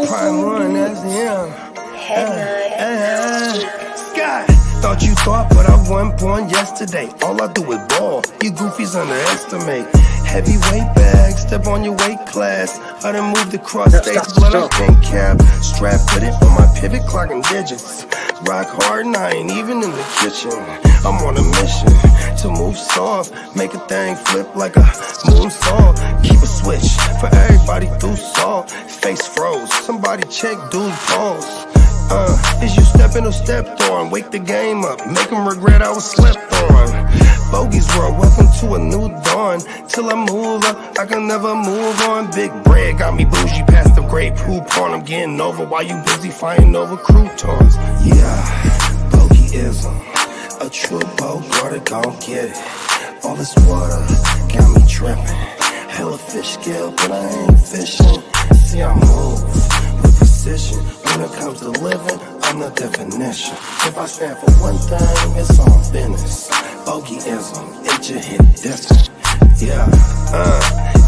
Prime one, that's him. Scott, thought you thought, but I wasn't born yesterday. All I do is ball. You goofies underestimate. Heavyweight bag, step on your weight class. I done moved across states, blood up pink cap. Strap put it on my pivot, clocking digits. Rock hard and I ain't even in the kitchen. I'm on a mission to move soft, make a thing flip like a moonsault. Keep a switch for everybody through salt. Face froze, somebody check dude's pulse. Is you stepping or stepped on? Wake the game up, make them regret I was slept on. Bogey's world, welcome to a new dawn. Till I move up, I can never move on. Big bread got me bougie past the great poop on. I'm getting over while you busy fighting over croutons. Yeah, bogeyism, a true Bogart, gon' get it. All this water got me tripping. Hella fish scale, but I ain't fishing. See, I move with precision. When it comes to living, I'm the definition. If I stand for one thing, it's on business. Bogeyism, it just hit different. Yeah,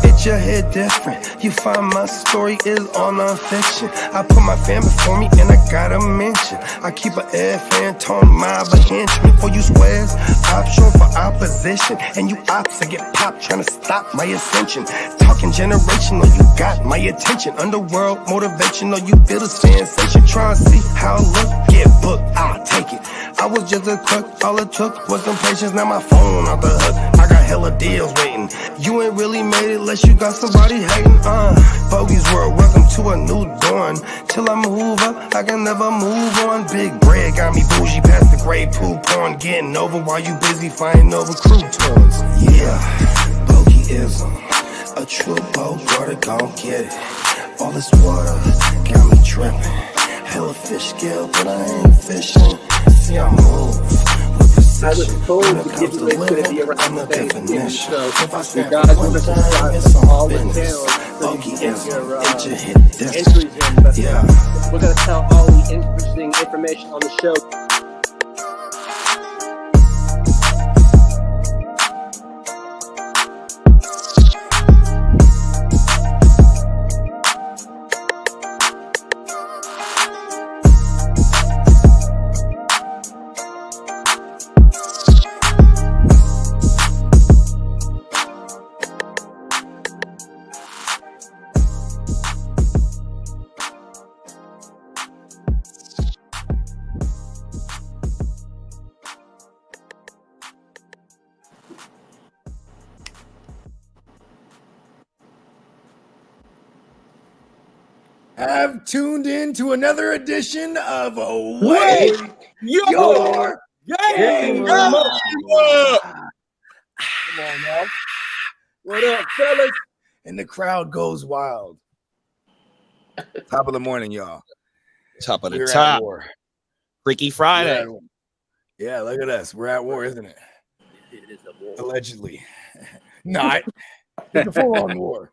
it just hit different. You find my story is all non-fiction. I put my fan before me and I gotta mention. I keep an air fan tone mob a henchman. For you squares, option for opposition. And you ops that get popped trying to stop my ascension. Talking generational, you got my attention. Underworld motivational, you feel the sensation. Try to see how I look, get booked, I'll take it. I was just a cook, all it took was some patience. Now my phone off the hook, I got hella deals waiting. You ain't really made it unless you got somebody hating. Bogey's world, welcome to a new dawn. Till I move up, I can never move on. Big bread got me bougie past the gray poop on. Getting over while you busy fighting over croutons. Yeah, bogeyism, a true Bogart, gon' get it. All this water got me tripping. Hella fish scale, but I ain't fishing. See, I move with precision. I was told when it to comes give to away living, to the I'm the definition. So If I you stand guys for one want to thing, subscribe it's to on all the business. channels so you can get Bogeyism, your it just hit different. entries in. But Yeah. we're going to tell all the interesting information on the show. Have tuned in to another edition of Wait, Your game. Game. Come on now. What up, fellas? And the crowd goes wild. Top of the morning, y'all. Top of the We're at top. war. Freaky We're Friday. at war. Yeah, look at us. We're at war, isn't it? It is a war. Allegedly. Not. It's a full-on war.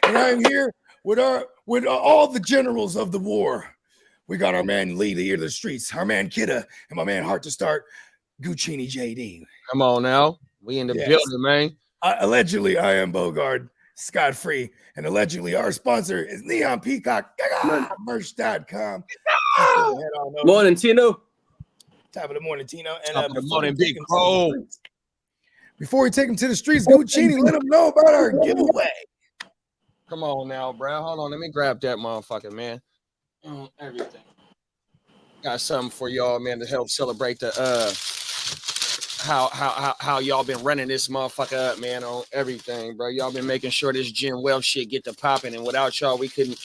And I'm here with all the generals of the war. We got our man Lee, the ear of the streets, our man Kidda, and my man Heart to Start, Guccini JD. Come on now. We in the Yes. building, man. Allegedly, I am Bogard, scot-free. And allegedly, our sponsor is Neon Peacock, merch.com. Morning, Tino. Top of the morning, Tino. And Top of the before morning, we Big take 'em to the Crow. streets- Before we take him to the streets, Guccini, let them know about our giveaway. Come on now, bro. Hold on. Let me grab that motherfucker, man. Everything. Got something for y'all, man, to help celebrate the how y'all been running this motherfucker up, man, on everything, bro. Y'all been making sure this Jim Wells shit get to popping, and without y'all, we couldn't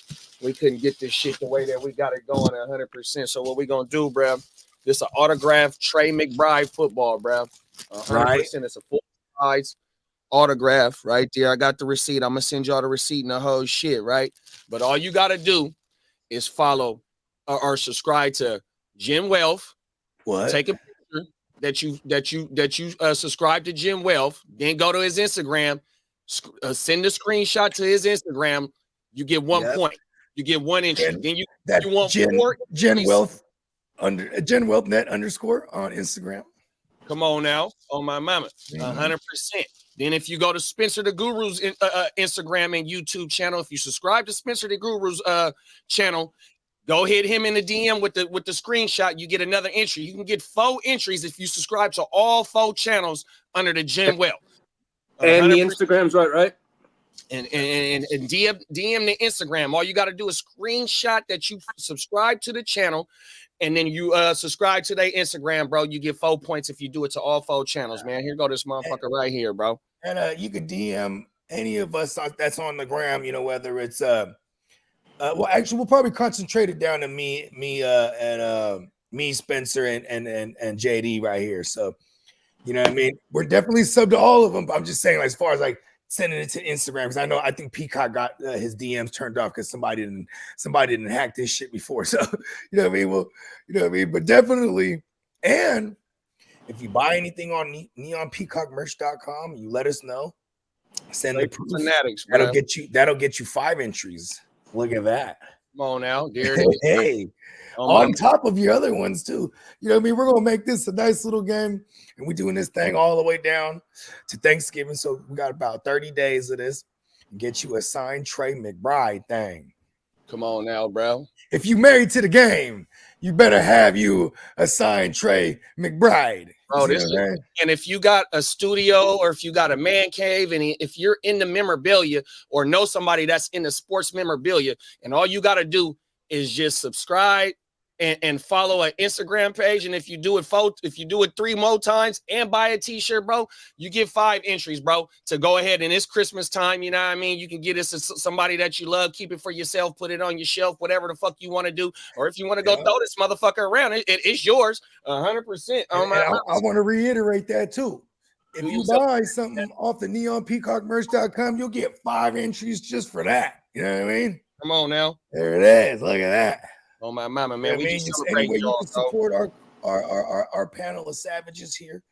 get this shit the way that we got it going 100%. So what we gonna do, bro? This an autographed Trey McBride football, bro. 100%. It's a full size autograph right there. I got the receipt. I'm gonna send y'all the receipt and the whole shit, right? But all you gotta do is follow or subscribe to Jim Wealth. What? Take a picture that you subscribe to Jim Wealth. Then go to his Instagram. Send a screenshot to his Instagram. You get 1 point. You get 1 entry. Then you want Jen Wealth Jen Wealth net _ on Instagram. Come on now, on my mama, 100%. Then if you go to Spencer the Guru's Instagram and YouTube channel, if you subscribe to Spencer the Guru's channel, go hit him in the DM with the screenshot. You get another entry. You can get 4 entries if you subscribe to all 4 channels under the Jim Wealth. And the Instagram's right? And DM the Instagram. All you got to do is screenshot that you subscribe to the channel, and then you subscribe to their Instagram, bro. You get 4 points if you do it to all 4 channels, man. Here go this motherfucker right here, bro. And you can DM any of us that's on the gram, you know, whether it's well, actually, we'll probably concentrate it down to me, Spencer, and JD right here. So, you know what I mean? We're definitely sub to all of them. But I'm just saying, like, as far as like sending it to Instagram, because I think Peacock got his DMs turned off because somebody didn't hack this shit before. So, you know what I mean? Well, you know what I mean? But definitely, and if you buy anything on neonpeacockmerch.com, you let us know. Send the proof. Fanatics, that'll get you 5 entries. Look at that. Come on now. There it is. Hey, on top of your other ones too. You know what I mean? We're gonna make this a nice little game, and we're doing this thing all the way down to Thanksgiving. So we got about 30 days of this. Get you a signed Trey McBride thing. Come on now, bro. If you married to the game, you better have you a signed Trey McBride. Bro, and if you got a studio or if you got a man cave, and if you're into memorabilia or know somebody that's into sports memorabilia, and all you got to do is just subscribe and follow an Instagram page, and if you do it 3 more times and buy a t-shirt, bro, you get 5 entries, bro, to go ahead. And it's Christmas time, you know what I mean? You can get this to somebody that you love, keep it for yourself, put it on your shelf, whatever the fuck you want to do. Or if you want to go throw this motherfucker around, it's yours 100%. I want to reiterate that too. If you buy something off the neonpeacockmerch.com, you'll get 5 entries just for that. You know what I mean? Come on now. There it is. Look at that. Oh my mama, man. We just celebrate you can support our panel of savages here.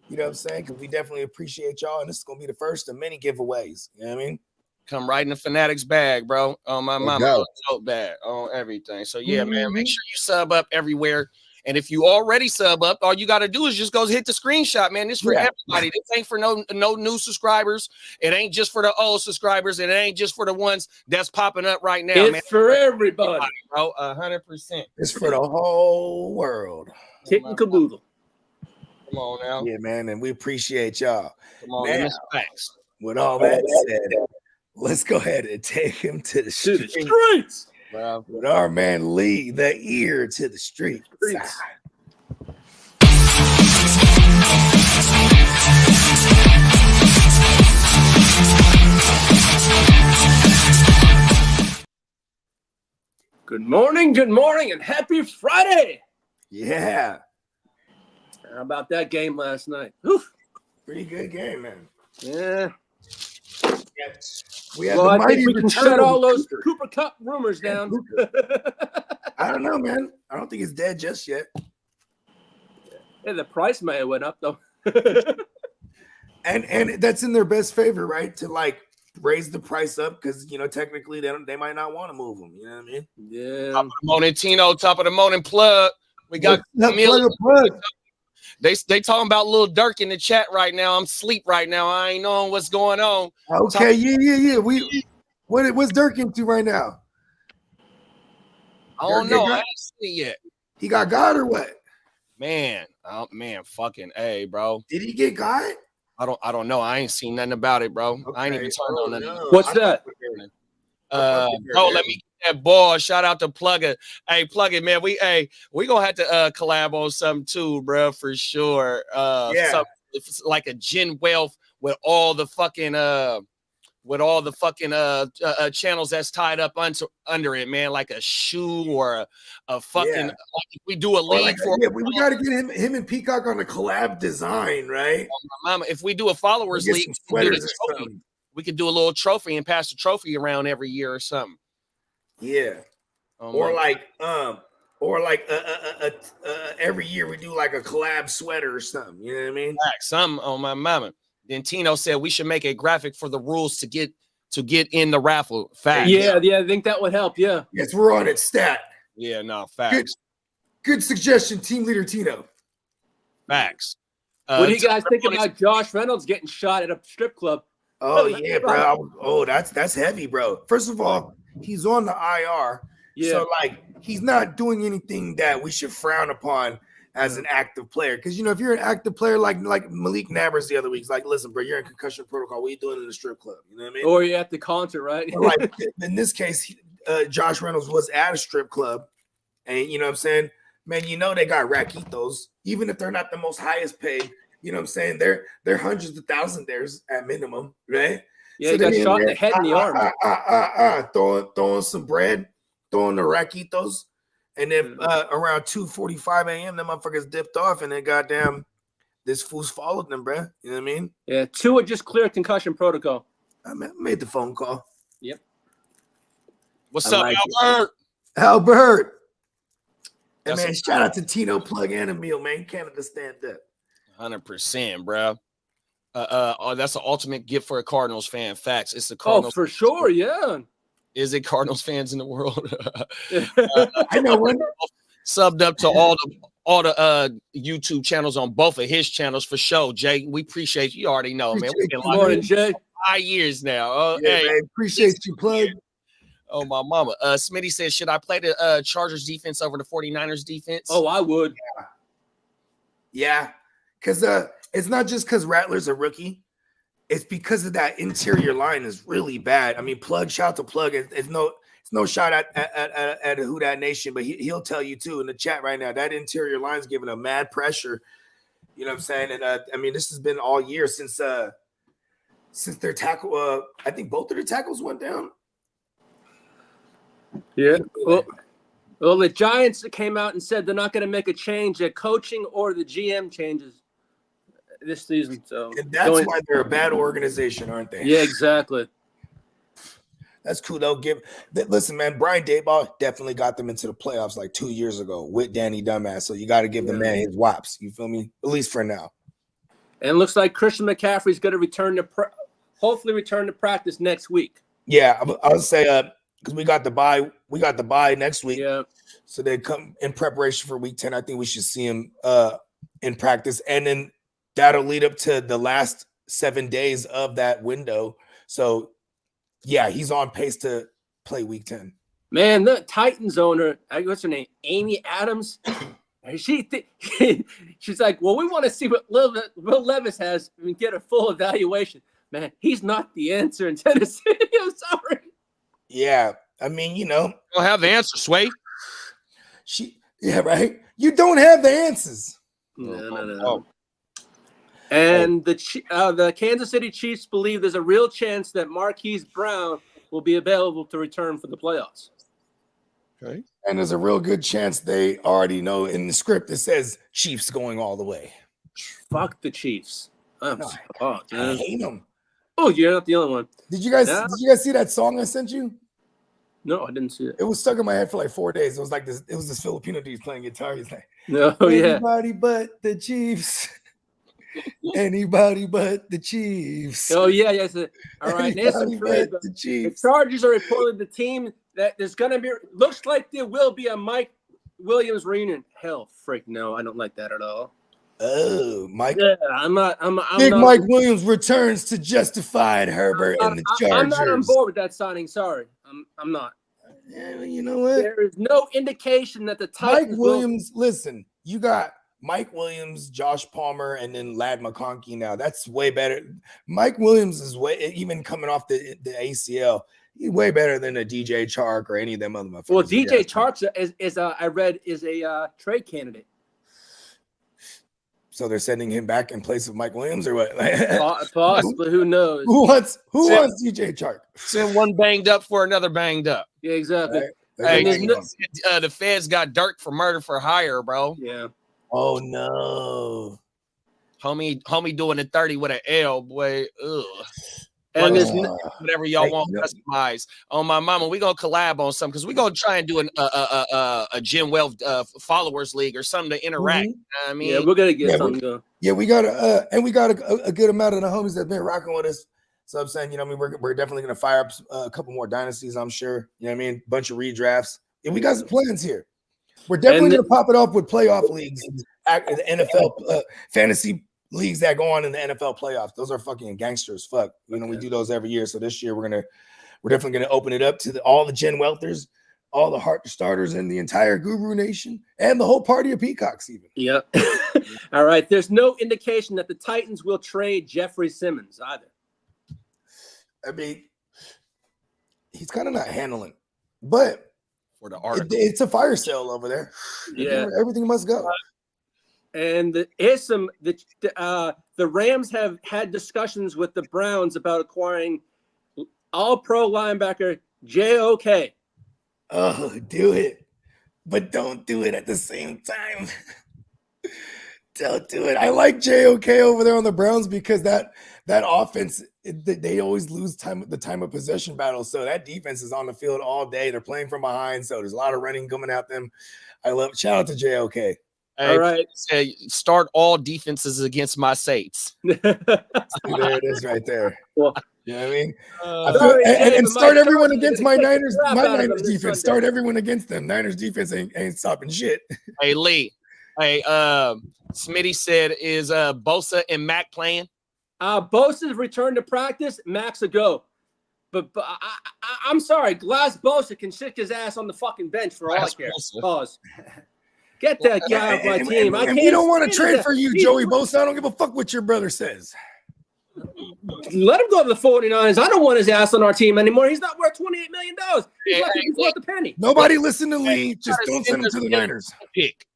You know what I'm saying? Because we definitely appreciate y'all, and this is gonna be the first of many giveaways. You know what I mean? Come right in the Fanatics bag, bro. Oh my mama, so bad on everything. So yeah, man, make sure you sub up everywhere. And if you already sub up, all you got to do is just go hit the screenshot, man. This is for everybody. This ain't for no new subscribers. It ain't just for the old subscribers. And it ain't just for the ones that's popping up right now, it's man. For everybody, bro. 100%. It's for the whole world. Kit and caboodle. Come on now. Yeah, man. And we appreciate y'all. Come on, now, facts. With all that said, let's go ahead and take him to the streets. Wow. With our man Lee, the ear to the streets. Good morning, and happy Friday. Yeah. How about that game last night? Oof. Pretty good game, man. Yeah. I think we can shut all those Cooper Kupp rumors down. I don't know, man. I don't think it's dead just yet. Yeah, the price may have went up though. and that's in their best favor, right? To like raise the price up because technically they might not want to move them. You know what I mean? Yeah. Top of the morning, Tino. Top of the morning, plug. We got plug. They talking about Lil Durk in the chat right now. I'm asleep right now. I ain't knowing what's going on. Okay, yeah. What's Durk into right now? I don't know. I ain't seen it yet. He got God or what? Man, fucking A, bro. Did he get God? I don't know. I ain't seen nothing about it, bro. Okay. I ain't even turned on nothing. No. What's that? Bro, let me get that ball. Shout out to Plugger. Hey, Plugger, man. We gonna have to collab on something too, bro, for sure. It's like a Gen Wealth with all the fucking channels that's tied up under it, man, like a shoe or a fucking. Like if we do a league we got to get him and Peacock on a collab design, right? Mama, if we do a followers league, we could do a little trophy and pass the trophy around every year or something. Yeah, or every year we do like a collab sweater or something. You know what I mean? Something on my mama. Then Tino said we should make a graphic for the rules to get in the raffle. Facts. Yeah, I think that would help. Yeah. Yes, we're on it. Stat. Yeah, no, facts. Good suggestion, team leader Tino. Facts. What do you guys think about Josh Reynolds getting shot at a strip club? Oh yeah, bro. Oh, that's heavy, bro. First of all, he's on the IR, so like he's not doing anything that we should frown upon as an active player. Because if you're an active player like Malik Nabers the other week, it's like, listen, bro, you're in concussion protocol. What are you doing in the strip club? You know what I mean? Or you're at the concert, right? Like in this case, Josh Reynolds was at a strip club, and you know what I'm saying, man. They got raquitos, even if they're not the most highest paid. You know what I'm saying? They're hundreds of thousands at minimum, right? Yeah, he got shot in the head and the arm. Throwing some bread, throwing the raquitos, and then around 2:45 a.m., the motherfuckers dipped off, and then goddamn, this fool's followed them, bro. You know what I mean? Yeah, Tua just cleared concussion protocol. I made the phone call. Yep. What's up, Albert? Albert. And man, shout out to Tino Plug and Emil, man. Canada stand up. 100%, bro. That's an ultimate gift for a Cardinals fan. Facts. It's the Cardinals. Oh, for sure, yeah. Is it Cardinals fans in the world? I know one. Subbed up to all the YouTube channels on both of his channels for sure, Jay. We appreciate you. You already know, man. We've been like Jay. 5 years now. Oh, yeah, hey, man. Appreciate you, Plug. Oh, my mama. Smitty says, should I play the Chargers defense over the 49ers defense? Oh, I would. Yeah. Because it's not just because Rattler's a rookie. It's because of that interior line is really bad. I mean, shout out to Plug. It's no shot at Who Dat Nation, but he'll tell you too in the chat right now, that interior line's giving a mad pressure. You know what I'm saying? And I mean, this has been all year since their tackle. I think both of their tackles went down. Yeah. Well, the Giants came out and said they're not going to make a change at coaching or the GM changes this season. So and that's why they're a bad organization, aren't they? Yeah, exactly. That's cool. Listen, man, Brian Daboll definitely got them into the playoffs like 2 years ago with Danny Dumbass. So you got to give the man his wops. You feel me? At least for now. And it looks like Christian McCaffrey's going to hopefully return to practice next week. Yeah, I'll say because we got the bye next week. Yeah. So they come in preparation for week 10. I think we should see him in practice, and then that'll lead up to the last 7 days of that window. So. Yeah, he's on pace to play week 10. Man, the Titans owner, what's her name? Amy Adams. She's like, well, we want to see what Will Levis has and get a full evaluation. Man, he's not the answer in Tennessee. I'm sorry. Yeah, I mean, you don't have the answer, Sway. Yeah, right. You don't have the answers. No. And the Kansas City Chiefs believe there's a real chance that Marquise Brown will be available to return for the playoffs. Okay. And there's a real good chance they already know in the script it says Chiefs going all the way. Fuck the Chiefs. I hate them. Oh, you're not the only one. Did you guys see that song I sent you? No, I didn't see it. It was stuck in my head for like 4 days. It was like this. It was this Filipino dude playing guitar. He's like, Everybody but the Chiefs. Anybody but the Chiefs. Oh, yeah. All right. The Chargers are reporting the team that there's going to be, looks like there will be a Mike Williams reunion. Hell, freak, no. I don't like that at all. Oh, Mike. Yeah, I'm not. Mike Williams returns to Justified Herbert and the Chargers. I'm not on board with that signing. Sorry. I'm not. Yeah, you know what? There is no indication that the Titans Mike Williams, listen, you got Mike Williams, Josh Palmer, and then Ladd McConkey now. That's way better. Mike Williams is even coming off the ACL. He's way better than a DJ Chark or any of them other motherfuckers. Well, DJ Chark is a trade candidate. So they're sending him back in place of Mike Williams or what? Possibly, who knows? Who wants DJ Chark? Send one banged up for another banged up. Yeah, exactly. Right. Hey, the feds got Dirk for murder for hire, bro. Yeah. Oh no. Homie doing a 30 with an L, boy. Ugh. And there's whatever y'all want customize. On my mama, we gonna collab on something because we gonna try and do a Jim Wells followers league or something to interact. Mm-hmm. I mean, yeah, we're gonna get something going. Yeah, we got a good amount of the homies that've been rocking with us. So I'm saying, we're definitely gonna fire up a couple more dynasties. I'm sure. You know what I mean? Bunch of redrafts. And we got some plans here. We're definitely gonna pop it off with playoff leagues, the NFL fantasy leagues that go on in the NFL playoffs. Those are fucking gangsters. Fuck. You know, we do those every year. So this year we're definitely gonna open it up to all the Gen Welters, all the heart starters in the entire Guru Nation, and the whole party of peacocks, even. Yep. All right. There's no indication that the Titans will trade Jeffrey Simmons either. I mean, he's kind of not handling, but For the article. it's a fire sale over there. Yeah. Everything must go. And here's some. The Rams have had discussions with the Browns about acquiring All-Pro linebacker JOK. Oh, do it, but don't do it at the same time. Don't do it. I like JOK over there on the Browns because that offense, they always lose the time of possession battle. So that defense is on the field all day. They're playing from behind, so there's a lot of running coming at them. Shout out to JOK. Hey, all right. Say, start all defenses against my Saints. There it is right there. Well, you know what I mean? Sorry, and start Mike everyone Jones against is my gonna take Niners. the crap My out of them Niners this defense. Sunday. Start everyone against them. Niners defense ain't stopping shit. Hey, Lee. Hey, Smitty said, is Bosa and Mac playing? Bosa's returned to practice. Max a go. But I'm sorry. Glass Bosa can sit his ass on the fucking bench for all I care. Pause. Get that guy off my team. I And can't. we don't want to stand trade that. for you, Joey Bosa. I don't give a fuck what your brother says. Let him go to the 49ers. I don't want his ass on our team anymore. He's not worth $28 million. He's lucky he's worth a penny. Nobody listen to Lee. Just don't send him to the Niners. Pick.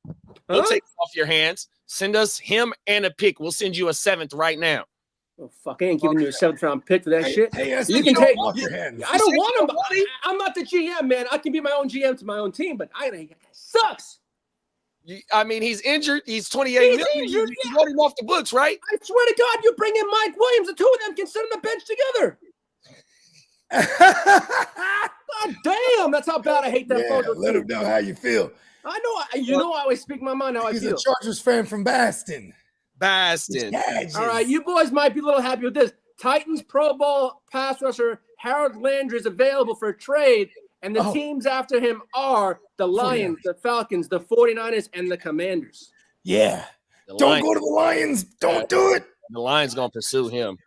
We'll take it off your hands. Send us him and a pick. We'll send you a 7th right now. Oh, fuck, I ain't giving you a 7th round pick for that shit. Hey, You can take off your hands. I don't want him. I'm not the GM, man. I can be my own GM to my own team, but sucks. I mean, he's injured. He's 28 million. Injured, You wrote him off the books, right? I swear to God, you bring in Mike Williams, the two of them can sit on the bench together. God damn, that's how bad I hate that photo. Let him know how you feel. I know. I always speak my mind how I He's feel. a Chargers fan from Baston. Baston. All right, you boys might be a little happy with this. Titans Pro Bowl pass rusher Harold Landry is available for a trade, and the teams after him are the Lions, the Falcons, the 49ers, and the Commanders. Yeah. Don't go to the Lions. Don't do it. The Lions going to pursue him.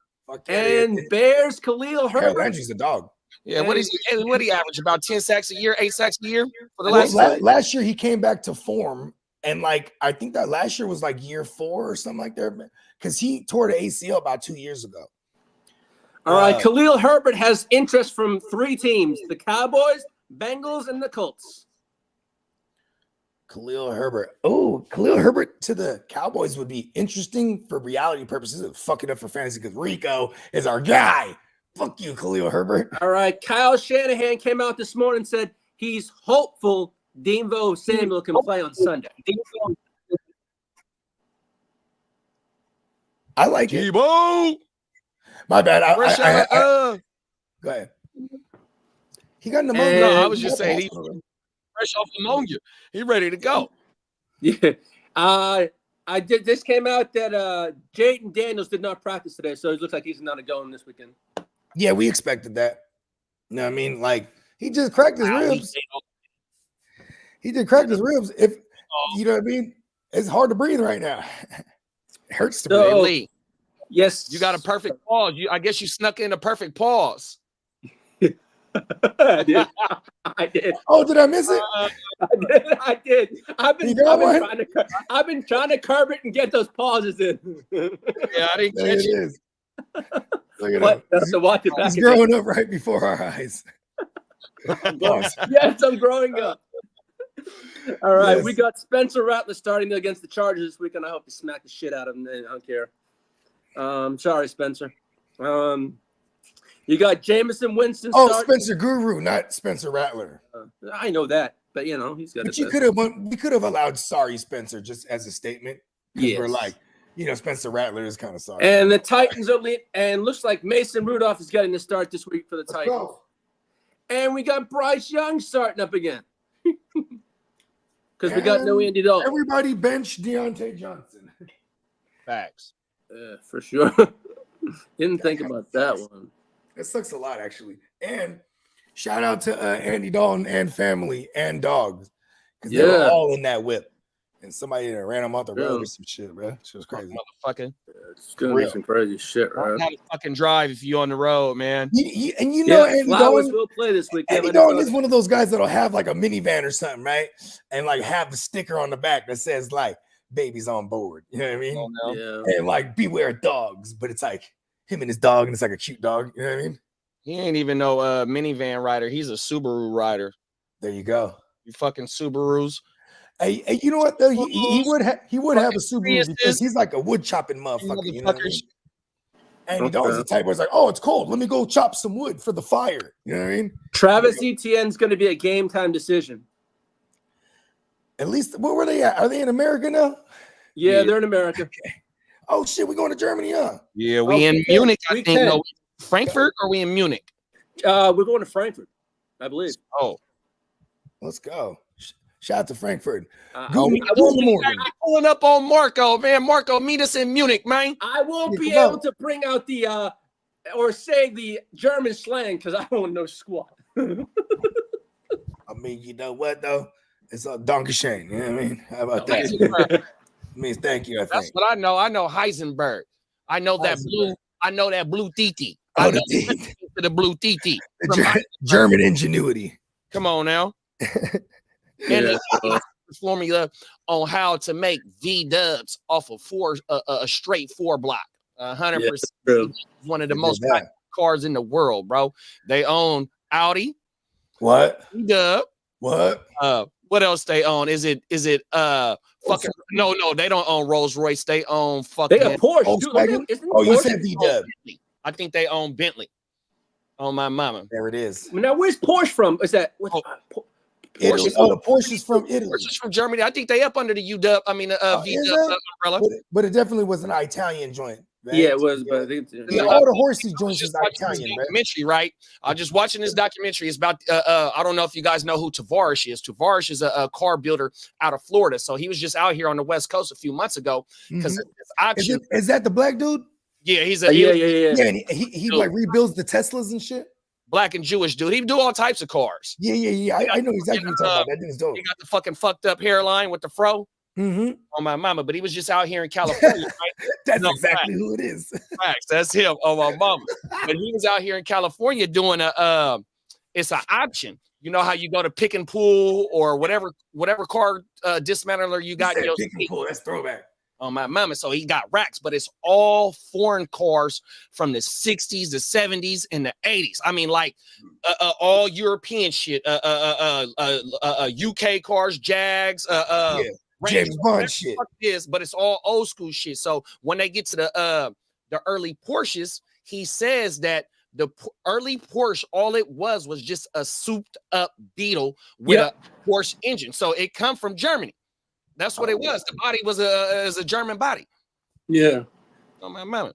And Bears Khalil Herbert. Harold Landry's a dog. Yeah, what he average? About 10 sacks a year, 8 sacks a year for the last year he came back to form, and I think that last year was year 4 or something like that, because he tore the ACL about 2 years ago. All right, Khalil Herbert has interest from 3 teams: the Cowboys, Bengals, and the Colts. Khalil Herbert. Oh, Khalil Herbert to the Cowboys would be interesting for reality purposes. It would fuck it up for fantasy because Rico is our guy. Fuck you, Khalil Herbert. All right, Kyle Shanahan came out this morning and said he's hopeful Deebo Samuel can play on Sunday. I like it. Deebo. My bad. Go ahead. He got pneumonia. No, I was just saying he's fresh off pneumonia. He ready to go. Yeah. This came out that Jaden Daniels did not practice today, so it looks like he's not going this weekend. Yeah, we expected that. You know what I mean? He just cracked his ribs. He did crack his ribs. If you know what I mean, it's hard to breathe right now. It hurts to breathe. Lee, yes, you got a perfect pause. I guess you snuck in a perfect pause. I did. Oh, did I miss it? I did. I've been trying to curb it and get those pauses in. Yeah, I didn't catch it. Is. Look at him. So watch it back. He's growing up right before our eyes. Yes, I'm growing up. All right, we got Spencer Rattler starting against the Chargers this weekend. I hope to smack the shit out of him. I don't care. Sorry, Spencer. You got Jameson Winston. Spencer Guru, not Spencer Rattler. I know that, but he's got. But we could have allowed sorry Spencer just as a statement. Yes. We're Spencer Rattler is kind of sorry. And the Titans are lead, and looks like Mason Rudolph is getting the start this week for the Titans. And we got Bryce Young starting up again. Because we got no Andy Dalton. Everybody bench Deontay Johnson. Facts. For sure. Didn't think about that one. That sucks a lot, actually. And shout out to Andy Dalton and family and dogs. Because they were all in that whip. and somebody ran him off the road or some shit, bro. Shit was crazy. Motherfucker. It's gonna be some crazy shit, right? How to fucking drive if you on the road, man. And you know, Andy Flowers Dalton will play this week. Andy Dalton is one of those guys that'll have like a minivan or something, right? And like have the sticker on the back that says like "babies on board." You know what I mean? Oh, no. Yeah. And like beware dogs, but it's like him and his dog, and it's like a cute dog. You know what I mean? He ain't even no minivan rider. He's a Subaru rider. There you go. You fucking Subarus. Hey, you know what though? He would have a Subaru Priuses. because he's like a wood chopping motherfucker. You know what I mean? Motherfuckers. And he always the type where it's like, oh, it's cold. Let me go chop some wood for the fire. You know what I mean? Travis Etienne's going to be a game time decision. At least where were they at? Are they in America now? Yeah, they're in America. Okay. Oh shit, we going to Germany, huh? Yeah, we in Munich, I think. No, Frankfurt or we in Munich? We're going to Frankfurt, I believe. Oh, Let's go. Shout out to Frankfurt. I Guten won't be- Morgen. I'm pulling up on Marco, man. Marco, meet us in Munich, man. I won't be Come on. able to bring out the or say the German slang because I don't know squat. I mean, you know what though? It's a donkey shame. You know what I mean? How about that? It means thank you. I That's think. what I know. I know Heisenberg. I know that blue. I know that blue Titi. I Oh, know the the blue Titi. German ingenuity. Come on now. And the formula on how to make V-dubs off of a straight 4 block. 100%. One of the most popular cars in the world, bro. They own Audi. What? V-dub. What? What else they own? Is it fucking no, they don't own Rolls Royce. They own fucking They got Porsche. Volkswagen? Isn't Oh, you Porsche- said V-dub. I think they own Bentley. On my mama. There it is. Now, where's Porsche from? Is that what? Italy. Oh, the Porsche's from Italy. Porsche's from Germany. I think they up under the UW. I mean, is V-dub it? umbrella. But it definitely was an Italian joint. Right? Yeah, it was. But I think, Yeah, all the horsey joints Just is watching this Italian, right? documentary, right? I'm just watching this documentary. It's about I don't know if you guys know who Tavares is. Tavares is a car builder out of Florida. So he was just out here on the West Coast a few months ago because Is that the black dude? yeah, he's yeah. Yeah, and he like rebuilds the Teslas and shit. black and Jewish dude. He do all types of cars. Yeah. I know exactly what you're talking about. That thing's dope. He got the fucking fucked up hairline with the fro Mm-hmm. on my mama, but he was just out here in California, right? That's No, exactly who it is. Facts. That's him on my mama. But he was out here in California doing it's an option. You know how you go to Pick and Pull or whatever car dismantler you got in your Pick and pull. That's throwback. on my mama. So he got racks, but it's all foreign cars from the 60s, the 70s, and the 80s. I mean, like all European shit, UK cars, Jags, James Bond shit. Is, but it's all old school shit. So when they get to the early Porsches, he says that the early Porsche, all it was just a souped up Beetle with a Porsche engine. So it come from Germany. That's what it was. The body was a German body. Yeah. Oh man.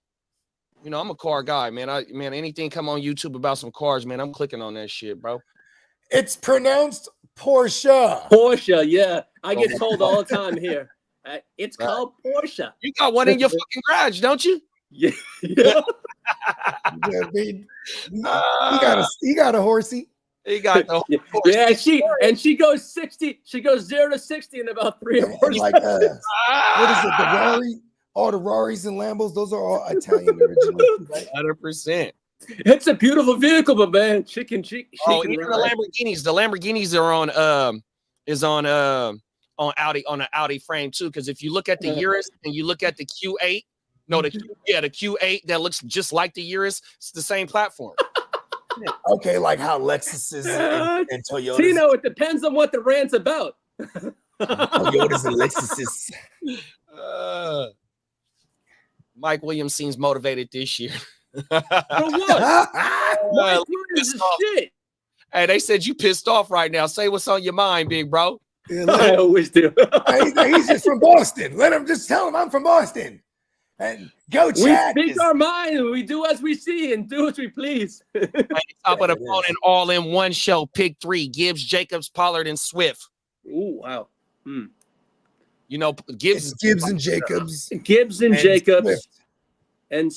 You know, I'm a car guy, man. Anything come on YouTube about some cars, man, I'm clicking on that shit, bro. It's pronounced Porsche. Porsche, yeah. I get told all the time here. It's called Porsche. You got one in your fucking garage, don't you? Yeah. Yeah, I mean, he got a horsey. He got the Yeah, she goes 60. She goes 0 to 60 in about 3 or 4 And like what is it? The Rari, all the Raris and Lambos, those are all Italian originally, right? 100%. It's a beautiful vehicle, but man, she can Even the ride. Lamborghinis. The Lamborghinis are on Audi on an Audi frame too. Because if you look at the Urus and you look at the Q8, the Q8 that looks just like the Urus, it's the same platform. Okay, like how Lexuses and Toyotas. Tino, it depends on what the rant's about. Toyotas and Lexuses. Mike Williams seems motivated this year. For what? Mike Williams is shit. Hey, they said you pissed off right now. Say what's on your mind, big bro. I always do. He's just from Boston. Let him just tell him I'm from Boston. And go We Chad. speak our mind. We do as we see and do as we please. Top of the phone and all in one show. Pick 3: Gibbs, Jacobs, Pollard, and Swift. Ooh, wow. You know, Gibbs It's Gibbs and Jacobs. Gibbs and Jacobs. Swift. And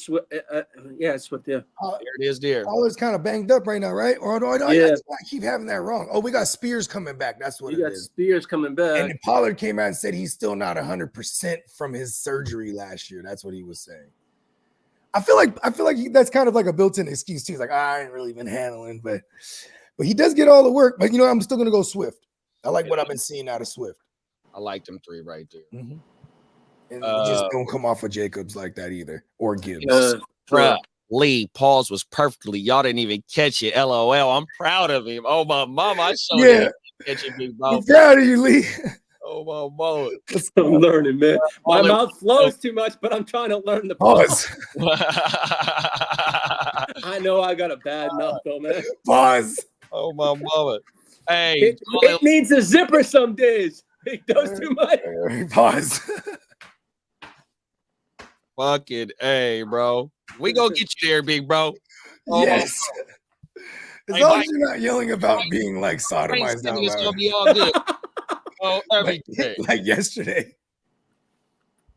yeah, it's what the There it is, there. Pollard's kind of banged up right now, right? Or do I Yeah. keep having that wrong? Oh, we got Spears coming back. That's what you it got is. Spears coming back. And then Pollard came out and said he's still not 100% from his surgery last year. That's what he was saying. I feel like that's kind of like a built-in excuse too. He's like, I ain't really been handling, but he does get all the work. But I'm still gonna go Swift. I like what I've been seeing out of Swift. I like them 3 right there. Mm-hmm. And just don't come off of Jacobs like that either, or Gibbs. Bruh, Lee, pause was perfectly. Y'all didn't even catch it. LOL. I'm proud of him. Oh my mama, I showed Yeah. catch it, big I'm mouth. proud of you, Lee. Oh my mama. I'm learning, man. My All mouth flows too much, but I'm trying to learn the Pause. I know I got a bad mouth though, man. Pause. Oh my mama. Hey, It needs a zipper some days. It does too much. Pause. fucking hey, bro. We gonna get you there, big bro. Oh, Yes. As Hey, long Mike. as you're not yelling about being like sodomized out It's gonna loud. be all good. Oh, Like, everything. like yesterday.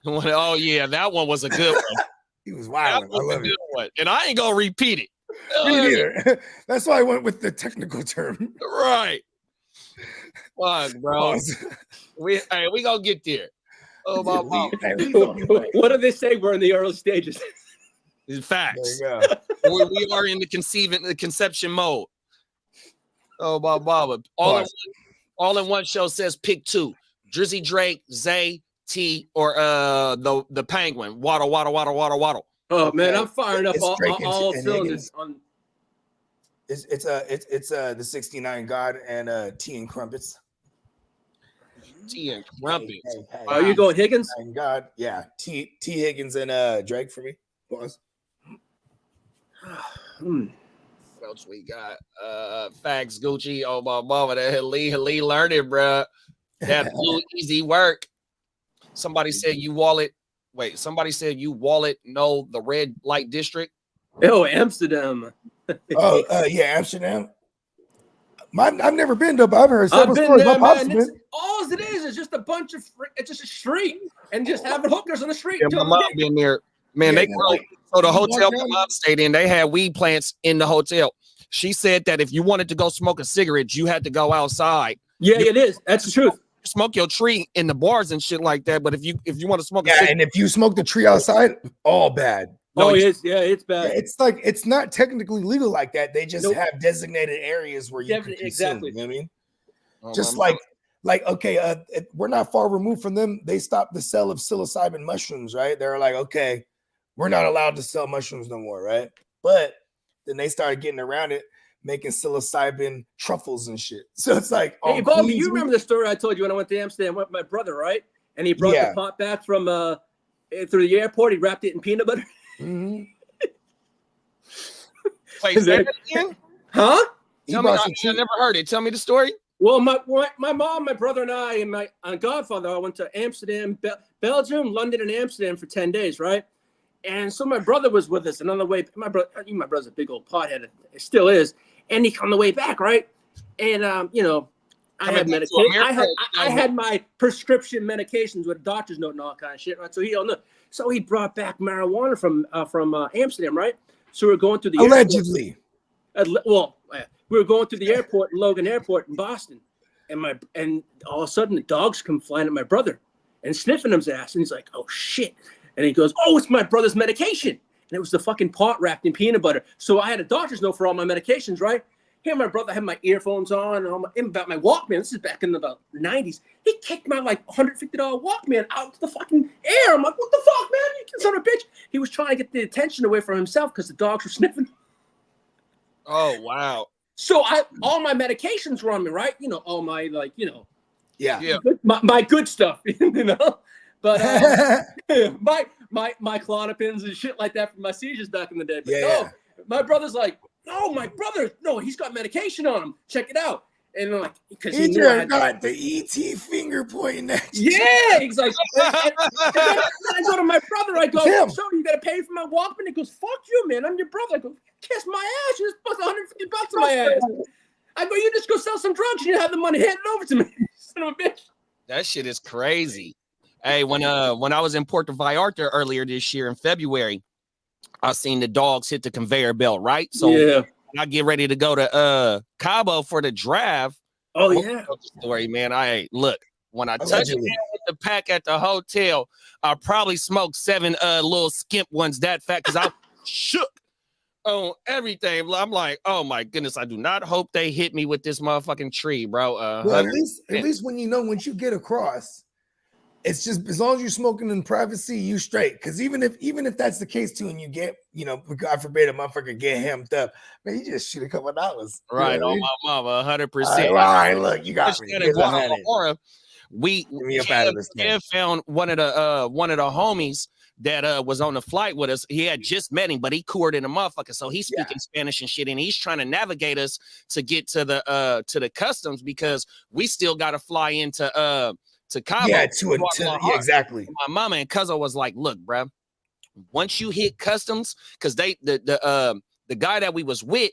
Oh yeah, that one was a good one. He was That wild. I was a love it. good one. And I ain't gonna repeat it. Me neither. That's why I went with the technical term. Right. Fuck, bro. Pause. We gonna get there. Oh my mama. Hey, Lee's on his way. What do they say? We're in the early stages. It's There facts. you go. We are in the conception mode. Oh my mama. All in one show says pick 2. Drizzy Drake, Zay, T, or the Penguin. Waddle. Oh man, Okay. I'm firing up It's all Drake and cylinders. It's the 69 God and Tea and Crumpets. T and Crumpet. Are you going Higgins? Thank God. Yeah. T Higgins and Drake for me. Pause. What else we got? Facts Gucci. Oh my mama. That Lee learned it, bro. That blue easy work. Somebody said you wallet. Wait, somebody said you wallet know the red light district. Oh, Amsterdam. Yeah, Amsterdam. I've never been to, but I've heard I've several been stories. there, My pops man. been. All it is just a bunch of it's just a street and just having hookers on the street. Yeah, my mom been there. Man, they grow. So the hotel my mom stayed in, they had weed plants in the hotel. She said that if you wanted to go smoke a cigarette, you had to go outside. Yeah, it is. That's the truth. Smoke your tree in the bars and shit like that. But if you want to smoke a Yeah, cigarette, and if you smoke the tree outside, all bad. No, it's bad. Yeah, it's like it's not technically legal like that. They just Nope. have designated areas where you can consume. Exactly. You know what I mean? oh, Just my like okay, we're not far removed from them. They stopped the sale of psilocybin mushrooms, right? They're like, okay, we're not allowed to sell mushrooms no more, right? But then they started getting around it, making psilocybin truffles and shit. So it's like, Hey, Bobby, you remember the story I told you when I went to Amsterdam with my brother, right? And he brought Yeah. the pot back from through the airport. He wrapped it in peanut butter. Mm-hmm. Wait, say that again? Huh? Tell me, I never heard it. Tell me the story. Well, my mom, my brother, and I, and my godfather, I went to Amsterdam, Belgium, London, and Amsterdam for 10 days, right? And so my brother was with us. And on the way, my brother's a big old pothead. It still is. And on the way back, right? And I had medication. I had my prescription medications with a doctor's note and all kind of shit, right? So he brought back marijuana from Amsterdam, right? So we're going through the allegedly. We were going through the airport, Logan Airport in Boston, and all of a sudden the dogs come flying at my brother and sniffing his ass, and he's like, "Oh shit!" And he goes, "Oh, it's my brother's medication," and it was the fucking pot wrapped in peanut butter. So I had a doctor's note for all my medications, right? Here, my brother had my earphones on and about my Walkman. This is back in the 90s. He kicked my like $150 Walkman out to the fucking air. I'm like, "What the fuck, man? You son of a bitch!" He was trying to get the attention away from himself because the dogs were sniffing. Oh wow. So all my medications were on me, right? All my Yeah. my good stuff, But my Klonopins and shit like that for my seizures back in the day. But my brother's like, "No, my brother, no, he's got medication on him. Check it out." And I'm like, because he knew I had got the ET finger pointing at you. Yeah, he's like, and then I go to my brother. I go, Tim. "So you got to pay for my Walkman?" He goes, "Fuck you, man. I'm your brother." I go, "Kiss my ass. You just bust $150 in my ass." I go, "You just go sell some drugs and you have the money handed over to me." Son of a bitch. That shit is crazy. Hey, when I was in Puerto Vallarta earlier this year in February, I seen the dogs hit the conveyor belt, right? So yeah. when I get ready to go to Cabo for the draft. Oh I'm gonna yeah. tell the story, man. Look, when I touched Allegedly. down with the pack at the hotel, I probably smoked 7 little skimp ones that fat because I shook on everything. I'm like, oh my goodness, I do not hope they hit me with this motherfucking tree, bro. Well, at least when you know once you get across, it's just as long as you're smoking in privacy, you straight. Because even if that's the case too, and you get, God forbid, a motherfucker get hemmed up, man, you just shoot a couple of dollars. Right, You know what I on mean? my mama, 100%. All right, look, you got me. Here's a hundred. We Get me up out of this thing. Kev found one of the homies that was on the flight with us. He had just met him, but he coured in a motherfucker. So he's speaking Spanish and shit, and he's trying to navigate us to get to the customs because we still got to fly into Cabo. Yeah, exactly. My mama and cousin was like, "Look, bro, once you hit customs, because the guy that we was with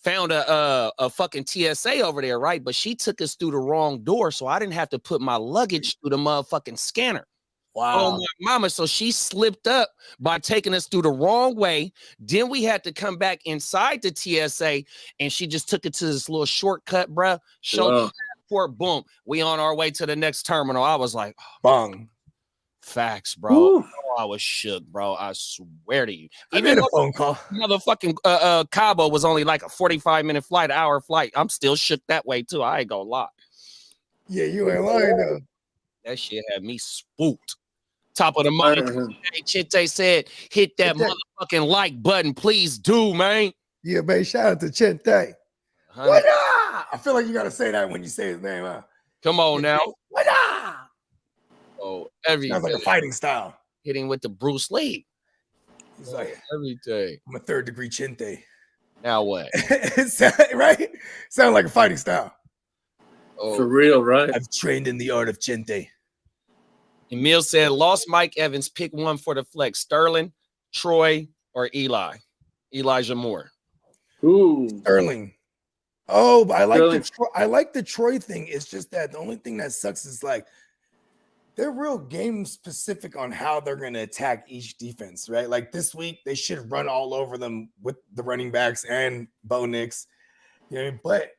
found a fucking TSA over there, right? But she took us through the wrong door, so I didn't have to put my luggage through the motherfucking scanner." Wow. Oh, my mama. So she slipped up by taking us through the wrong way. Then we had to come back inside the TSA, and she just took it to this little shortcut, bruh. Showed passport, boom. We on our way to the next terminal. I was like, bong. Facts, bro. Oh, I was shook, bro. I swear to you. Even a phone call. Motherfucking Cabo was only like a 45-minute flight, hour flight. I'm still shook that way, too. I ain't gonna lie. Yeah, you ain't lying, though. That shit had me spooked. Top of the money. Hey, Chente said, hit that motherfucking like button. Please do, man. Yeah, man. Shout out to Chente. What up? I feel like you got to say that when you say his name, huh? Come on now. What up? Oh, everything. Sounds like a fighting style. Hitting with the Bruce Lee. He's like, everything. I'm a 3rd degree Chente. Now what? Right? Sound like a fighting style. Oh, for real, right? I've trained in the art of Chente. Emil said, lost Mike Evans. Pick one for the flex. Sterling, Troy, or Eli. Elijah Moore. Ooh. Sterling. Oh, but I like the Troy thing. It's just that the only thing that sucks is like they're real game specific on how they're going to attack each defense, right? Like this week, they should run all over them with the running backs and Bo Nix. You know, but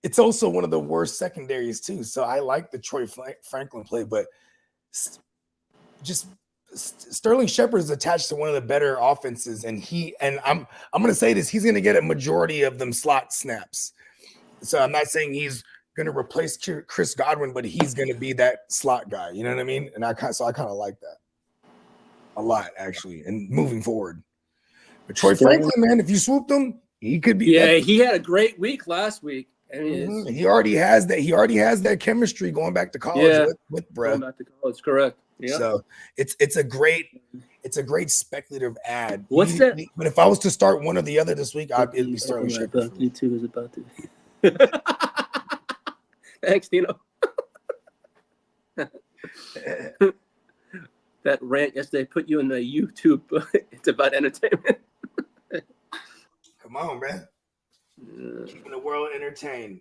it's also one of the worst secondaries too. So I like the Troy Franklin play, but just Sterling Shepard is attached to one of the better offenses, and I'm going to say this: he's going to get a majority of them slot snaps. So I'm not saying he's going to replace Chris Godwin, but he's going to be that slot guy. You know what I mean? And I kind of like that a lot, actually. And moving forward, but Troy Franklin, man, if you swooped him, he could be. Yeah, he had a great week last week. And he already has that. He already has that chemistry going back to college with Brett. Going back to college, correct. Yeah. So it's a great speculative ad. What's that? But if I was to start one or the other this week, it'd be Sterling Shepard. YouTube is about to. Thanks, Dino. That rant yesterday put you in the YouTube. It's about entertainment. Come on, man. Keeping the world entertained.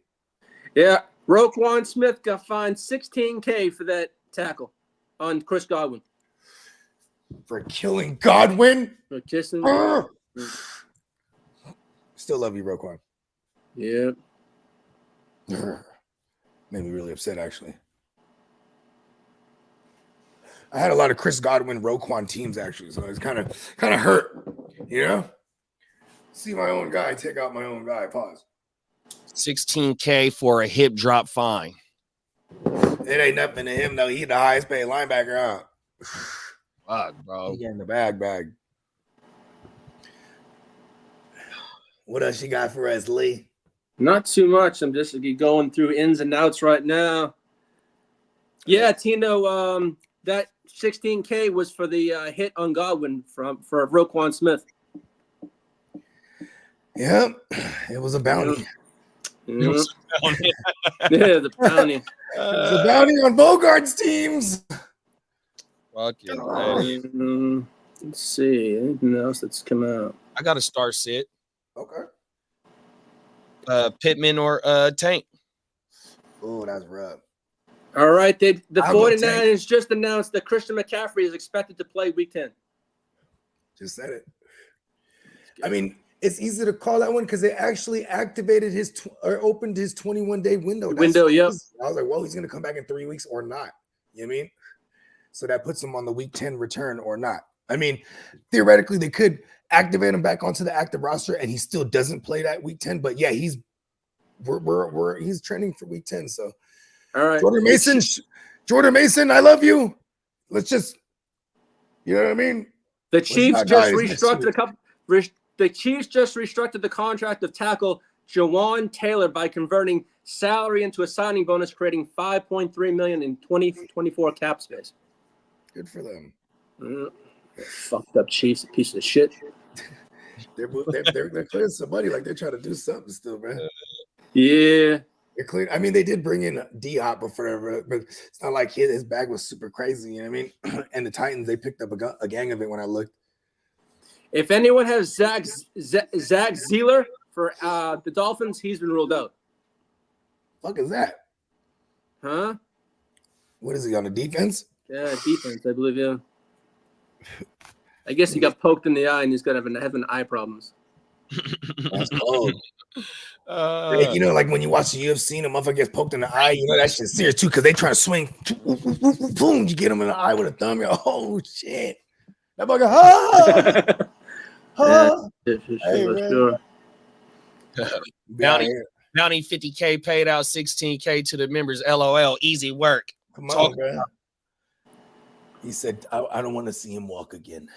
Yeah. Roquan Smith got fined $16,000 for that tackle on Chris Godwin. For killing Godwin? For kissing. Still love you, Roquan. Yeah. Made me really upset, actually. I had a lot of Chris Godwin, Roquan teams, actually, so it's kind of hurt, you know? See my own guy, take out my own guy. Pause. $16,000 for a hip drop fine. It ain't nothing to him, though. He's the highest paid linebacker, huh? Fuck, bro. He getting the bag. What else you got for us, Lee? Not too much. I'm just going through ins and outs right now. Yeah, Tino, that $16,000 was for the hit on Godwin for Roquan Smith. Yep, it was a bounty. Yeah, the bounty. It was a bounty on Bogart's teams. Fuck you. Let's see. Anything else that's come out? I got a star sit. Okay. Pittman or Tank. Oh, that's rough. All right. The 49ers just announced that Christian McCaffrey is expected to play Week 10. Just said it. I mean, it's easy to call that one because they actually activated his or opened his 21-day window. Yep. I was like, well, he's going to come back in 3 weeks or not. You know what I mean? So that puts him on the week 10 return or not. I mean, theoretically, they could activate him back onto the active roster and he still doesn't play that week 10. But yeah, he's trending for week 10. So, all right, Jordan Mason, I love you. Let's just, you know what I mean? The Chiefs just restructured The Chiefs just restructured the contract of tackle Jawan Taylor by converting salary into a signing bonus, creating $5.3 million in 2024 cap space. Good for them. Fucked up Chiefs, a piece of shit. They're clearing somebody like they're trying to do something still, man. Yeah. They're clean. I mean, they did bring in D-Hop or whatever, but it's not like his bag was super crazy. You know what I mean? And the Titans, they picked up a gang of it when I looked. If anyone has Zach Zeller for the Dolphins, he's been ruled out. Fuck is that? Huh? What is he on the defense? Yeah, defense, I believe. Yeah. I guess he got poked in the eye and he's got having eye problems. That's cold. You know, like when you watch the UFC and a motherfucker gets poked in the eye, you know that shit's serious too because they try to swing. Boom, you get him in the eye with a thumb. You're, oh shit! That motherfucker, Sure. Bounty 50K paid out 16K to the members. LOL, easy work. Come on, man. He said, I don't want to see him walk again.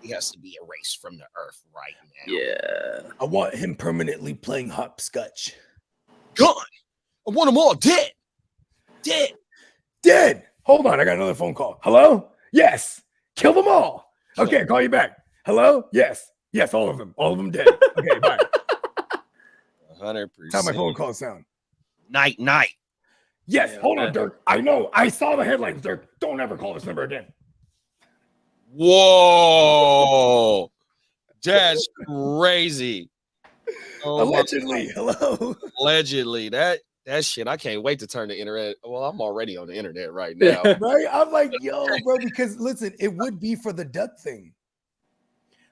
He has to be erased from the earth right now. Yeah. I want him permanently playing hopscotch. Gone. I want them all dead. Dead. Hold on. I got another phone call. Hello? Yes. Kill them all. Okay, I'll call you back. Hello? Yes. Yes, all of them. All of them dead. Okay, bye. 100%. That's how my phone calls sound. Night. Yes. Hold on, Dirk. I know. I saw the headlines, Dirk. Don't ever call this number again. Whoa. That's crazy. Oh, allegedly. Hello. Allegedly. That shit, I can't wait to turn the internet. Well, I'm already on the internet right now. Right? I'm like, yo, bro, because listen, it would be for the duck thing.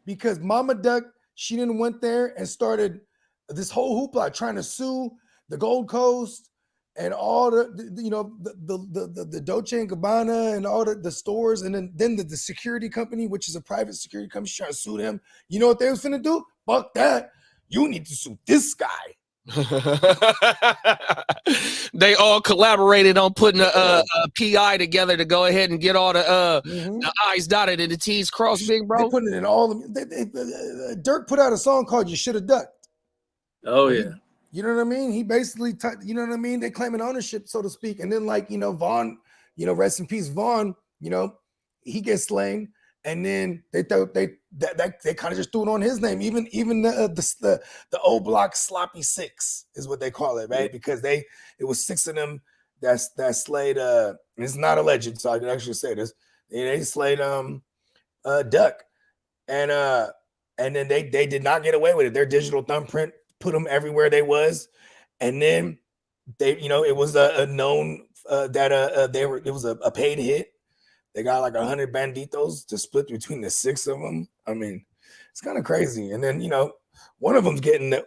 Because Mama Duck, she didn't went there and started this whole hoopla trying to sue the Gold Coast and all the Dolce and Gabbana and all the stores, and then the security company, which is a private security company, trying to sue them. You know what they was finna do? Fuck that. You need to sue this guy. They all collaborated on putting a PI together to go ahead and get all the I's dotted and the T's crossed, big bro. They putting it in all of them. Dirk put out a song called "You Should Have Ducked." Oh yeah. You know what I mean? He basically, you know what I mean? They claiming ownership, so to speak. And then, like, Vaughn, rest in peace, Vaughn, he gets slain. And then they thought they kind of just threw it on his name. Even the O Block Sloppy Six is what they call it, right? Because it was 6 of them that slayed. It's not alleged, so I can actually say this. They slayed Duck, and then they did not get away with it. Their digital thumbprint put them everywhere they was, and then they, it was a known that it was a paid hit. They got like 100 banditos to split between the 6 of them. I mean, it's kind of crazy. And then one of them's getting the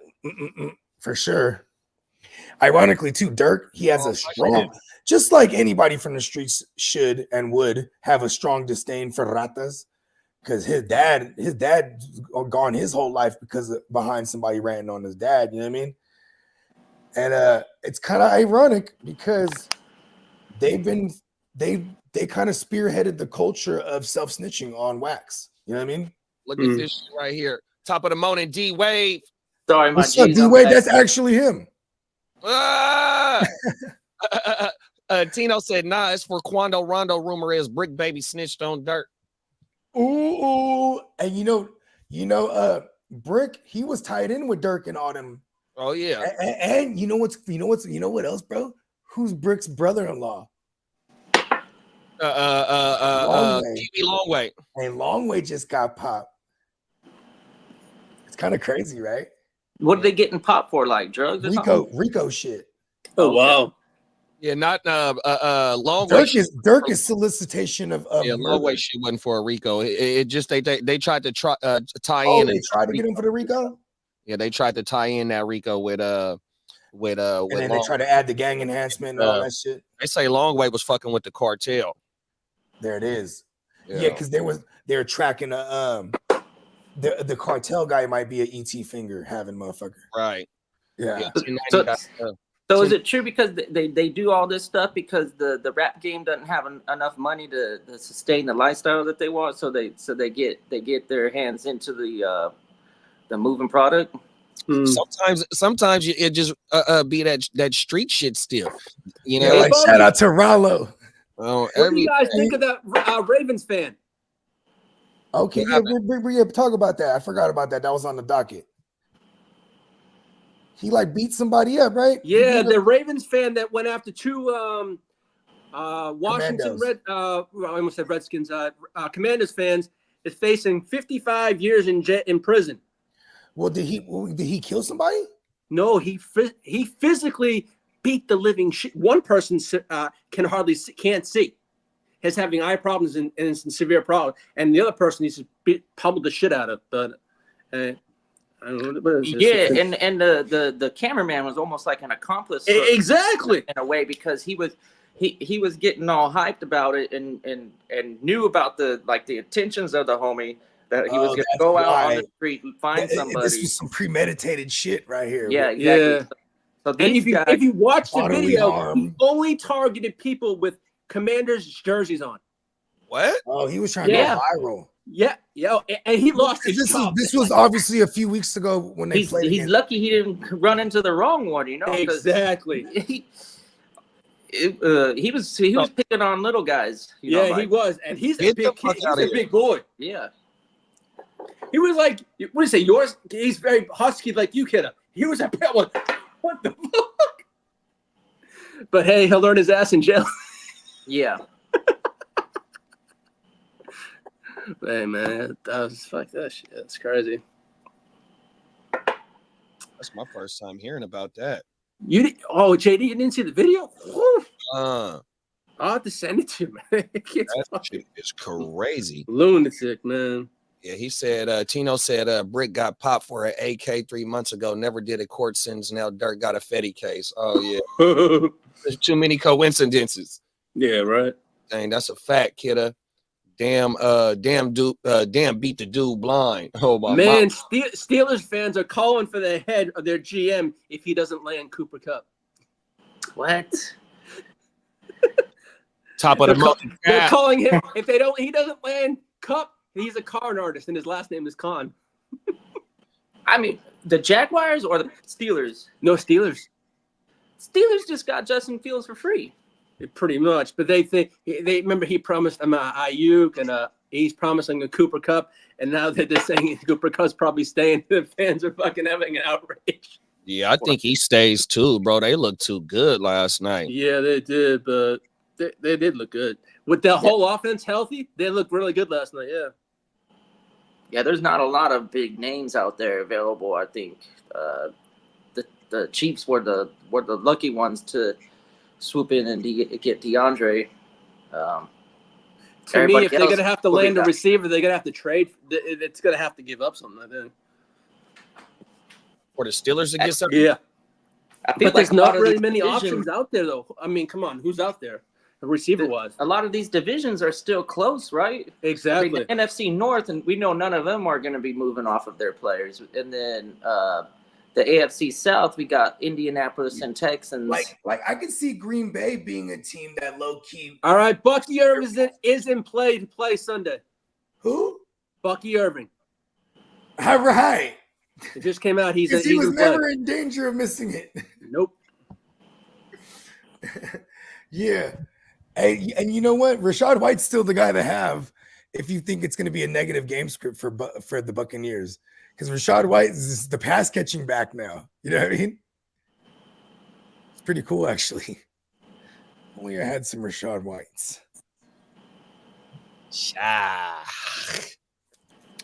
for sure. Ironically, too, Dirk, he has a strong, just like anybody from the streets should and would have a strong disdain for ratas. Because his dad gone his whole life because behind somebody ranting on his dad, you know what I mean? And it's kind of ironic because they kind of spearheaded the culture of self-snitching on wax. You know what I mean? Look at this shit right here. Top of the morning, D-Wave. Sorry, my What's up, D-Wave? That's actually him. Tino said, nah, it's for Quando Rondo. Rumor is Brick Baby snitched on Dirk. Ooh, and Brick, he was tied in with Dirk and all them. Oh yeah. And you know what else, bro? Who's Brick's brother-in-law? Longway. And Longway just got popped. It's kind of crazy, right? What are they getting popped for? Like drugs or something? Rico shit. Oh wow. Yeah, not long way. Dirk is solicitation of Yeah, long way shit wasn't for a Rico. It just they tried to tie Oh, in. they tried to get him for the Rico. Yeah, they tried to tie in that Rico with And then they tried to add the gang enhancement and all that shit. They say Longway was fucking with the cartel. There it is. Yeah, because they were tracking the cartel guy might be an ET finger having motherfucker. Right. Yeah. So is it true because they do all this stuff because the rap game doesn't have enough money to sustain the lifestyle that they want, so they get their hands into the moving product? Sometimes it just be that street shit still. You know, Yeah, like shout out to Rollo. Oh, What do you guys think of that Ravens fan? Okay, yeah, talk about that. I forgot about that. That was on the docket. He like beat somebody up, right? Yeah, the Ravens fan that went after two Washington Commandos. I almost said Redskins. Commanders fans is facing 55 years in prison. Well, did he kill somebody? No, he physically beat the living shit. One person can't see, is having eye problems and severe problems, and the other person needs to pummeled the shit out of. But I don't know what is this? Yeah, and the cameraman was almost like an accomplice. Exactly. In a way, because he was getting all hyped about it and knew about the intentions of the homie, that he was going to go out on the street and find somebody. This was some premeditated shit right here. Yeah, exactly. Yeah. So And if you watch the video, harm. he only targeted people with Commanders jerseys on. What? Oh, he was trying to go viral. Yeah, and he lost his job. This was obviously a few weeks ago when they played. He's lucky he didn't run into the wrong one, you know. Exactly. He was picking on little guys. He was, and he's a big kid. He's a big boy. Yeah. He was like, what do you say? Yours? He's very husky, like you, kiddo. He was a pet one. What the fuck? But hey, he'll learn his ass in jail. Yeah. Hey man, that was fuck that shit. That's crazy. That's my first time hearing about that. JD, you didn't see the video? I'll have to send it to you, man. That shit is crazy. Lunatic, man. Yeah, he said, Tino said Brick got popped for an AK 3 months ago, never did a court sentence. Now Dirk got a Fetty case. Oh, yeah. There's too many coincidences. Yeah, right. Dang, that's a fact, kidda. Damn beat the dude blind. Oh, my man. Steelers fans are calling for the head of their GM if he doesn't land Cooper Kupp. What? Top of the mountain. They're calling him if he doesn't land Kupp. He's a con artist, and his last name is Con. I mean, the Jaguars or the Steelers? No, Steelers. Steelers just got Justin Fields for free. Pretty much, but they remember he promised them Ayuk, and he's promising a Cooper Kupp, and now they're just saying Cooper Kupp's probably staying. The fans are fucking having an outrage. Yeah, I think he stays too, bro. They looked too good last night. Yeah, they did, but they did look good with the whole offense healthy. They looked really good last night. Yeah. Yeah, there's not a lot of big names out there available. I think the Chiefs were the lucky ones to swoop in and get DeAndre. To me, if they're gonna have to land a receiver, they're gonna have to trade. It's gonna have to give up something, I think. For the Steelers to get something. Yeah, but there's not really many divisions options out there, though. I mean, come on, who's out there? Receiver-wise, a lot of these divisions are still close, right? Exactly. I mean, the NFC North, and we know none of them are going to be moving off of their players. And then the AFC South, we got Indianapolis and Texans. Like I could see Green Bay being a team that low key. All right, Bucky Irving is in play to play Sunday. Who? Bucky Irving. All right. It just came out. He was never in danger of missing it. Nope. Yeah. Hey, and you know what? Rachaad White's still the guy to have if you think it's going to be a negative game script for the Buccaneers, because Rachaad White is the pass catching back now. You know what I mean? It's pretty cool, actually. Only I had some Rachaad Whites.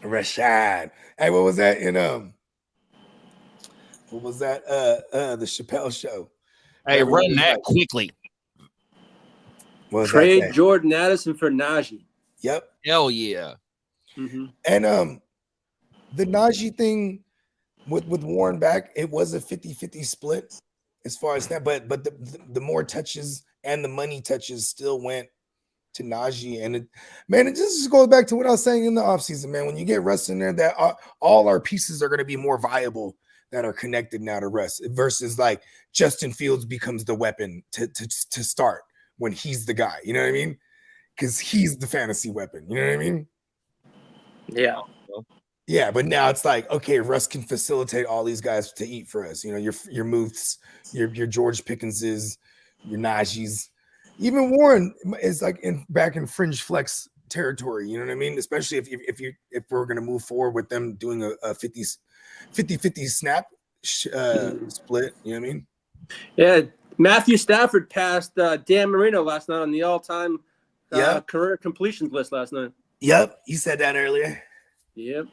Rashad. Hey, what was that in what was that? The Chappelle Show. Hey, run that quickly. What was that Trade say? Jordan Addison for Najee. Yep. Hell yeah. Mm-hmm. And the Najee thing with Warren back, it was a 50-50 split as far as that, but the more touches and the money touches still went to Najee. And it just goes back to what I was saying in the offseason, man. When you get Russ in there, that all our pieces are going to be more viable that are connected now to Russ versus like Justin Fields becomes the weapon to start when he's the guy. You know what I mean? Because he's the fantasy weapon. You know what I mean? Yeah. Yeah, but now it's like, okay, Russ can facilitate all these guys to eat for us. You know, your Muths, your George Pickenses, your Najees. Even Warren is like back in fringe flex territory. You know what I mean? Especially if we're gonna move forward with them doing a 50-50 snap split. You know what I mean? Yeah, Matthew Stafford passed Dan Marino last night on the all-time career completions list last night. Yep, you said that earlier. Yep.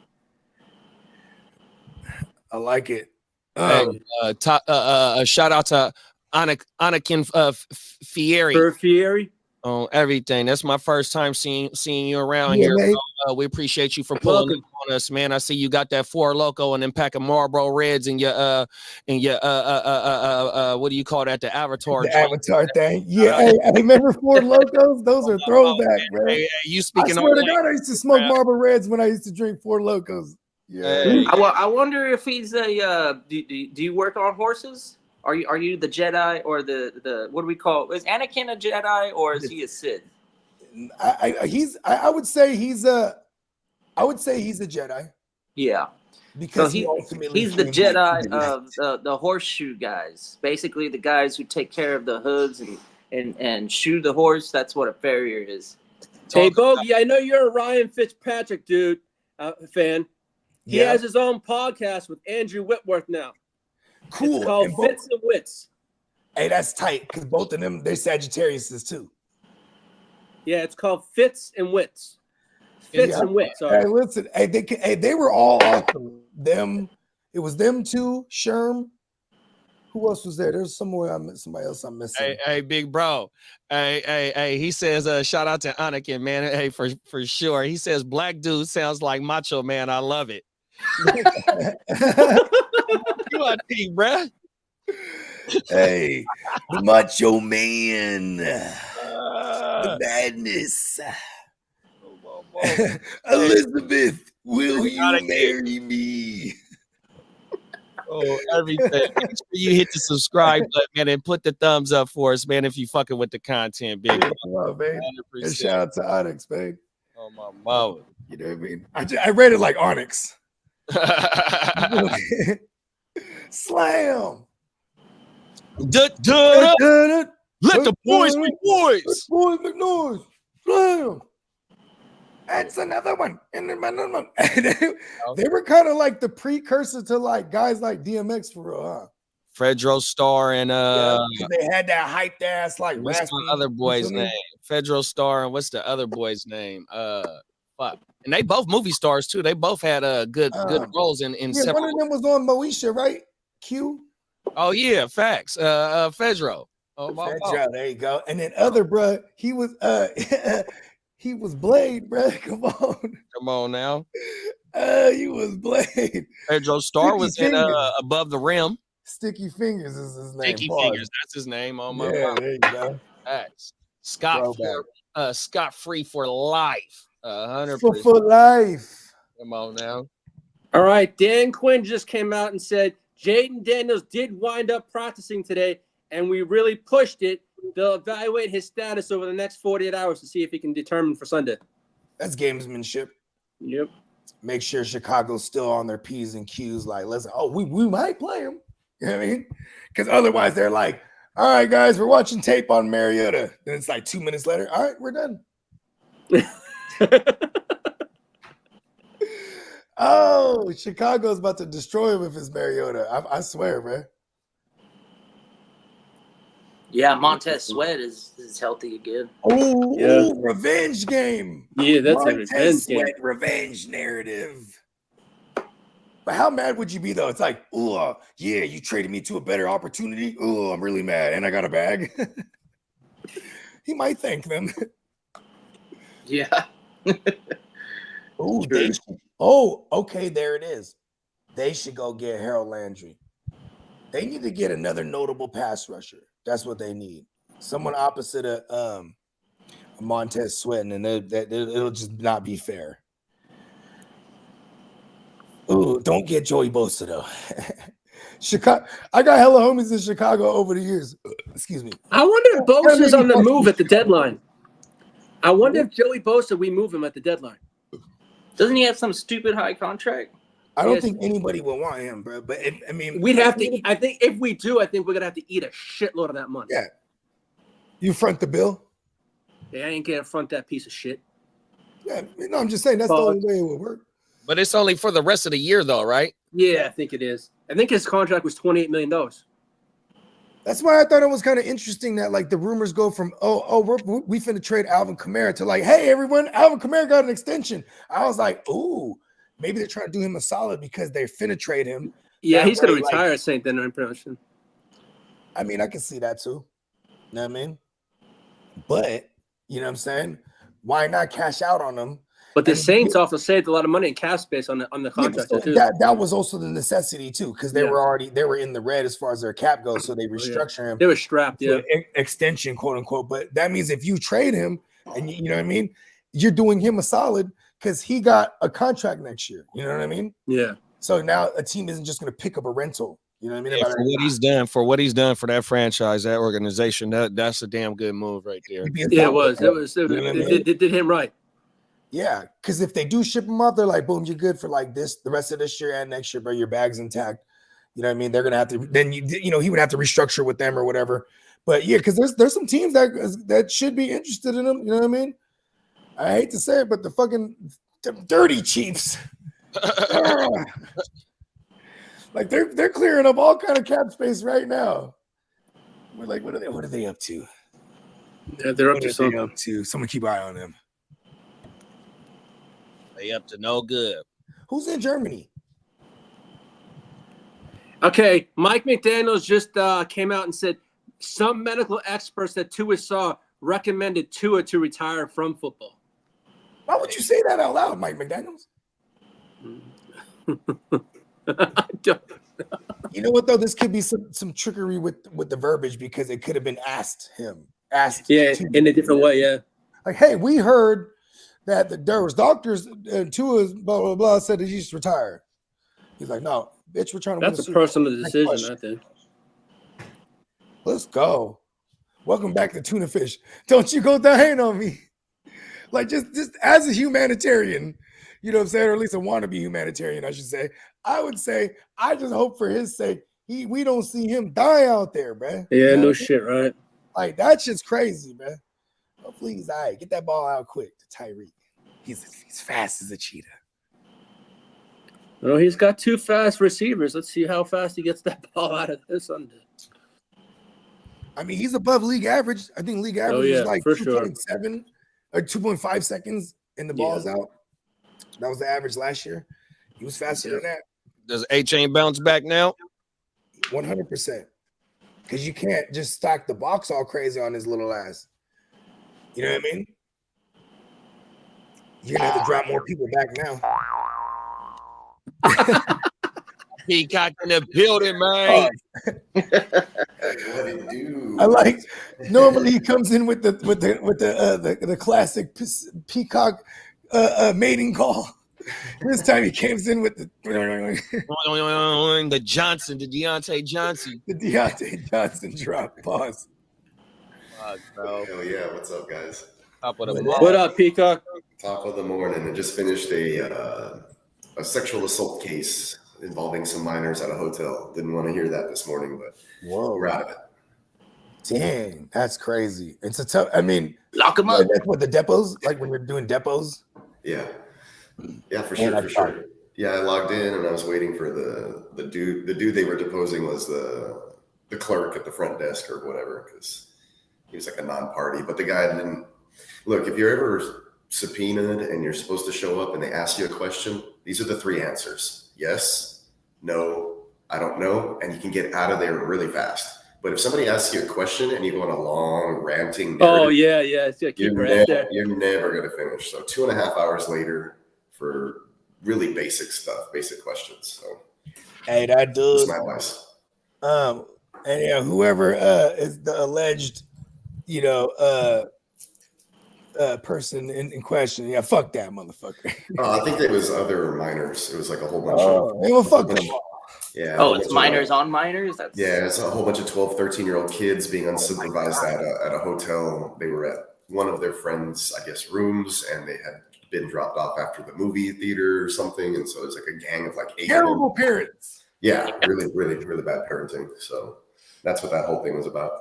I like it. Shout out to Anakin Fieri. For Fieri. On everything. That's my first time seeing you around Yeah, here. mate. We appreciate you for pulling up on us, man. I see you got that Four Loco and then pack of Marlboro Reds and your what do you call that? The Avatar. The Avatar thing. Yeah, hey, remember Four Locos? Those are throwback, bro. Hey, you speaking I swear on to God, I used to smoke Marlboro Reds when I used to drink Four Locos. Yeah. Hey. I wonder if he's a. Do you work on horses? Are you the Jedi or the what do we call? Is Anakin a Jedi or is he a Sith? I would say he's a Jedi. Yeah. Because So he's the Jedi of the horseshoe guys. Basically, the guys who take care of the hooves and shoe the horse. That's what a farrier is. Hey, Bogey, I know you're a Ryan Fitzpatrick fan. He has his own podcast with Andrew Whitworth now. Cool. It's called Fits and Wits. Hey, that's tight because both of them, they're Sagittariuses too. Yeah, it's called Fits and Wits. Fits and Wits. Sorry. Hey, listen. They were all awesome. It was them two. Sherm. Who else was there? There's somebody else I'm missing. Hey, big bro. Hey. He says, shout out to Anakin, man. Hey, for sure. He says, black dude sounds like Macho Man. I love it. You on team, bruh. Hey, the Macho Man. The madness. Elizabeth, will you marry me? Oh, everything. Make sure you hit the subscribe button, man, and put the thumbs up for us, man, if you fucking with the content, big. Love, man. And shout out to Onyx, man. Oh, my mama. You know what I mean? I read it like Onyx. Slam. Let the boys be boys. Boys make noise. Slam. That's another one. And then another one. They were kind of like the precursor to like guys like DMX for real, huh? Fedro Starr and they had that hyped ass like what's the other boy's name? Fedro Starr and what's the other boy's name? Fuck. And they both movie stars too. They both had good roles in several. One of them was on Moesha, right? Q. Oh yeah, facts. Fedro. Oh my Fedro, there you go. And then other bruh, he was he was Blade, bruh. Come on now. He was Blade. Fedro Starr was in Above the Rim. Sticky Fingers is his name. Sticky Fingers, that's his name. Oh my God. There you go. Facts. Scott free for life. 100%. For life. Come on now. All right. Dan Quinn just came out and said Jaden Daniels did wind up practicing today, and we really pushed it. They'll evaluate his status over the next 48 hours to see if he can determine for Sunday. That's gamesmanship. Yep. Make sure Chicago's still on their P's and Q's. Like, listen, we might play him. You know what I mean? Because otherwise they're like, all right, guys, we're watching tape on Mariota. And it's like 2 minutes later, all right, we're done. Oh, Chicago's about to destroy him with his Mariota. I swear, man. Yeah, Montez Sweat is healthy again. Oh, revenge game. Yeah, that's Montez a revenge Sweat game. Revenge narrative. But how mad would you be though? It's like, oh, yeah, you traded me to a better opportunity. Oh, I'm really mad, and I got a bag. he might thank them. Yeah. Ooh, True. okay, there it is. They should go get Harold Landry. They need to get another notable pass rusher. That's what they need. Someone opposite of Montez Sweat, and it'll just not be fair. Ooh, don't get Joey Bosa though. Chicago. I got hella homies in Chicago over the years. Excuse me. I wonder if Bosa's on the move at the deadline. I wonder if Joey Bosa, we move him at the deadline. Doesn't he have some stupid high contract? I don't Yes. think anybody will want him, bro. But I mean, We'd have to. I think if we do, I think we're gonna have to eat a shitload of that money. Yeah. You front the bill. Yeah, I ain't gonna front that piece of shit. Yeah, no, I'm just saying that's the only way it would work. But it's only for the rest of the year, though, right? Yeah, I think it is. I think his contract was $28 million. That's why I thought it was kind of interesting that like the rumors go from we finna trade Alvin Kamara to like, hey everyone, Alvin Kamara got an extension. I was like, ooh, maybe they're trying to do him a solid because they're finna trade him. Yeah, That he's gonna way, like- retire at St. Denis promotion. I mean, I can see that too. You know what I mean? But you know what I'm saying? Why not cash out on them? But the And- Saints also saved a lot of money in cap space on the Yeah, contract so too. that was also the necessity too, because they Yeah. were in the red as far as their cap goes, so they restructure him They were strapped. to Yeah, an extension, quote unquote. But that means if you trade him, and you know what I mean, you're doing him a solid because he got a contract next year. You know what I mean? yeah. So now a team isn't just going to pick up a rental. You know what I mean? Yeah, for what he's done for that franchise, that organization, that's a damn good move right there. It'd be a Yeah, it solid was. player. It was. You know what I mean? It did him right. Yeah, because if they do ship him out, they're like, boom, you're good for like this, the rest of this year and next year, bro. Your bag's intact. You know what I mean? They're gonna have to then you know he would have to restructure with them or whatever. But yeah, because there's some teams that should be interested in him. You know what I mean? I hate to say it, but the fucking dirty Chiefs, like they're clearing up all kind of cap space right now. We're like, what are they up to? Yeah, they're up What to are they something. up to? Someone keep an eye on them. They up to no good. Who's in Germany? Okay, Mike McDaniels just came out and said some medical experts that Tua saw recommended Tua to retire from football. Why would you say that out loud, Mike McDaniels? I don't- You know what though? This could be some trickery with the verbiage because it could have been asked. yeah, to- in a different way. Yeah, Like, hey, we heard that there was doctors and Tua's blah blah blah said that he should retire. He's like, no, bitch, we're trying to. that's win a Super Bowl. personal Next decision. question. I think. Let's go. Welcome back to Tuna Fish. Don't you go dying on me. Like just as a humanitarian, you know what I'm saying, or at least a wannabe humanitarian, I should say. I would say I just hope for his sake we don't see him die out there, man. Yeah, You know no what I mean? shit, right? Like that shit's crazy, man. Hopefully he's all right. Get that ball out quick to Tyreek. He's fast as a cheetah. Well, he's got two fast receivers. Let's see how fast he gets that ball out of this Sunday. I mean, he's above league average. I think league average yeah, is like for sure. 2.7 or 2.5 seconds and the ball's out. That was the average last year. He was faster than that. Does A-Chain bounce back now? 100%. Because you can't just stack the box all crazy on his little ass. You know what I mean? You're going to have to drop more people back now. Peacock in the building, man. I like. Normally he comes in with the classic peacock mating call. This time he comes in with the The Johnson, the Deontay Johnson. Deontay Johnson drop. Pause. Fuck, bro. Hell yeah, what's up, guys? Top of the What block. What up, Peacock? Top of the morning. I just finished a sexual assault case involving some minors at a hotel. Didn't want to hear that this morning, but Whoa. we're out of it. Dang, that's crazy. It's a tough. I mean, Lock him up. like that's what the depots, like when we're doing depots. Yeah. Yeah, for Yeah, sure, that's for sure. Yeah, I logged in and I was waiting for the dude. The dude they were deposing was the clerk at the front desk or whatever, because he was like a non-party. But the guy didn't look. If you're ever subpoenaed and you're supposed to show up and they ask you a question, these are the three answers: yes, no, I don't know, and you can get out of there really fast. But if somebody asks you a question and you go on a long ranting Oh narrative, yeah. So keep her right there. you're never going to finish. So 2.5 hours later for really basic stuff, basic questions. So Hey, that that's dude. my advice. And yeah, whoever is the alleged, person in question, yeah, fuck that motherfucker. I think it was other minors. It was like a whole bunch fuck them all. Yeah. Oh, it's minors on minors. That's It's a whole bunch of 12, 13-year-old kids being unsupervised at a hotel. They were at one of their friends', I guess, rooms, and they had been dropped off after the movie theater or something. And so it's like a gang of like 8 Terrible parents. Yeah, really, really, really bad parenting. So that's what that whole thing was about.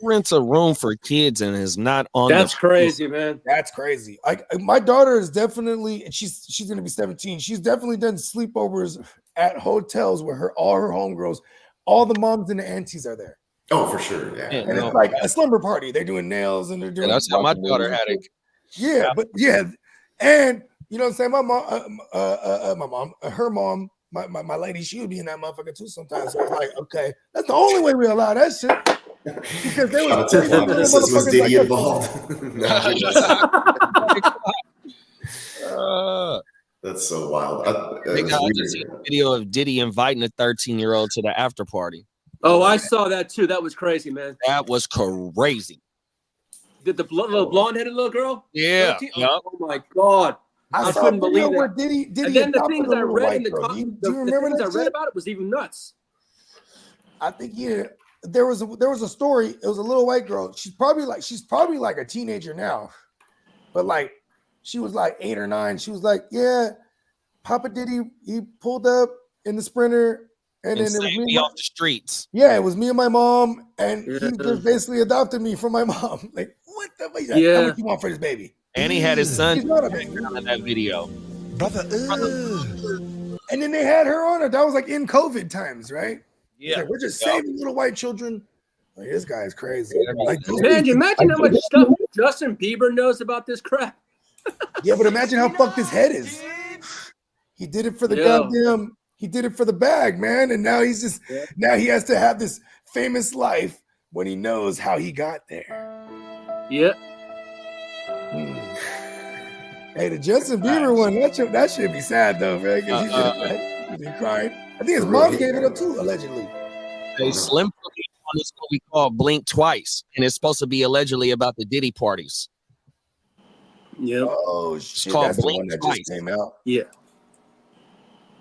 Rents a room for kids and is not on. That's crazy, man. That's crazy. My daughter is definitely, and she's gonna be 17. She's definitely done sleepovers at hotels where all her homegirls, all the moms and the aunties are there. Oh, for sure. Yeah. And it's like a slumber party. They're doing nails and they're doing. That's how my daughter had it. Yeah, but yeah, and you know what I'm saying. Her mom, my lady, she would be in that motherfucker too sometimes. So it's like, okay, that's the only way we allow that shit. Because there was Diddy involved? That's so wild. I just seen a video of Diddy inviting a 13-year-old to the after party. Oh, I saw that too. That was crazy, man. That was crazy. Did the little blonde-headed little girl? Yeah. Oh my god. I couldn't believe it. Diddy And then the things I read in the do you remember things I that read shit? about it was even nuts. I think there was a story. It was a little white girl. She's probably like a teenager now, but like she was like 8 or 9. She was like, yeah, Papa Diddy, he pulled up in the Sprinter, and then it was me off the streets. Yeah, it was me and my mom, and he just basically adopted me from my mom. Like, what the fuck? Yeah. How much you want for this baby? And he had his son He's not a baby. in that video. Brother. And then they had her on it. That was like in COVID times, right? Yeah. Like, we're just saving little white children. Like, this guy is crazy. Like, Man, you imagine how much stuff Justin Bieber knows about this crap. yeah, but imagine how fucked his head is. He did it for the goddamn. He did it for the bag, man. And now he's just now he has to have this famous life when he knows how he got there. Yeah. Hey, the Justin Bieber one, that should be sad though, man. Because he's been crying. I think his mom gave it up too, allegedly. They Slim on this movie called Blink Twice, and it's supposed to be allegedly about the Diddy parties. Yeah. Oh shit! It's called That's the Blink one that Twice. just came out. Yeah.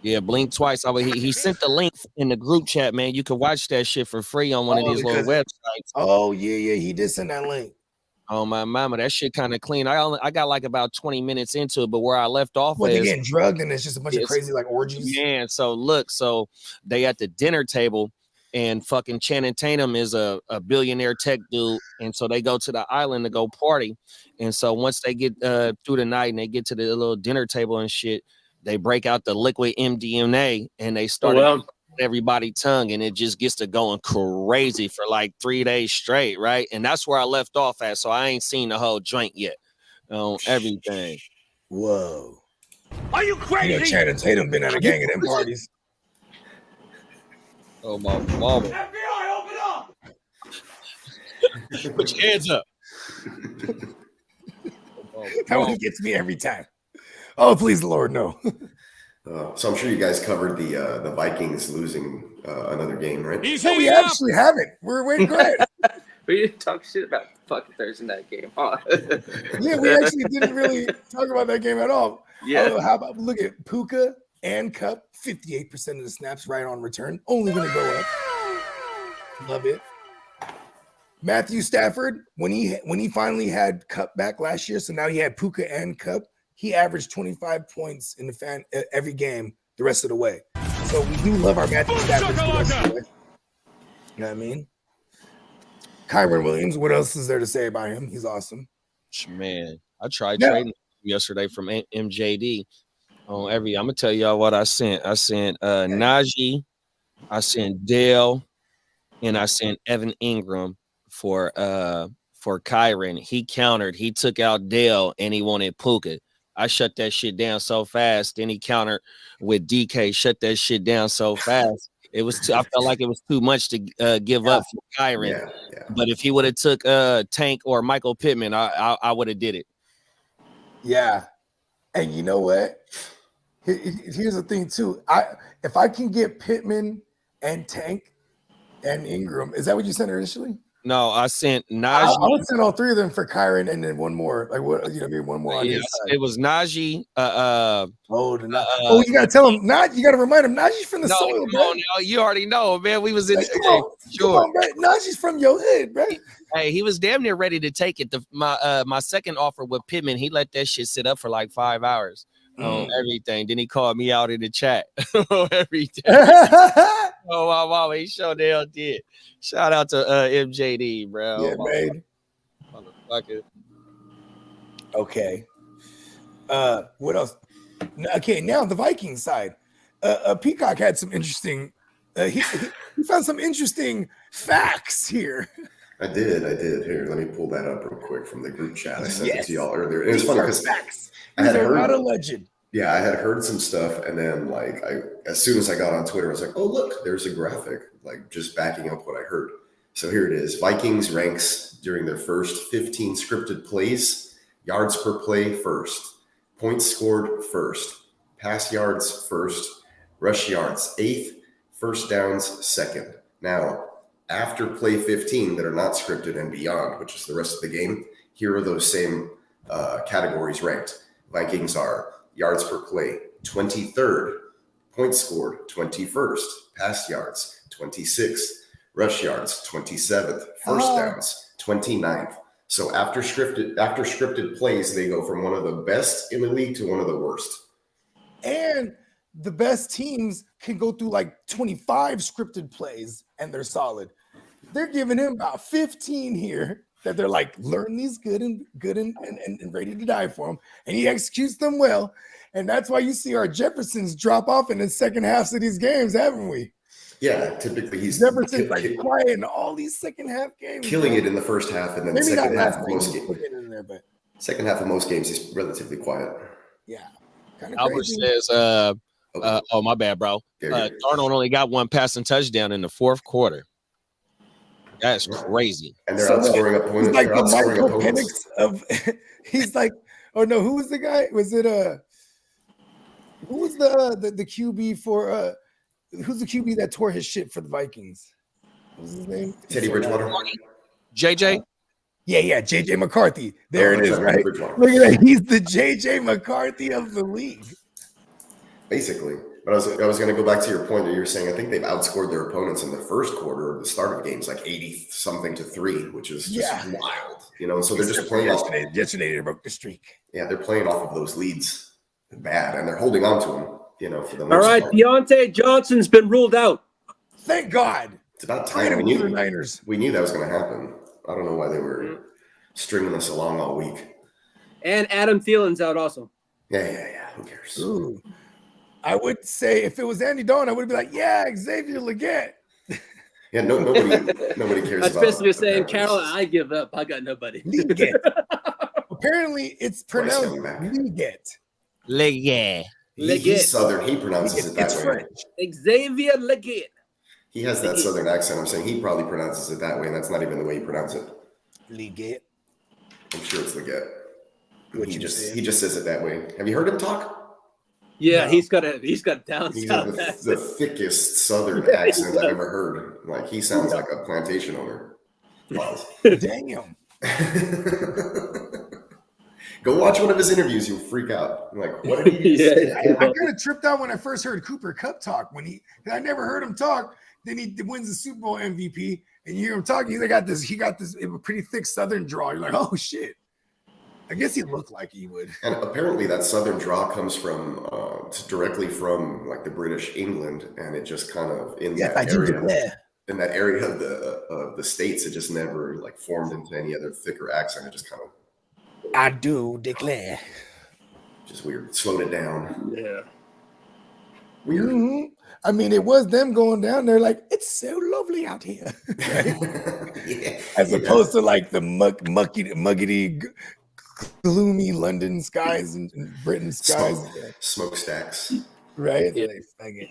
Yeah, Blink Twice. He sent the link in the group chat, man. You can watch that shit for free on one of these little websites. Oh yeah, he did send that link. Oh my mama, that shit kind of clean. I got like about 20 minutes into it, but where I left off What, they is getting drugged and it's just a bunch of crazy like orgies. man. So look, so they at the dinner table, and fucking Channing Tatum is a billionaire tech dude, and so they go to the island to go party, and so once they get through the night and they get to the little dinner table and shit, they break out the liquid MDMA and they start everybody tongue, and it just gets to going crazy for like 3 days straight, right? And that's where I left off at. So I ain't seen the whole joint yet on everything. Whoa. Are you crazy? You know, Channing Tatum been at a gang of them parties. Oh my mama. FBI, open up! Put your hands up. That one gets me every time. Oh, please, Lord, no. So I'm sure you guys covered the Vikings losing another game, right? No, we actually haven't. We're great. We didn't talk shit about fucking Thursday night game, huh? Yeah, we actually didn't really talk about that game at all. Yeah. How about look at Puka and Cup, 58% of the snaps right on return. Only going to go up. Love it. Matthew Stafford, when he finally had Cup back last year, so now he had Puka and Cup, he averaged 25 points in the every game the rest of the way. So we do love our Matthew Stafford the rest of the way. You know what I mean? Kyron Williams, what else is there to say about him? He's awesome. Man, I tried trading yesterday from MJD on I'm gonna tell y'all what I sent. I sent Najee, I sent Dale, and I sent Evan Ingram for Kyron. He countered, he took out Dale and he wanted Puka. I shut that shit down so fast. Then he countered with DK, shut that shit down so fast. It was I felt like it was too much to give up for Kyron. Yeah. But if he would have took Tank or Michael Pittman, I would have did it. Yeah. And you know what? Here's the thing too. If I can get Pittman and Tank and Ingram, is that what you sent initially? No, I sent I Najee. would send all three of them for Kyron and then one more. Like what? Maybe one more on his side. It was Najee. You gotta tell him. You gotta remind him. Najee's from the soil, come bro. on now. You already know, man. We was in Like, the come sure. on, bro. Najee's from your hood, bro. Hey, he was damn near ready to take it. My second offer with Pittman, he let that shit sit up for like 5 hours on everything. Then he called me out in the chat everything. Oh, my mama, he sure the hell did. Shout out to MJD, bro. Yeah, man. Motherfucker. Okay. What else? Okay, now the Vikings side. Peacock had some interesting. He found some interesting facts here. I did. Here, let me pull that up real quick from the group chat. I sent it to y'all earlier. It was These funny are because facts. I had These are heard, not alleged. yeah, I had heard some stuff, and then as soon as I got on Twitter, I was like, oh look, there's a graphic, like just backing up what I heard. So here it is: Vikings ranks during their first 15 scripted plays, yards per play first, points scored first, pass yards first, rush yards 8th, first downs 2nd. Now, after play 15 that are not scripted and beyond, which is the rest of the game, here are those same categories ranked. Vikings are yards per play 23rd, points scored 21st, pass yards 26th, rush yards 27th, first downs 29th. So after scripted plays, they go from one of the best in the league to one of the worst. And the best teams can go through like 25 scripted plays and they're solid. They're giving him about 15 here that they're like, learn these good and ready to die for him. And he executes them well. And that's why you see our Jeffersons drop off in the second halves of these games, haven't we? Yeah, typically he's Jefferson's like quiet in all these second half games. killing it in the first half, and then Maybe second not half last of game, most games. in there, but Second half of most games, he's relatively quiet. yeah. Kind of Albert crazy. says, oh, my bad, bro. Yeah. Darnold only got one passing touchdown in the fourth quarter. That's crazy. And they're outscoring opponents. He's like They're the outscoring Michael opponents. Penix of. He's like, oh no, who was the guy? Was it who was the QB for who's the QB that tore his shit for the Vikings? What was his name? Teddy Bridgewater. JJ? Yeah, JJ McCarthy. There it is, Teddy right? Bridgewater. Look at that. He's the JJ McCarthy of the league. Basically. But I was going to go back to your point that you were saying, I think they've outscored their opponents in the first quarter of the start of games, like 80 something to 3, which is just wild. So they're just playing yesterday they broke the streak. Yeah, they're playing off of those leads bad, and they're holding on to them, for the most All right, part. Deontay Johnson's been ruled out. Thank God. It's about Time time. for the Niners. We knew that was going to happen. I don't know why they were stringing us along all week. And Adam Thielen's out also. Yeah. Who cares? Ooh. I would say if it was Andy Dalton, I would be like, yeah, Xavier Legette. Yeah, nobody cares. That's about basically saying, the Carolyn, Panthers. I give up. I got nobody. Legette. Apparently, it's pronounced Bryce Young back. Legette. Yeah. He's Legette. Southern. He pronounces it that It's way. French. Xavier Legette. He has that Southern accent. I'm saying he probably pronounces it that way, and that's not even the way he pronounces it. Legette. I'm sure it's Legette. What He you just said. he just says it that way. Have you heard him talk? Yeah, No. he's got down He's south got the accent. thickest Southern Yeah, he accent I've does. ever heard. Like he sounds like a plantation owner. Pause. Damn. Go watch one of his interviews. You'll freak out. I'm like, what did he just say? I kind of tripped out when I first heard Cooper Kupp talk. I never heard him talk. Then he wins the Super Bowl MVP, and you hear him talking. He got this pretty thick Southern draw. You're like, oh shit. I guess he looked like he would. And apparently that Southern draw comes from directly from like the British England, and it just kind of in that area of the States, it just never like formed into any other thicker accent. It just kind of I do declare. just weird. Slowed it down. Yeah. Weird. Mhm. I mean, it was them going down there like, it's so lovely out here. Yeah. As opposed to like the muggety, gloomy London skies and Britain skies. Smokestacks. Right? Yeah. Like, fuck it.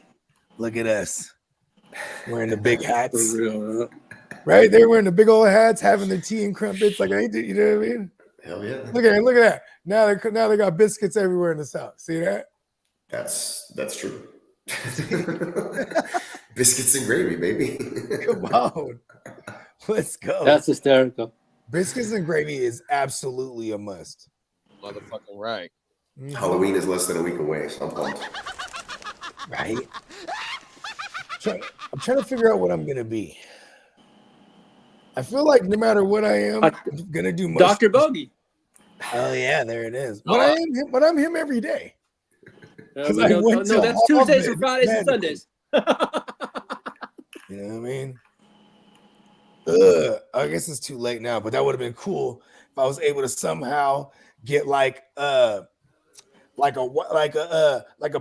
Look at us. wearing the big hats, For real, huh? right? They're wearing the big old hats, having their tea and crumpets like they do. You know what I mean? Hell yeah. Look at it, look at that. Now they got biscuits everywhere in the South. See that? That's true. Biscuits and gravy, baby. Come on, let's go. That's hysterical. Biscuits and gravy is absolutely a must. Motherfucking right. Mhm. Halloween is less than a week away, so I'm pumped. Right? I'm trying to figure out what I'm gonna be. I feel like no matter what I am, I'm gonna do most. Dr. Bogey. Oh yeah, there it is. But I'm him every day. 'Cause I No, went to that's Tuesdays and Harvard Fridays and Medical. Sundays. You know what I mean? I guess it's too late now, but that would have been cool if I was able to somehow get like a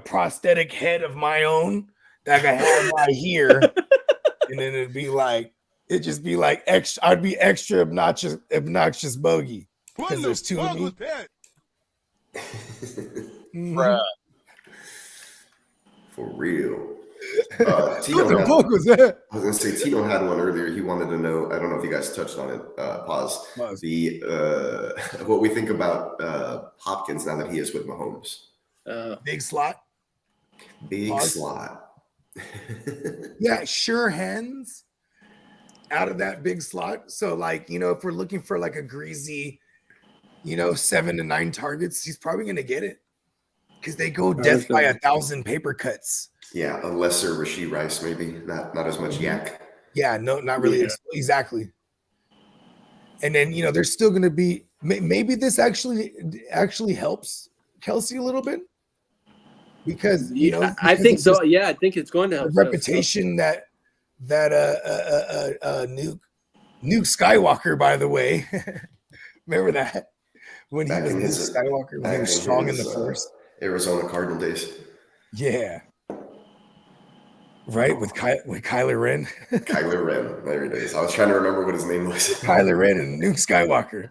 prosthetic head of my own that I could have right here, and then it'd just be like extra. I'd be extra obnoxious bogey because there's two of me. Mhm. Bruh. For real. What Tino the had, fuck was that? I was gonna say Tino had one earlier. He wanted to know. I don't know if you guys touched on it. Pause. The what we think about Hopkins now that he is with Mahomes. Big slot. Big Pause. slot. Yeah, sure hands out of that big slot. So, like, you know, if we're looking for like a greasy, 7 to 9 targets, he's probably gonna get it because they go death by 1,000 paper cuts. Yeah, a lesser Rashee Rice, maybe not as much yak. Yeah, no, not really. Yeah. Exactly. And then there's still gonna be maybe this actually helps Kelsey a little bit because I think so. Yeah, I think it's going to the help. reputation that Nuke Skywalker, by the way. Remember that when he Back was in Nuke his- Skywalker, when he back was in strong in his, the first. Arizona Cardinal days. Yeah. Right, with Kyler Ren. Kyler Ren. There it is. I was trying to remember what his name was. Kyler Ren and Nuke Skywalker.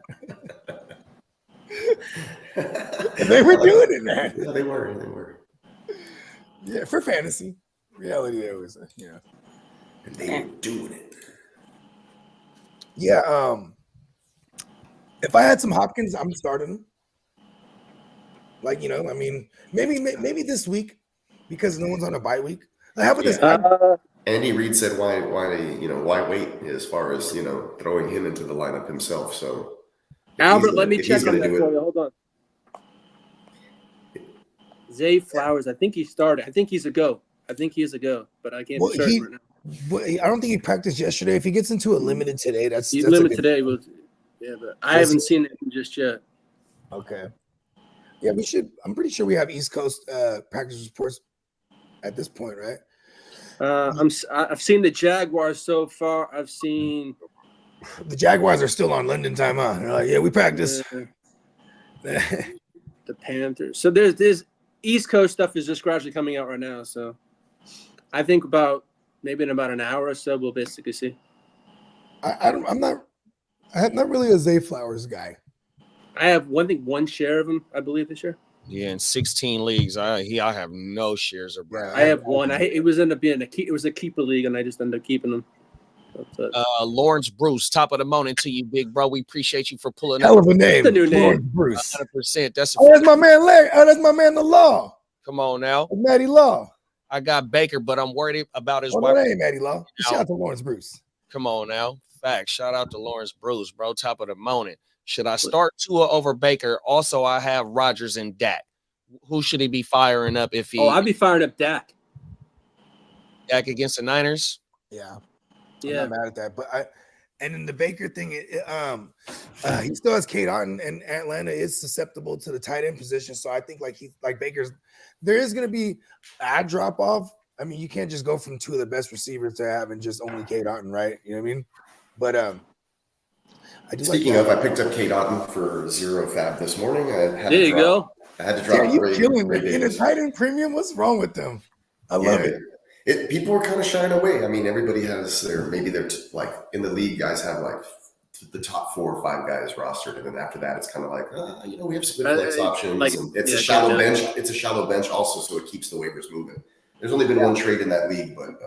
And they were doing it, man. Yeah, they were. Yeah, for fantasy. Reality, there was, And they were doing it. Yeah, if I had some Hopkins, I'm starting him. Like, I mean, maybe this week because no one's on a bye week. Like, how about this? Andy Reid said why wait as far as throwing him into the lineup himself. So Albert, let me if check he's on gonna that do for it- you. Hold on. Zay Flowers, I think he started. I think he's a go. But I can't be certain right now. I don't think he practiced yesterday. If he gets into a limited today, that's He's a limited good- today. But I haven't seen it just yet. Okay. Yeah, we should. I'm pretty sure we have East Coast practice reports at this point, right? I've seen the Jaguars so far. I've seen The Jaguars are still on London time, huh? They're like, yeah, we practice. the Panthers. So there's East Coast stuff is just gradually coming out right now. So I think maybe in about an hour or so we'll basically see. I'm not really a Zay Flowers guy. I have one share of him, I believe, this year. Yeah, in 16 leagues, I have no shares of Brad. I have one. It was ended up being it was a keeper league, and I just ended up keeping him. Lawrence Bruce, top of the morning to you, big bro. We appreciate you for pulling Hell up. of a name. That's a new name. Lawrence Bruce. 100%. That's That's my man Larry. That's my man the Law. come on now. Matty Law. I got Baker, but I'm worried about his Oh, wide. no, that ain't Matty Law. Shout out to Lawrence Bruce. Come on now. Facts. Shout out to Lawrence Bruce, bro. Top of the morning. Should I start Tua over Baker? Also, I have Rodgers and Dak. Who should he be firing up if he I'd be firing up Dak. Dak against the Niners? Yeah. Yeah. I'm not mad at that. But and in the Baker thing, he still has Kate Otten, and Atlanta is susceptible to the tight end position. So I think like Baker's, there is going to be a drop off. I mean, you can't just go from two of the best receivers to having just only Kate Otten, right? You know what I mean? But I do. Speaking of, I picked up Kate Otten for 0 fab this morning. I had There to you drop, go. I had to drop. Are you Ray killing me? In a Davis. tight end premium, what's wrong with them? I love it. People are kind of shying away. I mean, everybody has their like in the league, guys have like the top 4 or 5 guys rostered, and then after that, it's kind of like we have some good flex options. And it's a shallow bench. It's a shallow bench also, so it keeps the waivers moving. There's only been one trade in that league, but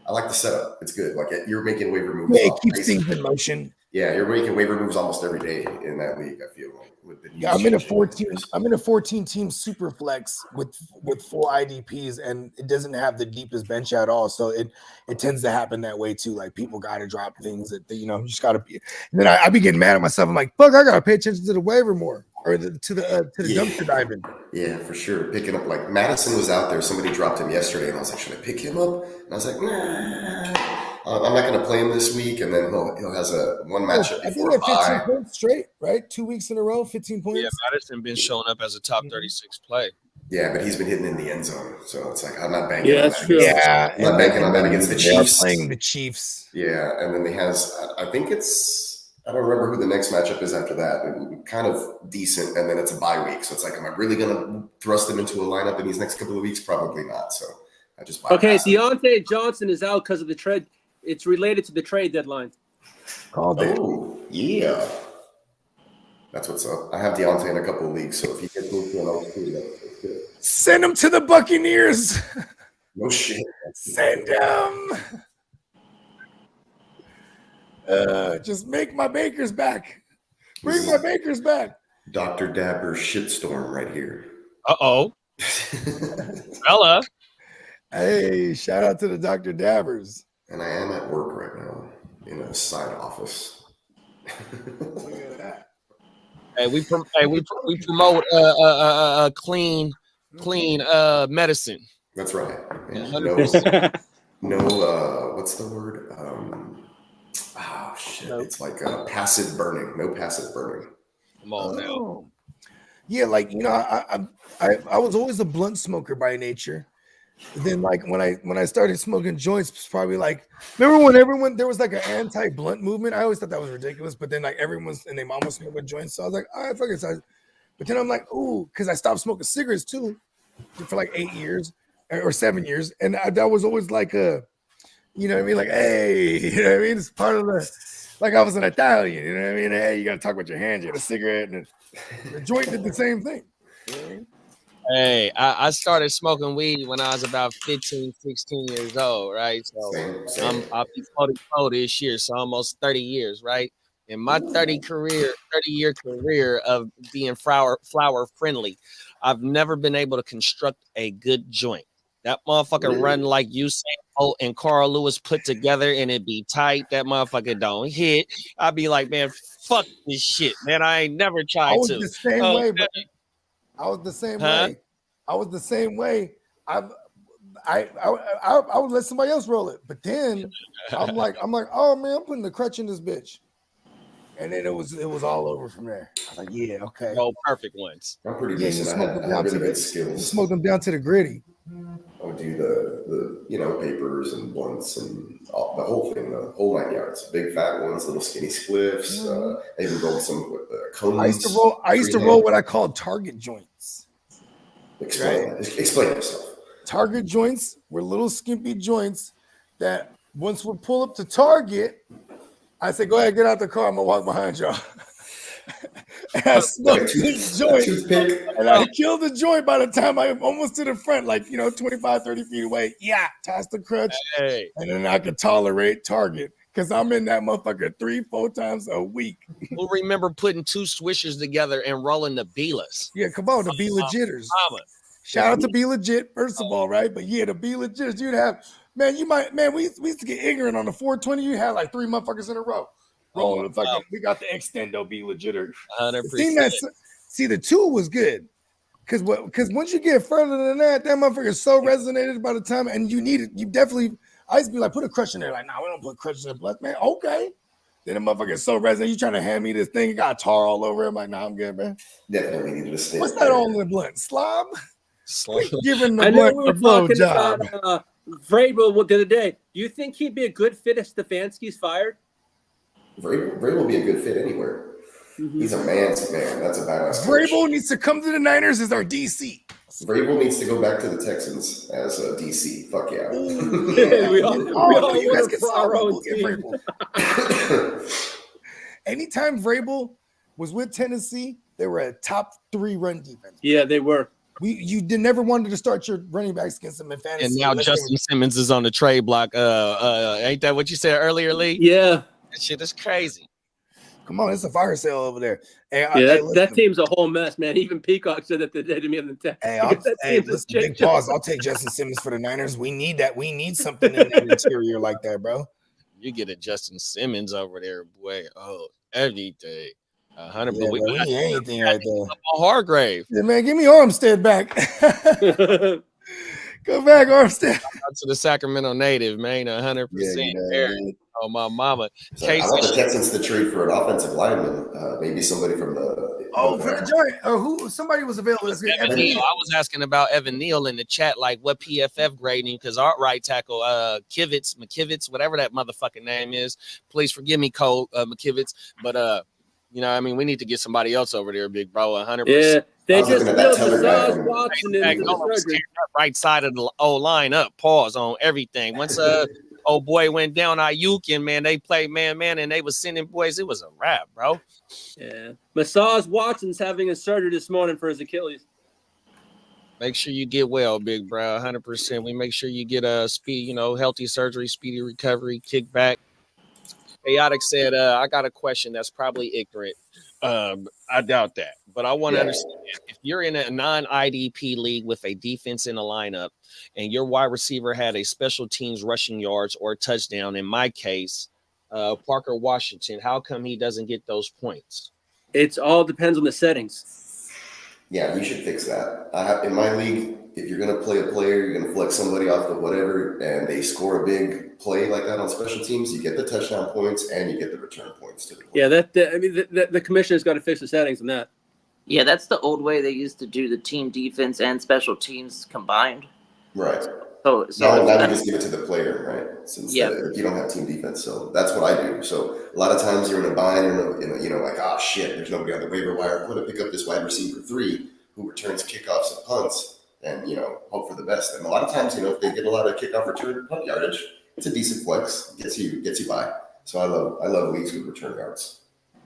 I like the setup. It's good. Like you're making waiver moves. Yeah, it keeps things in motion. Yeah, you're making waiver moves almost every day in that league. I feel like with the Yeah, I'm in a 14 team super flex with 4 IDPs, and it doesn't have the deepest bench at all. So it tends to happen that way too. Like people got to drop things that you know, you just got to be. And then I be getting mad at myself. I'm like, fuck, I gotta pay attention to the waiver more, or to the dumpster diving. Yeah, for sure. Picking up like Madison was out there. Somebody dropped him yesterday, and I was like, should I pick him up? And I was like, nah. I'm not going to play him this week, and then he'll has one matchup before a bye. 15 points straight, right? 2 weeks in a row, 15 points. Yeah, Madison been showing up as a top 36 play. Yeah, but he's been hitting in the end zone, so it's like I'm not banking. Yeah, on that's that. true. Yeah, I'm not banking on that against the Chiefs. Playing the Chiefs. Yeah, and then they has. I think it's. I don't remember who the next matchup is after that. Kind of decent, and then it's a bye week, so it's like, am I really going to thrust him into a lineup in these next couple of weeks? Probably not. So I just Okay, Deontay Johnson is out because of the trade. It's related to the trade deadline. Called it. Oh, yeah. That's what's up. I have Deontay in a couple of leagues, so if he gets moved to an LC, that's good. Send him to the Buccaneers. No shit. Send him. Just make my Bakers back. Bring my Bakers back. Dr. Dabber shitstorm right here. Uh-oh. Fella. Hey, shout out to the Dr. Dabbers. And I am at work right now in a side office. Look at that. Hey, we promote clean medicine. That's right. And Yeah, no, what's the word? Oh shit! It's like passive burning. No passive burning. Come on now. Oh. Yeah, like you know, I was always a blunt smoker by nature. Then like when I started smoking joints, it was probably like, remember when everyone there was like an anti-blunt movement? I always thought that was ridiculous, but then like everyone's and their mom was smoking joints, so I was like, all right, fuck it. So but then I'm like, ooh, because I stopped smoking cigarettes too for like 8 years or 7 years, and that was always like a, you know what I mean, like hey, you know what I mean, it's part of the, like I was an Italian, you know what I mean, hey, you got to talk with your hands, you got a cigarette, and the joint did the same thing. You know what I mean? Hey, I started smoking weed when I was about 15, 16 years old, right? So Same. I'll be 44 this year, so almost 30 years, right? In my 30-year career of being flower friendly, I've never been able to construct a good joint. That motherfucker run like Usain Bolt and Carl Lewis put together, and it be tight. That motherfucker don't hit. I'd be like, man, fuck this shit, man. I ain't never tried I was to. the same way, but I was the same way. I was the same way. I would let somebody else roll it, but then I'm like, oh man, I'm putting the crutch in this bitch, and then it was all over from there. I was like, yeah, okay. Oh, perfect ones. I'm pretty Yeah, you decent. smoke I them had down to really good the skills. smoke them down to the gritty. I would do the papers and blunts and the whole thing, the whole 9 yards. Big fat ones, little skinny spliffs. I even rolled some with cones. I used to roll what I called target joints. Explain yourself. Target joints were little skimpy joints that once we pull up to target, I said, go ahead, get out the car. I'm gonna walk behind y'all. And I smoked this joint, and I killed the joint by the time I almost to the front, like 25, 30 feet away. Yeah, toss the crutch, Hey. and then I could tolerate target because I'm in that motherfucker 3-4 times a week. Who remember putting two swishers together and rolling the Beelers? Yeah, come on, the Be Legitters. Shout out to Be Legit, first of all, right? But yeah, the Be Legitters, you'd have, man, we used to get ignorant on the 420. You had like 3 motherfuckers in a row. Rolling the fucking, we got the Extendo Be Legitter. 100%. See, the 2 was good. Because once you get further than that motherfucker is so resonated by the time, and you need it, you definitely, I used to be like, put a crush in there. Like, nah, we don't put crushes in the blood, man. Okay. Then the motherfucker is so resonated, you trying to hand me this thing, it got tar all over it. I'm like, nah, I'm good, man. Definitely needed to stay. What's that on the blunt? Slob? Giving the I know blunt we were a blow talking job. about Vrabel the other day. Do you think he'd be a good fit if Stefanski's fired? Vrabel will be a good fit anywhere. Mm-hmm. He's a man's man. That's a badass. Vrabel needs to come to the Niners as our DC. Vrabel needs to go back to the Texans as a DC. Fuck yeah. We all you guys want can for our solve own it. We'll get Vrabel. Anytime Vrabel was with Tennessee, they were a top 3 run defense. Yeah, they were. you did never wanted to start your running backs against them in fantasy. And now Justin Simmons is on the trade block. Ain't that what you said earlier, Lee? Yeah. That shit is crazy. Come on, it's a fire sale over there. Hey, That team's a whole mess, man. Even Peacock said that today to me on the text. Listen, big pause. I'll take Justin Simmons for the Niners. We need that. We need something in the interior like that, bro. You get a Justin Simmons over there, boy. Oh, everything. 100. Yeah, But we bro, need anything right there. Hargrave. Yeah, man, give me Armstead back. Go back, Armstead. Out to the Sacramento native, man. 100%. Oh, my mama. So I want the Texans to trade for an offensive lineman. Maybe somebody from the. For the Giants. Who? Somebody was available. Evan Neal. I was asking about Evan Neal in the chat, like what PFF grading, because our right tackle, McKivitz, whatever that motherfucking name is. Please forgive me, Cole McKivitz. But you know, I mean, we need to get somebody else over there, big bro. 100%. Yeah, they just built Deshaun Watson into the surgery. Right side of the O line up. Pause on everything. Once old boy went down Ayuk, and man, they played man, and they was sending boys. It was a wrap, bro. Yeah. Massage Watson's having a surgery this morning for his Achilles. Make sure you get well, big bro. 100%. We make sure you get a healthy surgery, speedy recovery, kick back. Chaotic said, I got a question that's probably ignorant. I doubt that, but I want to understand if you're in a non-IDP league with a defense in a lineup and your wide receiver had a special teams rushing yards or touchdown, in my case, Parker Washington, how come he doesn't get those points? It all depends on the settings. Yeah, you should fix that. In my league, if you're going to play a player, you're going to flex somebody off the whatever, and they score a big play like that on special teams, you get the touchdown points and you get the return points to the play. Yeah, the commissioner's got to fix the settings on that. Yeah, that's the old way they used to do the team defense and special teams combined. Right. So now we just give it to the player, right? Since you don't have team defense, so that's what I do. So a lot of times you're in a bind, like, oh shit, there's nobody on the waiver wire. I'm going to pick up this wide receiver 3 who returns kickoffs and punts, and hope for the best. And a lot of times, if they get a lot of kickoff return punt yardage, it's a decent flex. Gets you by. So I love leagues with return yards.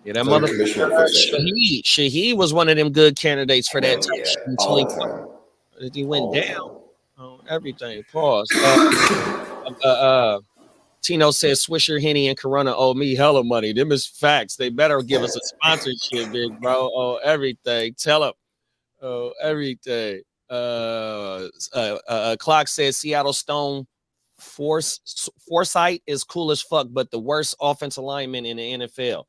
Yeah, that motherfucker Shaheed was one of them good candidates for that type shit. He went down on everything. Pause. Tino says Swisher, Henny, and Corona owe me hella money. Them is facts. They better give us a sponsorship, big bro. Oh, everything. Tell them. Oh, everything. Clock says Seattle Stone Foresight is cool as fuck, but the worst offensive lineman in the NFL.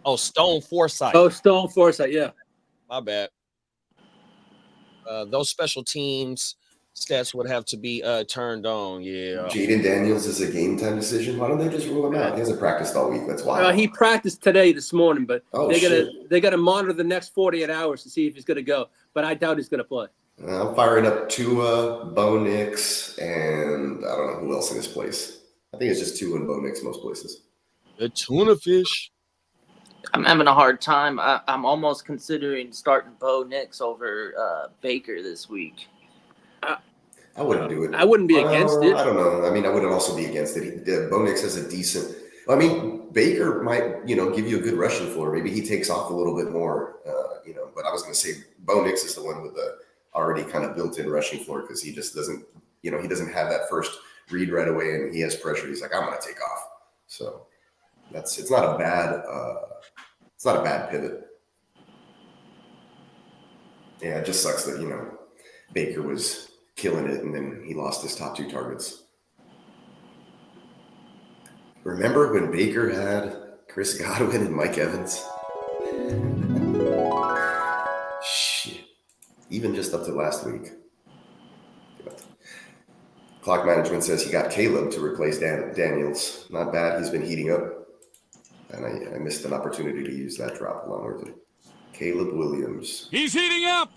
Oh, Stone Foresight. Oh, Stone Foresight, yeah. My bad. Those special teams stats would have to be turned on. Yeah. Jaden Daniels is a game time decision. Why don't they just rule him out? He hasn't practiced all week. That's why. He practiced this morning, but they gotta monitor the next 48 hours to see if he's gonna go. But I doubt he's gonna play. I'm firing up Tua, Bo Nix, and I don't know who else in his place. I think it's just Tua and Bo Nix most places. The tuna fish. I'm having a hard time. I'm almost considering starting Bo Nix over Baker this week. I wouldn't do it. I wouldn't be against it. I don't know. I mean, I wouldn't also be against it. Bo Nix has a decent. I mean, Baker might, give you a good rushing floor. Maybe he takes off a little bit more, But I was going to say Bo Nix is the one with the already kind of built-in rushing floor because he just doesn't, he doesn't have that first read right away, and he has pressure. He's like, I'm going to take off. So it's not a bad pivot. Yeah, it just sucks that Baker was killing it, and then he lost his top 2 targets. Remember when Baker had Chris Godwin and Mike Evans? Shit. Even just up to last week. Clock Management says he got Caleb to replace Daniels. Not bad. He's been heating up. And I missed an opportunity to use that drop along with it. Caleb Williams. He's heating up.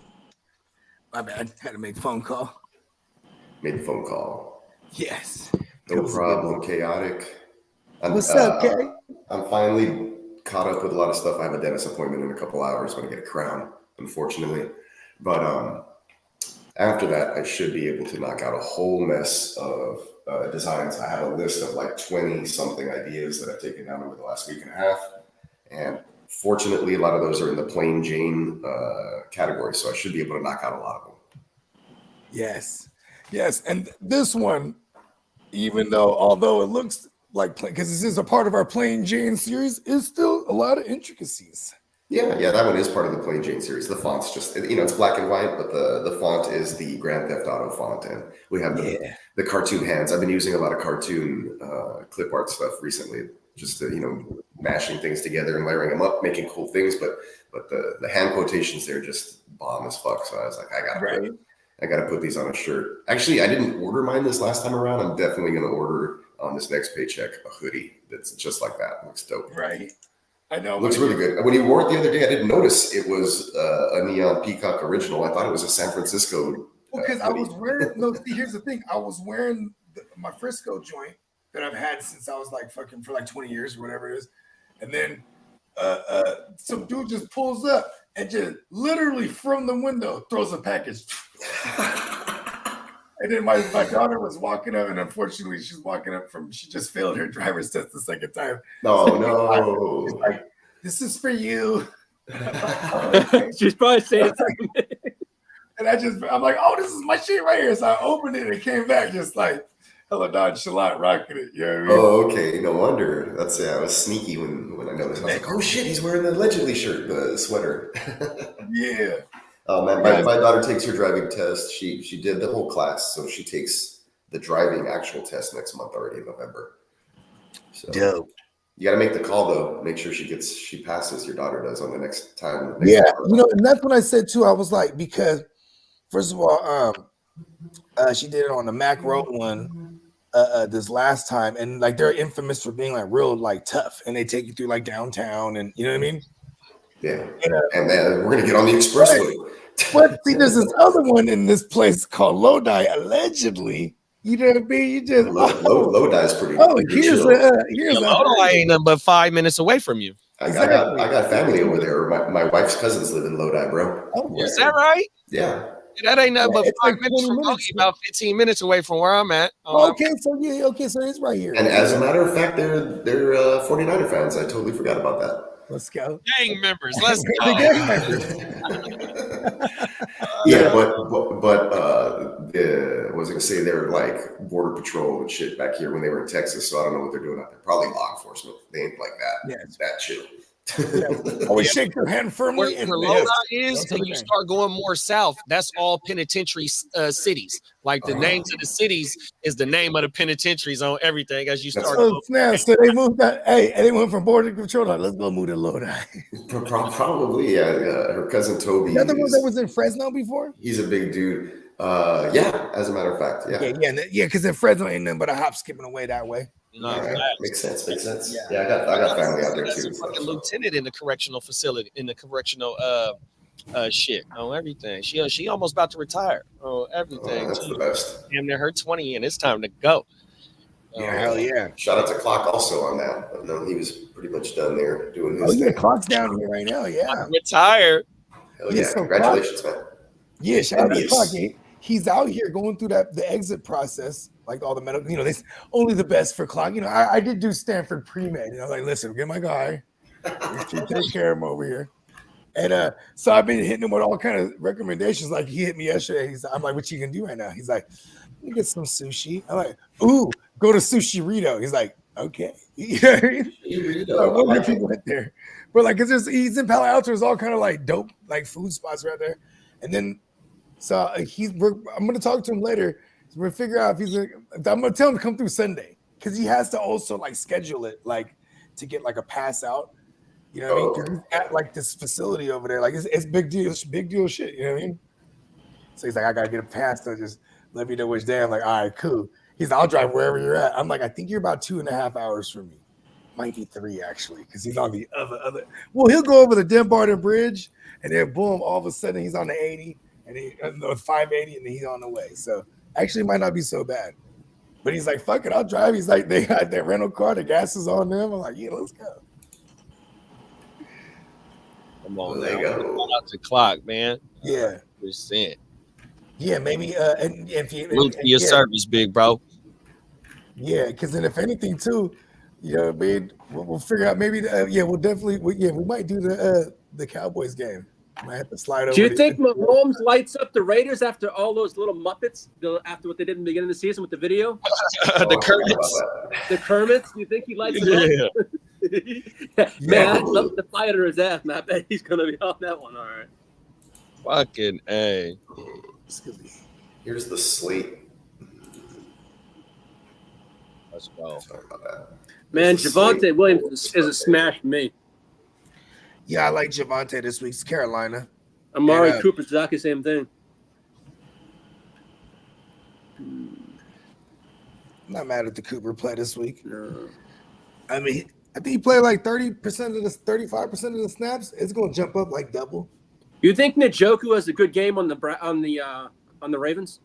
My bad. Had to make a phone call. Made the phone call. Yes. No problem. Chaotic. What's up, Kay? I'm finally caught up with a lot of stuff. I have a dentist appointment in a couple hours when I get a crown, unfortunately. But after that, I should be able to knock out a whole mess of designs. I have a list of like 20-something ideas that I've taken down over the last week and a half. And fortunately, a lot of those are in the plain Jane category, so I should be able to knock out a lot of them. Yes, yes, and this one, even though although it looks like because this is a part of our Plain Jane series, is still a lot of intricacies. Yeah, that one is part of the Plain Jane series. The font's just, it's black and white, but the font is the Grand Theft Auto font, and we have the cartoon hands. I've been using a lot of cartoon clip art stuff recently, just to, mashing things together and layering them up, making cool things. But the hand quotations there just bomb as fuck. So I was like, I gotta put these on a shirt. Actually, I didn't order mine this last time around. I'm definitely gonna order on this next paycheck a hoodie that's just like that. It looks dope. Right. I know. Looks really good. When you wore it the other day, I didn't notice it was a neon peacock original. I thought it was a San Francisco. Because I was wearing. No, see, here's the thing. I was wearing my Frisco joint that I've had since I was like fucking for like 20 years or whatever it is, and then some dude just pulls up and just literally from the window throws a package. And then my daughter was walking up, and unfortunately, she's walking up she just failed her driver's test the second time. No. She's like, this is for you. She's probably saying something. And I'm like, oh, this is my shit right here. So I opened it and came back just like, hello, nonchalant, rocking it. You know what I mean? Oh, okay. No wonder. I was sneaky when I noticed. I was like, oh shit, he's wearing the allegedly shirt, the sweater. Yeah. Oh man, my daughter takes her driving test. She did the whole class, so she takes the driving actual test next month already in November. So dope. You got to make the call though. Make sure she passes. Your daughter does on the next time. Yeah, and that's what I said too. I was like, because first of all, she did it on the Mac Road one this last time, and like they're infamous for being like real like tough, and they take you through like downtown, and you know what I mean. Yeah, and then we're gonna get on the expressway. But see, there's this other one in this place called Lodi, allegedly. You know what I mean? You just Lodi is pretty. Here's Lodi ain't nothing but 5 minutes away from you. I got family over there. My wife's cousins live in Lodi, bro. Oh, Is that right? Yeah. That ain't nothing but it's 5 like minutes 20 from minutes. me, about 15 minutes away from where I'm at. Okay, so it's right here. And as a matter of fact, they're 49er fans. I totally forgot about that. Let's go. Gang members, let's go. Yeah, but what was I gonna say? They're like border patrol and shit back here when they were in Texas. So I don't know what they're doing out there. Probably law enforcement. They ain't like that. Yeah. That chill. Always shake your hand firmly. Where Lodi is, and you start going more south, that's all penitentiary cities. Like the names of the cities is the name of the penitentiaries on everything as you start. So they moved that. Hey, they went from border control. Let's go move to Lodi. Probably, yeah. Her cousin Toby. The other one that was in Fresno before. He's a big dude. Yeah. As a matter of fact, yeah. Yeah. Because in Fresno ain't nothing but a hop skipping away that way. No, Right. Makes sense. Yeah, I got family out there that's too. a fucking lieutenant in the correctional facility, in the correctional shit on everything. She almost about to retire on everything. That's the best. Damn near her 20 and it's time to go. Hell yeah. Shout out to Clock also on that. I know he was pretty much done there doing his thing. Clock's down here right now. Yeah. Retired. Hell yeah. So Congratulations, man. Yeah, shout out to Clock. He's out here going through the exit process, like all the medical, this only the best for Clock. I did do Stanford pre-med. Like, listen, get my guy. Take care of him over here. And so I've been hitting him with all kind of recommendations. Like he hit me yesterday. I'm like, what you gonna do right now? He's like, let me get some sushi. I'm like, ooh, go to Sushi Rito. He's like, okay. You know what I mean? I wonder if he went there. But like, he's in Palo Alto. There's all kind of like dope like food spots right there. And then so I'm gonna talk to him later. We're gonna figure out if I'm gonna tell him to come through Sunday because he has to also like schedule it like to get like a pass out. You know what I mean? 'Cause he's at like this facility over there. Like it's big deal shit. You know what I mean? So he's like, I gotta get a pass. So just let me know which day. I'm like, all right, cool. He's like, I'll drive wherever you're at. I'm like, I think you're about 2.5 hours from me. Might be 3 actually, because he's on the other. Well, he'll go over the Dumbarton Bridge, and then boom, all of a sudden he's on the 80, and the 580, and then he's on the way. So actually, it might not be so bad. But he's like, fuck it, I'll drive. He's like, they got their rental car, the gas is on them. I'm like, yeah, let's go. Come on, There man. you go. Shout out to Clock, man. Yeah. 100%. Yeah, maybe. And if you Salute to your service, big bro. Yeah, because then if anything too, you know what I mean, we'll figure out maybe. We'll definitely. We might do the Cowboys game. I have to slide over. Do you think Mahomes lights up the Raiders after all those little Muppets, after what they did in the beginning of the season with the video? The Kermits. The Kermits? Do you think he lights them up? Man, I'd love to fight his ass, man. I bet he's going to be on that one, all right. Fucking A. Here's the slate. Let's go. Sorry about that. Man, Here's the slate. Javonte Williams is a smash for me. Yeah, I like Javonte this week. It's Carolina. Amari Yeah. Cooper's exactly the same thing. I'm not mad at the Cooper play this week. No. I mean, I think he played like 30% of the 35% of the snaps. It's going to jump up like double. You think Njoku has a good game on the Ravens?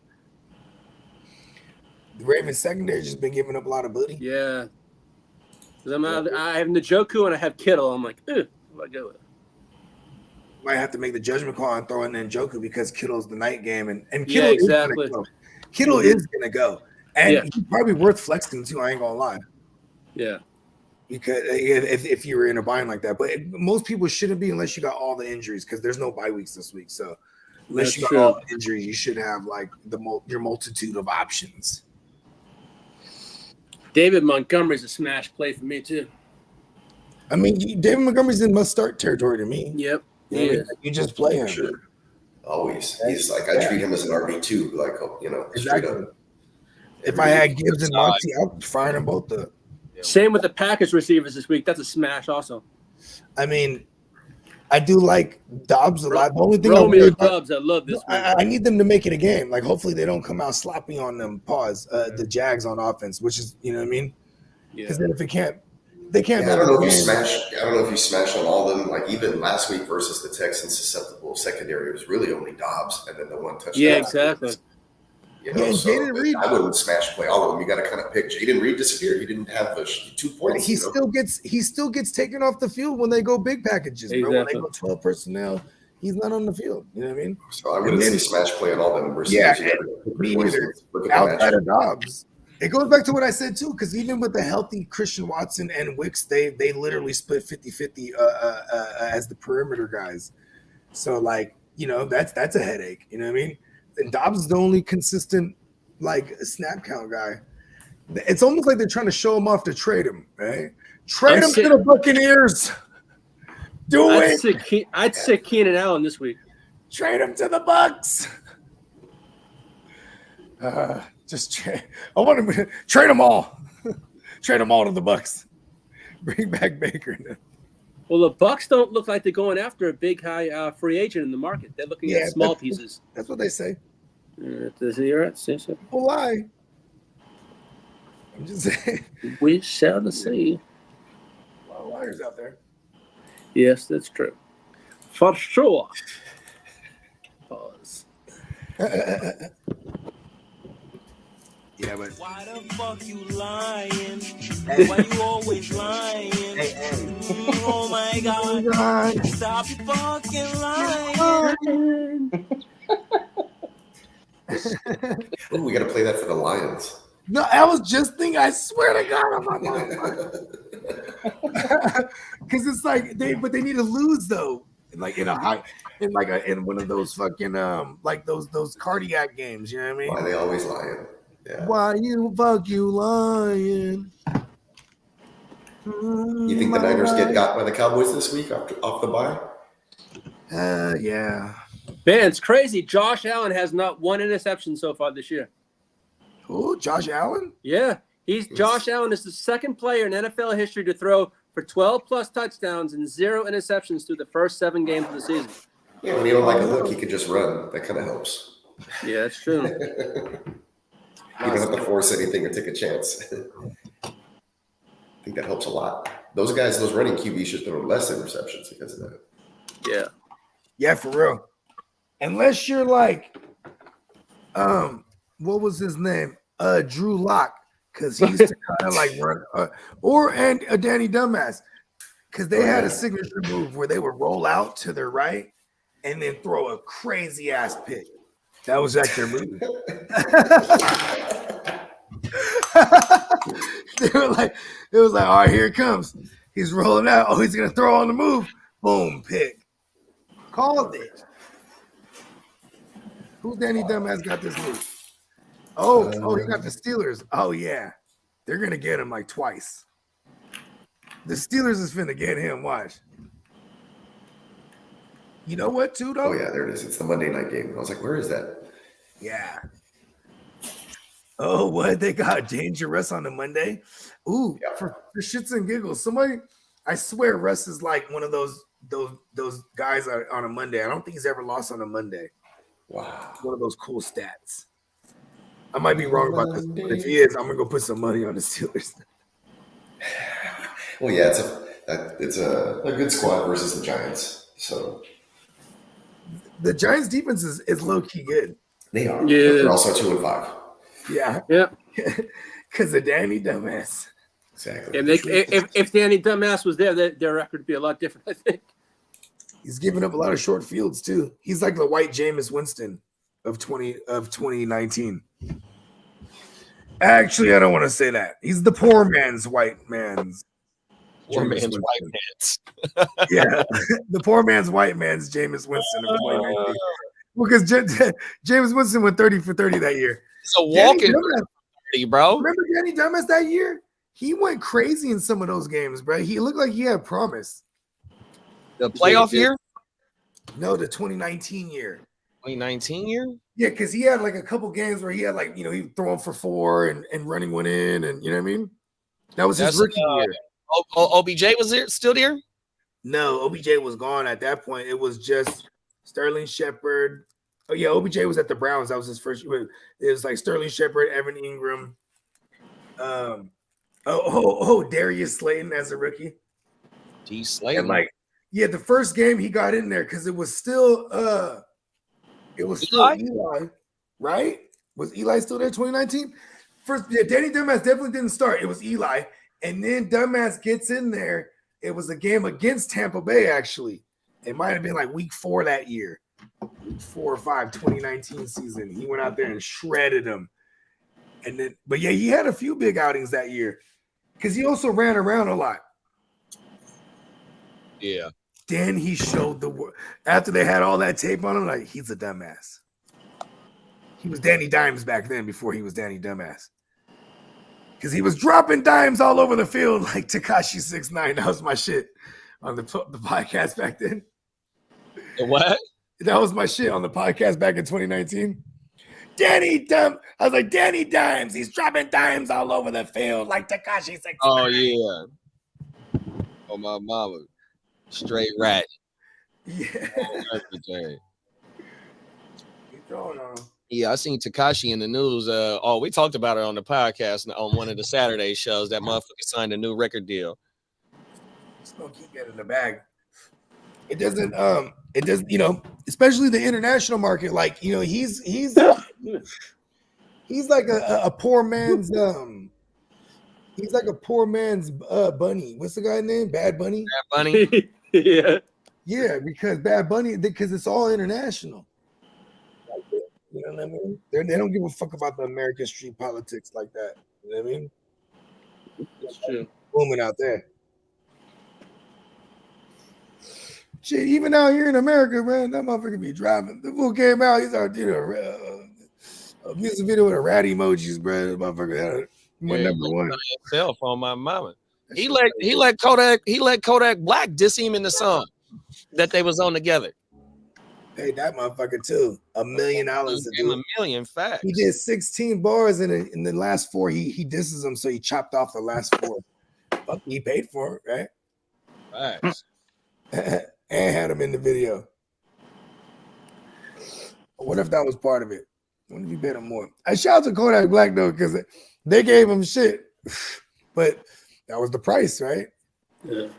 The Ravens secondary just been giving up a lot of booty. Yeah. 'Cause I have Njoku and I have Kittle. I'm like, what do I go with? Might have to make the judgment call and throw in Njoku because Kittle's the night game, and Kittle Yeah, exactly. is gonna go. Kittle is gonna go, and Yeah. he's probably worth flexing too. I ain't gonna lie, Yeah. because if you were in a bind like that, but most people shouldn't be unless you got all the injuries because there's no bye weeks this week. So unless That's you got true. all the injuries, you should have like your multitude of options. David Montgomery's a smash play for me, too. I mean, David Montgomery's in must-start territory to me. Yep. You just play him. Sure. Always. He's like, I treat him as an RB2, like, straight Exactly. up. If I had Gibbs and Monty, I'd fire them both up. Same with the Packers receivers this week. That's a smash also. I mean, I do like Dobbs a lot. The only thing Romeo Doubs, I love this one. I need them to make it a game. Like, hopefully they don't come out sloppy on them. The Jags on offense, which is, you know what I mean? Because then if they can't I go don't to know the if you game. smash. I don't know if you smash on all of them. Like even last week versus the Texans, susceptible secondary, it was really only Dobbs and then the one touchdown. Yeah, exactly. You know, Yeah, so Jaden Reed- I wouldn't smash play all of them. You got to kind of pick. Jaden Reed disappeared. He didn't have the 2 points. He still gets taken off the field when they go big packages, bro. When they Exactly. go 12 personnel, he's not on the field. You know what I mean? So I wouldn't then- say smash play on all them. Versus Yeah, you gotta pick me your neither. poison. Look at the Outside matchup. of Dobbs. It goes back to what I said too, because even with the healthy Christian Watson and Wicks, they literally split 50-50 as the perimeter guys. So like, you know, that's a headache. You know what I mean? And Dobbs is the only consistent like snap count guy. It's almost like they're trying to show him off to trade him, right? Trade him to the Buccaneers. Do it. I'd sit Keenan Allen this week. Trade him to the Bucks. I want to trade them all. Trade them all to the Bucks. Bring back Baker. Well, the Bucks don't look like they're going after a big high free agent in the market. They're looking at small pieces. That's what they say. You're right. People lie. I'm just saying. We shall see. A lot of liars out there. Yes, that's true. For sure. Pause. Yeah, but Why the fuck you lying? Why you always lying? Oh my god. Stop fucking lying. Ooh, we got to play that for the Lions. no, I was just thinking. I swear to God, I'm not. Because it's like they need to lose though. Like in one of those fucking like those cardiac games. You know what I mean? Why they always lying? Yeah. Why you lying? You think the Niners get got by the Cowboys this week off the bye? Yeah. Man, it's crazy. Josh Allen has not one interception so far this year. Who? Josh Allen? Yeah. Josh Allen is the second player in NFL history to throw for 12 plus touchdowns and 0 interceptions through the first 7 games of the season. Yeah, when you don't like a look, he can just run. That kind of helps. Yeah, that's true. You don't have to force anything or take a chance. I think that helps a lot. Those guys, those running QBs should throw less interceptions because of that. Yeah. Yeah, for real. Unless you're like, what was his name? Drew Lock, because he used to kind of like run, or Danny Dumbass, because they had a signature move where they would roll out to their right and then throw a crazy ass pick. That was like their move. They were like, it was like, all right, here it comes. He's rolling out. Oh, he's gonna throw on the move. Boom, pick. Called it. Who Danny Dumbass got this week? Oh, he got the Steelers. Oh, yeah. They're going to get him like twice. The Steelers is finna get him. Watch. You know what, too, though? Oh, yeah, there it is. It's the Monday night game. I was like, where is that? Yeah. Oh, what? They got Dangerous on the Monday? Ooh, Yeah. for shits and giggles. Somebody, I swear Russ is like one of those guys on a Monday. I don't think he's ever lost on a Monday. Wow. One of those cool stats. I might be wrong about this, but if he is, I'm gonna go put some money on the Steelers. Well, yeah, it's a good squad versus the Giants. So The Giants defense is low key good. they are. Yeah. They're also 2-5. Yeah, Yeah. because of Danny Dumbass. Exactly. And if Danny Dumbass was there, their record would be a lot different, I think. He's giving up a lot of short fields too. He's like the white Jameis Winston of 2019. Actually, I don't want to say that. He's the poor man's white man's. Poor Jameis man's Winston. white man's. Yeah, the poor man's white man's Jameis Winston of 2019. Because Jameis Winston went 30 for 30 that year. It's a walking Danny Dumbass, 30, bro. remember Danny Dumbass that year? He went crazy in some of those games, bro. He looked like he had promise. The playoff year, No, the 2019 year. 2019 year. Yeah, because he had like a couple games where he had like, he throwing for 4 and running one in, and you know what I mean? That was his That's, rookie year. OBJ was there still there? No, OBJ was gone at that point. It was just Sterling Shepard. Oh, yeah, OBJ was at the Browns. That was his first year. It was like Sterling Shepard, Evan Ingram. Darius Slayton as a rookie. G Slayton. And like, yeah, the first game he got in there because it was still Eli, right? Was Eli still there 2019? First, yeah, Danny Dumbass definitely didn't start. It was Eli. And then Dumbass gets in there. It was a game against Tampa Bay, actually. It might have been like week 4 that year. Week 4 or 5, 2019 season. He went out there and shredded them. And then, but yeah, he had a few big outings that year. Because he also ran around a lot. Yeah. Then he showed after they had all that tape on him, like, he's a dumbass. He was Danny Dimes back then before he was Danny Dumbass. Because he was dropping dimes all over the field like Tekashi 6ix9ine. That was my shit on the podcast back then. The what? That was my shit on the podcast back in 2019. Danny Dimes. He's dropping dimes all over the field like Tekashi 6ix9ine. Oh yeah. Oh my mama. Straight rat. Yeah. Everything. Keep going on. Yeah, I seen Tekashi in the news. We talked about it on the podcast on one of the Saturday shows. That motherfucker signed a new record deal. Just gonna keep getting in the bag. It doesn't, especially the international market. Like, he's like a poor man's he's like a poor man's Bunny. What's the guy's name? Bad Bunny. Bad Bunny. Yeah. Yeah, because because it's all international. You know what I mean? They don't give a fuck about the American street politics like that. You know what I mean? That's true. Booming out there. Shit, even out here in America, man, that motherfucker be driving. The fool came out, he's out there, a music video with a rat emojis, bro. The motherfucker went number 1. Cell phone, my mama. He let Kodak Black diss him in the song that they was on together. Hey, that motherfucker too. $1 million to Give him do. $1 million facts. He did 16 bars in the last 4. He disses them, so he chopped off the last 4. Fuck, he paid for it, right? Facts. And had him in the video. What if that was part of it? What if he paid him more? I shout out to Kodak Black though, because they gave him shit, but that was the price, right? Yeah.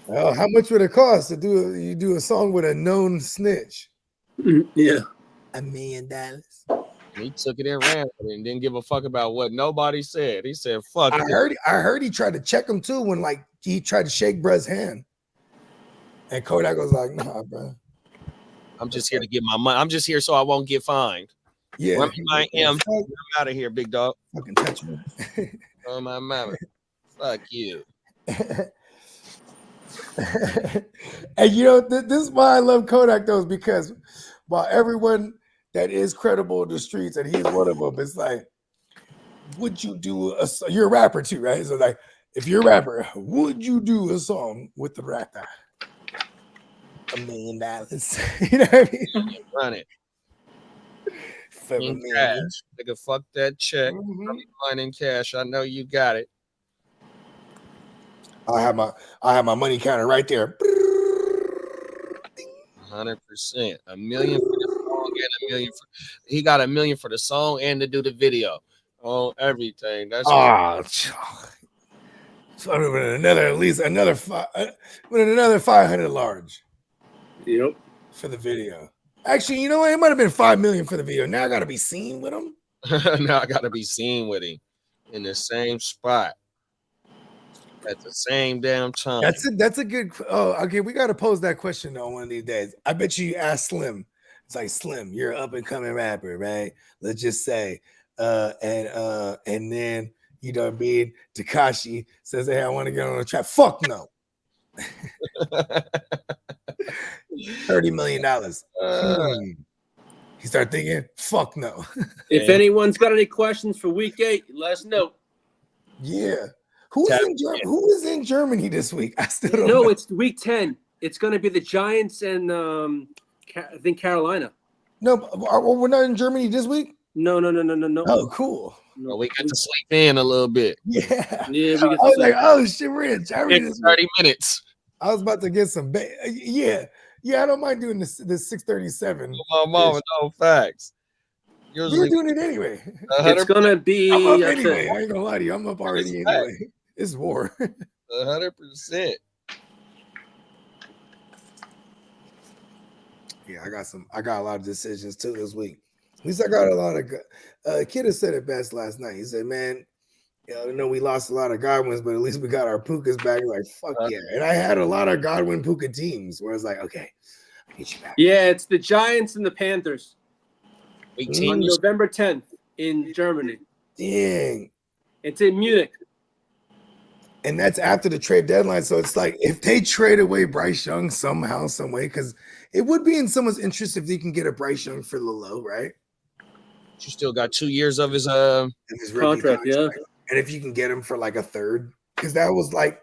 Well, how much would it cost to do a song with a known snitch? Yeah. $1 million. He took it and ran with it and didn't give a fuck about what nobody said. He said, "Fuck." I heard he tried to check him too when like he tried to shake bruh's hand, and Kodak was like, "Nah, bro. I'm just here to get my money. I'm just here so I won't get fined. Yeah, Run me my M. I'm out of here, big dog. fucking touch me." Oh my mama. Fuck you. And you know, this is why I love Kodak though, is because while everyone that is credible in the streets, and he's one of them, it's like, would you do you're a rapper too, right? So like, if you're a rapper, would you do a song with the rapper? $1 million. You know what I mean? Run it. For In $1 cash. million. Nigga, fuck that check. Mhm. Mine in cash. I know you got it. I have my money counter right there. 100%. $1 million for the song and $1 million for he got $1 million for the song and to do the video. Oh, everything. That's So with another at least another with another 500 large Yep. for the video. Actually, you know what? It might have been 5 million for the video. Now I gotta be seen with him. now I gotta be seen with him in the same spot at the same damn time. That's a good. Oh, okay. We gotta pose that question though one of these days. I bet you ask Slim. It's like, Slim, you're an up and coming rapper, right? Let's just say, and then you know what I mean. Tekashi says, "Hey, I want to get on the track." Fuck no. $30 million. He started thinking, "Fuck no." If anyone's got any questions for week 8, let us know. Yeah. Who is in Germany this week? I still don't No, know. it's week 10. It's going to be the Giants and I think Carolina. No, we're not in Germany this week. No. Oh, cool. Well, we got to sleep in a little bit. Yeah. Yeah, we I get was to like, oh shit, we're in Germany In this week. 30 minutes. I was about to get some. Yeah. I don't mind doing this 637. My mama, no facts. We're Usually doing it anyway. It's going to be I'm up I anyway. said, I ain't gonna lie to you. I'm up already Respect. anyway. It's war. 100%. Yeah, I got a lot of decisions too this week. At least I got a lot of Kidda said it best last night. He said, man, you know, we lost a lot of Godwins, but at least we got our Pukas back. Like, fuck yeah. And I had a lot of Godwin Puka teams where it's like, okay, I need you back. yeah, it's the Giants and the Panthers. Week On 10. November 10th in Germany. Dang. It's in Munich. And that's after the trade deadline. So it's like if they trade away Bryce Young somehow, some way, because it would be in someone's interest if they can get a Bryce Young for the low, right? You still got 2 years of his And his rookie Contract, yeah. And if you can get him for like a third, because that was like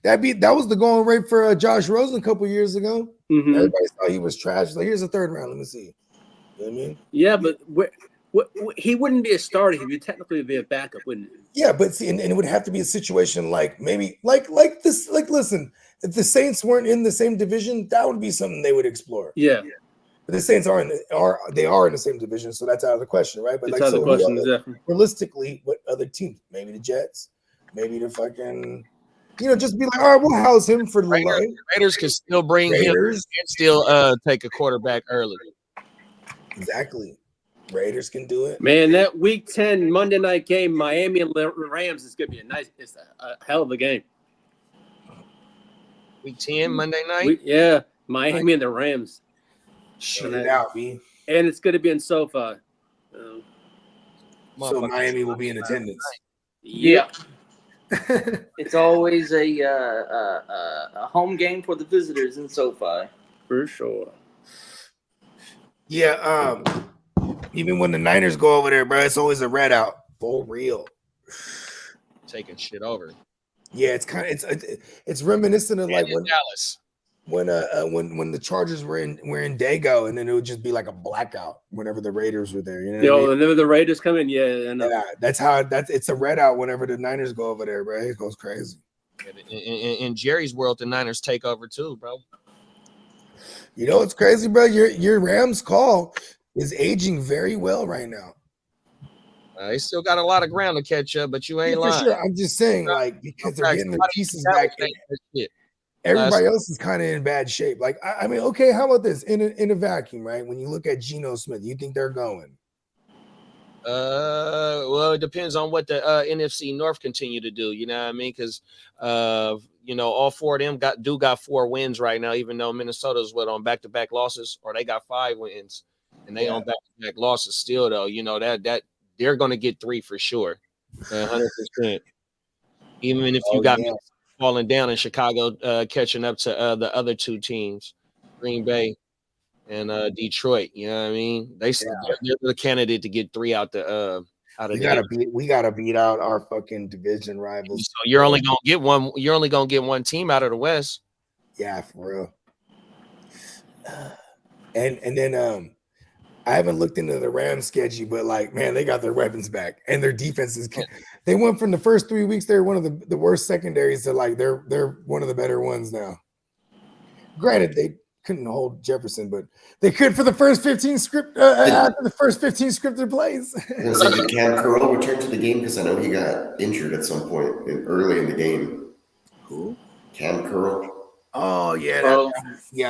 that was the going rate for Josh Rosen a couple years ago. Mhm. Everybody thought he was trash. Like, here's a third round. Let me see. You know what I mean? Yeah, but he wouldn't be a starter. He would technically be a backup, wouldn't he? Yeah, but see, and it would have to be a situation like maybe like this. Like, listen, if the Saints weren't in the same division, that would be something they would explore. Yeah, But the Saints are in the same division, so that's out of the question, right? But it's like, out of the so question. Exactly. realistically, what other teams? Maybe the Jets, maybe the fucking, just be like, all right, we'll house him for the low. Raiders can still bring him Raiders, and still take a quarterback early. exactly. Raiders can do it. Man, that Week 10 Monday night game, Miami and Rams, is going to be it's a hell of a game. Week 10, Monday night. Yeah, Miami and the Rams, Shoot it out, B. and it's going to be in SoFi. So Miami will be in attendance. Yeah, It's always a home game for the visitors in SoFi. for sure. Yeah, even when the Niners go over there, bro, it's always a red out. For real. Taking shit over. Yeah, it's reminiscent of like in Dallas. when the Chargers were in Dago, and then it would just be like a blackout whenever the Raiders were there. You know what I mean? Whenever the Raiders come in, yeah, I know. Yeah, it's a red out whenever the Niners go over there, bro. It goes crazy. In Jerry's world, the Niners take over too, bro. You know what's crazy, bro? Your Rams call is aging very well right now. They still got a lot of ground to catch up, but you ain't For lying. sure. I'm just saying, like, because they're getting their pieces back. Shit. Everybody else is kind of in bad shape. Like, I mean, okay, how about this? In a vacuum, right? When you look at Geno Smith, you think they're going? Well, it depends on what the NFC North continue to do. You know what I mean? Because all four of them got 4 wins right now, even though Minnesota's on back-to-back losses, or they got 5 wins, and they on back-to-back losses still. Though, that they're going to get 3 for sure, 100%. Even if you got falling down in Chicago, catching up to the other two teams, Green Bay and Detroit. You know what I mean? They're the candidate to get 3 out of We gotta beat out our fucking division rivals. So you're only gonna get one. You're only gonna get one team out of the West. Yeah, for real. And then I haven't looked into the Rams schedule, but like, man, they got their weapons back and their defenses. They went from the first 3 weeks, they were one of the worst secondaries to like they're one of the better ones now. Granted, they couldn't hold Jefferson, but they could for the first 15 after the first 15 scripted plays. Did Cam Curl return to the game? Because I know he got injured at some point early in the game. Who? Cam Curl. Oh yeah,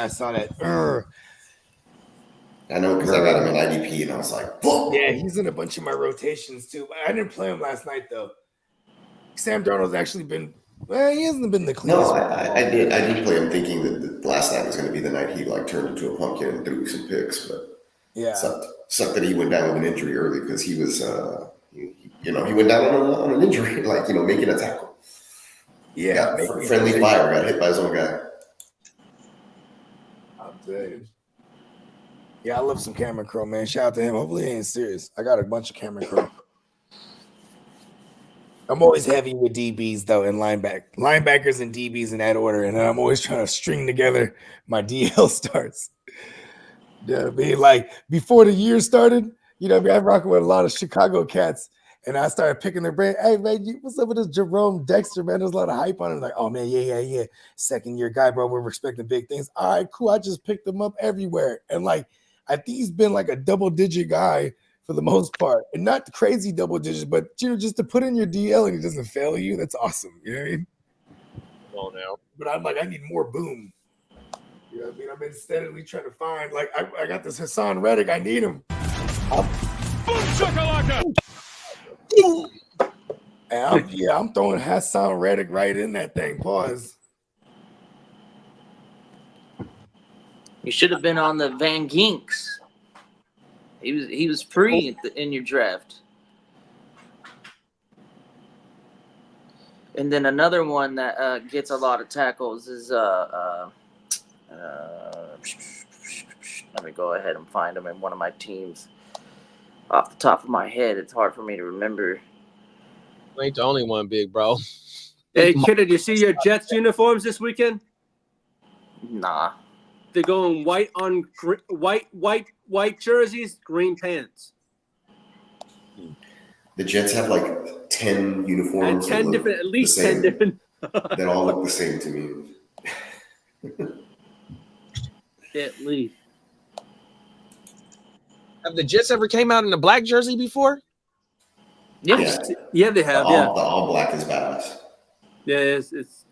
I saw that. I know because I got him in IDP and I was like, "Whoa!" Yeah, he's in a bunch of my rotations too. But I didn't play him last night though. Sam Darnold's actually been. Well, he hasn't been the cleanest. No, I did play him thinking that the last night was going to be the night he like turned into a pumpkin and threw some picks, but yeah, sucked that he went down with an injury early because he was, he went down on an injury, like making a tackle. Yeah, friendly fire, got hit by his own guy. I'm saying. Yeah, I love some Cameron Crowe, man. Shout out to him. Hopefully he ain't serious. I got a bunch of Cameron Crowe. I'm always heavy with DBs though, and linebackers and DBs in that order, and then I'm always trying to string together my DL starts. Be like before the year started, I'm rocking with a lot of Chicago cats, and I started picking their brain. Hey man, what's up with this Jerome Dexter, man? There's a lot of hype on him. Like, oh man, yeah, second year guy, bro. We're expecting big things. All right, cool. I just picked him up everywhere, and like I think he's been like a double-digit guy for the most part, and not crazy double digits, but just to put in your DL and it doesn't fail you, that's awesome. You know what I mean? Oh no. But I'm like, I need more boom. You know what I mean? I've been steadily trying to find, like, I got this Hassan Reddick, I need him. Boom shakalaka! And I'm throwing Hassan Reddick right in that thing. Pause. You should have been on the Van Ginks. He was free in your draft. And then another one that gets a lot of tackles is let me go ahead and find him in one of my teams. Off the top of my head, it's hard for me to remember. You ain't the only one, big bro. Hey, kid, did you see your Jets uniforms this weekend? Nah. They're going white on white jerseys, green pants. The Jets have like 10 uniforms. And 10 different, at least 10 different. That all look the same to me. At least. Have the Jets ever came out in a black jersey before? Yes. Yeah, they have. The all black is badass. Yeah, it's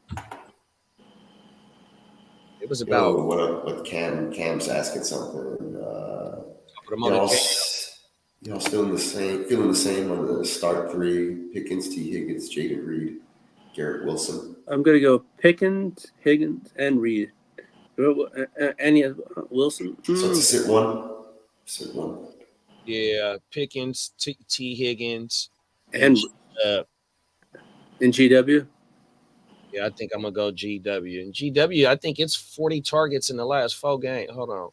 It was about what Cam's asking something. Y'all still feeling the same on the start 3: Pickens, T. Higgins, Jaden Reed, Garrett Wilson. I'm gonna go Pickens, Higgins, and Reed. Any Wilson? So it's a sit one. Yeah, Pickens, T. Higgins, and in GW. Yeah, I think I'm gonna go GW. And GW, I think it's 40 targets in the last 4 games. Hold on,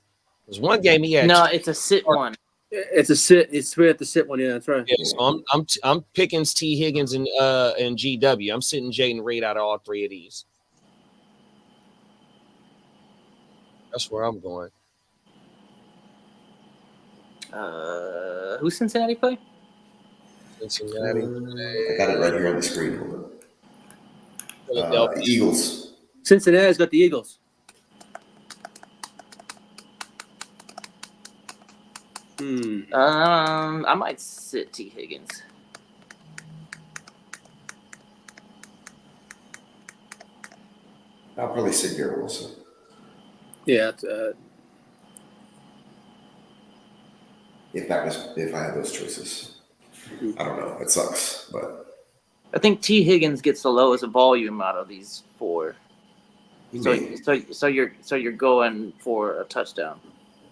there's one game he had. No, it's a sit one. It's a sit. It's right at the sit one. Yeah, that's right. Yeah, so I'm Pickens, T. Higgins, and GW. I'm sitting Jaden Reed out of all 3 of these. That's where I'm going. Who's Cincinnati play? Cincinnati. I got it right here on the screen. Philadelphia. Eagles. Cincinnati's got the Eagles. I might sit T. Higgins. I'll probably sit Garrett Wilson. Yeah. If I had those choices, I don't know. It sucks, but I think T. Higgins gets the lowest volume out of these 4. So you're going for a touchdown.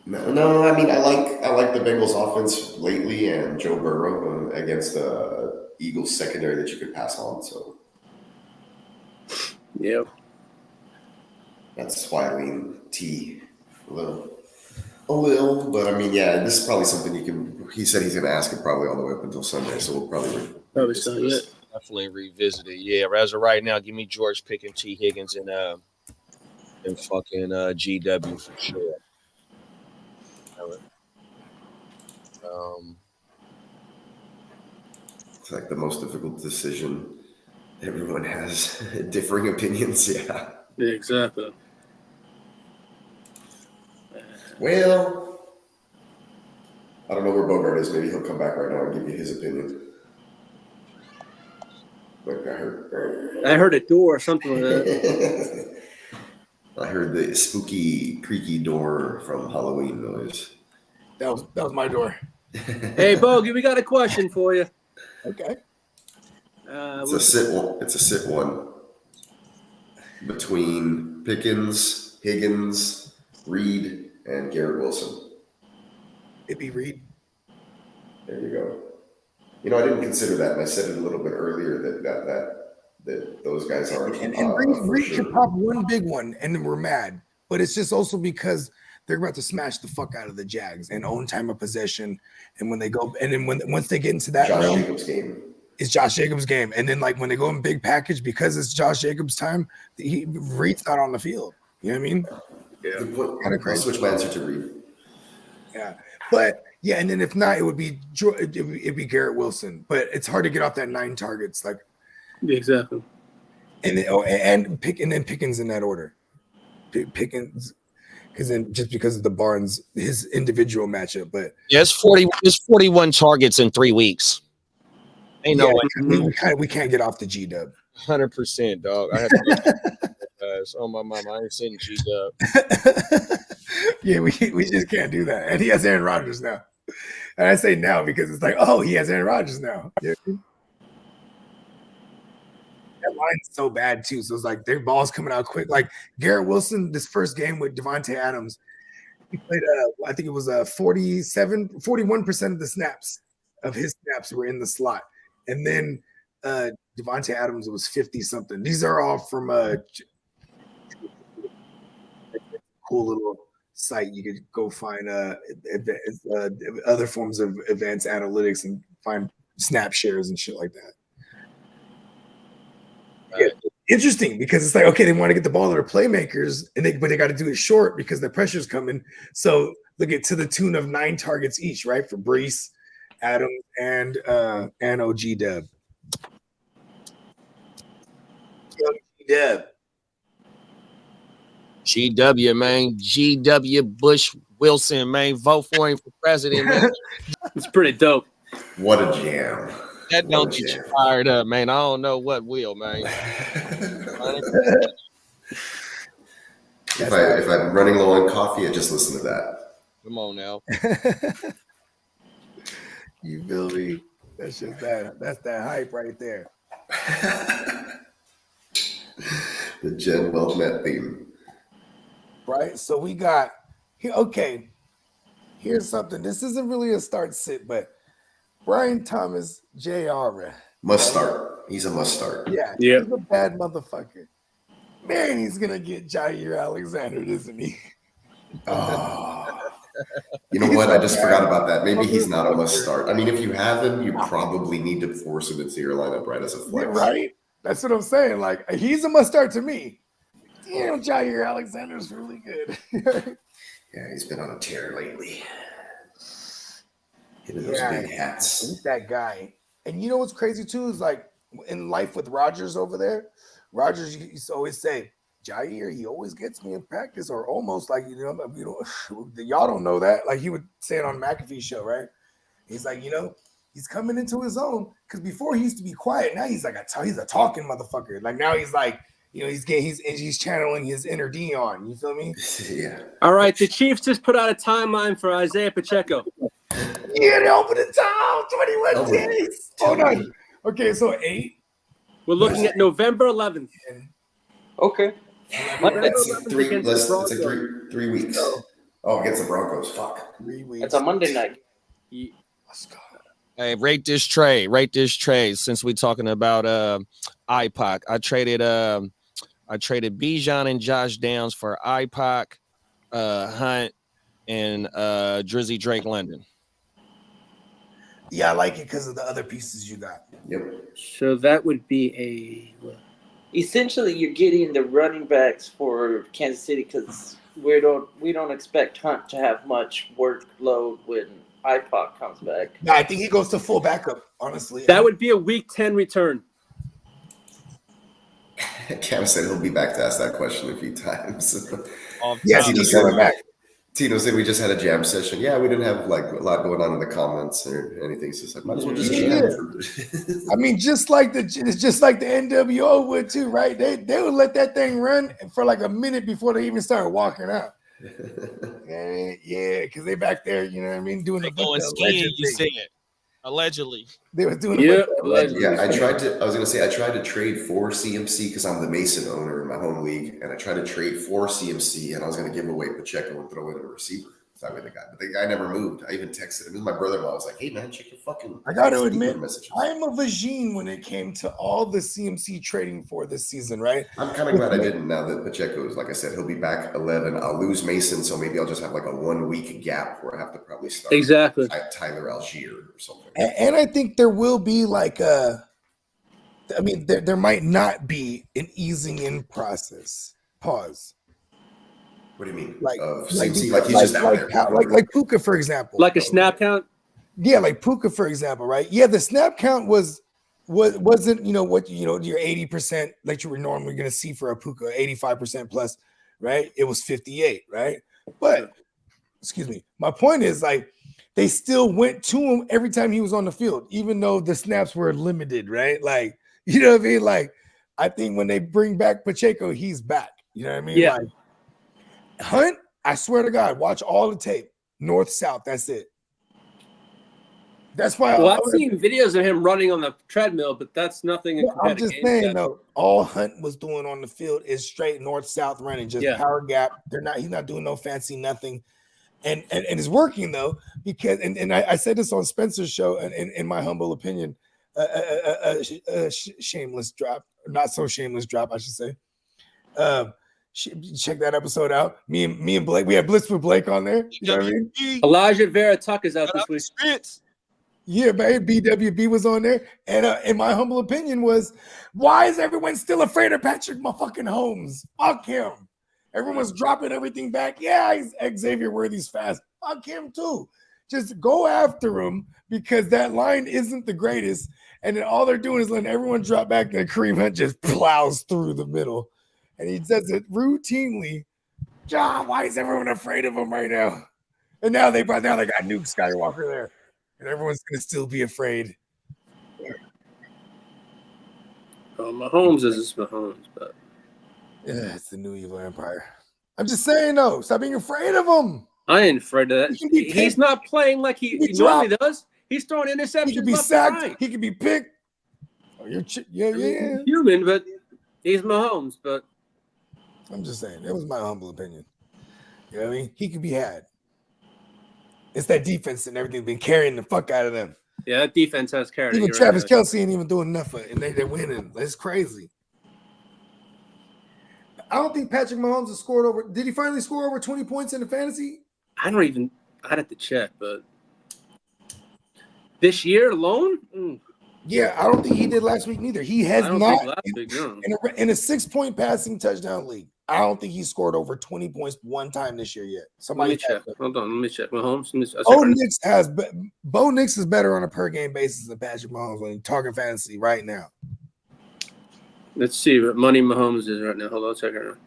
No. I mean, I like the Bengals offense lately, and Joe Burrow against the Eagles secondary that you could pass on. So Yep. That's why I lean T a little. But I mean, yeah, this is probably something you can. He said he's going to ask it probably all the way up until Sunday, so we'll probably So, yeah. Definitely revisit it. Yeah, as of right now, give me George picking T. Higgins and fucking GW for sure. It's like the most difficult decision. Everyone has differing opinions. Yeah. Yeah, exactly. Well, I don't know where Bogart is. Maybe he'll come back right now and give you his opinion. Like I heard a door or something like that. I heard the spooky, creaky door from Halloween noise. That was my door. Hey, Bogey, we got a question for you. Okay. It's a sit one between Pickens, Higgins, Reed, and Garrett Wilson. It'd be Reed. There you go. You know, I didn't consider that, and I said it a little bit earlier that those guys are. And Reed could pop one big one, and then we're mad. But it's just also because they're about to smash the fuck out of the Jags and own time of possession. And when they go, and then once they get into that Josh realm, Jacobs game. it's Josh Jacobs' game. And then like when they go in big package, because it's Josh Jacobs' time, Reed's not on the field. You know what I mean? Yeah. Kind of crazy. I'll switch my answer to Reed. Yeah, but yeah, and then if not, it would be Garrett Wilson. But it's hard to get off that 9 targets, like Exactly. and then, Pickens in that order. Pickens, because then just because of the Barnes, his individual matchup, but yeah, it's 41 targets in 3 weeks. Ain't no way. We can't get off the G Dub. 100%, dog. I have to oh my mom, I ain't sitting G Dub. Yeah, we just can't do that. And he has Aaron Rodgers now. And I say now because it's like, oh, he has Aaron Rodgers now. Yeah. That line's so bad too. So it's like their ball's coming out quick. Like Garrett Wilson, this first game with Devontae Adams, he played I think it was 41% of the snaps of his snaps were in the slot. And then Devontae Adams was 50 something. These are all from a cool little site. You could go find other forms of advanced analytics and find snap shares and shit like that. Yeah, interesting because it's like, okay, they want to get the ball to their playmakers, but they got to do it short because the pressure's coming. So look at to the tune of 9 targets each, right? For Brees, Adams, and OG Dub. Dub. GW, man. GW Bush Wilson, man. Vote for him for president, man. It's pretty dope. What a jam. That don't get you fired up, man. I don't know what will, man. If I'm running low on coffee, I just listen to that. Come on now. You feel me? That's just that's that hype right there. The Jen Weltmet theme. Right? So we got here. Okay. Here's something. This isn't really a start sit, but Brian Thomas Jr. Must start. He's a must start. Yeah. Yeah. He's a bad motherfucker. Man, he's gonna get Jair Alexander, isn't he? Oh. You know what? I just forgot about that. Maybe he's not a must start. I mean, if you have him, you probably need to force him into your lineup right as a flex. Right? That's what I'm saying. Like, he's a must start to me. Damn, Jair Alexander's really good. Yeah, he's been on a tear lately. Hitting those big hats. He's that guy. And you know what's crazy too is like in life with Rodgers over there, Rodgers used to always say, Jair, he always gets me in practice, or almost like, y'all don't know that. Like he would say it on McAfee's show, right? He's like, he's coming into his own because before he used to be quiet. Now he's like he's a talking motherfucker. Like now he's like, he's channeling his inner Dion. You feel me? Yeah. All right, the Chiefs just put out a timeline for Isaiah Pacheco. Yeah, they opened the town. 21 days. Hold on. Okay, so 8. We're looking at November 11th. Okay. That's like 3 weeks. Oh, against the Broncos. Fuck. 3 weeks. It's a Monday night. Let's go. Hey, rate this trade. Since we're talking about IPOC, I traded I traded Bijan and Josh Downs for IPOC, Hunt, and Drizzy Drake London. Yeah, I like it because of the other pieces you got. Yep. So that would be Essentially, you're getting the running backs for Kansas City because we don't expect Hunt to have much workload when IPOC comes back. No, I think he goes to full backup, honestly. that would be a week 10 return. Cam said he'll be back to ask that question a few times. Yes, Tino he's coming back. Tino said we just had a jam session. Yeah, we didn't have like a lot going on in the comments or anything. So it's like, might as well just jam. I mean, just like the NWO would too, right? They would let that thing run for like a minute before they even started walking out. Yeah, because they back there, you know what I mean, doing They the going skiing, you said. Allegedly. They were doing allegedly. Yeah, I tried to trade for CMC because I'm the Mason owner in my home league, and I tried to trade for CMC, and I was going to give away Pacheco and throw in a receiver. That way but the guy never moved. I even texted him. My brother-in-law was like, "Hey man, check your fucking." I got to admit, messages. I'm a vagine when it came to all the CMC trading for this season, right? I'm kind of glad I didn't. Now that Pacheco is, like I said, he'll be back 11. I'll lose Mason, so maybe I'll just have like a 1 week gap where I have to probably start Exactly. Tyler Algier or something. And I think there will be like there might not be an easing in process. Pause. What do you mean? Like CMC, like he's just out there. Like Puka, for example. Like a snap count? Yeah, like Puka, for example, right? Yeah, the snap count wasn't what your 80% like you were normally going to see for a Puka, 85% plus, right? It was 58, right? But excuse me, my point is like they still went to him every time he was on the field, even though the snaps were limited, right? Like, you know what I mean? Like, I think when they bring back Pacheco, he's back. You know what I mean? Yeah. Like, Hunt, I swear to God, watch all the tape, north, south. That's it. That's why. Well, I've seen videos of him running on the treadmill, but that's nothing. I'm just saying, though, all Hunt was doing on the field is straight north, south running, just power gap. He's not doing no fancy nothing, and it's working though because and I said this on Spencer's show, and in my humble opinion, shameless drop, not so shameless drop, I should say. Check that episode out. Me and Blake, we had Blitz with Blake on there. You know what I mean? Elijah Vera Tuck is out this week. Yeah, man, BWB was on there. And my humble opinion was, why is everyone still afraid of Patrick motherfucking Holmes? Fuck him. Everyone's dropping everything back. Yeah, Xavier Worthy's fast. Fuck him too. Just go after him because that line isn't the greatest. And then all they're doing is letting everyone drop back and Kareem Hunt just plows through the middle. And he does it routinely. God, why is everyone afraid of him right now? And now they got Nuke Skywalker there. And everyone's going to still be afraid. Oh, Mahomes is just Mahomes, but yeah, it's the new evil empire. I'm just saying, though, stop being afraid of him. I ain't afraid of that. He's not playing like he normally does. He's throwing interceptions. He could be sacked. Right. He could be picked. Oh, yeah. Human, but he's Mahomes. But I'm just saying, that was my humble opinion. You know what I mean? He could be had. It's that defense and everything been carrying the fuck out of them. Yeah, that defense has carried. Even Travis Kelce ain't even doing enough, and they're winning. It's crazy. I don't think Patrick Mahomes has scored over. Did he finally score over 20 points in the fantasy? I'd have to check, but this year alone? Yeah, I don't think he did last week neither. He has not in a 6-point passing touchdown league. I don't think he scored over 20 points one time this year yet. Somebody check. Hold on, let me check. Mahomes. Bo Nix is better on a per game basis than Patrick Mahomes when talking fantasy right now. Let's see what Money Mahomes is right now. Hold on, check it out.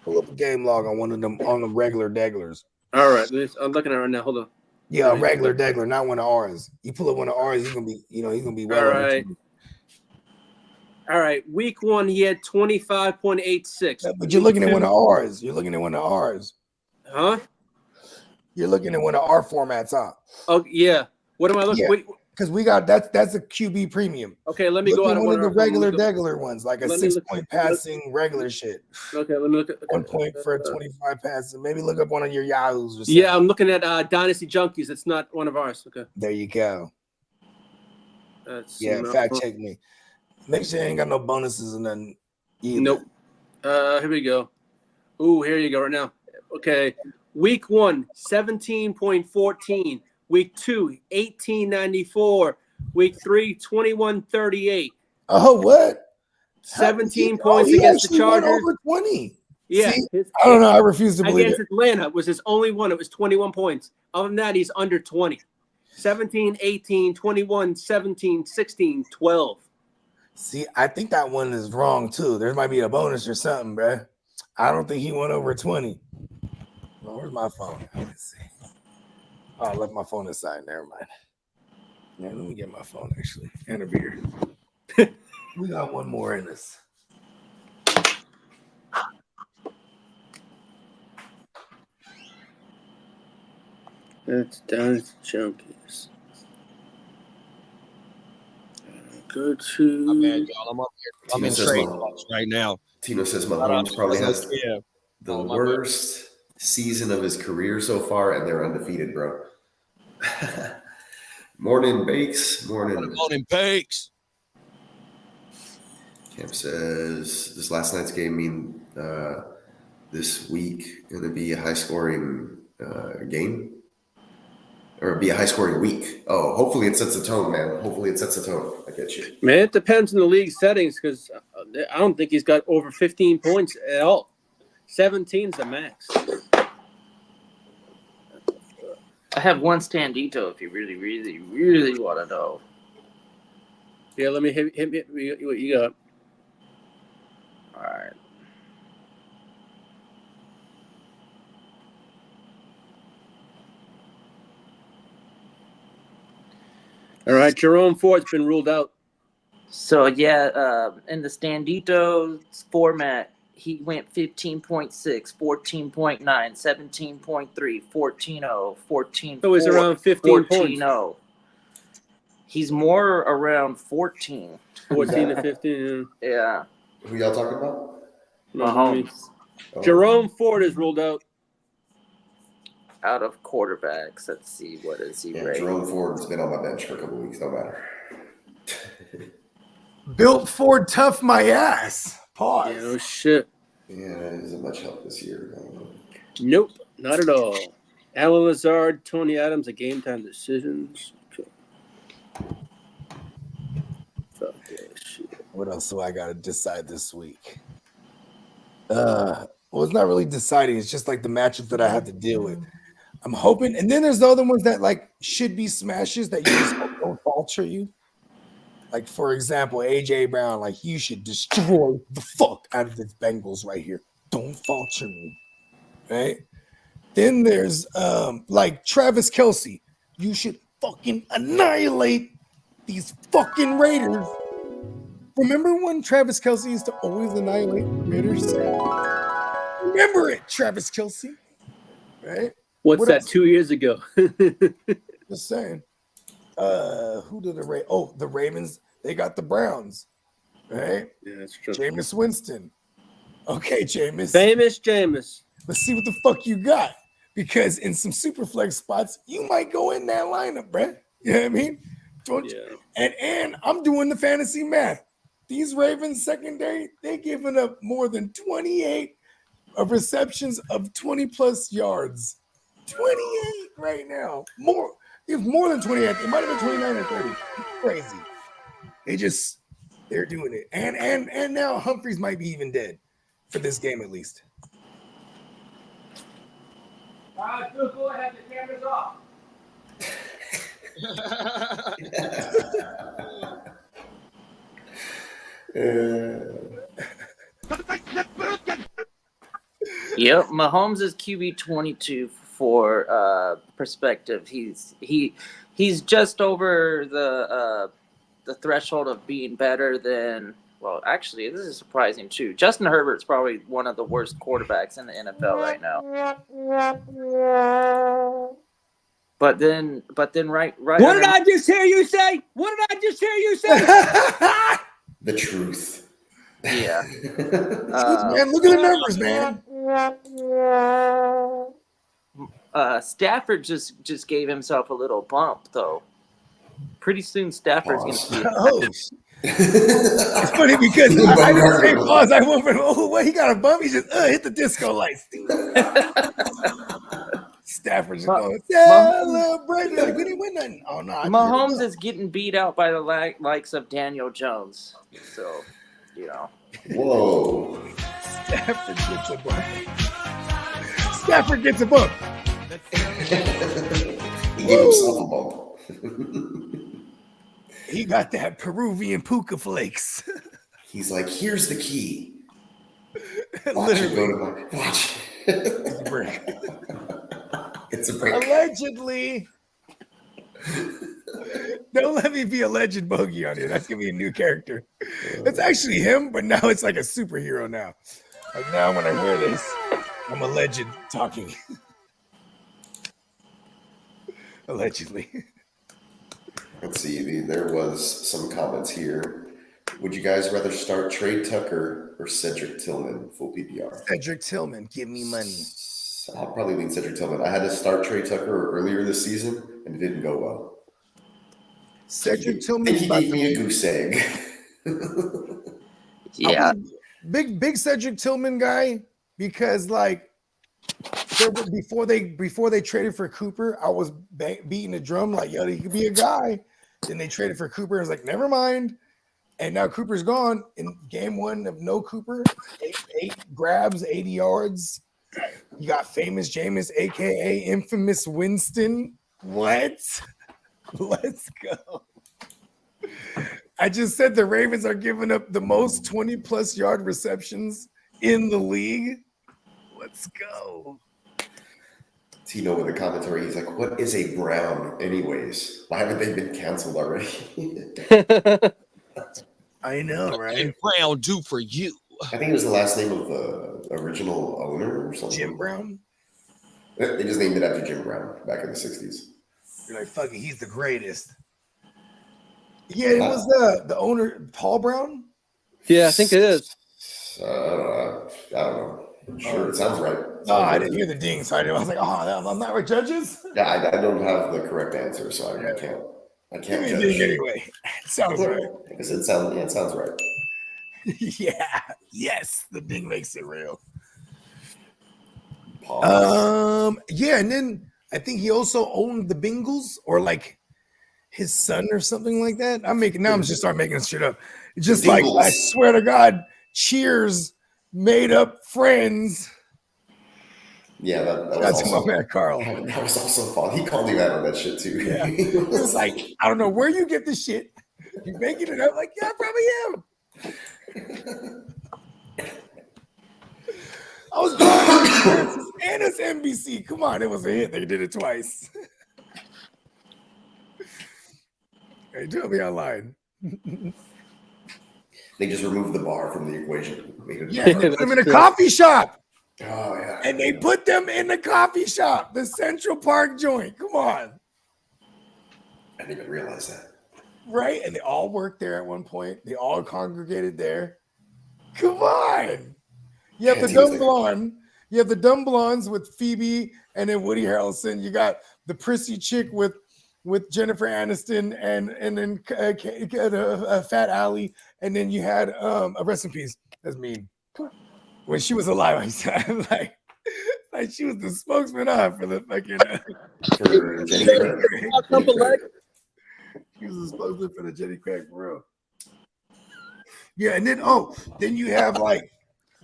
Pull up a game log on one of them on the regular Deglers. All right, I'm looking at it right now. Hold on. Yeah, a regular Degler, not one of ours. You pull up one of ours, he's gonna be well. All right. All right. Week 1, he had 25.86. But you're looking at one of ours. Huh? You're looking at one of our formats, huh? Oh yeah. What am I looking? Yeah. Because we got that's a QB premium. Okay, let me go out one of the regular Degler ones, like a 6-point passing regular shit. Okay, let me look at 1 point for a 25 passing. Maybe look up one of your Yahoos or something. Yeah, I'm looking at Dynasty Junkies. It's not one of ours. Okay. There you go. That's fact check me. Make sure you ain't got no bonuses and nothing either. Nope. Here we go. Ooh, here you go right now. Okay. Week 1, 17.14. Week 2, 18.94. Week 3, 21.38. Oh, what? 17 points against the Chargers. Over 20. Yeah. See? I don't know. I refuse to believe Against it. Atlanta was his only one. It was 21 points. Other than that, he's under 20. 17, 18, 21, 17, 16, 12. See, I think that one is wrong too. There might be a bonus or something, bruh. I don't think he went over 20. Oh, where's my phone? Let's see. Oh, I left my phone aside. Never mind. Yeah, let me get my phone actually. And a beer. We got one more in us. That's down to Junkies. Go to. My bad, y'all. I'm up here. I'm in Tino trade says talks right now. Tino says Mahomes probably has Yeah. the Oh, my worst season of his career so far, and they're undefeated, bro. Morning, Bakes. Morning. Morning, Bakes. Camp says this last night's game mean this week going to be a high scoring game or be a high scoring week. Oh, hopefully it sets a tone, man. Hopefully it sets a tone. I get you. Man, it depends on the league settings because I don't think he's got over 15 points at all. 17's the max. I have one Standito if you really, really, really want to know. Yeah, let me hit what you got. All right. All right, Jerome Ford's been ruled out. So, yeah, in the Standito format, he went 15.6, 14.9, 17.3, 14.0, 14. So he's around 15 points. 14.0. He's more around 14. 14 to 15. Yeah. Who y'all talking about? Mahomes. Oh. Jerome Ford is ruled out. Out of quarterbacks. Let's see. What is he Yeah, rated? Jerome Ford's been on my bench for a couple weeks. Don't matter. Built Ford tough my ass. Pause. Yeah, no shit. Yeah, it isn't much help this year. Nope, not at all. Alan Lazard, Tony Adams, a game time decisions. Okay. Fuck that shit. What else do I gotta decide this week? Well, it's not really deciding. It's just like the matchups that I have to deal with. I'm hoping, and then there's the other ones that like should be smashes that you just hope don't falter you. Like for example, AJ Brown, like you should destroy the fuck out of the Bengals right here. Don't falter me, right? Then there's like Travis Kelce. You should fucking annihilate these fucking Raiders. Remember when Travis Kelce used to always annihilate the Raiders? Remember it, Travis Kelce, right? What's What that? else? 2 years ago. Just saying. Who did the Ravens? Oh, the Ravens. They got the Browns, right? Yeah, that's true. Jameis Winston. Okay, Jameis. Famous Jameis. Let's see what the fuck you got. Because in some super flex spots, you might go in that lineup, bruh. You know what I mean? Yeah. And I'm doing the fantasy math. These Ravens secondary, they giving up more than 28 of receptions of 20 plus yards. 28 right now. It's more than 28. It might have been 29 or 30. Crazy. They're doing it. And now Humphreys might be even dead for this game at least. Go ahead, the camera's off. Yep, Mahomes is QB 22 for perspective. He's just over the threshold of being better than. Well, actually, this is surprising too. Justin Herbert's probably one of the worst quarterbacks in the NFL right now. But then, right. What did I just hear you say? What did I just hear you say? The truth. Yeah. Man, look at the numbers, man. Stafford just gave himself a little bump though. Pretty soon Stafford's gonna be. It's funny because I didn't say pause. I went from, oh, wait, he got a bump. He just hit the disco lights. Stafford's just going, celebrate. Like, we didn't win nothing. Oh, no. Mahomes is getting beat out by the likes of Daniel Jones. So, you know. Whoa. Stafford gets a bump. Stafford gets a bump. He gave himself a bump. He got that Peruvian puka flakes. He's like, here's the key. Literally. Watch. It's a break. It's a break. Allegedly. Don't let me be a legend bogey on you. That's gonna be a new character. It's actually him, but now it's like a superhero now. Like now when I hear this, I'm a legend talking. Allegedly. Let's see. There was some comments here. Would you guys rather start Trey Tucker or Cedric Tillman full PPR? Cedric Tillman, give me money. I'll probably lean Cedric Tillman. I had to start Trey Tucker earlier this season, and it didn't go well. Cedric Tillman. He gave me a goose egg. Yeah. Big Cedric Tillman guy, because like before they traded for Cooper, I was beating the drum like, yo, he could be a guy. Then they traded for Cooper. I was like, never mind. And now Cooper's gone. In game one of no Cooper, eight grabs, 80 yards. You got famous Jameis, aka infamous Winston. What? Let's go. I just said the Ravens are giving up the most 20+ yard receptions in the league. Let's go. Tino with the commentary, he's like, what is a Brown anyways? Why haven't they been canceled already? I know, What right? can Brown do for you? I think it was the last name of the original owner or something. Jim Brown? They just named it after Jim Brown back in the 60s. You're like, fuck it, he's the greatest. Yeah, it was the owner, Paul Brown? Yeah, I think it is. I don't know. Sure, it sounds right. Oh, I didn't hear the ding, so I was like, oh, I'm not with judges? Yeah, I don't have the correct answer, so I can't Give me a judge. ding anyway. It sounds right. Like I said, it sounds right. Yeah, yes, the ding makes it real. Pause. Yeah, and then I think he also owned the Bengals, or like his son or something like that. I'm just start making this shit up. It's just like, I swear to God, Cheers made up friends. Yeah, that was That's also, my man Carl. that was also fun. He called me that on that shit too. Yeah. It's like, I don't know where you get this shit. You making it up? Like, yeah, I probably am. I was doing and it's NBC. Come on, it was a hit. They did it twice. Hey, do me online. They just removed the bar from the equation. Yeah, they put them in a coffee shop. Oh yeah. And they put them in the coffee shop, the Central Park joint. Come on. I didn't even realize that. Right? And they all worked there at one point. They all congregated there. Come on. You have the dumb blonde. You have the dumb blondes with Phoebe and then Woody Harrelson. You got the prissy chick with Jennifer Aniston and then Fat Allie. And then you had a rest in peace. That's mean. When she was alive, I'm like she was the spokesman for the fucking For Jenny Craig. She was the spokesman for the Jenny Craig for real. Yeah, and then then you have like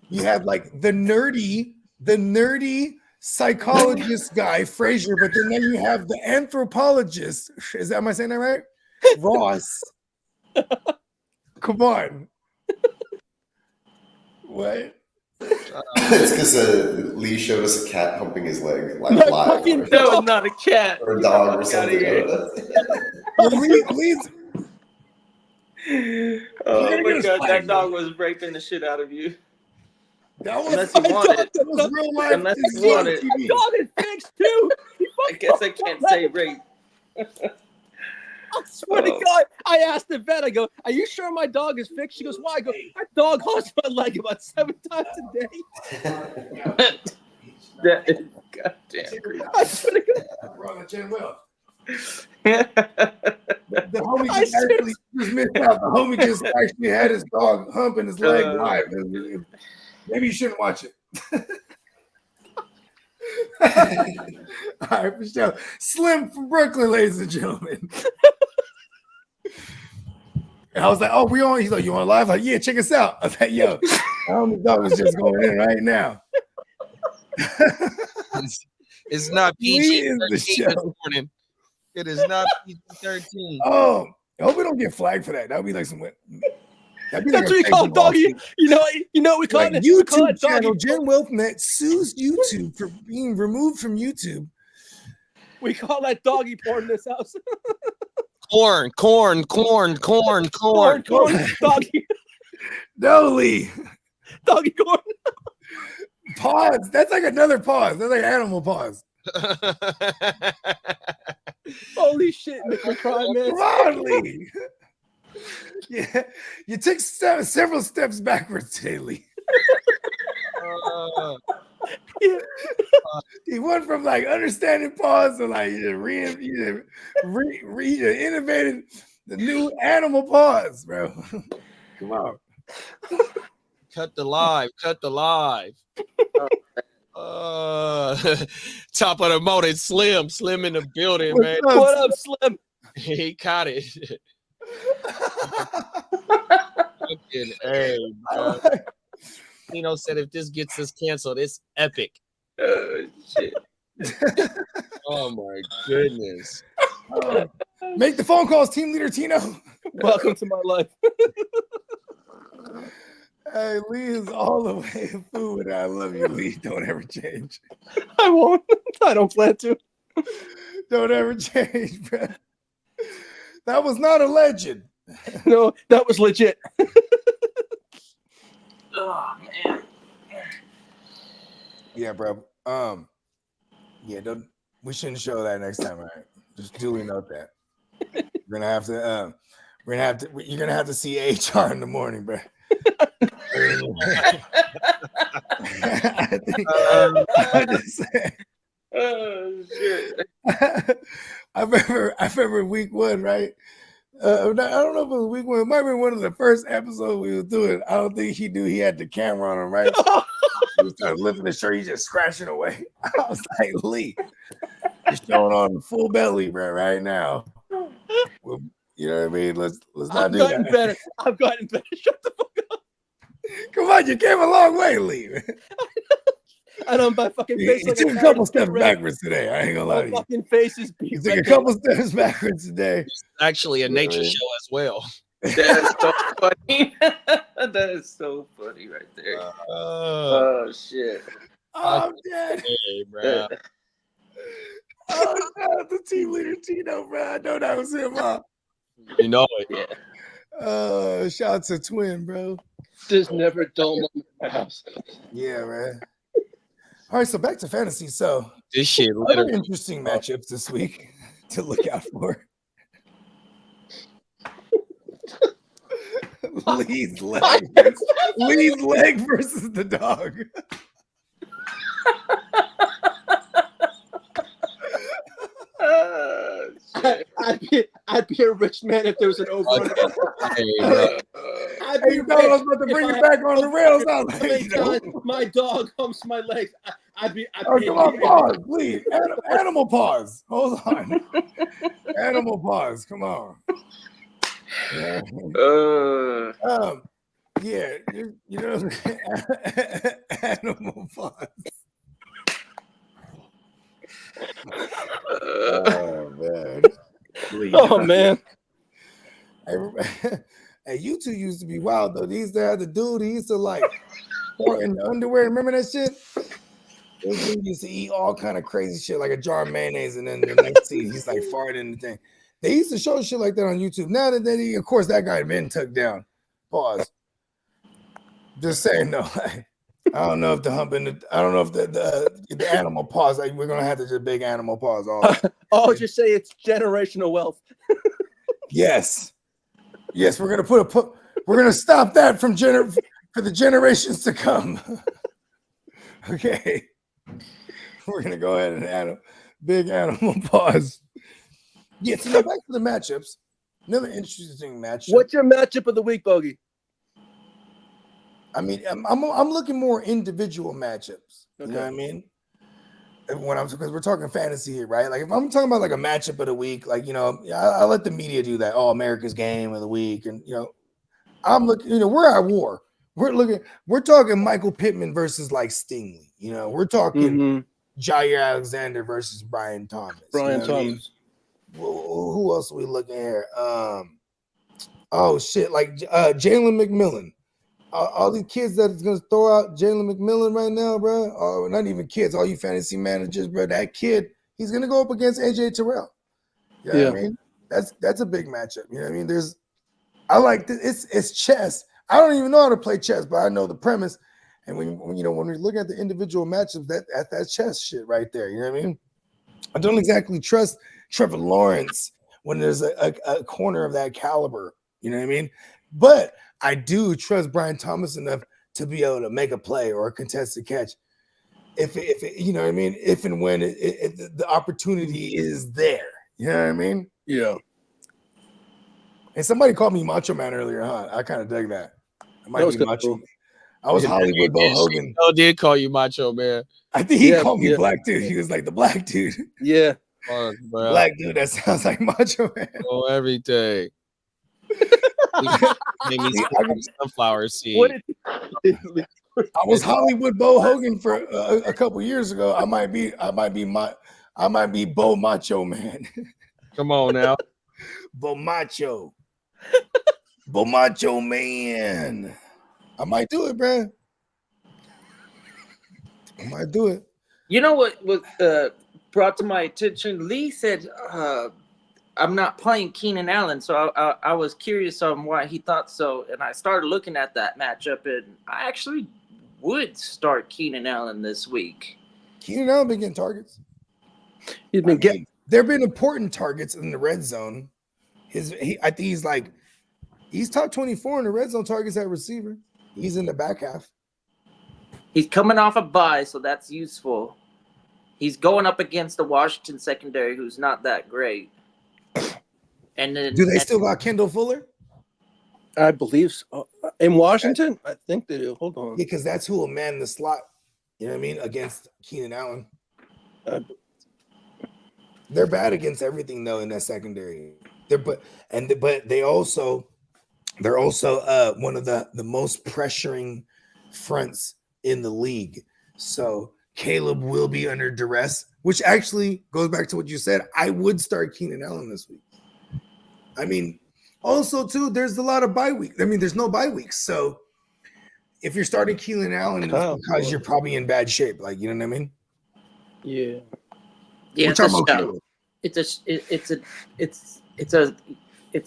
the nerdy psychologist guy, Frazier, but then you have the anthropologist. Am I saying that right? Ross. Come on. What? It's because Lee showed us a cat humping his leg like live. That was not a cat. Or a dog or something. Lee's, Oh my God, that dog was raping the shit out of you. that was, Unless you want it. that was real life. Unless you want it. TV. Dog is fixed too. I guess I can't say rape. I swear to God, I asked the vet, I go, are you sure my dog is fixed? She goes, why? I go, my dog haunts my leg about 7 times a day. That is goddamn creepy. I swear to God. Bro, Jen Will. The homie just actually just missed out. The homie just actually had his dog humping his leg live. Maybe you shouldn't watch it. All right, for sure. Slim from Brooklyn, ladies and gentlemen. And I was like, oh, we on? He's like, you on live? Like, yeah, check us out. I was like, yo, homie dog is just going in right now. It's not PG-13 this morning. It is not PG-13. Oh, I hope we don't get flagged for that. That would be like some. That's what we call doggy. You know what we call like it. YouTube channel. Jen Wealthnet sues YouTube for being removed from YouTube. We call that doggy porn in this house. Corn. Doggy. No, Lee. Doggy corn. Pause. That's like another pause. That's like animal pause. Holy shit, McCry, man. Come on, Lee. Yeah, you took several steps backwards today, Lee. He went from like understanding pause to like innovated the new animal pause, bro. Come on. Cut the live. Top of the morning, Slim in the building, man. What up, Slim? He caught it. Fucking A, bro. Tino said if this gets us canceled, it's epic. Oh shit. Oh my goodness. Make the phone calls, team leader Tino. Welcome to my life. Hey, Lee is all the way of food. I love you, Lee. Don't ever change. I won't. I don't plan to. Don't ever change, bro. That was not a legend. No, that was legit. Oh man. Yeah, bro. Yeah, we shouldn't show that next time, all right? Just duly note that. You're gonna have to see HR in the morning, bro. I'm just saying. Oh shit. I remember week one, right? I don't know if it was week one. It might have been one of the first episodes we were doing. I don't think he knew he had the camera on him, right? He was trying to lift the shirt, he's just scratching away. I was like, Lee, you're showing on full belly, bro, right now. Well, you know what I mean? Let's not do that. I've gotten better. Shut the fuck up. Come on, you came a long way, Lee. I don't my fucking face. You took a couple steps backwards today. I ain't gonna lie to you. Fucking face is beat. You took a couple steps backwards today. It's actually a nature show as well. That's so funny. That is so funny right there. Oh shit. Oh, I'm dead. Hey, bro. Oh, no, the team leader Tino, bro. I know that was him, huh? You know it. Yeah. Shout out to Twin, bro. There's never a dull moment in my house. Yeah, man. All right, so back to fantasy. So This shit other literally. interesting matchups this week to look out for. Lee's leg versus the dog. I'd be a rich man if there was an over. Hey, bro. I'd Hey, you know, I was about to bring it back on the rails. I was like, you know. My dog humps my legs. I'd be. Oh, come on, pause, please. Animal pause. Hold on. Animal pause. Come on. Yeah. Yeah, you know, animal pause. Oh man. Please. Oh man. Hey, you two used to be wild though. These there the dude he used to like fart in the underwear. Remember that shit? This dude used to eat all kind of crazy shit like a jar of mayonnaise, and then the next scene he's like farting in the thing. They used to show shit like that on YouTube. Now that they, of course, that guy had been tucked down. Pause. Just saying though. I don't know if the humping, I don't know if the animal pause. Like we're gonna have to just big animal pause. I'll just say it's generational wealth. Yes, we're gonna stop that from for the generations to come. Okay, we're gonna go ahead and add a big animal pause. Yeah, so now back to the matchups. Another interesting matchup. What's your matchup of the week, Bogey? I mean, I'm looking more individual matchups. You know what I mean? Because we're talking fantasy here, right? Like if I'm talking about like a matchup of the week, like I let the media do that. Oh, America's game of the week, and I'm looking. We're at war. We're talking Michael Pittman versus like Stingley. We're talking Jair Alexander versus Brian Thomas. Brian Thomas. Who else are we looking here? Oh shit, like Jalen McMillan. All these kids that's gonna throw out Jalen McMillan right now, bro. Oh, not even kids, all you fantasy managers, bro. That kid, he's gonna go up against AJ Terrell. You know what I mean? That's a big matchup. You know what I mean? I like this. It's chess. I don't even know how to play chess, but I know the premise. And when we look at the individual matchups, that's chess shit right there. You know what I mean? I don't exactly trust Trevor Lawrence when there's a corner of that caliber. You know what I mean? But I do trust Brian Thomas enough to be able to make a play or a contested catch. If you know what I mean? If and when the opportunity is there. You know what I mean? Yeah. And somebody called me Macho Man earlier, huh? I kind of dug that. I might be Macho Man. I was Hollywood Bo Hogan. Oh, did call you Macho Man. I think he called me Black Dude. He was like the Black Dude. Yeah. Fuck, bro. Black Dude, that sounds like Macho Man. Oh, everything. Made me sunflower seed. I was Hollywood Bo Hogan for a couple years ago. I might be Bo Macho Man. Come on now. Bo Macho. Bo Macho Man. I might do it, bro. I might do it. You know what was brought to my attention? Lee said, I'm not playing Keenan Allen, so I was curious on why he thought so, and I started looking at that matchup, and I actually would start Keenan Allen this week. Keenan Allen been getting targets. He's been getting. There have been important targets in the red zone. I think he's top 24 in the red zone targets at receiver. He's in the back half. He's coming off a bye, so that's useful. He's going up against the Washington secondary, who's not that great. And then, do they still got Kendall Fuller? I believe so. In Washington, I think they do. Hold on, because that's who will man the slot. You know what I mean? Against Keenan Allen. They're bad against everything though in that secondary. They're also one of the most pressuring fronts in the league. So Caleb will be under duress, which actually goes back to what you said. I would start Keenan Allen this week. I mean, also too, there's a lot of bye weeks. I mean, there's no bye weeks. So if you're starting Keenan Allen, it's because you're probably in bad shape. Like, you know what I mean? Yeah. Yeah, it's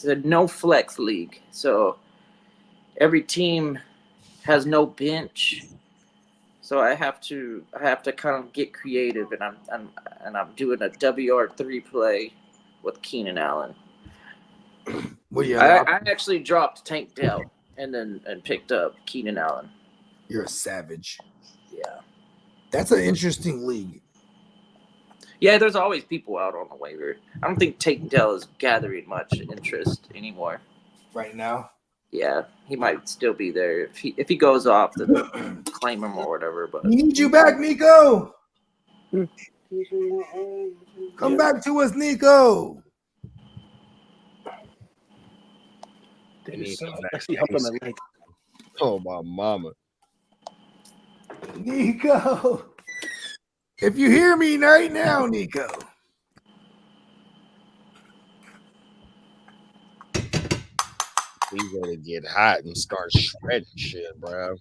a no flex league. So every team has no bench. So I have to kind of get creative, and I'm doing a WR3 play with Keenan Allen. Well, yeah, I actually dropped Tank Dell and picked up Keenan Allen. You're a savage. Yeah, that's an interesting league. Yeah, there's always people out on the waiver. I don't think Tank Dell is gathering much interest anymore. Right now? Yeah, he might still be there if he goes off, then claim him or whatever. But we need you back, Nico. Come back to us, Nico. Oh my mama, Nico. If you hear me right now, Nico. We gonna get hot and start shredding shit, bro.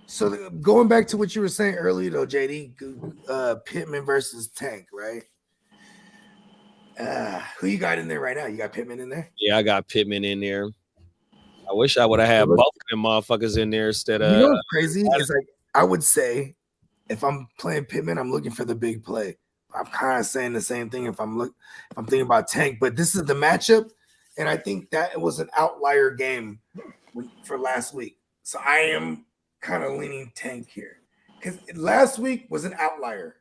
So going back to what you were saying earlier, though, JD, Pittman versus Tank, right? Who you got in there right now? You got Pittman in there? Yeah, I got Pittman in there. I wish I would have had both of them motherfuckers in there instead of. You know what's crazy? It's like I would say if I'm playing Pittman, I'm looking for the big play. I'm kind of saying the same thing if I'm thinking about Tank, but this is the matchup. And I think that it was an outlier game for last week. So I am kind of leaning Tank here. Because last week was an outlier.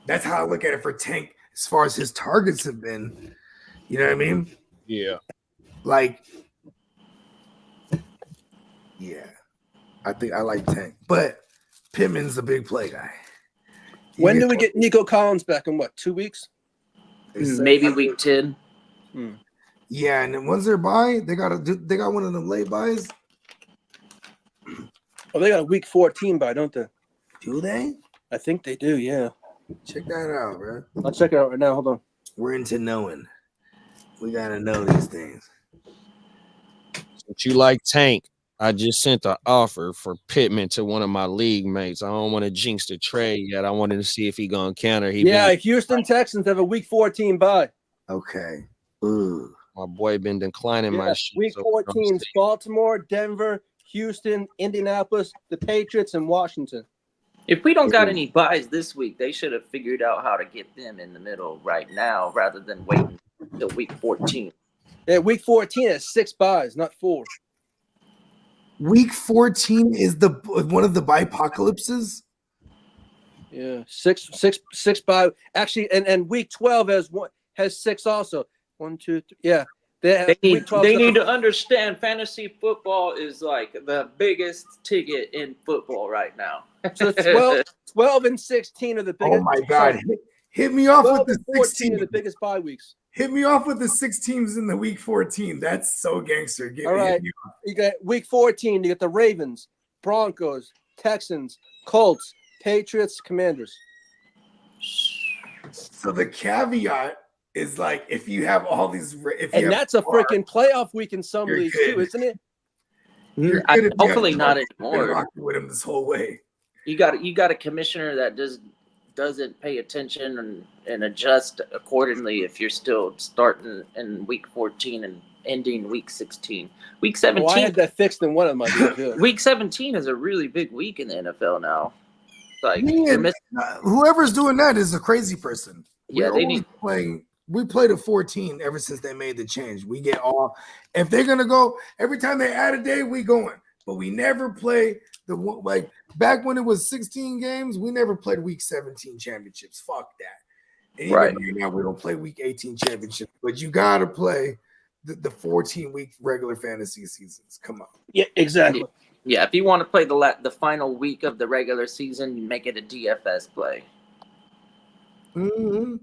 That's how I look at it for Tank as far as his targets have been. You know what I mean? Yeah. Like, yeah, I think I like Tank, but Pittman's a big play guy. When do we get Nico Collins back? In what, 2 weeks? Maybe week 10. Yeah, and then once they're bye, they got one of them late buys. Oh, they got a week 14 bye, don't they? Do they? I think they do. Yeah. Check that out, bro. I'll check it out right now. Hold on. We're into knowing. We gotta know these things. But you like Tank. I just sent an offer for Pittman to one of my league mates. I don't want to jinx the trade yet. I wanted to see if he gonna counter. Houston Texans have a week 14 bye. Okay. Ooh. My boy been declining my shit. Week 14 is Baltimore, Denver, Houston, Indianapolis, the Patriots, and Washington. If we don't got any buys this week, they should have figured out how to get them in the middle right now rather than waiting until week 14. Yeah, week 14 has 6 buys, not 4. Week 14 is the one of the bipocalypses. Yeah, six bye. Actually, and week 12 has 6 also. 1, 2, 3. Yeah, they need to understand fantasy football is like the biggest ticket in football right now. So 12 and 16 are the biggest. Oh my God! Hit me off with the 16 are the biggest bye weeks. Hit me off with the 6 teams in the week 14. That's so gangster. All right, you got week 14. You got the Ravens, Broncos, Texans, Colts, Patriots, Commanders. So the caveat is like if you have all these, that's a freaking playoff week in some leagues too, isn't it? Hopefully not anymore. Rocking with him this whole way. You got a commissioner that doesn't pay attention and adjust accordingly if you're still starting in week 14 and ending week 16. Week 17. I had that fixed in one of my leagues. Week 17 is a really big week in the NFL now. Like whoever's doing that is a crazy person. Yeah, we played a 14 ever since they made the change. We get all if they're gonna go every time they add a day, we going, but we never play the like back when it was 16 games, we never played week 17 championships. Fuck that. And right now we don't play week 18 championships, but you gotta play the 14 week regular fantasy seasons. Come on. Yeah, exactly. Yeah, if you want to play the final week of the regular season, you make it a DFS play. Mm-hmm.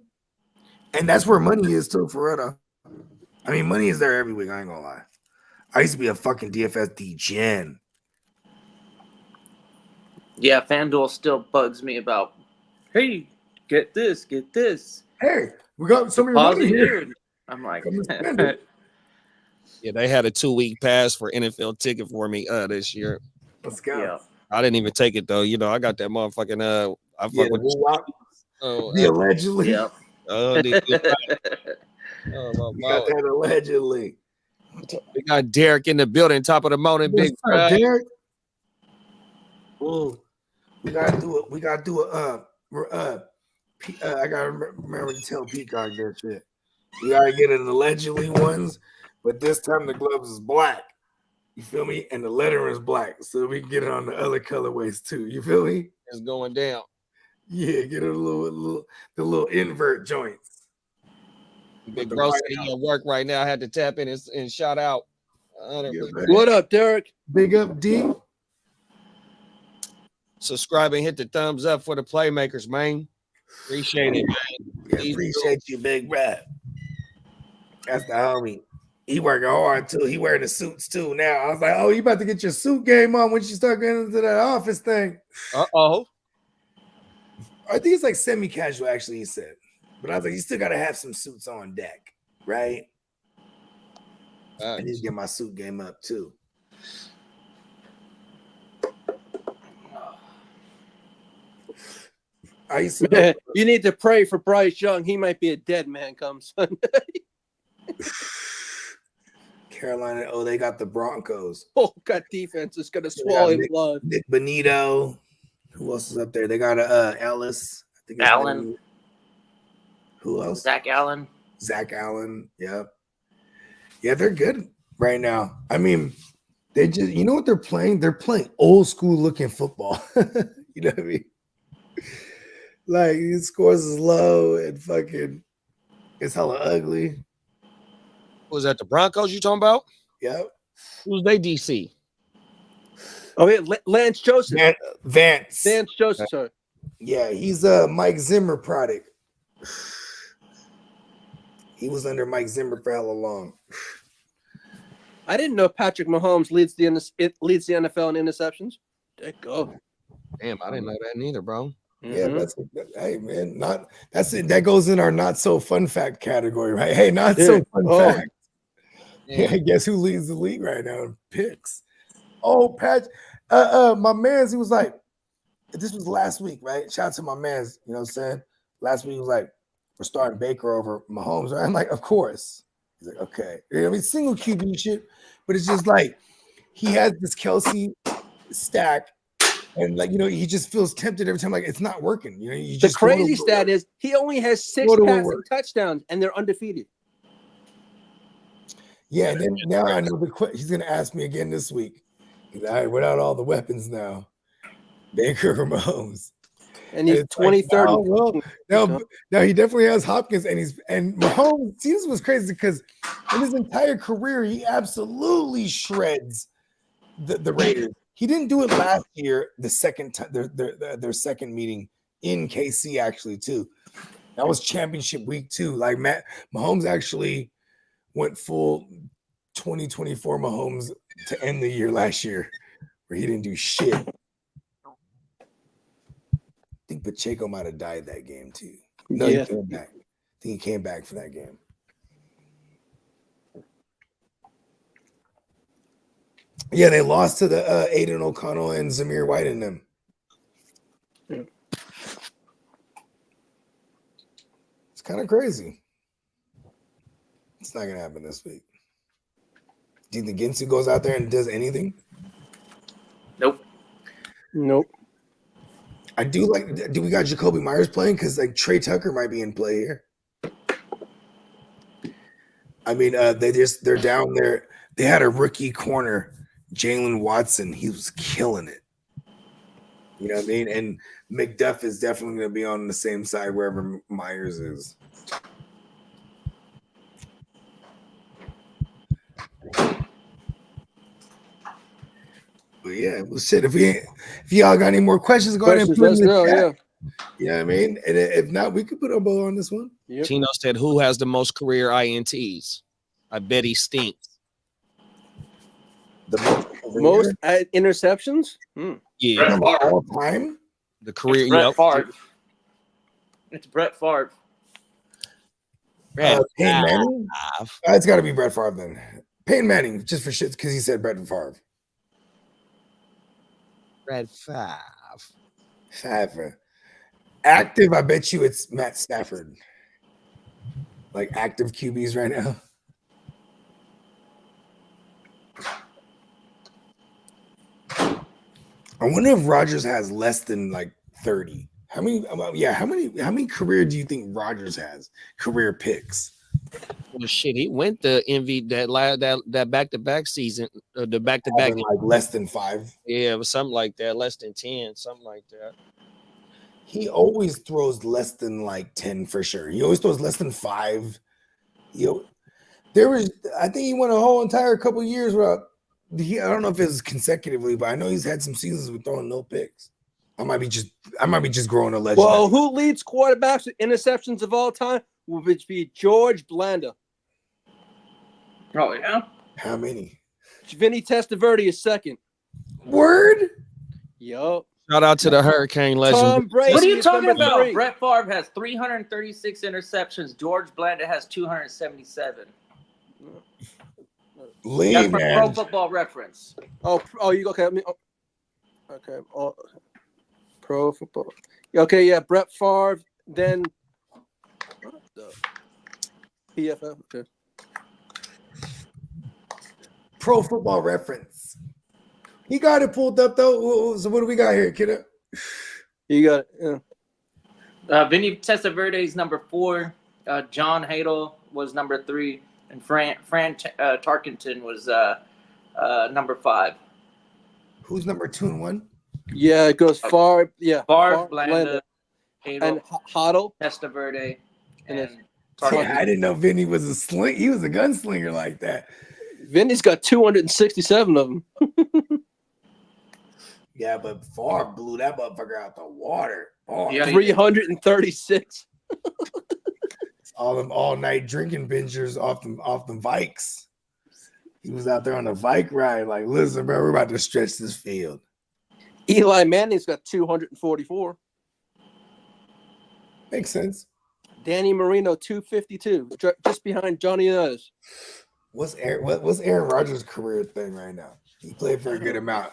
And that's where money is too, for real. I mean, money is there every week. I ain't gonna lie. I used to be a fucking DFS degen. Yeah, FanDuel still bugs me about, hey, get this. Hey, we got some of your money here. I'm like, yeah, they had a 2-week pass for NFL ticket for me this year. Let's go. Yeah. I didn't even take it though. You know, I got that motherfucking I fuck with the allegedly. Yeah. Oh, you got that allegedly. We got Derek in the building, top of the morning, big Derek. Ooh, we gotta do it. We gotta do a I gotta remember to tell Peacock that shit. We gotta get an allegedly ones, but this time the gloves is black. You feel me? And the letter is black, so we can get it on the other colorways too. You feel me? It's going down. Yeah, get a little invert joints. Big bro at work right now. I had to tap in and shout out. What up, Derek? Big up, D. Subscribe and hit the thumbs up for the playmakers, man. Appreciate it, man. Yeah, appreciate you, big rap. That's the homie. He working hard too. He wearing the suits too now. I was like, oh, you about to get your suit game on when you start getting into that office thing. Uh-oh. I think it's like semi-casual, actually, he said. But I was like, you still got to have some suits on deck, right? I need to get my suit game up, too. You need to pray for Bryce Young. He might be a dead man come Sunday. Carolina, they got the Broncos. Oh, God, defense is going to swallow blood. Nick Bonito. Who else is up there? They got Ellis. I think Allen. Who else? Zach Allen. Yep. Yeah, they're good right now. I mean, they just, you know what they're playing? They're playing old school looking football. You know what I mean? Like, his scores is low and fucking, it's hella ugly. Was that the Broncos you talking about? Yep. Who's they DC? Oh yeah, Lance Joseph. Vance. Lance Joseph. Sorry. Yeah, he's a Mike Zimmer product. He was under Mike Zimmer for hella long. I didn't know Patrick Mahomes leads the NFL in interceptions. There you go. Damn, I didn't know that neither, bro. Yeah, hey man, that goes in our not so fun fact category, right? Hey, not so fun fact. Yeah, guess who leads the league right now in picks? Oh, Pat, my man's, he was like, this was last week, right? Shout out to my man's, you know what I'm saying? Last week he was like, we're starting Baker over Mahomes, right? I'm like, of course. He's like, okay. You know, I mean, single QB shit, but it's just like he has this Kelsey stack, and like, you know, he just feels tempted every time, like it's not working. You know, you just the crazy stat is he only has 6 passing touchdowns and they're undefeated. Yeah, and then now I know he's gonna ask me again this week. He's all right, without all the weapons now, Baker or Mahomes. And he's 23rd. Like, now he definitely has Hopkins, and Mahomes. See, this was crazy because in his entire career, he absolutely shreds the Raiders. He didn't do it last year, the second time their second meeting in KC, actually, too. That was championship week 2. Like Mahomes actually went full 2024 Mahomes to end the year last year, where he didn't do shit. I think Pacheco might have died that game too. No, yeah. He came back. I think he came back for that game. Yeah, they lost to the Aiden O'Connell and Zamir White in them. Yeah. It's kind of crazy. It's not gonna happen this week. Do you think Ginsu goes out there and does anything? Nope. I do like. Do we got Jacoby Myers playing? Because like Trey Tucker might be in play here. I mean, they're down there. They had a rookie corner, Jalen Watson. He was killing it. You know what I mean? And McDuff is definitely going to be on the same side wherever Myers is. But yeah, well, shit. If y'all got any more questions, go ahead and put in the chat. Yeah. You know what I mean? And if not, we could put a bow on this one. Yep. Tino said, who has the most career INTs? I bet he stinks. The most interceptions? Yeah. All time? The career. Brett Favre. It's Brett Favre. Peyton Manning? It's got to be Brett Favre then. Peyton Manning, just for shit, because he said Brett Favre. Brett Favre. Favre. Active, I bet you it's Matt Stafford. Like active QBs right now. I wonder if Rodgers has less than like 30. How many career do you think Rodgers has? Career picks. Well, shit, he went the MV that back-to-back season, the back-to-back like less than 5. Yeah, it was something like that, less than 10, something like that. He always throws less than like 10 for sure. He always throws less than 5. I think he went a whole entire couple years without. I don't know if it's consecutively, but I know he's had some seasons with throwing no picks. I might be just growing a legend. Well, who leads quarterbacks with interceptions of all time? Would be George Blanda. Oh yeah. How many? Vinny Testaverde is second. Word. Yup. Shout out to the Hurricane legend. Tom Brady. What are you talking about? 3. Brett Favre has 336 interceptions. George Blanda has 277. Lee, That's from man. Pro Football Reference. Oh, you okay? Okay. Pro Football. Okay, yeah. Brett Favre, then PFF. Okay. Pro Football Reference. He got it pulled up though. So what do we got here, kiddo? You got it. Yeah. Vinny Testaverde is number 4. John Hadle was number 3. And Fran Tarkenton was number 5. Who's number 2 and 1? Yeah, it goes Favre. Yeah, Favre, Blanda, Hadle, and Hoddle, Testaverde, and Yeah, I didn't know Vinny was a sling. He was a gunslinger like that. Vinny's got 267 of them. Yeah, but Favre blew that motherfucker out the water. Oh, Yeah. 336. all them all night drinking bingers off them Vikes. He was out there on a Vike ride. Like, listen, bro, we're about to stretch this field. Eli Manning's got 244. Makes sense. Danny Marino 252, just behind Johnny Unitas. What's Aaron Rodgers' career thing right now? He played for a good amount.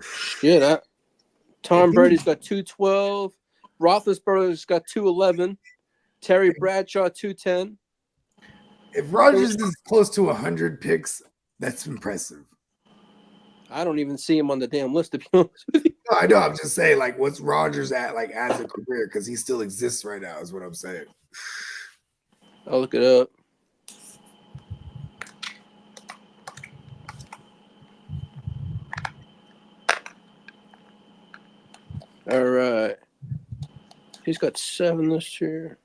Shit, Tom Brady's got 212. Roethlisberger's got 211. Terry Bradshaw 210. If Rodgers is close to 100 picks, that's impressive. I don't even see him on the damn list, to be honest with you. No, I know. I'm just saying, like, what's Rodgers at, like, as a career? Because he still exists right now, is what I'm saying. I'll look it up. All right. He's got 7 this year.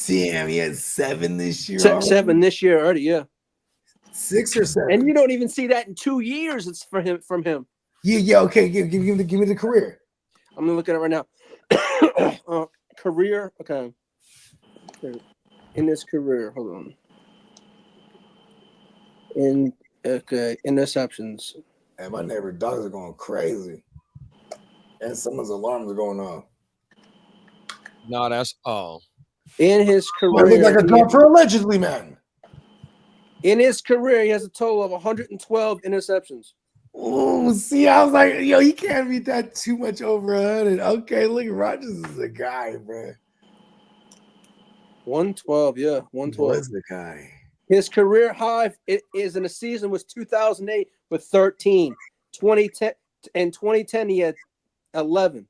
Damn, he had 7 this year. already? 7 this year already, yeah. 6 or 7. And you don't even see that in 2 years. It's for him from him. Yeah. Okay, give me the career. I'm gonna look at it right now. Career, okay. In his career, hold on. Interceptions. And my neighbor dogs are going crazy. And someone's alarms are going off. No, that's all. In his It looked like career, a drop for allegedly, man. in his career, he has a total of 112 interceptions. Oh, see, I was like, yo, he can't be that too much over 100. Okay, look, Rodgers is a guy, bro. 112, yeah, 112. Was the guy. His career high is in a season was 2008 with 13. 2010 and 2010 he had 11.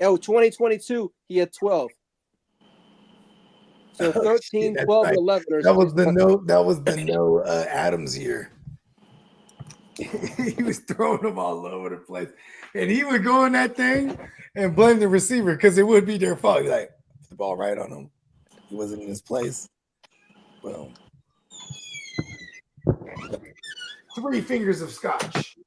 Oh, 2022 he had 12. So 13, That's 12, right. and 11. That was the no Adams year. He was throwing them all over the place. And he would go in that thing and blame the receiver because it would be their fault. He's like, the ball right on him. He wasn't in his place. Boom. 3 fingers of scotch.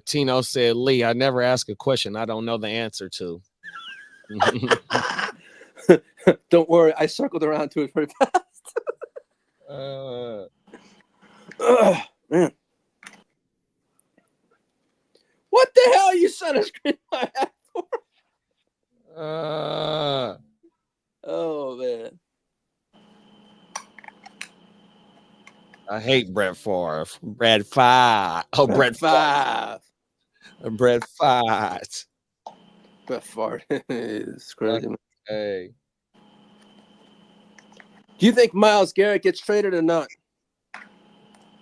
Tino said, Lee, I never ask a question I don't know the answer to. Don't worry, I circled around to it pretty fast. Man. What the hell are you trying to scream my hat for? Oh, man. I hate Brett Favre. Brett Favre. Oh, Brett Favre. Brett Favre. Brett Favre is crazy. Hey. Do you think Myles Garrett gets traded or not?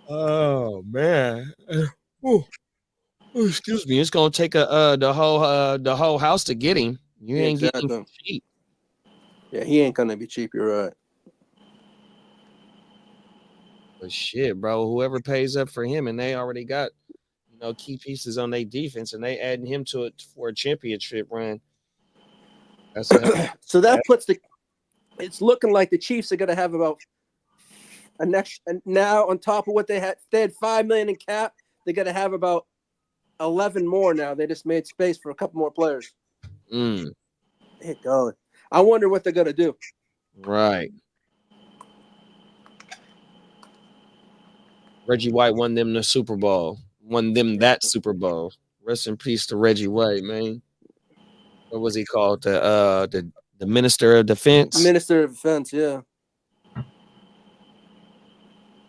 Oh man. Oh, excuse me. It's gonna take the whole house to get him. You ain't getting him cheap. Yeah, he ain't gonna be cheap. You're right. But shit, bro. Whoever pays up for him, and they already got key pieces on their defense, and they adding him to it for a championship run. That's so that puts it's looking like the Chiefs are gonna have about now on top of what they had. They had $5 million in cap. They're gonna have about 11 more now. They just made space for a couple more players. Hey, God. I wonder what they're gonna do. Right. Reggie White won them the Super Bowl. Won them that Super Bowl. Rest in peace to Reggie White, man. What was he called? The Minister of Defense? Minister of Defense, yeah.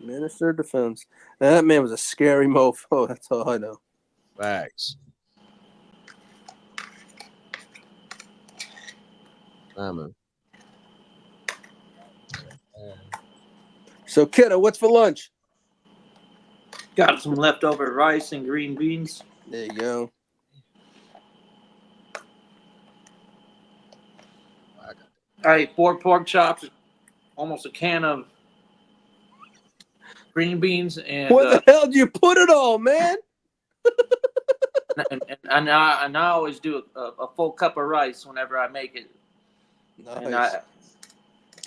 Minister of Defense. Now, that man was a scary mofo. That's all I know. Facts. Man. So, kiddo, what's for lunch? Got some leftover rice and green beans. There you go. I ate 4 pork chops, almost a can of green beans, and Where the hell do you put it all, man? and I always do a full cup of rice whenever I make it. Nice.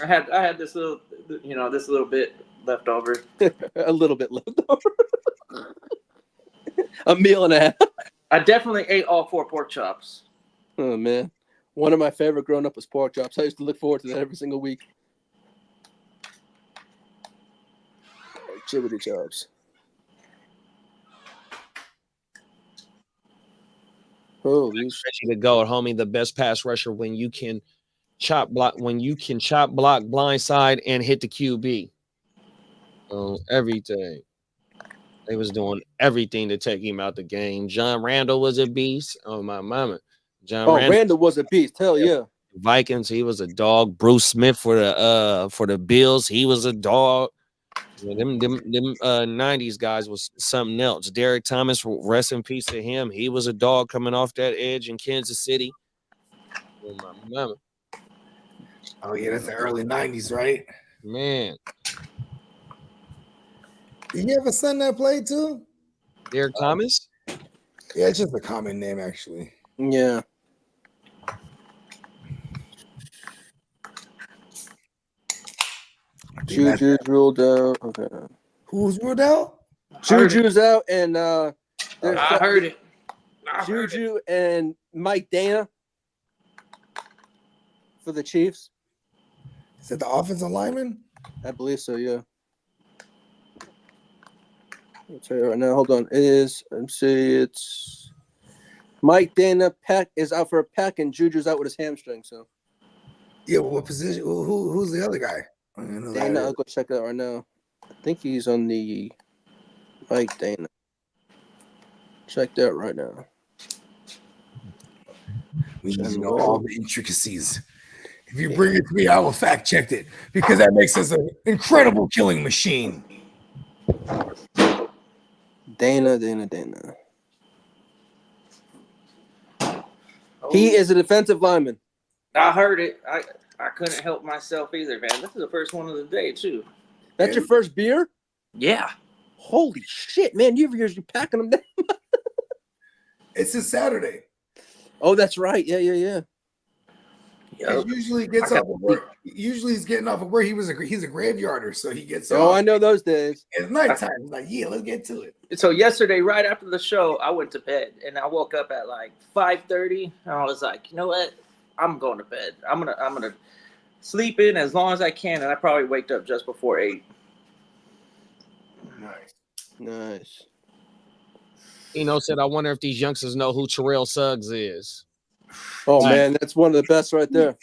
And I had this little, this little bit left over. A little bit left over. A meal and a half. I definitely ate all 4 pork chops. Oh man, one of my favorite growing up was pork chops. I used to look forward to that every single week. Chibity chops. Oh, Reggie the GOAT, homie, the best pass rusher when you can chop block, blindside and hit the QB. Everything. They was doing everything to take him out the game. John Randall was a beast. Oh my mama. Randall was a beast. Hell yeah. Vikings, he was a dog. Bruce Smith for the Bills, he was a dog. Them 90s guys was something else. Derek Thomas, rest in peace to him. He was a dog coming off that edge in Kansas City. Oh my mama. Oh yeah, that's the early 90s, right? Man. Did you have a son that played too? Derek Thomas? Yeah, it's just a common name actually. Yeah. Juju's ruled out. Okay. Who's ruled out? Juju's out, and I heard it. Juju and Mike Dana for the Chiefs. Is that the offensive lineman? I believe so, yeah. I'll tell you right now. Hold on. It's Mike Dana. Peck is out for a peck, and Juju's out with his hamstring. So Yeah, well, what position? Who's the other guy? Dana, I'll go check that right now. I think he's on the Mike Dana. Check that right now. We need to know all the intricacies. If you bring it to me, I will fact check it because that makes us an incredible killing machine. Dana. He is a defensive lineman. I heard it. I couldn't help myself either, man. This is the first one of the day, too. That's your first beer? Yeah. Holy shit, man. You're packing them down. It's a Saturday. Oh, that's right. Yeah. He usually gets off of work. Usually he's getting off of work. He's a graveyarder, so he gets Oh, off. I know those days. It's nighttime. He's like, yeah, let's get to it. So yesterday, right after the show, I went to bed, and I woke up at like 5:30, and I was like, you know what? I'm going to bed. I'm gonna sleep in as long as I can, and I probably waked up just before 8. Nice. Eno said, I wonder if these youngsters know who Terrell Suggs is. Oh, man, that's one of the best right there.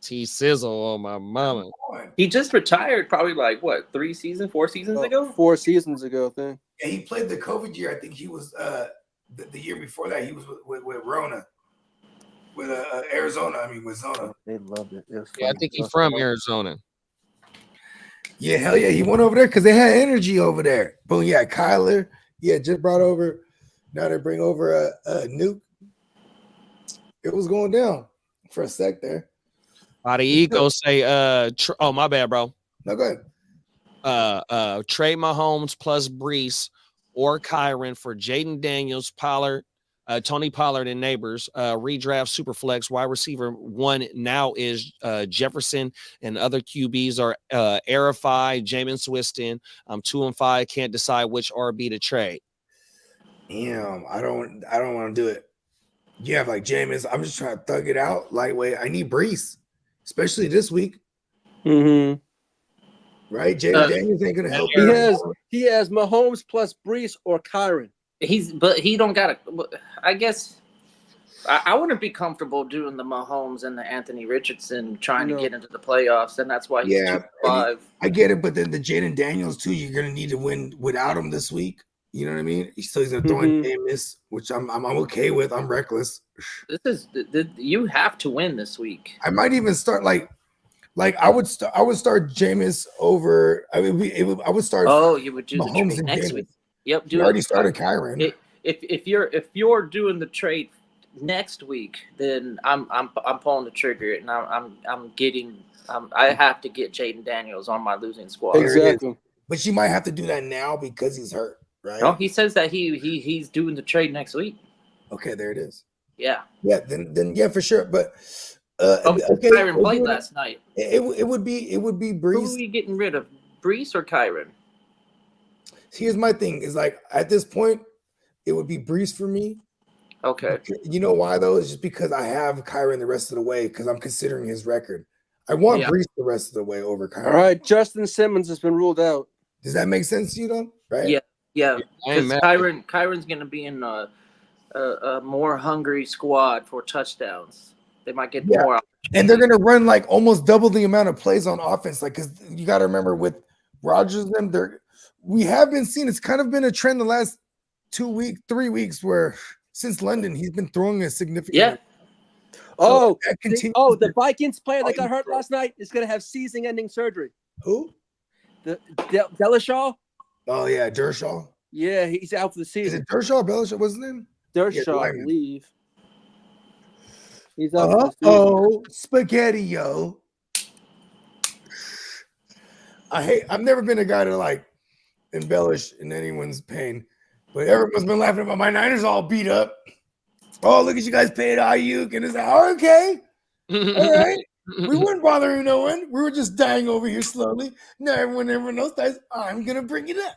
T Sizzle on my mama. He just retired probably like, what, 4 seasons ago? 4 seasons ago, I think. Yeah, he played the COVID year. I think he was the year before that. He was with Rona, with Arizona. I mean, with Zona. They loved it. Yeah, I think he's from Arizona. Yeah, hell yeah, he went over there because they had energy over there. Boom, yeah, Kyler. Yeah, just brought over. Now they bring over a Nuke. It was going down for a sec there. Eco say, oh my bad, bro. No, go ahead. Trey Mahomes plus Brees or Kyron for Jaden Daniels, Pollard, Tony Pollard and Neighbors. Redraft Superflex wide receiver 1 now is Jefferson, and other QBs are Arifai, Jameis Winston. I'm 2-5. Can't decide which RB to trade. Damn, I don't want to do it. You have like Jameis. I'm just trying to thug it out lightweight. I need Brees, especially this week. Mm-hmm. Right? Jaden Daniels ain't gonna help. He has Mahomes plus Brees or Kyron. But he don't got to. I guess I wouldn't be comfortable doing the Mahomes and the Anthony Richardson trying to get into the playoffs, and that's why he's 2-5. I get it, but then the Jaden Daniels too. You're gonna need to win without him this week. You know what I mean? So he's gonna throw in Jameis, which I'm okay with. I'm reckless. You have to win this week. I might even start like I would start Jameis over. I would start. Oh, you would do Mahomes the trade next week. Yep, you already started Kyron. If you're doing the trade next week, then I'm pulling the trigger, and I have to get Jaden Daniels on my losing squad. Exactly. but she might have to do that now because he's hurt, right? No, he says that he's doing the trade next week. Okay, there it is. Yeah. Yeah, then yeah, for sure. But okay, Kyron played last night. It would be Brees. Who are we getting rid of, Brees or Kyron? Here's my thing: is like at this point, it would be Brees for me. Okay. You know why though? It's just because I have Kyron the rest of the way because I'm considering his record. I want Brees the rest of the way over Kyron. All right, Justin Simmons has been ruled out. Does that make sense to you though? Right? Yeah. Because Kyron's going to be in a more hungry squad for touchdowns. They might get more. And they're going to run like almost double the amount of plays on offense. Like, because you got to remember with Rodgers, we have been seeing it's kind of been a trend the last 3 weeks where since London he's been throwing a significant. Yeah. The Vikings player that got hurt last night is going to have season-ending surgery. Who? The Dillashaw. Oh yeah, Dershaw. Yeah, he's out for the season. Is it Dershaw? Bellishaw? What's his name? Dershaw, I believe. He's out for the season. Oh, spaghetti, yo. I've never been a guy to like embellish in anyone's pain, but everyone's been laughing about my Niners all beat up. Oh, look at you guys paid Ayuk, and it's like, oh, okay, all right. We weren't bothering no one. We were just dying over here slowly. Now everyone else dies. I'm gonna bring it up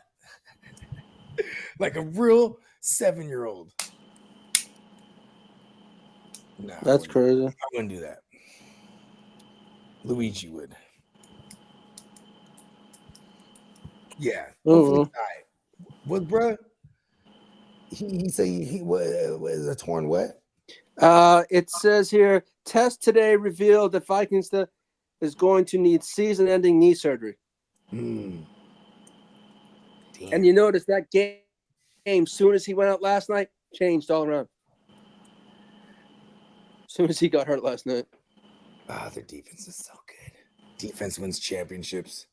like a real 7-year-old. No, that's crazy. I wouldn't do that. Luigi would. Yeah. What, bruh? He said he was a torn what? It says here, test today revealed that Vikings is going to need season-ending knee surgery. Damn. And you notice that game, soon as he went out last night, changed all around. As soon as he got hurt last night. Their defense is so good. Defense wins championships.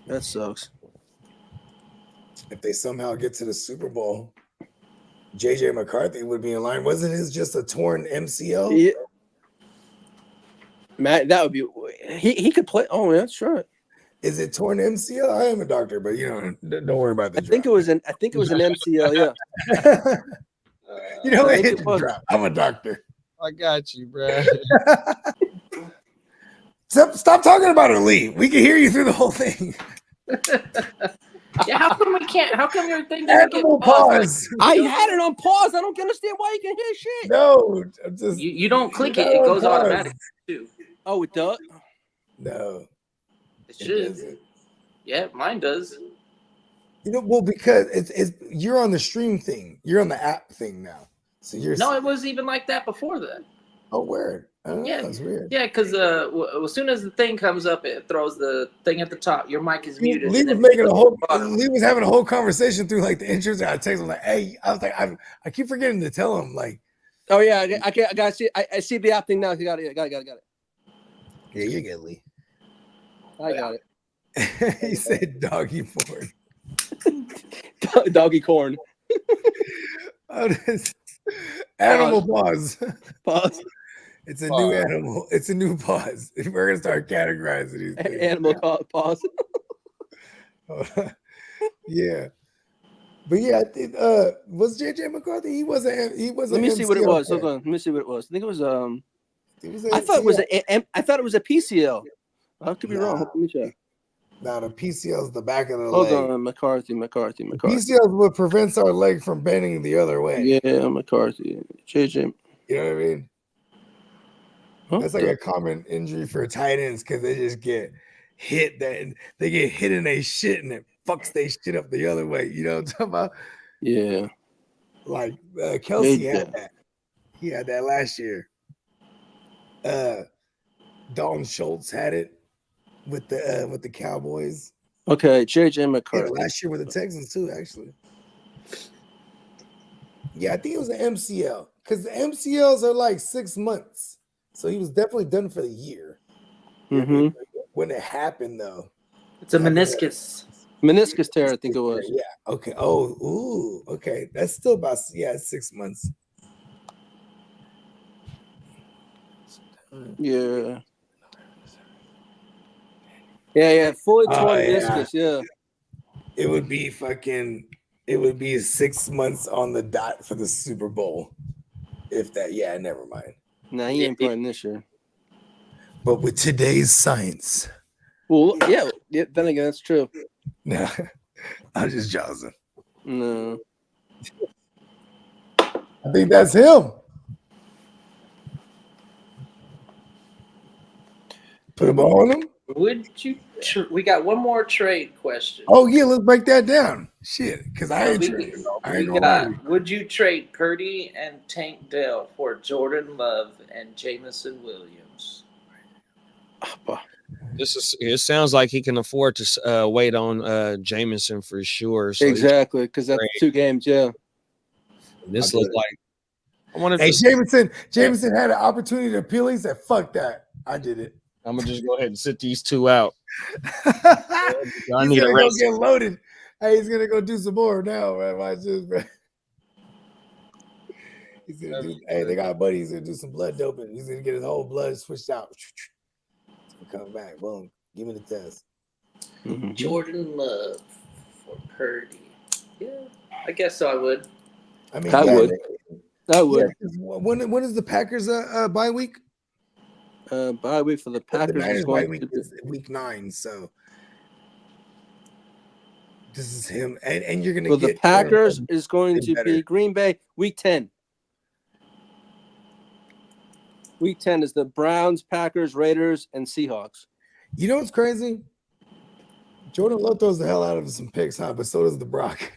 That sucks. If they somehow get to the Super Bowl, JJ McCarthy would be in line. Wasn't his just a torn MCL? Yeah. Matt, that would be he could play. Oh, yeah, that's right. Is it torn MCL? I am a doctor, but don't worry about that. I think it was an MCL, yeah. You know, I'm a doctor. I got you, bro. Stop talking about it, Lee. We can hear you through the whole thing. Yeah, how come we can't? How come your thing doesn't get pause? I had it on pause. I don't understand why you can hear shit. No, I'm just you don't click it. It goes automatic too. Oh, it does? No. It should. Yeah, mine does. Well, because it's you're on the stream thing. You're on the app thing now. So you're No, it was even like that before that. Oh, weird. Yeah, that's weird. Yeah, because as soon as the thing comes up, it throws the thing at the top. Your mic is muted. Lee was having a whole conversation through like the intros. I text him like, "Hey," I was like, I keep forgetting to tell him like, "Oh yeah, I got to see. I see the app thing now. You got it. Got it. Yeah, you get Lee. I got it. He said, "Doggy porn." Doggy corn. Animal pause. Pause. It's a new animal. It's a new pause. We're gonna start categorizing these things. Animal pause. Yeah, but yeah, I think was JJ McCarthy. He was. Let me see what it was. Hold on. Let me see what it was. I think it was. I thought it was a PCL. I could be wrong. Let me check. Now the PCL is the back of the leg. Hold on, McCarthy. PCL is what prevents our leg from bending the other way. Yeah, McCarthy. JJ. You know what I mean? That's like a common injury for tight ends because they just get hit. They get hit in their shit and it fucks their shit up the other way. You know what I'm talking about? Yeah. Like Kelsey had that. He had that last year. Dalton Schultz had it with the Cowboys. Okay, JJ McCarthy. Yeah, last year with the Texans too, actually. Yeah, I think it was an MCL because the MCLs are like 6 months. So he was definitely done for the year. Mm-hmm. When it happened, though, it's a meniscus. Meniscus tear, I think it was. Yeah. Okay. Oh. Ooh. Okay. That's still about 6 months. Yeah. Yeah, fully torn yeah. meniscus. Yeah. It would be 6 months on the dot for the Super Bowl. If that, yeah, never mind. Nah, he ain't playing this year. But with today's science, Well, yeah. Then again, that's true. no, I'm just joking. No. I think that's him. Put him on him. Would you? We got one more trade question. Oh yeah, let's break that down. Shit, because I ain't trading. I ain't gonna lie. Would you trade Purdy and Tank Dell for Jordan Love and Jamison Williams? It sounds like he can afford to wait on Jamison for sure. So Exactly, because that's 2 games. Yeah. this looks like. I wonder if Hey, Jameson had an opportunity to appeal. He said, "Fuck that, I did it." I'm gonna just go ahead and sit these 2 out. I I need need to a go rest. get loaded. Hey, he's gonna go do some more now, man. Watch this, bro. He's gonna do. Hey, they got a buddy. He's gonna do some blood doping. He's gonna get his whole blood switched out. Come back, boom. Give me the test. Jordan Love for Purdy. Yeah, I guess so. I would. I mean, I would. Yeah, when is the Packers bye week? Bye week for the The Packers Niners is bye going week to is week 9, so this is him, and you're gonna for get the Packers is going to better. be Green Bay week 10. Week 10 is the Browns, Packers, Raiders, and Seahawks. You know what's crazy? Jordan Love throws the hell out of some picks, huh? But so does the Brock.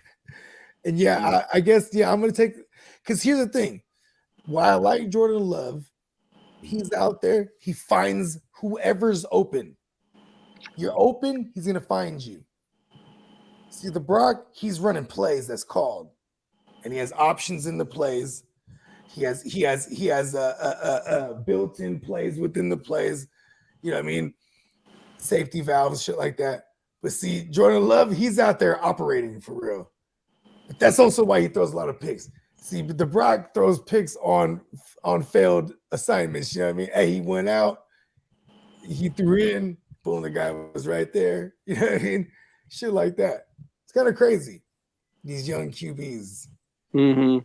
And yeah, I guess I'm gonna take, because here's the thing. While I like Jordan Love, he's out there, he finds whoever's open. You're open, he's gonna find you. See, the Brock, he's running plays that's called, and he has options in the plays. He has built-in plays within the plays. You know what I mean? Safety valves, shit like that. But see, Jordan Love, he's out there operating for real. But that's also why he throws a lot of picks. See, but the Brock throws picks on failed assignments. You know what I mean? Hey, he went out, he threw in, boom, the guy was right there. You know what I mean? Shit like that. It's kind of crazy. These young QBs. Mm-hmm.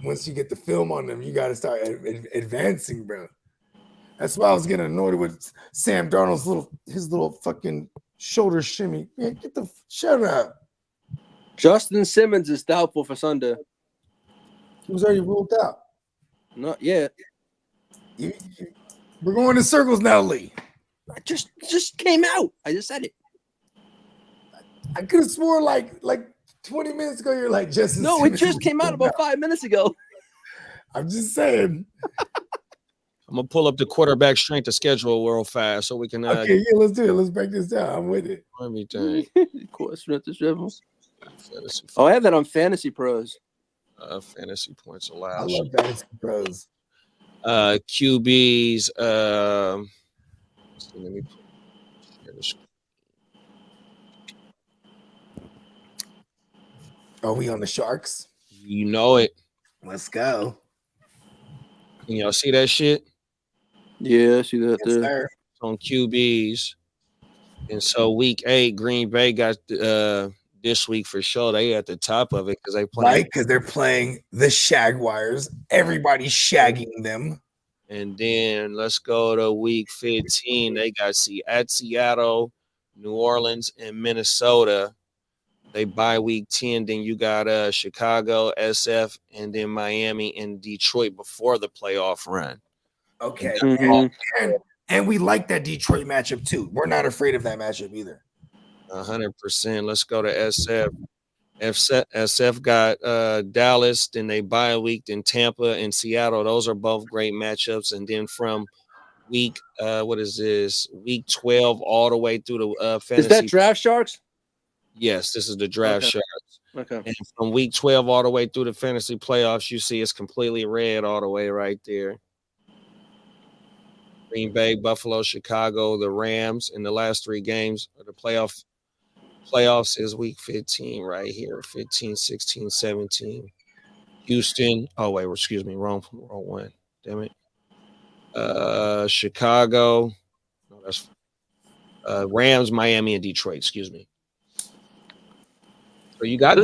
Once you get the film on them, you got to start advancing, bro. That's why I was getting annoyed with Sam Darnold's little fucking shoulder shimmy. Man, shut up. Justin Simmons is doubtful for Sunday. He was already ruled out. Not yet. We're going in circles now, Lee. I just came out. I just said it. I could have swore like 20 minutes ago, you're like, Justin No, Simmons it just came out about 5 minutes ago. I'm just saying. I'm gonna pull up the quarterback strength of schedule real fast so we can. Okay, yeah, let's do it. Let's break this down. I'm with it. Everything. Oh, I have that on Fantasy Pros. Fantasy points I allowed. love Fantasy Pros. QBs. Let me share the screen. Are we on the Sharks? You know it. Let's go. Can y'all see that shit? Yeah, I see that Yes, there. sir. On QBs. And so week 8, Green Bay got this week for sure. They at the top of it because they play Right, because they're playing the Shagwires. Everybody's shagging them. And then let's go to week 15. They got at Seattle, New Orleans, and Minnesota. They bye week 10. Then you got Chicago, SF, and then Miami and Detroit before the playoff run. Okay. Mm-hmm. And we like that Detroit matchup too. We're not afraid of that matchup either. 100%. Let's go to SF. SF got Dallas, then they bye week, then Tampa and Seattle. Those are both great matchups. And then from week, week 12 all the way through the fantasy. Is that Draft Sharks? Yes, this is the Draft Okay. Sharks. Okay. And from week 12 all the way through the fantasy playoffs, you see it's completely red all the way right there. Green Bay, Buffalo, Chicago, the Rams in the last 3 games of the playoffs is week 15 right here. 15, 16, 17. Houston. Oh, wait, excuse me. Wrong one. Damn it. Chicago. No, that's Rams, Miami, and Detroit. Excuse me. So you got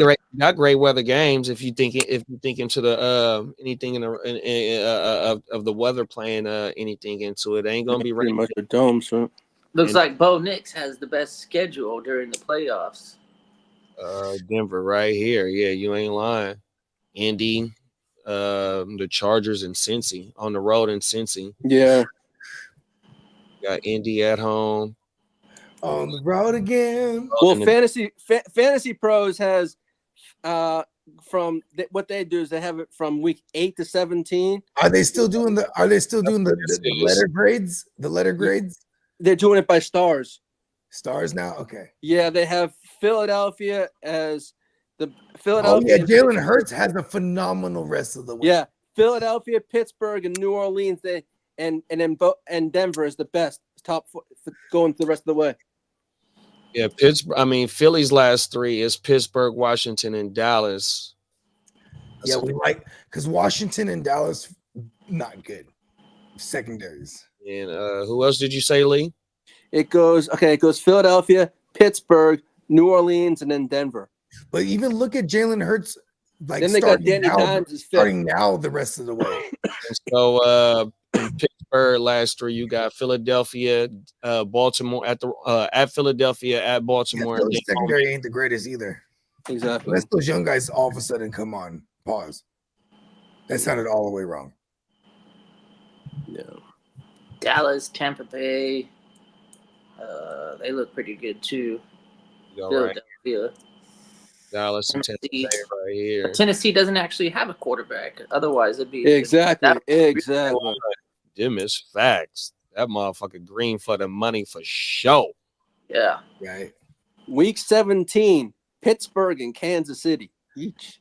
great weather games if you think into the anything in the of the weather playing anything into it. Ain't gonna be Pretty raining. much a dome, so. Looks like Bo Nix has the best schedule during the playoffs. Denver right here. Yeah, you ain't lying. Indy, the Chargers and Cincy on the road in Cincy. Yeah. Got Indy at home. On the road again. Well, Fantasy Pros has what they do is they have it from week 8 to 17. Are they still doing the letter grades? The letter grades? They're doing it by stars. Stars now? Okay. Yeah, they have Philadelphia as the Oh Philadelphia. yeah, Jalen Hurts has a phenomenal rest of the way. Yeah, Philadelphia, Pittsburgh, and New Orleans. And Denver is the best top four, going the rest of the way. Yeah, Philly's last 3 is Pittsburgh, Washington, and Dallas. Yeah, we like because Washington and Dallas not good secondaries. And who else did you say, Lee? It goes Philadelphia, Pittsburgh, New Orleans, and then Denver. But even look at Jalen Hurts. Like then they got Danny Dimes as starting now the rest of the way. So in Pittsburgh last 3, you got Philadelphia, Baltimore at Philadelphia, at Baltimore. Yeah, secondary ain't the greatest either. Exactly. Unless those young guys all of a sudden come on. Pause. That sounded all the way wrong. Yeah. Dallas, Tampa Bay. They look pretty good too. Right. Philadelphia. Dallas and Tennessee right here. But Tennessee doesn't actually have a quarterback. Otherwise, it'd be exactly. Them is facts. That motherfucker green for the money for sure. Yeah. Right. Week 17, Pittsburgh and Kansas City each.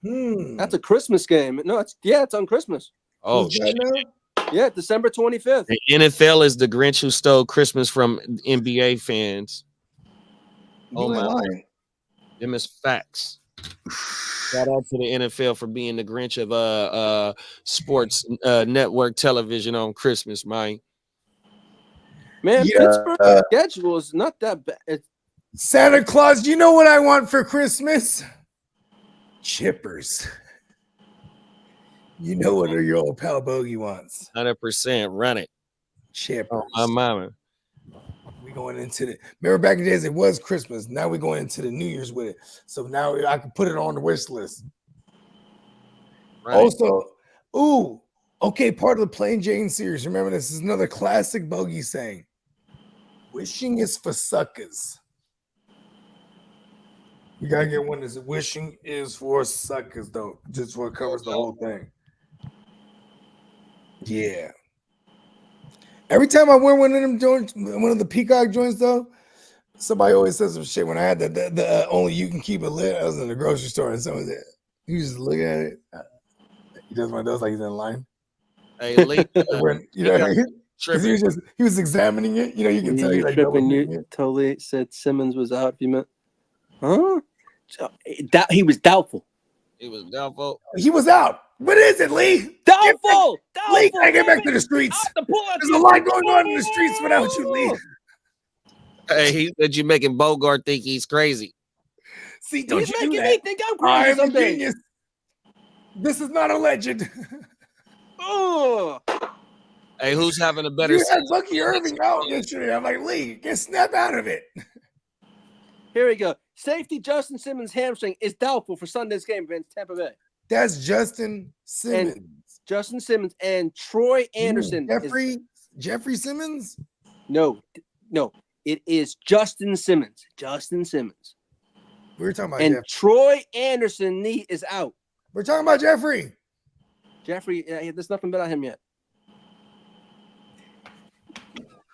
That's a Christmas game. No, it's on Christmas. Oh shit. Yeah, December 25th. The NFL is the Grinch who stole Christmas from NBA fans. Oh my God. Them is facts. Shout out to the NFL for being the Grinch of sports network television on Christmas, man. Man, Yeah, Pittsburgh's schedule is not that bad. Santa Claus, do you know what I want for Christmas? Chippers. You know what your old pal Bogey wants. 100%. Run it. Chippers. Oh, my mama. We going into the remember back in the days it was Christmas. Now we're going into the New Year's with it. So now I can put it on the wish list. Right. Also, okay, part of the Plain Jane series. Remember, this is another classic Bogey saying. Wishing is for suckers. You gotta get one that's wishing is for suckers, though. Just what covers the whole thing. Yeah. Every time I wear one of them joints, one of the Peacock joints, though, somebody always says some shit. When I had the only you can keep it lit, I was in the grocery store and someone said, you just look at it. He does one of those like he's in line. Hey, Lee, you know, he was examining it. You know, you can tell he's like you totally said Simmons was out. You meant, huh? He was doubtful. He was doubtful. He was out. What is it, Lee? Doubtful. Lee, I get back to the streets. There's a lot going on in the streets without you, Lee. Hey, he said you making Bogart think he's crazy. See, don't He's you do making that. me think I'm crazy I'm a someday. genius. This is not a legend. Oh. Hey, who's having a better You had season? Bucky Irving out yesterday. I'm like, Lee, get snap out of it. Here we go. Safety Justin Simmons' hamstring is doubtful for Sunday's game against Tampa Bay. That's Justin Simmons. Justin Simmons and Troy Anderson. Jeffrey Simmons? No. It is Justin Simmons. Justin Simmons. We were talking about And Jeffrey. Troy Anderson knee is out. We're talking about Jeffrey. Jeffrey, there's nothing about him yet.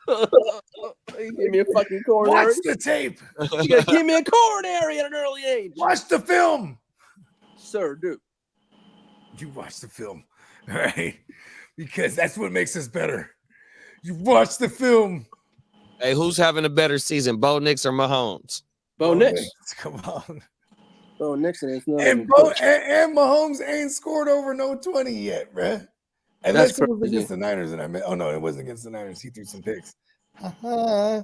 Give me a fucking coronary. Watch the tape. You gotta give me a coronary at an early age. Watch the film. Sir, dude. You watch the film. All right. Because that's what makes us better. You watch the film. Hey, who's having a better season, Bo Nix or Mahomes? Bo Nix. Come on. Bo Nixon is not. And Mahomes ain't scored over no 20 yet, bruh. Unless it was against the Niners, and it wasn't against the Niners. He threw some picks. Ha-ha.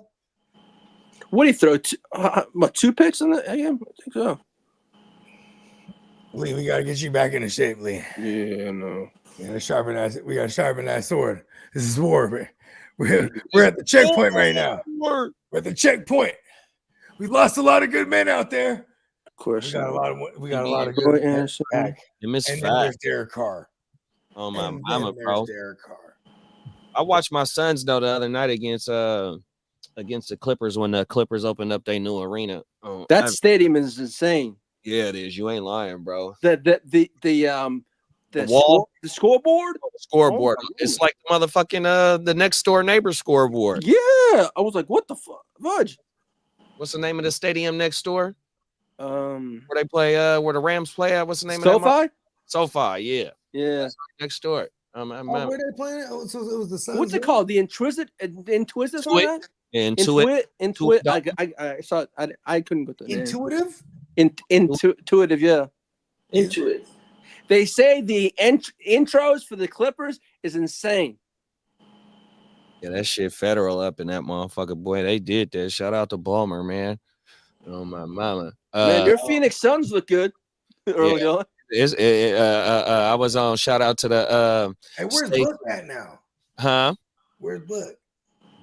What do you throw? Two picks in the game? I think so. Lee, we gotta get you back into shape, Lee. Yeah, no. We gotta sharpen that sword. This is war, man. We're at the checkpoint right now. We're at the checkpoint. We lost a lot of good men out there. Of course. We got a lot of good men back. You miss And then fat. there's Derek Carr. Oh my And mama, then there's bro. Derek Carr. I watched my sons though the other night against the Clippers when the Clippers opened up their new arena. That stadium is insane. Yeah, it is. You ain't lying, bro. The wall? the scoreboard. The scoreboard. Oh, It's like the motherfucking the next door neighbor scoreboard. Yeah, I was like, what the fuck, fudge? What's the name of the stadium next door? Where Where they play? Where the Rams play at? What's the name of that? SoFi? SoFi. Yeah, Yeah. next door. Oh, where they playing? Oh, so it was the Suns. What's it called? The Intwizit? Intwizit? Twit. Intuit. I saw it. I couldn't go to the name. Intuitive? Intuitive, yeah. Intuit. They say the intros for the Clippers is insane. Yeah, that shit federal up in that motherfucker. Boy, they did that. Shout out to Ballmer, man. Oh my mama. Man, your Phoenix Suns look good early on. I was on. Shout out to the Hey, where's State. Book at now? Huh? Where's Book?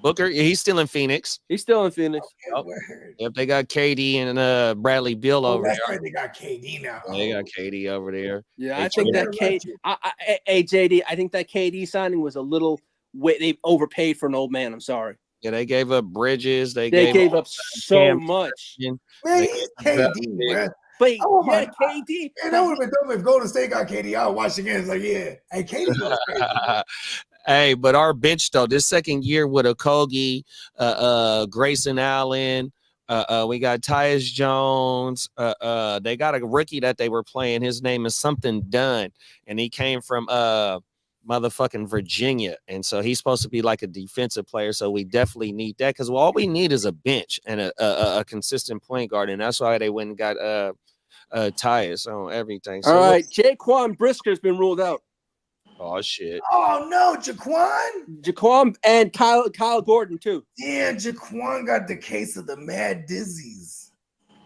Booker. Yeah, he's still in Phoenix. He's still in Phoenix. Oh. Word. Yep, they got KD and Bradley Beal Oh, over that's there. right. They got KD now. They got KD over there. Yeah, They I think that JD, I think that KD signing was a little they overpaid for an old man. I'm sorry. Yeah, they gave up Bridges. They gave up so Cam much. Man, he's KD, man. But Oh my yeah, God. KD. Man, that would have been dope if Golden State got KD. I would watch the games like, yeah. Hey, KD goes crazy. Hey, but our bench though, this second year with Okogie, Grayson Allen, we got Tyus Jones. They got a rookie that they were playing. His name is something Dunn, and he came from motherfucking Virginia, and so he's supposed to be like a defensive player. So we definitely need that because all we need is a bench and a consistent point guard, and that's why they went and got Tyus on everything. So All right, Jaquan Brisker's been ruled out. oh shit. Oh, no, Jaquan? Jaquan and Kyle Gordon too. Yeah, Jaquan got the case of the mad dizzies.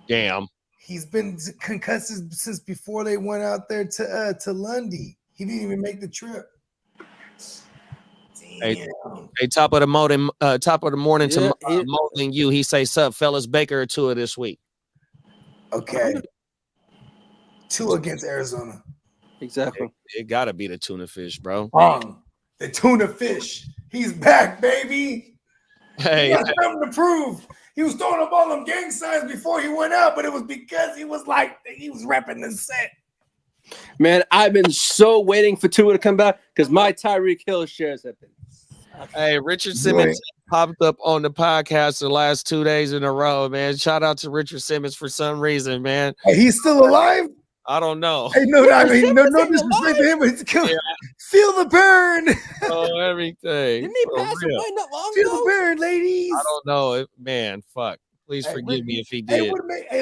Damn. He's been concussed since before they went out there to Lundy. He didn't even make the trip. Hey, top of the morning to Mo than you. He say, "Sup, fellas, Baker or Tua this week." Okay. 2 against Arizona. Exactly. It gotta be the tuna fish, bro. Wrong. The tuna fish. He's back, baby. He Hey, got something to prove. He was throwing up all them gang signs before he went out, but it was because he was repping the set. Man, I've been so waiting for Tua to come back because my Tyreek Hill shares have been. hey, Richard Simmons popped up on the podcast the last 2 days in a row, man. Shout out to Richard Simmons for some reason, man. Hey, he's still alive? I don't know. Hey, no disrespect to him, but he's killing. Feel the burn. Oh, everything. Didn't he For pass real. away not long Feel the ago? burn, ladies. I don't know. Man, fuck. Please Hey, forgive me if he Hey, did.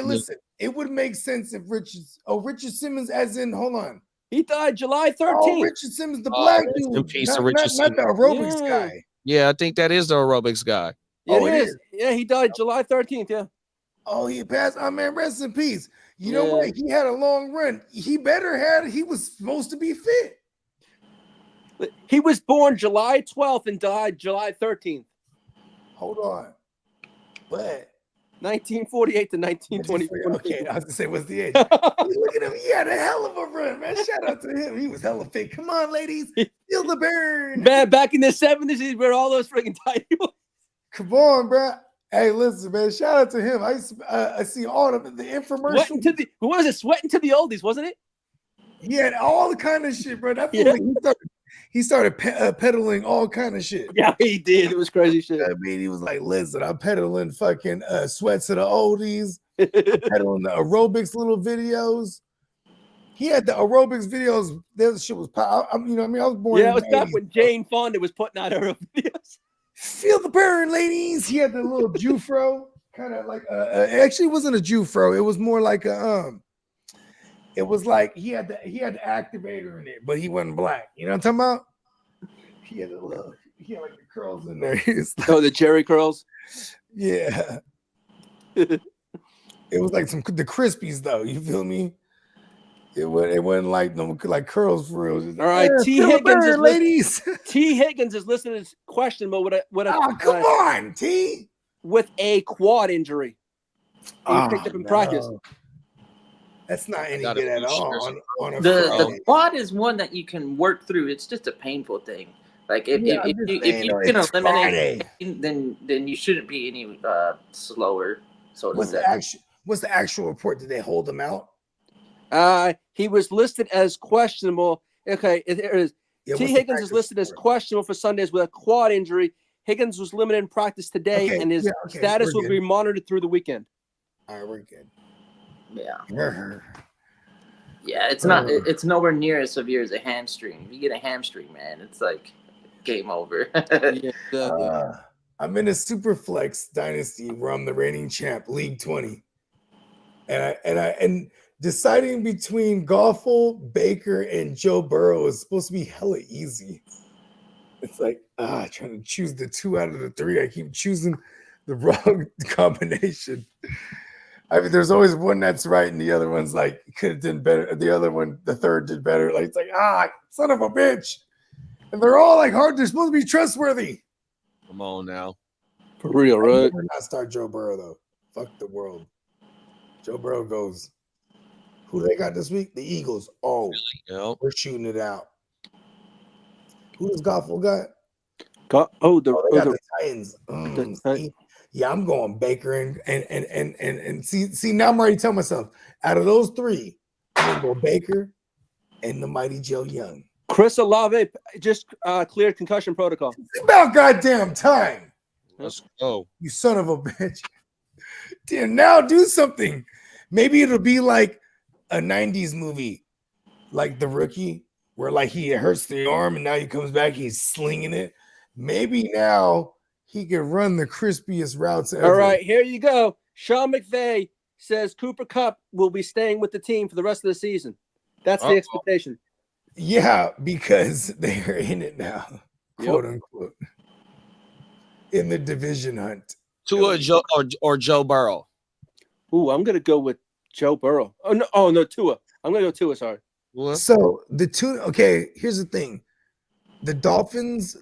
listen. It would make sense if Richard Simmons, as in, hold on. He died July 13th. Oh, Richard Simmons, the black rest in dude. peace Not, to Richard not the aerobics Yeah. guy. Yeah, I think that is the aerobics guy. Yeah, Oh, it it is. is. Yeah, he died July 13th. Yeah. Oh, he passed. Oh, man, rest in peace. You know Yeah. what? He had a long run. He was supposed to be fit. He was born July 12th and died July 13th, Hold on. What? 1948 to 1924. Okay, I was gonna say, what's the age? Look at him. He had a hell of a run, man. Shout out to him. He was hella fit. Come on, ladies. Feel the burn. Man, back in the 70s, he were all those freaking tight. Come on, bro. Hey, listen, man. Shout out to him. I see all of the infomercials. Sweating to the oldies, wasn't it? He had all the kind of shit, bro. That fool, Yeah. he started peddling all kind of shit. Yeah, he did. It was crazy shit. I mean, he was like, listen, I'm peddling fucking sweats to the oldies, peddling the aerobics little videos. He had the aerobics videos. That shit was you know what I mean? I was born Yeah, in it was the back 80s. when Jane Fonda was putting out her videos. Feel the burn, ladies. He had the little Jufro, kind of like actually it wasn't a Jufro. It was more like a it was like he had the activator in it, but he wasn't black. You know what I'm talking about? He had a little He had like the curls in there. He was like, Oh, the Jerry curls. yeah. It was like the Crispies though. You feel me? It wasn't like no like curls for real. Just, All right, "Yeah, T. feel the Higgins burn, is ladies. T. Higgins is listed as questionable Oh, come on, T. with a quad injury. He Oh, picked up in practice. no. That's not any Gotta good at be all. stressed. On a The Friday. quad is one that you can work through. It's just a painful thing. Like if Yeah, I'm if just you saying, can it's eliminate, Friday. then you shouldn't be any slower. So to What's say. the actual report? Did they hold him out? He was listed as questionable. Okay, there is. Yeah, T. what's the Higgins is practice listed as report? questionable for Sundays with a quad injury. Higgins was limited in practice today, Okay, and his yeah, okay, status we're will good. be monitored through the weekend. All right, we're good. Yeah. Yeah, it's not. It's nowhere near as severe as a hamstring. If you get a hamstring, man, it's like game over. Yeah, exactly. I'm in a super flex dynasty where I'm the reigning champ, League 20, and deciding between Goffle, Baker, and Joe Burrow is supposed to be hella easy. It's like trying to choose the 2 out of the 3. I keep choosing the wrong combination. I mean, there's always one that's right, and the other one's like could have done better. The other one, the third, did better. Like it's like son of a bitch, and they're all like hard. They're supposed to be trustworthy. Come on now. For real, I right? better not start Joe Burrow though. Fuck the world. Joe Burrow goes. Who they got this week? The Eagles. Oh, Yep. we're shooting it out. Who does Goffle got? They got the Titans. the- Yeah, I'm going Baker and see now I'm already telling myself out of those 3, I'm gonna go Baker and the mighty Joe Young. Chris Olave just cleared concussion protocol. It's about goddamn time. Let's go. You son of a bitch. Damn, now do something. Maybe it'll be like a 90s movie, like The Rookie, where like he hurts the arm and now he comes back, he's slinging it. Maybe now he can run the crispiest routes ever. All right, here you go. Sean McVay says Cooper Kupp will be staying with the team for the rest of the season. That's the expectation. Yeah, because they're in it now, quote unquote, in the division hunt. Tua or Joe Burrow. Ooh, I'm gonna go with Joe Burrow. Oh no, Tua. I'm gonna go Tua. Sorry. What? So the 2. Okay, here's the thing: the Dolphins.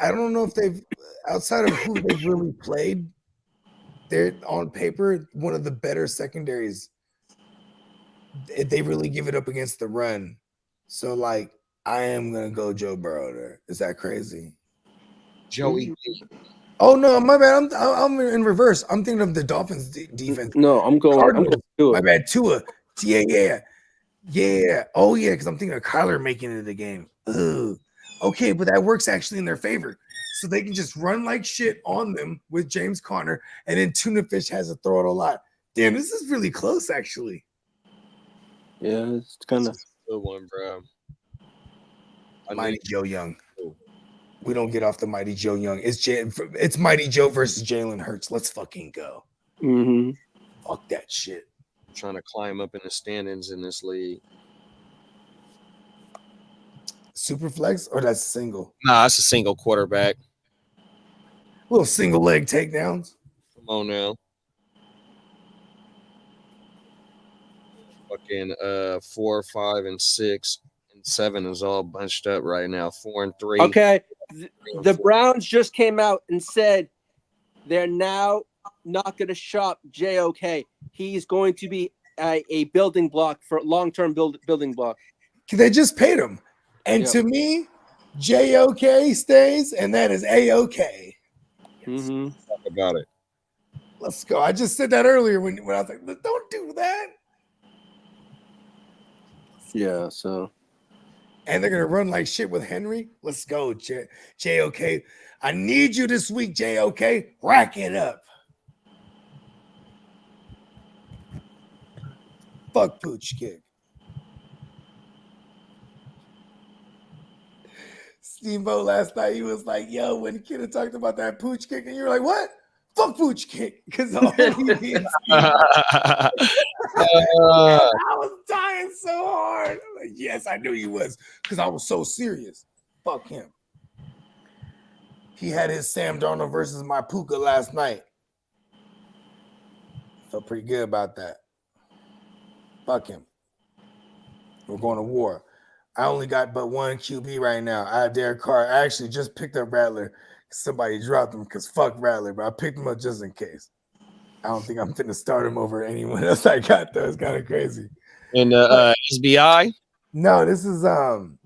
I don't know if they've, outside of who they've really played, they're on paper one of the better secondaries. They really give it up against the run. So like, I am gonna go Joe Burrow there. Is that crazy? Joey. Oh no, my bad. I'm in reverse. I'm thinking of the Dolphins defense. No, I'm going Tua. My bad. Tua. Yeah. Oh yeah, because I'm thinking of Kyler making it in the game. Ugh. Okay, but that works actually in their favor. So they can just run like shit on them with James Conner, and then Tuna Fish has to throw it a lot. Damn, this is really close, actually. Yeah, it's kind of Good one, bro. Mighty Joe Young. We don't get off the Mighty Joe Young. It's Mighty Joe versus Jalen Hurts. Let's fucking go. Fuck that shit. I'm trying to climb up in the standings in this league. Super flex or that's single? Nah, it's a single quarterback. Little single leg takedowns. Come on now. Fucking 4, 5, and 6 and 7 is all bunched up right now. 4 and 3. okay. The Browns just came out and said they're now not going to shop JOK. He's going to be a building block for long-term building block. They just paid him. And to me, JOK stays, and that is A-OK. Talk about it. Let's go. I just said that earlier when I was like, don't do that. Yeah, so. And they're going to run like shit with Henry. Let's go, JOK. I need you this week, JOK. Rack it up. Fuck Pooch Kick. Steamboat last night, he was like, yo, when Kidda talked about that Pooch Kick, and you were like, what? Fuck Pooch Kick. Because all he did. I was dying so hard. I'm like, yes, I knew he was. Because I was so serious. Fuck him. he had his Sam Darnold versus my Puka last night. Felt pretty good about that. Fuck him. We're going to war. I only got but one QB right now. I have Derek Carr. I actually just picked up Rattler. Somebody dropped him because fuck Rattler, but I picked him up just in case. I don't think I'm finna start him over anyone else I got though. It's kind of crazy. In the SBI? No, this is the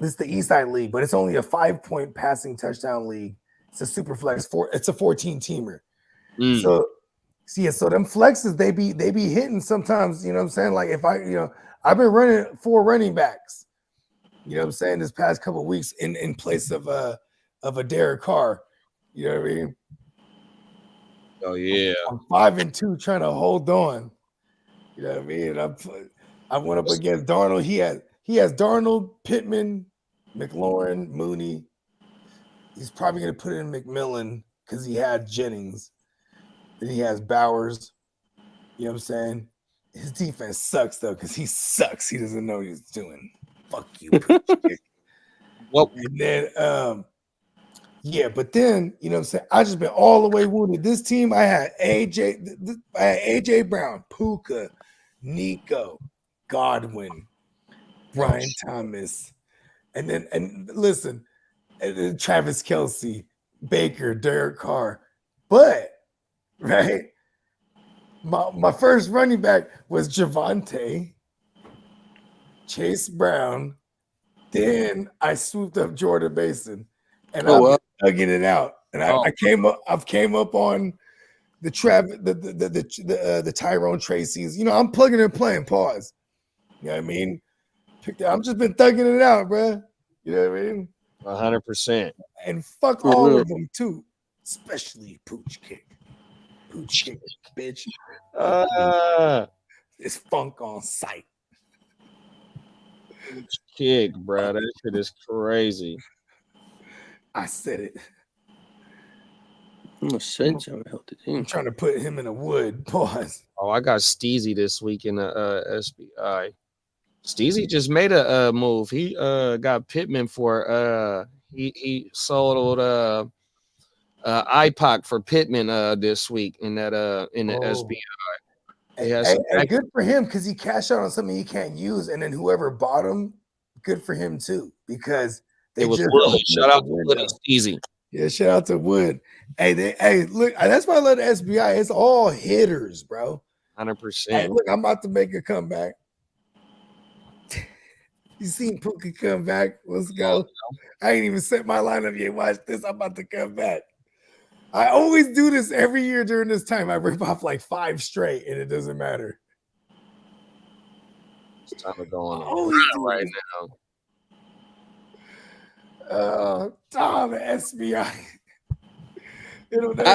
Eastside League, but it's only a 5-point passing touchdown league. It's a super flex. It's a 14-teamer. So them flexes they be hitting sometimes. You know what I'm saying? Like if I've been running 4 running backs. You know what I'm saying? This past couple of weeks in place of a Derek Carr. You know what I mean? Oh yeah. I'm 5-2 trying to hold on. You know what I mean? I went up against Darnold. He has Darnold, Pittman, McLaurin, Mooney. He's probably gonna put in McMillan because he had Jennings. Then he has Bowers. You know what I'm saying? His defense sucks though, because he sucks. He doesn't know what he's doing. Fuck you. What? And then yeah, but then you know what I'm saying? I just been all the way wounded. This team, I had AJ Brown, Puka, Nico, Godwin, Brian Thomas, and then Travis Kelce, Baker, Derek Carr. But right, my first running back was Javonte, Chase Brown. Then I swooped up Jordan Mason, and I'm thugging it out. And I came up on the Tyrone Tracy's. You know, I'm plugging and playing. Pause. You know what I mean? I'm just been thugging it out, bro. You know what I mean? 100%. And fuck all of them too, especially Pooch Kick. Pooch Kick, bitch. It's funk on sight. Kick, bro. That shit is crazy. I said it. I'm trying to put him in a wood. Pause. Oh, I got Steezy this week in the SBI. Steezy just made a move. He got Pittman for he sold IPOC for Pittman this week in the SBI. Hey, good for him because he cashed out on something he can't use, and then whoever bought him, good for him too because they it was just Wood. Shout out to Wood and Steezy. Yeah, shout out to Wood. Hey, look, that's why I love the SBI. It's all hitters, bro. 100%. Hey, look, I'm about to make a comeback. You seen Pookie come back? Let's go. I ain't even set my lineup yet. Watch this. I'm about to come back. I always do this every year during this time. I rip off like 5 straight, and it doesn't matter. It's time to go on right now. Tom, SBI.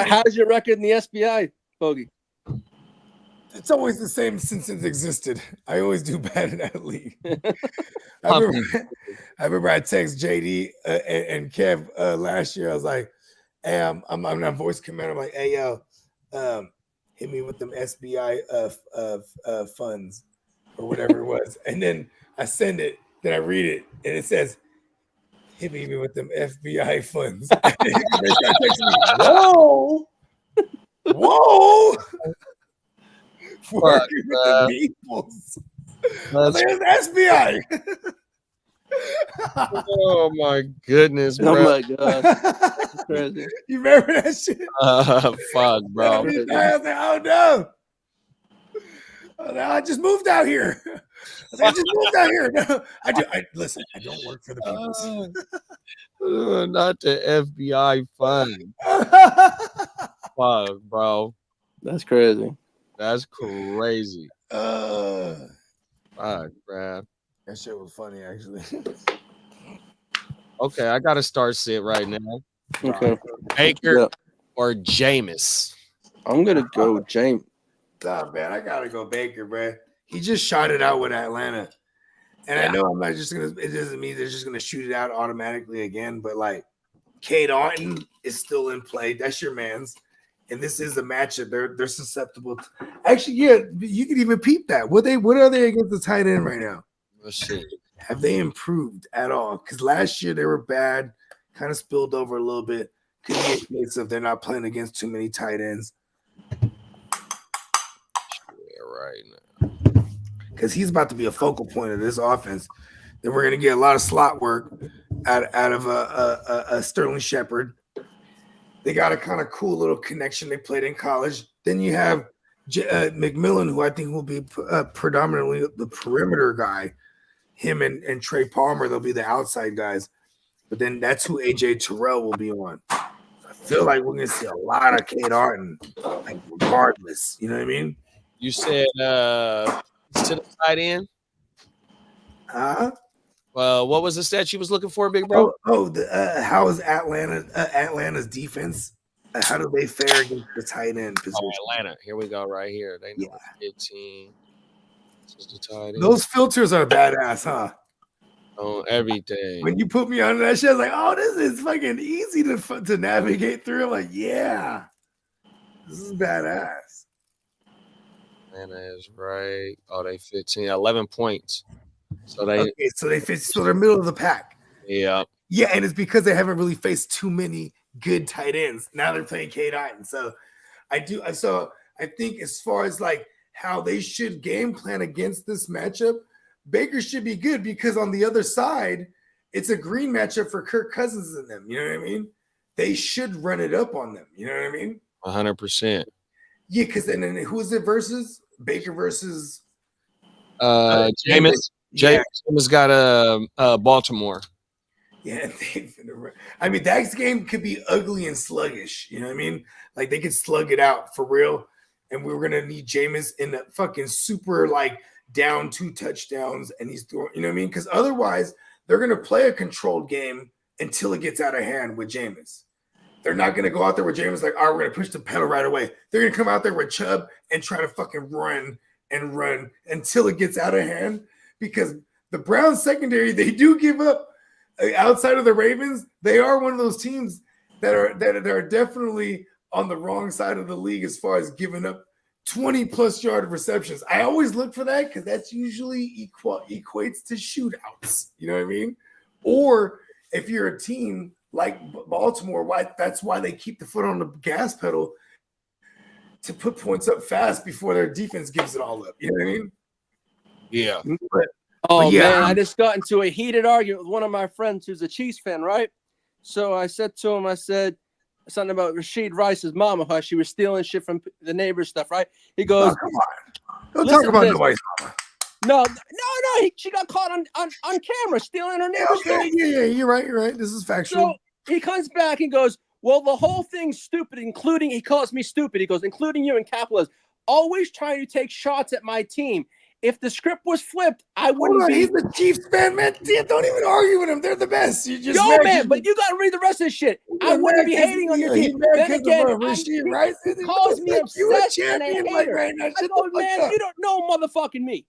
How's your record in the SBI, Bogey? It's always the same since it existed. I always do bad in that league. I remember I text JD and Kev last year. I was like, hey, I'm not voice command. I'm like, hey, yo, hit me with them SBI funds or whatever it was. And then I send it, then I read it, and it says, hit me with them FBI funds. Whoa! Whoa! Working with the peoples. There's SBI. Oh my goodness, bro. Oh my god. That's crazy. You remember that shit? Fuck, bro. I was like, oh no. I just moved out here. I just moved out here. No, listen, I don't work for the peoples. Not the FBI fund. Fuck, bro. That's crazy. That's crazy. Fuck, bro. That shit was funny, actually. Okay, I gotta start sit right now. Okay. Baker or Jameis? I'm gonna go James. Nah, man, I gotta go Baker, bro. He just shot it out with Atlanta. And I know I'm not just gonna, it doesn't mean they're just gonna shoot it out automatically again, but like Cade Otton is still in play. That's your man's. And this is a matchup. They're susceptible. Actually, yeah, you can even peep that. What are they against the tight end right now? Let's see. Have they improved at all? Because last year they were bad. kind of spilled over a little bit. Could be a case of they're not playing against too many tight ends. Yeah, right. Because he's about to be a focal point of this offense. Then we're going to get a lot of slot work out of a Sterling Shepard. They got a kind of cool little connection they played in college. Then you have McMillan, who I think will be predominantly the perimeter guy. Him and Trey Palmer, they'll be the outside guys. But then that's who A.J. Terrell will be on. I feel like we're going to see a lot of Cade Otton, like regardless. You know what I mean? You said to the tight end? What was the stat you was looking for, big bro? How is Atlanta's defense? How do they fare against the tight end position? Atlanta. Here we go, right here. They know 15. This is the tight end. Those filters are badass, huh? On everything. When you put me on that shit, I was like, oh, this is fucking easy to navigate through. I'm like, yeah, this is badass. Atlanta is right. Oh, they 15, 11 points. So they're middle of the pack. Yeah. Yeah, and it's because they haven't really faced too many good tight ends. Now they're playing Cade Otton. So I think as far as like how they should game plan against this matchup, Baker should be good because on the other side, it's a green matchup for Kirk Cousins and them. You know what I mean? They should run it up on them. You know what I mean? 100%. Yeah, because then who is it versus? Baker versus Jameis. Jameis got Baltimore. Yeah, I mean, that game could be ugly and sluggish. You know what I mean? Like they could slug it out for real. And we were gonna need Jameis in the fucking super like down 2 touchdowns, and he's throwing. You know what I mean? Because otherwise, they're gonna play a controlled game until it gets out of hand with Jameis. They're not gonna go out there with Jameis like, all right, we're gonna push the pedal right away. They're gonna come out there with Chubb and try to fucking run until it gets out of hand. Because the Browns secondary, they do give up. Outside of the Ravens, they are one of those teams that are definitely on the wrong side of the league as far as giving up 20+ yard receptions. I always look for that because that's usually equates to shootouts. You know what I mean? Or if you're a team like Baltimore, that's why they keep the foot on the gas pedal to put points up fast before their defense gives it all up. You know what I mean? Yeah. But man, I just got into a heated argument with one of my friends who's a Chiefs fan, right? So I said to him, I said something about Rashid Rice's mama, how she was stealing shit from the neighbors stuff, right? He goes, oh, come on. Don't talk about nobody's mama. No, she got caught on camera stealing her neighbor's stuff. Yeah, you're right. This is factual. So he comes back and goes, well, the whole thing's stupid, he calls me stupid. He goes, including you and capitalists, always trying to take shots at my team. If the script was flipped, I wouldn't be. He's the Chiefs fan, man. Don't even argue with him. They're the best. You just man, but you got to read the rest of this shit. I wouldn't be hating on your team. Then again, he calls me obsessed and a hater. Right now. I go, man, you don't know motherfucking me.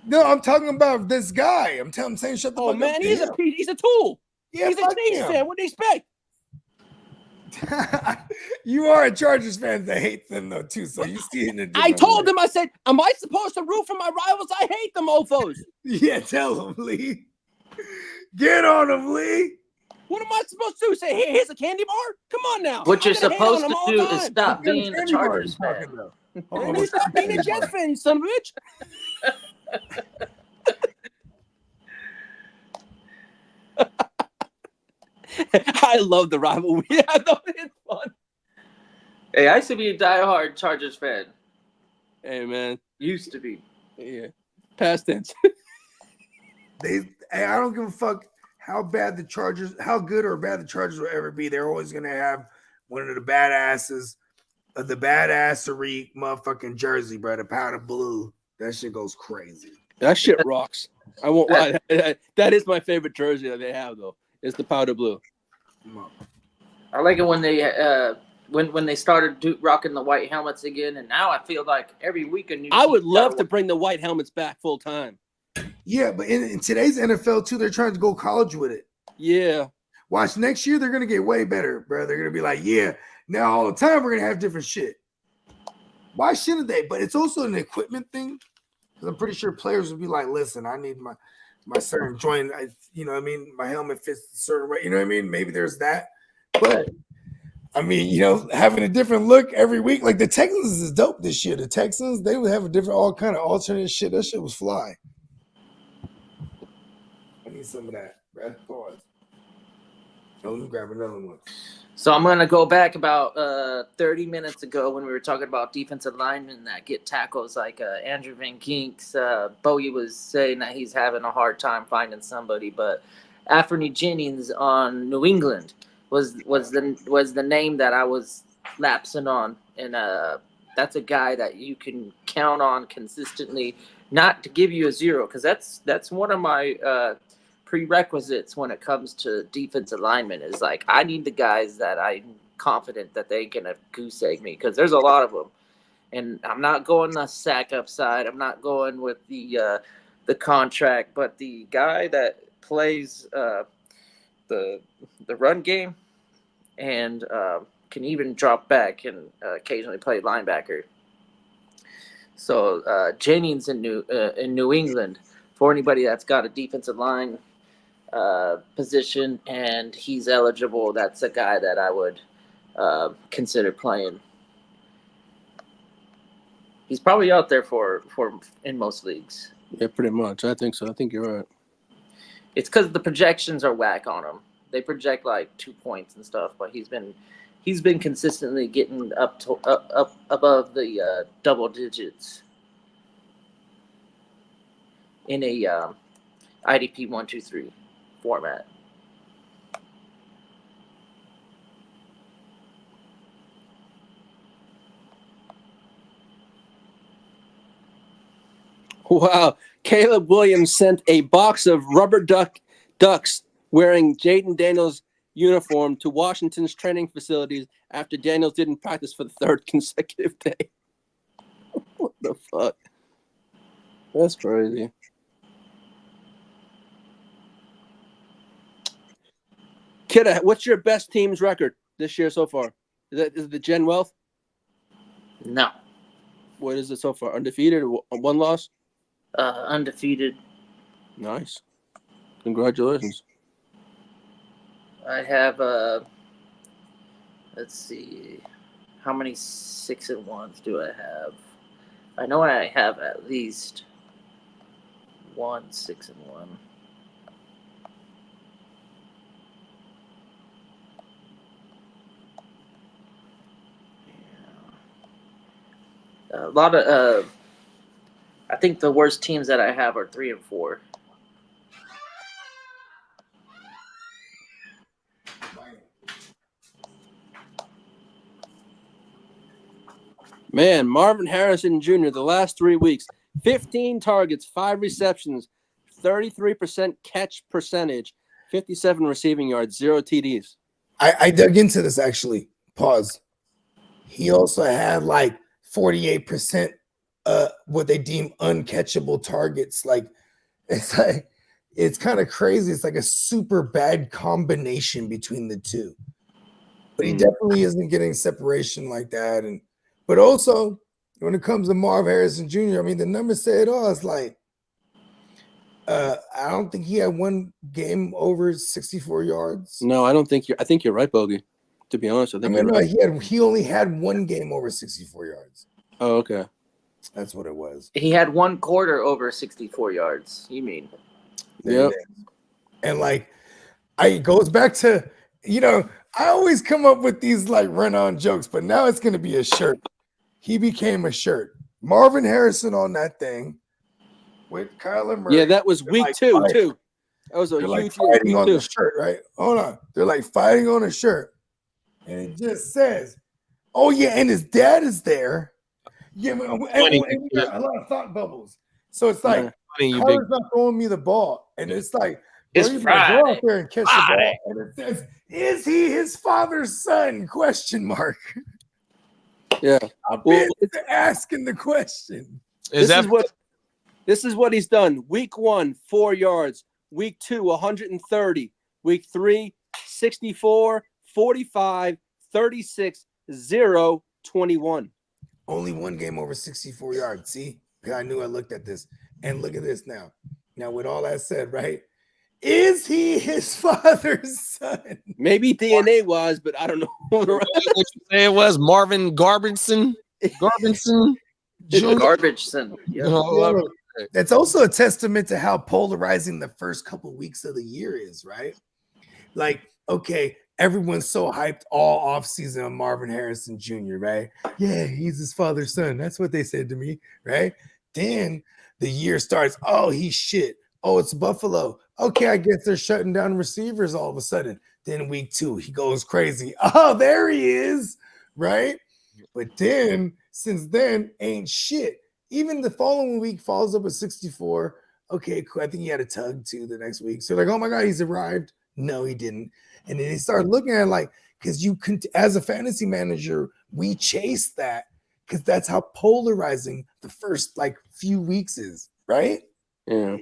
No, I'm talking about this guy. I'm saying shut the fuck up. Oh, man, he's a tool. Yeah, he's a Chiefs fan. What do you expect? You are a Chargers fan that hates them though too, so you see it in a different I told way. him, I said, am I supposed to root for my rivals? I hate them mofos. Yeah, tell him, Lee. Get on him, Lee. What am I supposed to do? Say, hey, here's a candy bar? Come on now. What you're supposed to do is stop being a Chargers fan. And you stop being a Jets fan, you son of a bitch. I love the rivalry. Yeah, it's fun. Hey, I used to be a diehard Chargers fan. Hey, man. Used to be. Yeah. Past tense. I don't give a fuck how good or bad the Chargers will ever be. They're always going to have one of the badasses of the badassery motherfucking jersey, bro. The powder blue. That shit goes crazy. That shit rocks. I won't lie. That is my favorite jersey that they have, though. It's the powder blue. I like it when they when they started rocking the white helmets again, and now I feel like every week I would love to bring the white helmets back full time. Yeah, but in today's NFL too, they're trying to go college with it. Yeah. Watch next year, they're gonna get way better, bro. They're gonna be like, yeah, now all the time we're gonna have different shit. Why shouldn't they? But it's also an equipment thing. Because I'm pretty sure players would be like, listen, I need my certain joint. You know what I mean? My helmet fits a certain way. You know what I mean? Maybe there's that. But I mean, you know, having a different look every week. Like the Texans is dope this year. The Texans, they would have a different, all kind of alternate shit. That shit was fly. I need some of that. Right? Pause. Oh, let me grab another one. So I'm gonna go back about 30 minutes ago when we were talking about defensive linemen that get tackles like Andrew Van Ginks. Bogey was saying that he's having a hard time finding somebody, but Anthony Jennings on New England was the name that I was lapsing on, and that's a guy that you can count on consistently, not to give you a zero, because that's one of my prerequisites when it comes to defensive linemen is like I need the guys that I'm confident that they can goose egg me, because there's a lot of them, and I'm not going the sack upside. I'm not going with the contract, but the guy that plays the run game and can even drop back and occasionally play linebacker. So Jennings in New England, for anybody that's got a defensive line position and he's eligible, that's a guy that I would consider playing. He's probably out there for in most leagues. Yeah, pretty much. I think so. I think you're right. It's because the projections are whack on him. They project like 2 points and stuff, but he's been consistently getting up above the double digits in a IDP 1-2-3 format. Wow. Caleb Williams sent a box of rubber ducks wearing Jaden Daniels' uniform to Washington's training facilities after Daniels didn't practice for the third consecutive day. What the fuck? That's crazy. Kidda, what's your best team's record this year so far? Is it the Gen Wealth? No. What is it so far? Undefeated or one loss? Undefeated. Nice. Congratulations. I have let's see, how many 6-1s do I have? I know I have at least one 6-1. A lot of I think the worst teams that I have are 3-4. Man, Marvin Harrison Jr., the last 3 weeks, 15 targets, 5 receptions, 33% catch percentage, 57 receiving yards, 0 TDs. I dug into this actually. Pause. He also had like 48% what they deem uncatchable targets. Like it's kind of crazy. It's like a super bad combination between the two. But he definitely isn't getting separation like that. But also when it comes to Marv Harrison Jr., I mean the numbers say it all. It's like I don't think he had one game over 64 yards. No, I don't think I think you're right, Bogey. To be honest, I think you're right. He only had one game over 64 yards. Oh, okay. That's what it was. He had one quarter over 64 yards. You mean? Yep. And like, it goes back to, I always come up with these like run-on jokes, but now it's going to be a shirt. He became a shirt. Marvin Harrison on that thing with Kyler Murray. Yeah, that was week 2 too. That was a huge fighting on the shirt, right? Hold on. They're like fighting on a shirt. And it just says, oh yeah, and his dad is there. Yeah, and we got a lot of thought bubbles. So it's like, Kyler's not throwing me the ball. And it's like, it's Friday. Go out there and catch the ball. And it says, is he his father's son? Question mark. Yeah. I've been asking the question. This is what he's done. Week 1, 4 yards. Week 2, 130. Week 3, 64, 45, 36, 0, 21. Only one game over 64 yards. See? I knew I looked at this. And look at this now. Now, with all that said, right? Is he his father's son? Maybe DNA wise, but I don't know. What you say it was Marvin Garbinson? Jr.? Garbage son. Yeah. Yo, that's also a testament to how polarizing the first couple weeks of the year is, right? Like, okay, everyone's so hyped all offseason on Marvin Harrison Jr., right? Yeah, he's his father's son. That's what they said to me, right? Then the year starts. Oh, he's shit. Oh, it's Buffalo. Okay, I guess they're shutting down receivers all of a sudden. Then week 2, he goes crazy. Oh, there he is, right? But then, since then, ain't shit. Even the following week follows up with 64. Okay, cool. I think he had a tug too the next week. So like, oh my God, he's arrived. No, he didn't. And then they started looking at it like, because you can, as a fantasy manager, we chase that because that's how polarizing the first like few weeks is, right? Yeah.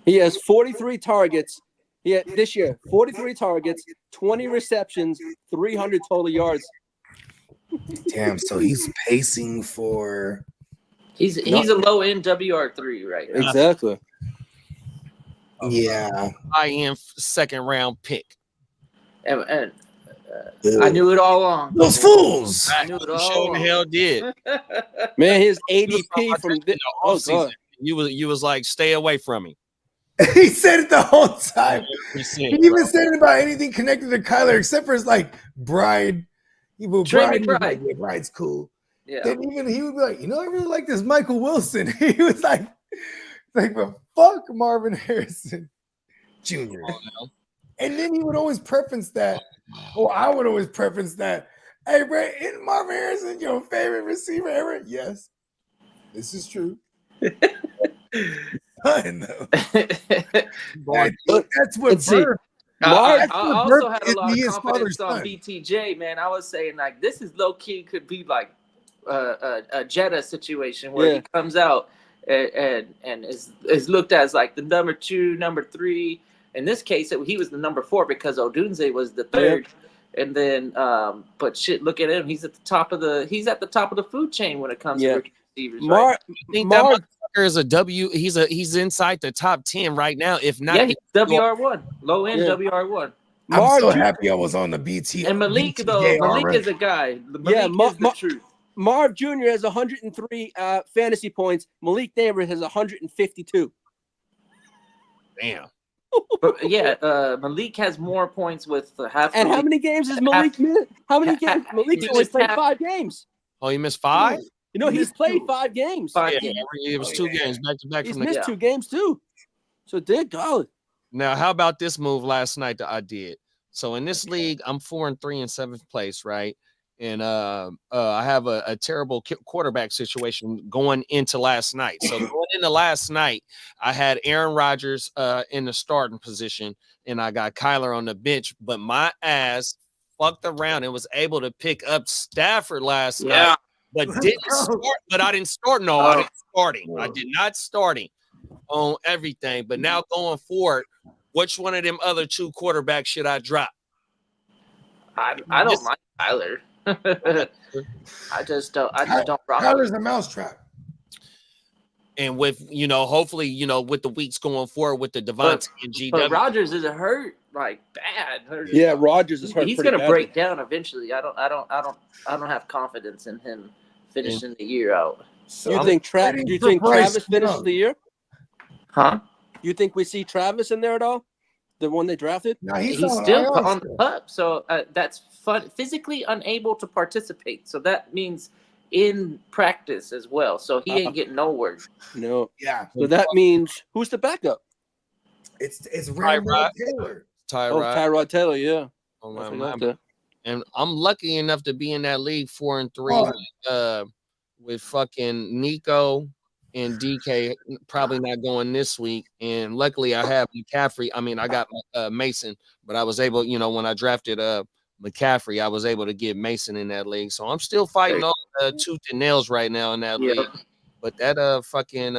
He has 43 targets. He had this year 43 targets, 20 receptions, 300 total yards. Damn. So he's pacing for. He's a low end WR3 right now. Exactly. Yeah. high-end second round pick. And I knew it all along. Those fools. I knew it all Sure the along. hell did. Man, his ADP from Oh, God. You was like, stay away from me. He said it the whole time. You He even said it about anything connected to Kyler, except for his like bride. He would Trade me bride. Bride. Yeah, bride's cool. Yeah. Then even he would be like, I really like this Michael Wilson. He was like, but fuck Marvin Harrison Jr. And then he would always preference that, or I would always preference that. Hey, bro, isn't Marvin Harrison your favorite receiver ever? Yes, this is true. Fun, though. I think that's what Let's see. Burr. I That's what also Burr had a did lot to of his confidence father's on son. BTJ, man. I was saying like this is low key could be like a Jetta situation where he comes out and is looked at as like the number 2, number 3. In this case, he was the number 4 because Odunze was the 3rd. And then, but shit, look at him. He's at the top of the food chain when it comes to rookie receivers. Right? I think that motherfucker is a W. He's inside the top 10 right now. If not, yeah, he's WR1, low end WR1. I'm so happy I was on the BT. And Malik BTA though, Malik already. is a guy. Malik is the truth. Marv Jr. has 103 fantasy points. Malik Neighbors has 152. Damn. But yeah, Malik has more points with half. And how many games is Malik missed? How many games? Malik's only played 5 games. Oh, he missed 5? You know, he's played 5 games. Yeah, it was 2 games back to back. He's missed 2 games too. So dead golly. Now, how about this move last night that I did? So in this league, I'm 4-3 in 7th place, right? And I have a terrible quarterback situation going into last night. So going into last night, I had Aaron Rodgers in the starting position, and I got Kyler on the bench. But my ass fucked around and was able to pick up Stafford last night, but didn't start. But I didn't start. No, I didn't starting. I did not starting on everything. But now going forward, which one of them other 2 quarterbacks should I drop? I don't like Tyler. I just don't rock. Kyler's a mousetrap. And with hopefully with the weeks going forward with the Devontae and GW. But Rodgers is hurt like bad. Yeah, Rodgers is hurt. He's gonna break down eventually. I don't have confidence in him finishing the year out. So you think Travis finishes the year? Huh? You think we see Travis in there at all? The one they drafted? No, he's still on the pup, so that's fun. Physically unable to participate, so that means in practice as well. So he ain't getting nowhere. No. Yeah. So that means who's the backup? It's Tyrod Taylor. Tyrod Taylor, yeah. Oh, my. And I'm lucky enough to be in that league 4-3 with fucking Nico and DK probably not going this week. And luckily I have McCaffrey. I mean, I got Mason, but I was able, when I drafted McCaffrey, I was able to get Mason in that league. So I'm still fighting all tooth and nails right now in that league. But that fucking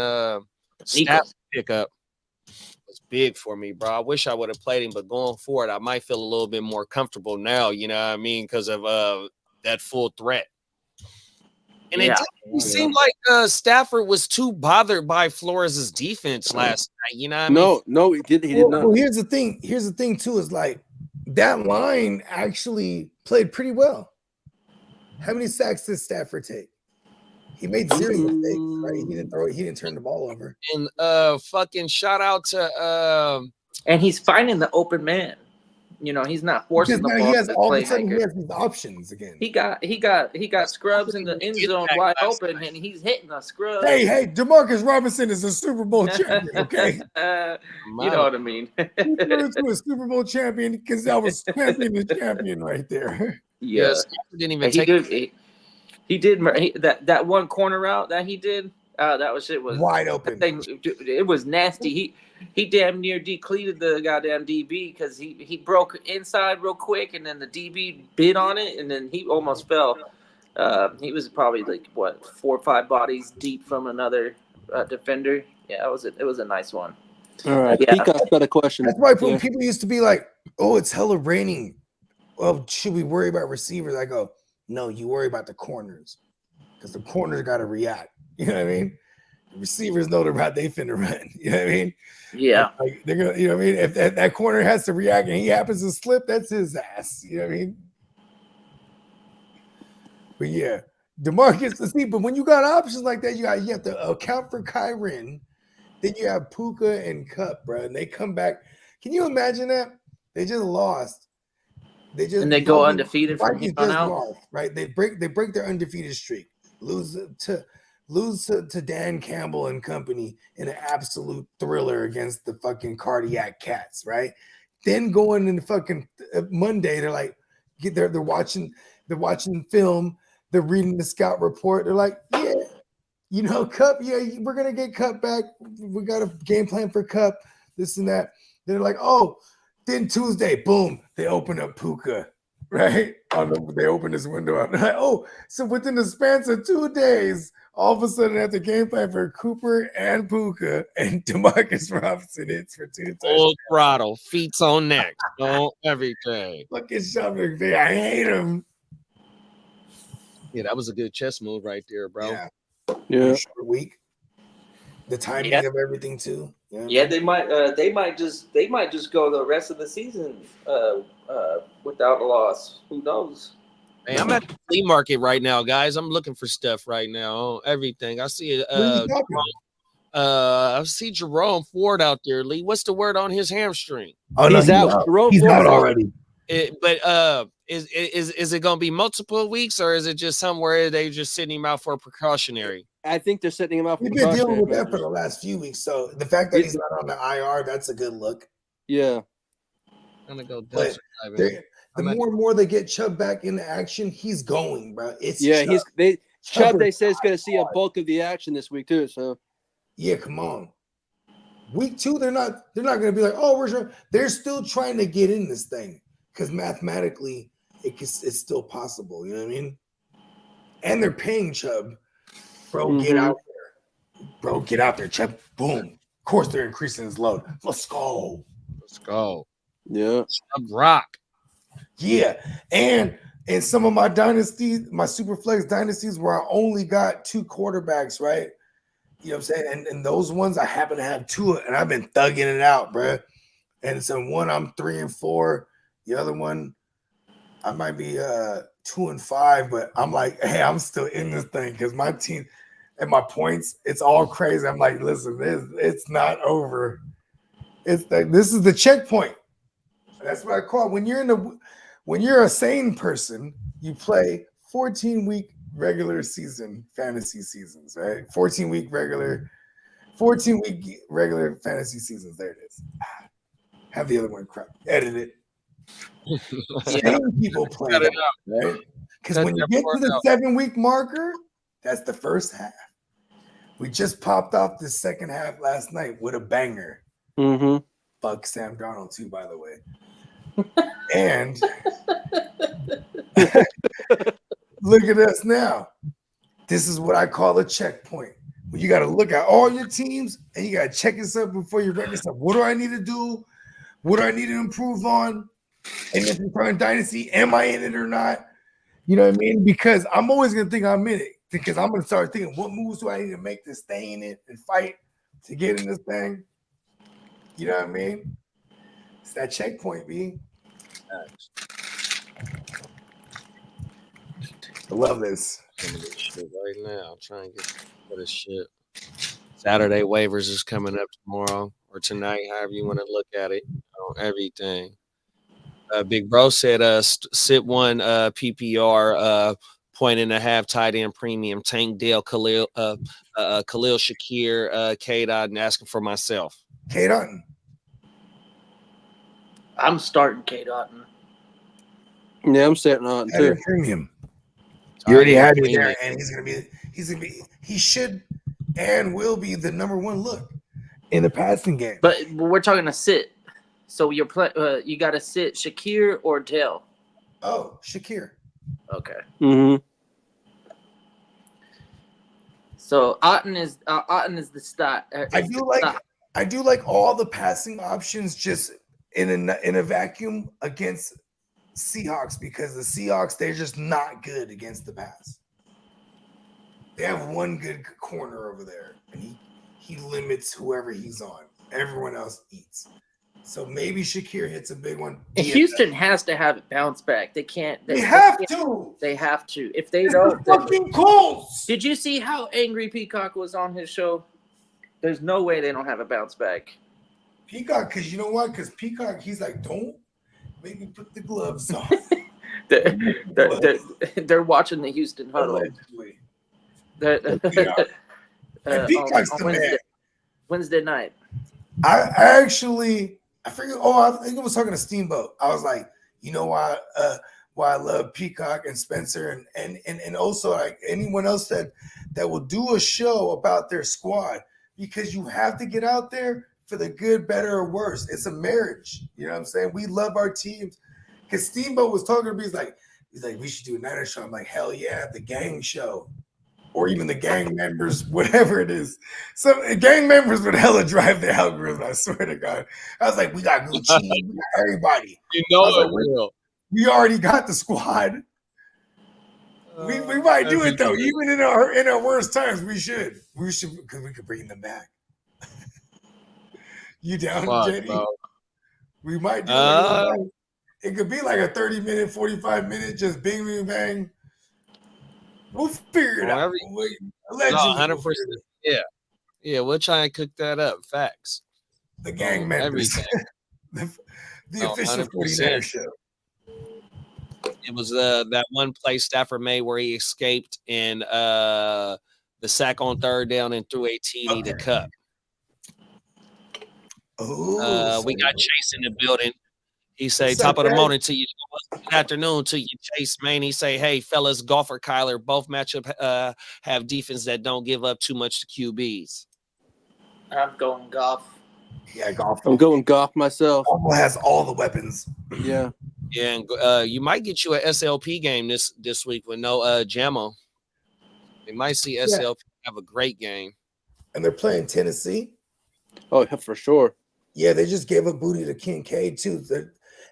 snap pickup was big for me, bro. I wish I would have played him, but going forward, I might feel a little bit more comfortable now, you know what I mean? Because of that full threat. And Yeah. it seemed like Stafford was too bothered by Flores' defense last night. You know what I mean? No, he did not. Well, here's the thing. Here's the thing too. Is like that line actually played pretty well. How many sacks did Stafford take? He made zero mistakes, right? He didn't throw it. He didn't turn the ball over. And fucking shout out to And he's finding the open man. You know, he's not forcing Because the now ball he has to the all of a sudden he playmaker. has these options again. He got scrubs in the end zone wide open, and he's hitting a scrub. Hey, Demarcus Robinson is a Super Bowl champion, okay? You know what I mean? He turned to a Super Bowl champion because that was champion right there. Yeah, Stafford didn't even he take did. He did that one corner route that he did. That was shit was Wide open. It was nasty. He damn near decleated the goddamn DB because he broke inside real quick, and then the DB bit on it, and then he almost fell. He was probably like 4 or 5 bodies deep from another defender. Yeah, it was a nice one. All right, Yeah. Peacock's got a question. That's why when people used to be like, "Oh, it's hella raining. Well, should we worry about receivers?" I go, "No, you worry about the corners because the corners got to react." You know what I mean? The receivers know the route they finna run. You know what I mean? Yeah. Like they're gonna, you know what I mean? If that corner has to react and he happens to slip, that's his ass. You know what I mean? But yeah, DeMarcus, see, but when you got options like that, you have to account for Kyren. Then you have Puka and Cup, bro, and they come back. Can you imagine that? They just lost. And they go undefeated from here on out. Lost, right? They break their undefeated streak. Lose to Dan Campbell and company in an absolute thriller against the fucking Cardiac Cats, right? Then going into fucking Monday, they're like, they're watching film, they're reading the scout report. They're like, yeah, you know, Cup, yeah, we're gonna get Cup back. We got a game plan for Cup, this and that. They're like, oh, then Tuesday, boom, they open up Puka, right? They open this window up. They're like, oh, so within the span of 2 days, all of a sudden, at the game plan for Cooper and Puka and DeMarcus Robinson hits for 2 touchdowns. full throttle, feet on neck, everything. Look at Sean McVay. I hate him. Yeah, that was a good chess move right there, bro. Yeah. Short week. The timing of everything too. Yeah, they might just go the rest of the season without a loss. Who knows? Hey, I'm at the flea market right now, guys. I'm looking for stuff right now. Everything. I see I see Jerome Ford out there. Lee, what's the word on his hamstring? Oh, he's out. He's out already. But is it going to be multiple weeks, or is it just somewhere they just sitting him out for a precautionary? I think they're setting him out for We've been dealing with that for the last few weeks. So the fact that he's not on the IR, that's a good look. Yeah. I'm gonna go. The more and more they get Chubb back into action, he's going, bro. Chubb. They say is going to see a bulk of the action this week too. So, yeah, come on. Week 2, they're not going to be like, oh, they're still trying to get in this thing because mathematically it's still possible. You know what I mean? And they're paying Chubb, bro. Get out there, bro. Get out there, Chubb. Boom. Of course, they're increasing his load. Let's go. Yeah, Chubb rock. Yeah, and some of my dynasties, my super flex dynasties, where I only got 2 quarterbacks, right? You know what I'm saying? And those ones I happen to have 2, and I've been thugging it out, bro. And so one I'm 3 and 4, the other one I might be 2 and 5, but I'm like, hey, I'm still in this thing because my team and my points, it's all crazy. I'm like, listen, it's not over. It's like this is the checkpoint. That's what I call it. When you're a sane person, you play 14-week regular season fantasy seasons, right? 14-week regular fantasy seasons. There it is. Have the other one crap. Edit it. Sane people play that, right? Because when you get to the 7-week marker, that's the first half. We just popped off the second half last night with a banger. Fuck Sam Darnold too, by the way. And look at us now. This is what I call a checkpoint. When you got to look at all your teams and you got to check yourself before you wreck yourself. What do I need to do? What do I need to improve on? And if you're playing Dynasty, am I in it or not? You know what I mean? Because I'm always going to think I'm in it. because I'm gonna start thinking, what moves do I need to make to stay in it and fight to get in this thing? You know what I mean? It's that checkpoint, B. I love this. Some of this shit right now. I'm trying to get for this shit. Saturday waivers is coming up tomorrow or tonight, however you want to look at it on everything. Big Bro said sit one PPR 1.5 tight end premium Tank Dale Khalil Shakir K-Dot and asking for myself. K-Dot. I'm starting K Dotton. Yeah, I'm sitting on it too. Premium. You already had it there, and he should and will be the number one look in the passing game. But we're talking to sit. So you got to sit Shakir or Dale. Oh, Shakir. Okay. Mm-hmm. So Otten is the stat. I do like all the passing options just in a vacuum against Seahawks, because the Seahawks, they're just not good against the pass. They have one good corner over there, and he limits whoever he's on. Everyone else eats. So maybe Shakir hits a big one. Houston has to have it bounce back. They can't. They have to. They have to. If they don't, fucking Colts. Did you see how angry Peacock was on his show? There's no way they don't have a bounce back. Peacock, because you know what? Because Peacock, he's like, don't make me put the gloves on. They're watching the Houston huddle. Allegedly. On Wednesday night. I forget. Oh, I think I was talking to Steamboat. I was like, you know why I love Peacock and Spencer and also like anyone else that will do a show about their squad, because you have to get out there for the good, better, or worse. It's a marriage. You know what I'm saying? We love our teams. Because Steamboat was talking to me, he's like, we should do a Niner show. I'm like, hell yeah, the gang show. Or even the gang members, whatever it is. Some gang members would hella drive the algorithm, I swear to God. I was like, we got Gucci, we got everybody. You know it like, will. We already got the squad. We might do it though. Even in our worst times, we should because we could bring them back. You down, Jenny? Bro. We might do it. It could be like a 30-minute, 45-minute, just bing, bing, bang. We'll figure it out. 100%. Yeah, we'll try and cook that up. Facts. The gang members. Everything. the official 49er show. It was that one play Stafford made where he escaped and the sack on third down and threw a TD to Cup. We got Chase in the building. He say, top of the morning to you, good afternoon to you, Chase, man. He say, hey, fellas, golfer Kyler, both matchup have defense that don't give up too much to QBs. I'm going golf. Yeah, golf. I'm going golf myself. Golf has all the weapons. Yeah. Yeah, and you might get you an SLP game this week with no Jamo. You might see SLP have a great game. And they're playing Tennessee. Oh, yeah, for sure. Yeah, they just gave up booty to Kincaid too.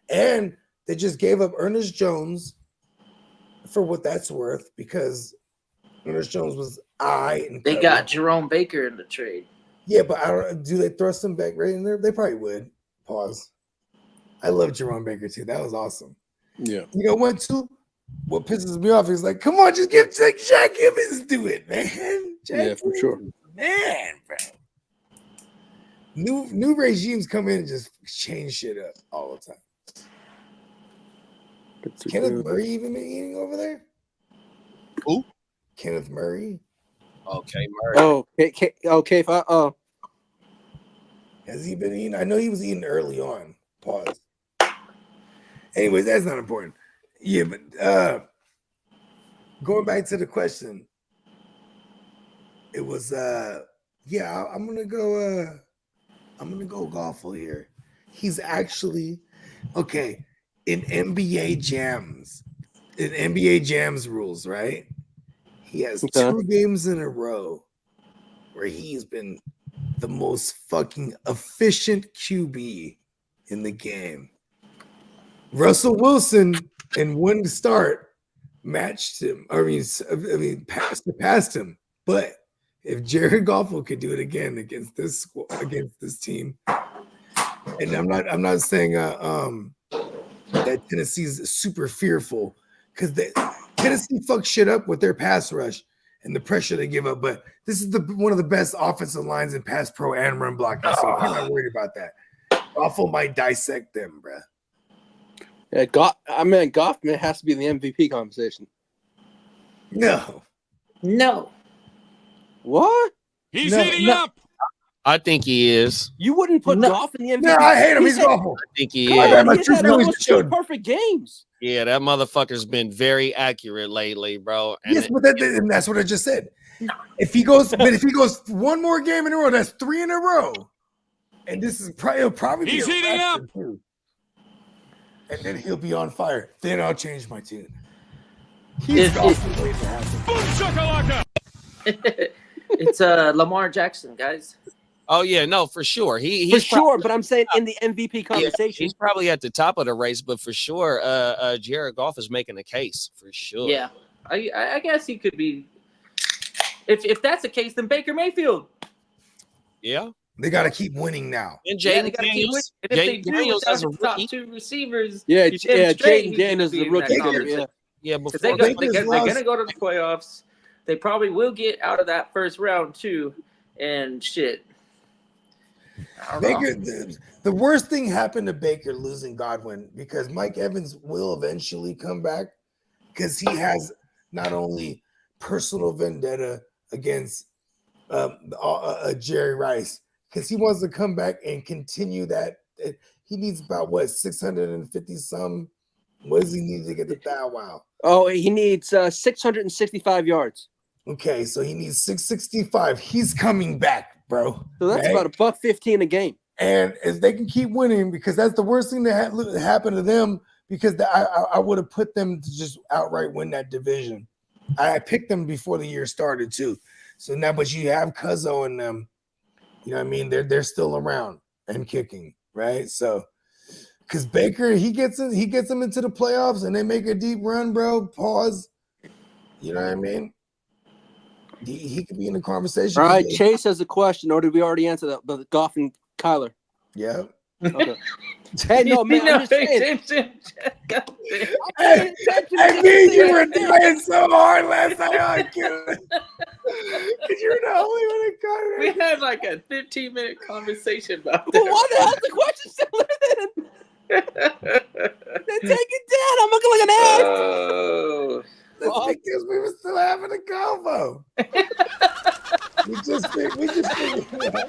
And they just gave up Ernest Jones for what that's worth, because Ernest Jones was They got Jerome Baker in the trade. Yeah, but do they thrust him back right in there? They probably would. Pause. I love Jerome Baker too. That was awesome. Yeah. You know what too? What pisses me off is like, come on, just give Jack Evans do it, man. Yeah, for sure. Man, bro. New regimes come in and just change shit up all the time. Kenneth Murray even been eating over there? Who? Kenneth Murray. Okay, Murray. Oh, okay. Has he been eating? I know he was eating early on. Pause. Anyways, that's not important. Yeah, but going back to the question, it was I'm gonna go golfball here. He's actually okay in NBA Jams rules, right? He has 2 games in a row where he's been the most fucking efficient QB in the game. Russell Wilson in one start matched him. I mean, passed him. But if Jared Goff could do it again against this team, and I'm not saying that Tennessee's super fearful because Tennessee fucks shit up with their pass rush and the pressure they give up. But this is one of the best offensive lines in pass pro and run blocking. So I'm not worried about that. Goff might dissect them, bruh. Yeah, Goff has to be in the MVP conversation. No. What? He's heating up. I think he is. You wouldn't put Goff in the MVP? No, I hate him. He's awful. I think he Come is. on, my he's truth had always almost showed. 2 perfect games. Yeah, that motherfucker's been very accurate lately, bro. And Yes, but and that's what I just said. If he goes one more game in a row, that's 3 in a row. And this is probably He's be a heating up. record, too. And then he'll be on fire. Then I'll change my tune. He's awesome waiting to happen. Boom shakalaka. It's Lamar Jackson, guys. oh yeah, no, for sure. He's For sure, but I'm saying in the MVP conversation. he's probably at the top of the race, but for sure, Jared Goff is making a case for sure. Yeah, I guess he could be. If that's the case, then Baker Mayfield. Yeah. They got to keep winning now. And Yeah, they Jaden gotta keep winning. Daniels. And if they Jaden do Daniels without as a his top rookie. 2 receivers, Yeah, you demonstrate Jaden he Daniels could is be a in rookie. that conversation. Yeah. Yeah, Because before they're Baker's going lost- to go to the playoffs. They probably will get out of that first round too. And shit. I don't know. Baker, the worst thing happened to Baker losing Godwin because Mike Evans will eventually come back because he has not only personal vendetta against Jerry Rice because he wants to come back and continue that. He needs about 650 some. What does he need to get the Bow Wow? Oh, he needs 665 yards. Okay, so he needs 665. He's coming back, bro. So that's right? about $1.15 a game. And if they can keep winning, because that's the worst thing that happened to them, because I would have put them to just outright win that division. I picked them before the year started too. So now, but you have Cuzzo and them, you know what I mean? They're still around and kicking, right? So, because Baker, he gets them into the playoffs and they make a deep run, bro. Pause. You know what I mean? He could be in the conversation. All right, Chase has a question, or did we already answer that? But Goff and Kyler. Yeah. Okay. Hey, no, man, I'm just saying. Hey, me, you were trying so hard last night. Because you're the only one that got it. We had like a 15-minute conversation about Well, that. why the hell's the question still in? Then take it down. I'm looking like an ass. Oh. That's because we were still having a combo. we just figured it out.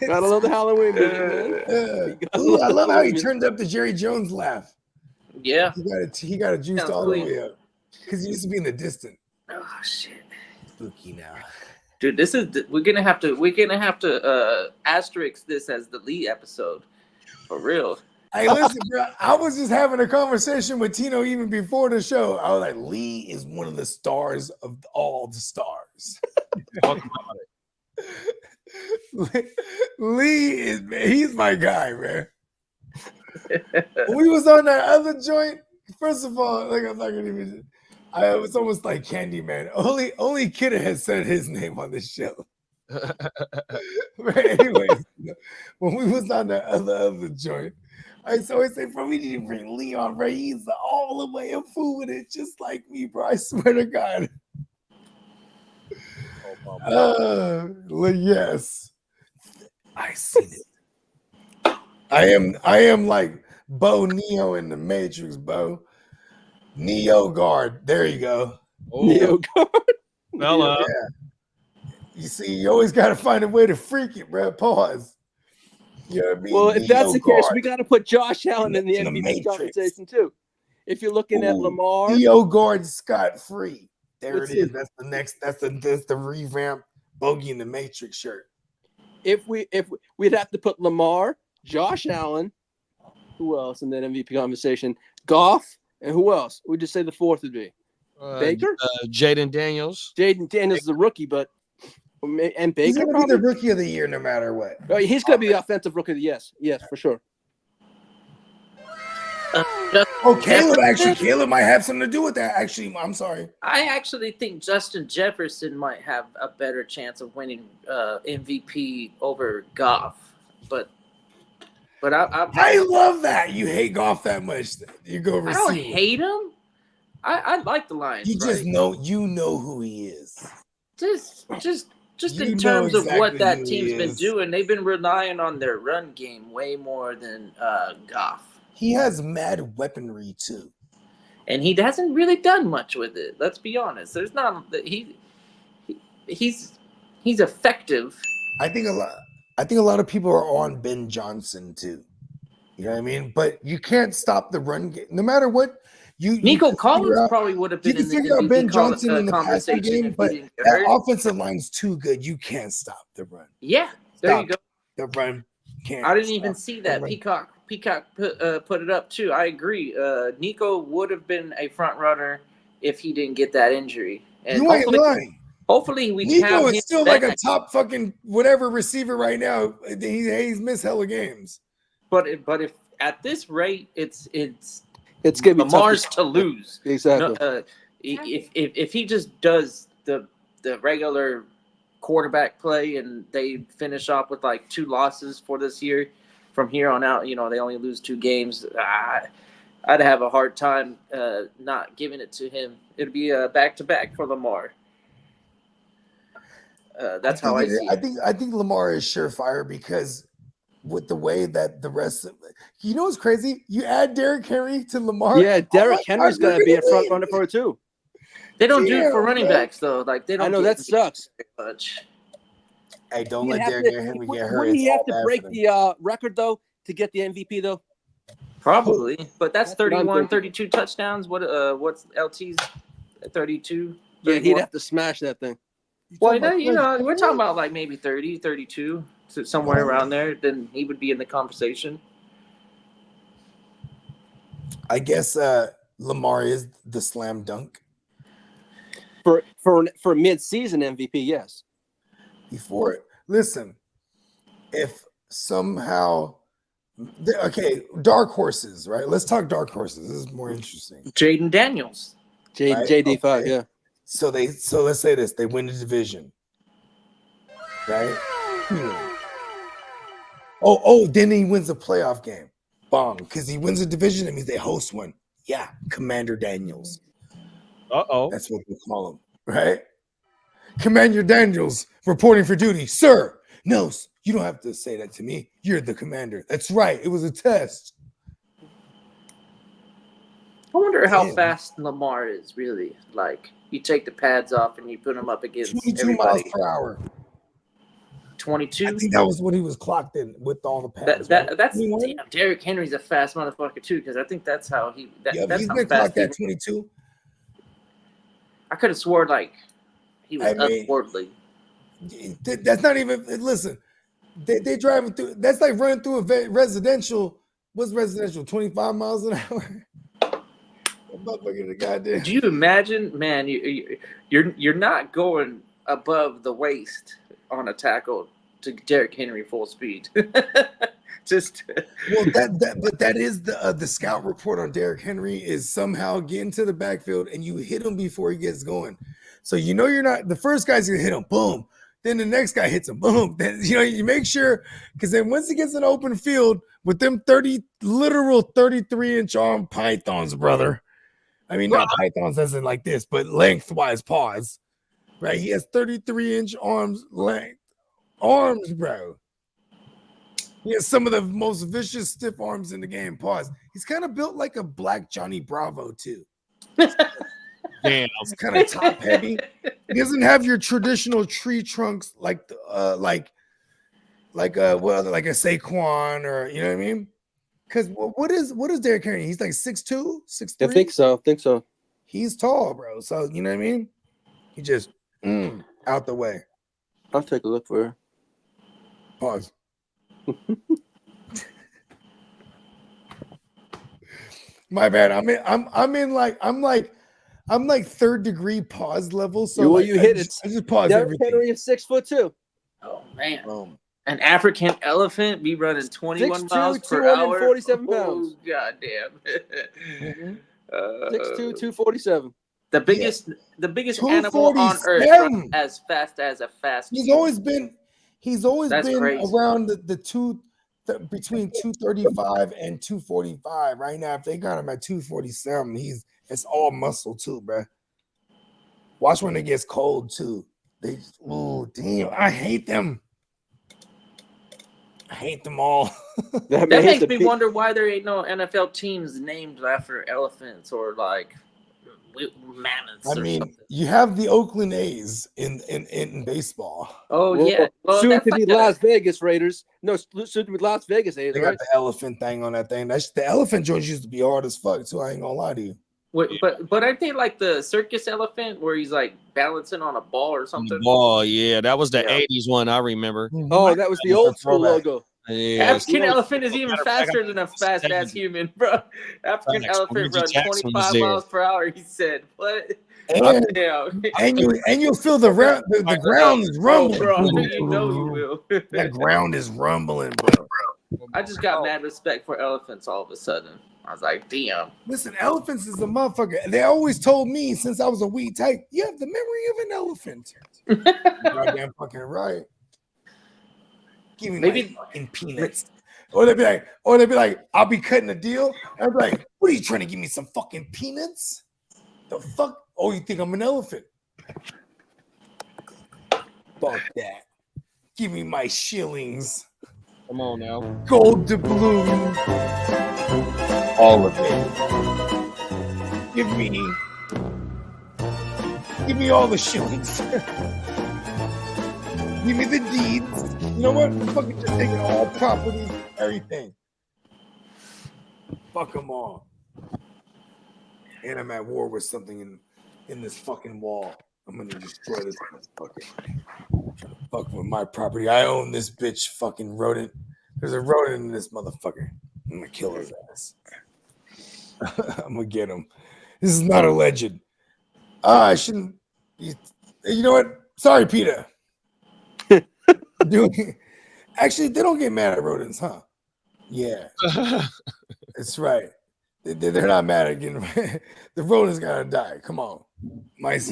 Gotta love the Halloween movie, man. Ooh, I love how he turned up the Jerry Jones laugh. Yeah. He got it juiced Sounds all the clean. way up. Because he used to be in the distant. Oh shit. Spooky now. Dude, we're gonna have to asterisk this as the Lee episode. For real. Hey, listen, bro. I was just having a conversation with Tino even before the show. I was like, Lee is one of the stars of all the stars. Talk about it. Lee is, man, he's my guy, man. When we was on that other joint, first of all, like I'm not gonna even. It was almost like Candyman. Only Kidda has said his name on this show. But anyways, when we was on that other joint, I always say, bro, we need to bring Lee on, bro. He's all the way a fool with it, just like me, bro. I swear to God. Yes, I seen it. I am like Bo Neo in the Matrix, Bo. Neo guard. There you go. Neo guard. Fella. Yeah. You see, you always got to find a way to freak it, bro. Pause. You know what I mean? Well, if that's the case, guard. we got to put Josh Allen in the In the MVP Matrix. conversation too. If you're looking at Ooh, Lamar, Neo guard scot free. There Let's it is. see. That's the next. That's the revamp Bogey in the Matrix shirt. if we'd have to put Lamar, Josh Allen, who else in that MVP conversation? Goff, and who else? We just say the fourth would be Baker, Jaden Daniels. Jaden Daniels is a rookie, but and Baker He's gonna be probably? the rookie of the year no matter what. Oh, he's going to be the offensive rookie. Yes, for sure. Oh, Caleb might have something to do with that. Actually, I'm sorry. I actually think Justin Jefferson might have a better chance of winning MVP over Goff, but I love that you hate Goff that much. You go receiver. I don't hate him. I like the Lions. You just know who he is. Just You in know terms of what exactly that who team's he been is. doing, they've been relying on their run game way more than Goff. He has mad weaponry too. And he hasn't really done much with it. Let's be honest. There's not he's effective. I think a lot of people are on Ben Johnson too. You know what I mean? But you can't stop the run game. No matter what Nico Collins probably would have been you in can the figure out MVP Ben Johnson in the passing conversation game, if he but didn't get that hurt. offensive line's too good. You can't stop the run. Yeah, there you go. The run can't. I didn't even stop see the that. run. Peacock put it up too. I agree. Nico would have been a front runner if he didn't get that injury. And You ain't lying. hopefully we Nico have him is still like a back. top fucking whatever receiver right now. He's missed hella games. But if at this rate, it's gonna be Lamar's tough to lose. Exactly. No, if he just does the regular quarterback play and they finish off with like 2 losses for this year, from here on out, they only lose 2 games. I'd have a hard time not giving it to him. It'd be a back-to-back for Lamar. That's how I see it. I think Lamar is surefire because with the way that the rest of what's crazy? You add Derrick Henry to Lamar. Yeah, Derrick Henry's gonna be a front runner for it too. They don't do it for Damn, running man. backs though. Like they don't. I know get that sucks. very much. Hey, don't He'd let have Derrick to- Henry get Wouldn't hurt. he It's have all to bad break for them. the record though to get the MVP though? Probably, but that's That's what I'm 31, thinking. 32 touchdowns. What's LT's 32? Yeah, he'd 31? have to smash that thing. Well, we're talking about like maybe 30, 32, so somewhere Oh. around there. Then he would be in the conversation. I guess Lamar is the slam dunk. For mid-season MVP, yes. Before it. Listen, if somehow dark horses, right? Let's talk dark horses. This is more interesting. Jaden Daniels. Right, JD5, okay. yeah. So let's say this: they win the division, right? Then he wins a playoff game. Bomb, because he wins a division. That means they host one. Yeah, Commander Daniels. That's what we call him, right? Commander Daniels reporting for duty, sir. No, you don't have to say that to me. You're the commander. That's right. It was a test. I wonder how Damn. fast Lamar is really. Like you take the pads off and you put him up against 22 miles everybody. per hour. 22. I think that was what he was clocked in with all the pads. right? That's 21? damn. Derrick Henry's a fast motherfucker too, because I think that's how he. Yeah, That's he's how been fast clocked he. at 22. I could have swore like he was I mean- upwardly. That's not even. Listen, they driving through. That's like running through a residential. What's residential? 25 miles an hour. Motherfucker, the goddamn. Do you imagine, man? You're not going above the waist on a tackle to Derrick Henry full speed. Just Well, but that is the scout report on Derrick Henry is somehow get into the backfield and you hit him before he gets going. So you're not the first guy's gonna hit him, boom. Then the next guy hits him, boom. Then you make sure because then once he gets in open field with them 33-inch arm pythons, brother. I mean, not pythons as in like this, but lengthwise paws. Right? He has 33-inch arms, bro. He has some of the most vicious stiff arms in the game. Pause. He's kind of built like a black Johnny Bravo too. Damn. It's kind of top heavy. He doesn't have your traditional tree trunks like like a Saquon or you know what I mean? Because what is Derrick Henry? He's like 6'2", 6'3". I think so. He's tall, bro. So you know what I mean? He just out the way. I'll take a look for her. Pause. My bad. I'm like third degree pause level. So You like, hit it. I just pause Derrick everything. Henry is 6'2". oh man, An African elephant be running 21 miles 6'2", per hour. 247 Oh, pounds. goddamn. Mhm. 6'2", 247. The biggest animal on earth 247. runs as fast as a fast. He's human. always That's been crazy. around between 235 and 245. Right now, if they got him at 247, it's all muscle too, bro. Watch when it gets cold too. Damn, I hate them. I hate them all. That makes me wonder why there ain't no NFL teams named after elephants or like mammoths. I or mean, something. you have the Oakland A's in baseball. Oh yeah, well, soon that's to be like Las Vegas Raiders. No, soon to be Las Vegas A's, They right? got the elephant thing on that thing. That's the elephant joints used to be hard as fuck too. I ain't gonna lie to you. But I think like the circus elephant where he's like balancing on a ball or something. Ball, yeah, that was the Yeah. 80s one. I remember. Oh, that was the old school logo. Yeah, African elephant is even Matter of fact, faster than a fast ass human, bro. African Facts. elephant Reggie runs Jackson was 25 there. miles per hour. He said, "What? And, Damn, and you'll feel the ground is oh, rumbling. bro, you know you will." That ground is rumbling, bro. I just got mad respect for elephants all of a sudden. I was like, "Damn." Listen, elephants is a motherfucker. They always told me since I was a wee type, you have the memory of an elephant. Goddamn fucking right. Give me Maybe- my fucking peanuts. Or they'd be like, I'll be cutting a deal. I'd be like, what are you trying to give me some fucking peanuts? The fuck? Oh, you think I'm an elephant? Fuck that. Give me my shillings. Come on now. Gold doubloon. All of it. Give me all the shillings. Give me the deeds. You know what? Fucking just taking all property, everything. Fuck them all. And I'm at war with something in this fucking wall. I'm gonna destroy this motherfucker. Fuck with my property. I own this bitch fucking rodent. There's a rodent in this motherfucker. I'm gonna kill his ass. I'm gonna get him. This is not a legend. I shouldn't. You know what? Sorry, Peter. Actually, they don't get mad at rodents, huh? Yeah, that's right. They're not mad at getting the rodents gotta die. Come on, mice.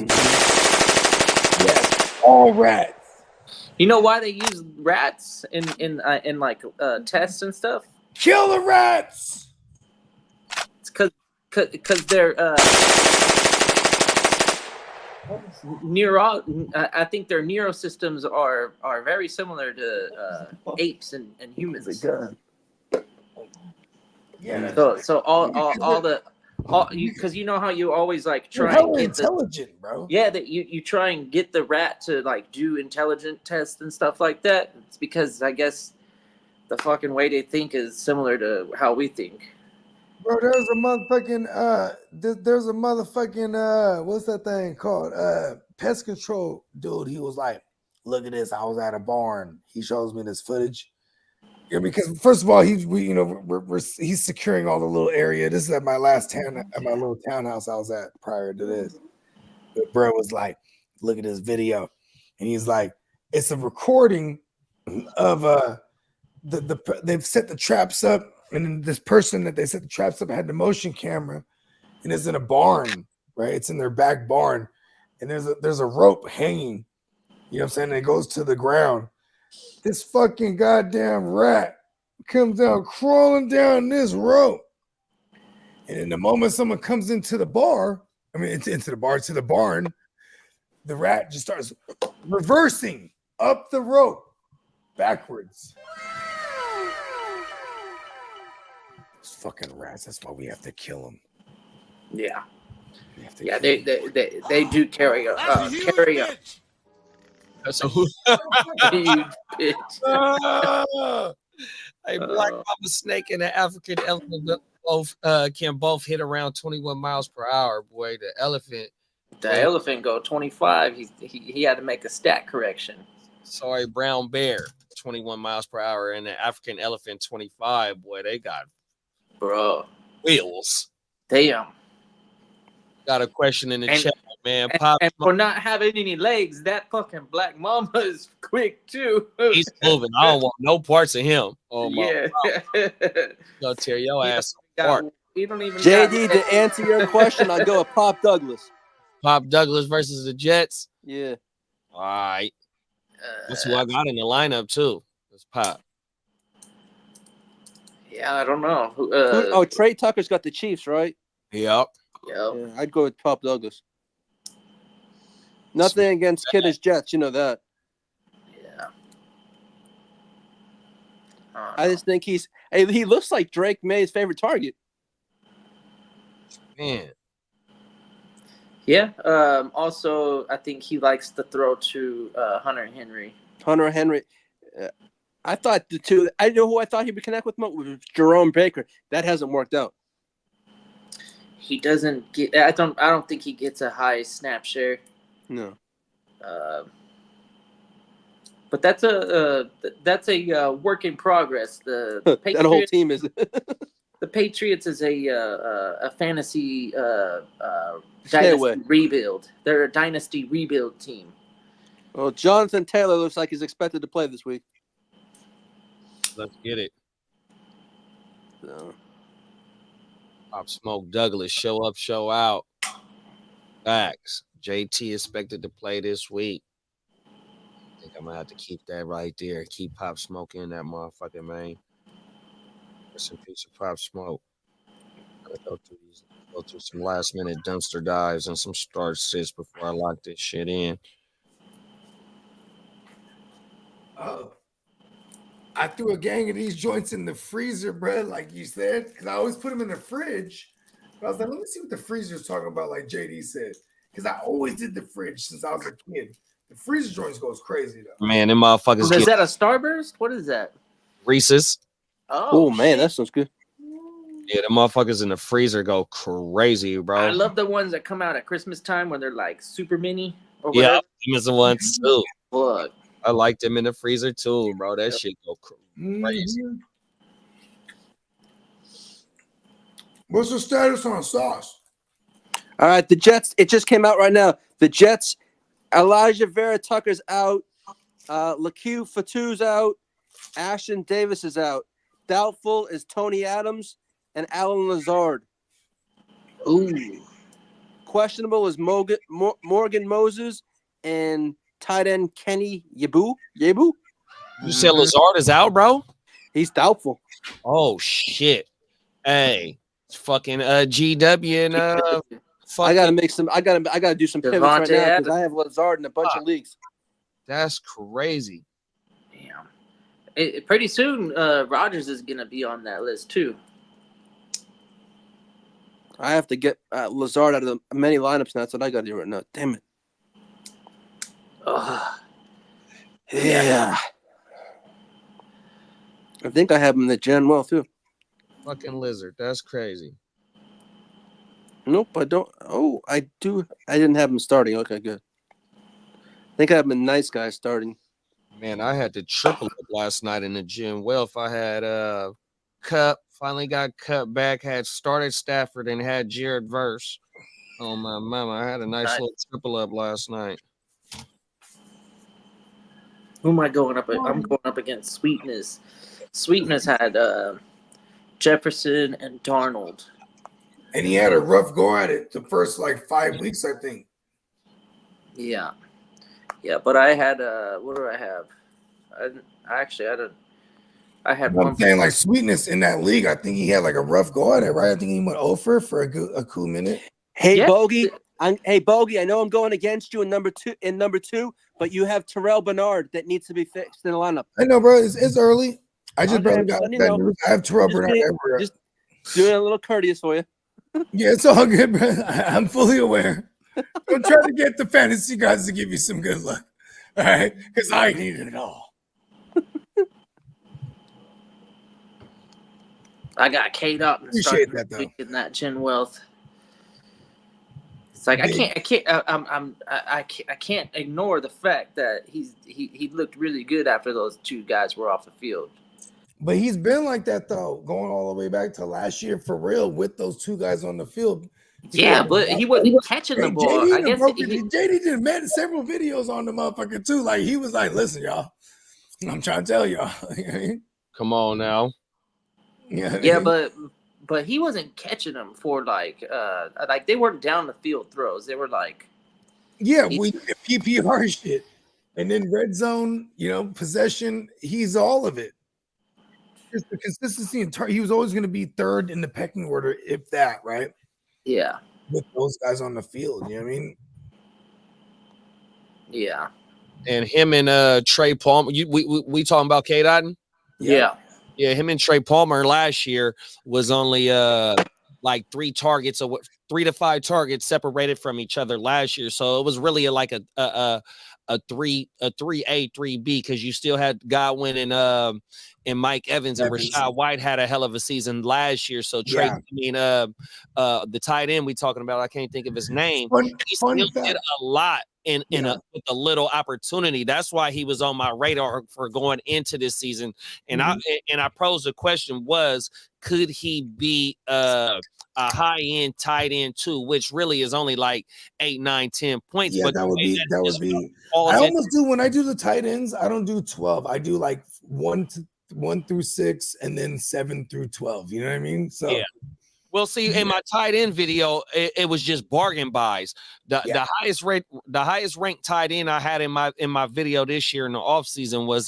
Yeah, all rats. You know why they use rats in like tests and stuff? Kill the rats. It's because they're I think their neurosystems are very similar to apes and humans. Yeah. So all because you know how you always like You're try and hella get intelligent, bro. yeah, that you try and get the rat to like do intelligent tests and stuff like that. It's because I guess the fucking way they think is similar to how we think. Bro, there's a motherfucking what's that thing called? Pest control dude. He was like, look at this. I was at a barn. He shows me this footage. Yeah, because first of all, he's securing all the little area. This is at my little townhouse I was at prior to this. But bro was like, look at this video. And he's like, it's a recording of they've set the traps up. And then this person that they set the traps up had the motion camera and is in a barn, right? It's in their back barn. And there's a rope hanging, you know what I'm saying? And it goes to the ground. This fucking goddamn rat comes down, crawling down this rope. And in the moment someone comes into the barn, to the barn, the rat just starts reversing up the rope backwards. Fucking rats. That's why we have to kill them. Yeah, yeah. They do carry a That's a huge bitch. Hey, Black Mama Snake and the African elephant can both hit around 21 miles per hour. Boy, the elephant go 25. He had to make a stat correction. Sorry, brown bear 21 miles per hour, and the African elephant 25. Boy, they got bro wheels. Damn. Got a question in the chat. Man, Pop And Smoke, for not having any legs, that fucking Black Mamba is quick too. he's moving. I don't want no parts of him. Oh my, Yeah. gonna tear your He ass got- apart. he don't even JD, got- to answer your question, I'd go with Pop Douglas. Pop Douglas versus the Jets. Yeah. All right, that's who I got in the lineup too. It's Pop. Yeah, I don't know. Oh, Trey Tucker's got the Chiefs, right? Yep. Yeah. Yeah, I'd go with Pop Douglas. Nothing against Kiddish Jets, you know that. Yeah. I just think he looks like Drake May's favorite target. Man, Yeah. Also, I think he likes to throw to Hunter Henry. Hunter Henry. I thought the two. I know who I thought he would connect with most was Jerome Baker. That hasn't worked out. He doesn't get. I don't think he gets a high snap share. No. But that's a work in progress. The That Patriots, whole team is. the Patriots is a fantasy Stay away. dynasty rebuild. They're a dynasty rebuild team. Well, Jonathan Taylor looks like he's expected to play this week. let's get it. So, Pop Smoke Douglas, show up, show out. Facts. JT expected to play this week. I think I'm gonna have to keep that right there. Keep Pop Smoke in that motherfucking man. Rest in peace of Pop Smoke. Gotta go through some last minute dumpster dives and some start sits before I lock this shit in. I threw a gang of these joints in the freezer, bro, like you said, because I always put them in the fridge. But I was like, let me see what the freezer's talking about, like JD said, because I always did the fridge since I was a kid. The freezer joints goes crazy though. Man, them motherfuckers Is get that a Starburst? What is that? Reese's. oh man, shit. that sounds good. Yeah, the motherfuckers in the freezer go crazy, bro. I love the ones that come out at Christmas time when they're like super mini or Yeah, whatever. them is the ones too. Fuck. I like them in the freezer too, bro. That shit go crazy. Mhm. What's the status on Sauce? All right, the Jets. It just came out right now. The Jets. Elijah Vera Tucker's out. LaQ Fatu's out. Ashton Davis is out. Doubtful is Tony Adams and Alan Lazard. Ooh. Questionable is Morgan Moses and tight end Kenny Yebu. Yebu? You said Lazard is out, bro? He's doubtful. Oh shit. Hey, it's fucking GW and fucking, I gotta make some. I gotta do some pivots right Devontae now Adams. because I have Lazard in a bunch of leagues. that's crazy. Damn. Pretty soon, Rodgers is gonna be on that list too. I have to get Lazard out of the many lineups now. That's what I gotta do right now. Damn it. Ugh. Yeah. I think I have him in the Gen well too. Fucking lizard. That's crazy. Nope, I don't. Oh, I do. I didn't have him starting. Okay, good. I think I have him a nice guy starting. Man, I had to triple up last night in the gym. Well, if I had Cup, finally got Cup back, had started Stafford and had Jared Verse. Oh my mama, I had a nice little triple up last night. Who am I going up? I'm going up against Sweetness. Sweetness had Jefferson and Darnold. And he had a rough go at it the first like 5 weeks, I think. Yeah, but I had what do I have? I had I'm one. saying like Sweetness in that league. I think he had like a rough go at it, right? I think he went over for a cool minute. Hey, Yeah. Bogey. Bogey. I know I'm going against you in number two, but you have Terrell Bernard that needs to be fixed in the lineup. I know, bro. It's early. I just Okay, barely I'm got letting you that know. news. I have Terrell Just Bernard being- everywhere. just doing a little courteous for you. Yeah, it's all good, bro. I'm fully aware. Don't try to get the fantasy guys to give you some good luck. All right, because I need it all. I got Kate up and Appreciate started that, though. in that Gen Wealth. It's like I can't ignore the fact that he looked really good after those two guys were off the field. But he's been like that though, going all the way back to last year for real with those two guys on the field. Yeah, but he wasn't catching the ball. I guess JD did several videos on the motherfucker too. Like he was like, "Listen, y'all, I'm trying to tell y'all." Come on now. Yeah, but he wasn't catching them for like they weren't down the field throws. They were like we PPR shit, and then red zone, possession. He's all of it. Just the consistency and he was always going to be third in the pecking order, if that, right? Yeah. With those guys on the field, you know what I mean? Yeah. And him and Trey Palmer, we talking about K. Dotton? Yeah. Yeah, him and Trey Palmer last year was only like 3 targets, or 3 to 5 targets separated from each other last year. So it was really like a 3A, 3B, because you still had Godwin and Mike Evans, and Rashad White had a hell of a season last year. So Trey, the tight end we talking about, I can't think of his name. He still did a lot with a little opportunity. That's why he was on my radar for going into this season. And I posed a question: could he be a high end tight end too, which really is only like 8, 9, 10 points. Yeah, but that would be. I almost do when I do the tight ends. I don't do 12. I do like 1 through 6, and then 7 through 12. You know what I mean? So yeah. Well, see, in my tight end video, it was just bargain buys. The highest ranked tight end I had in my video this year in the offseason was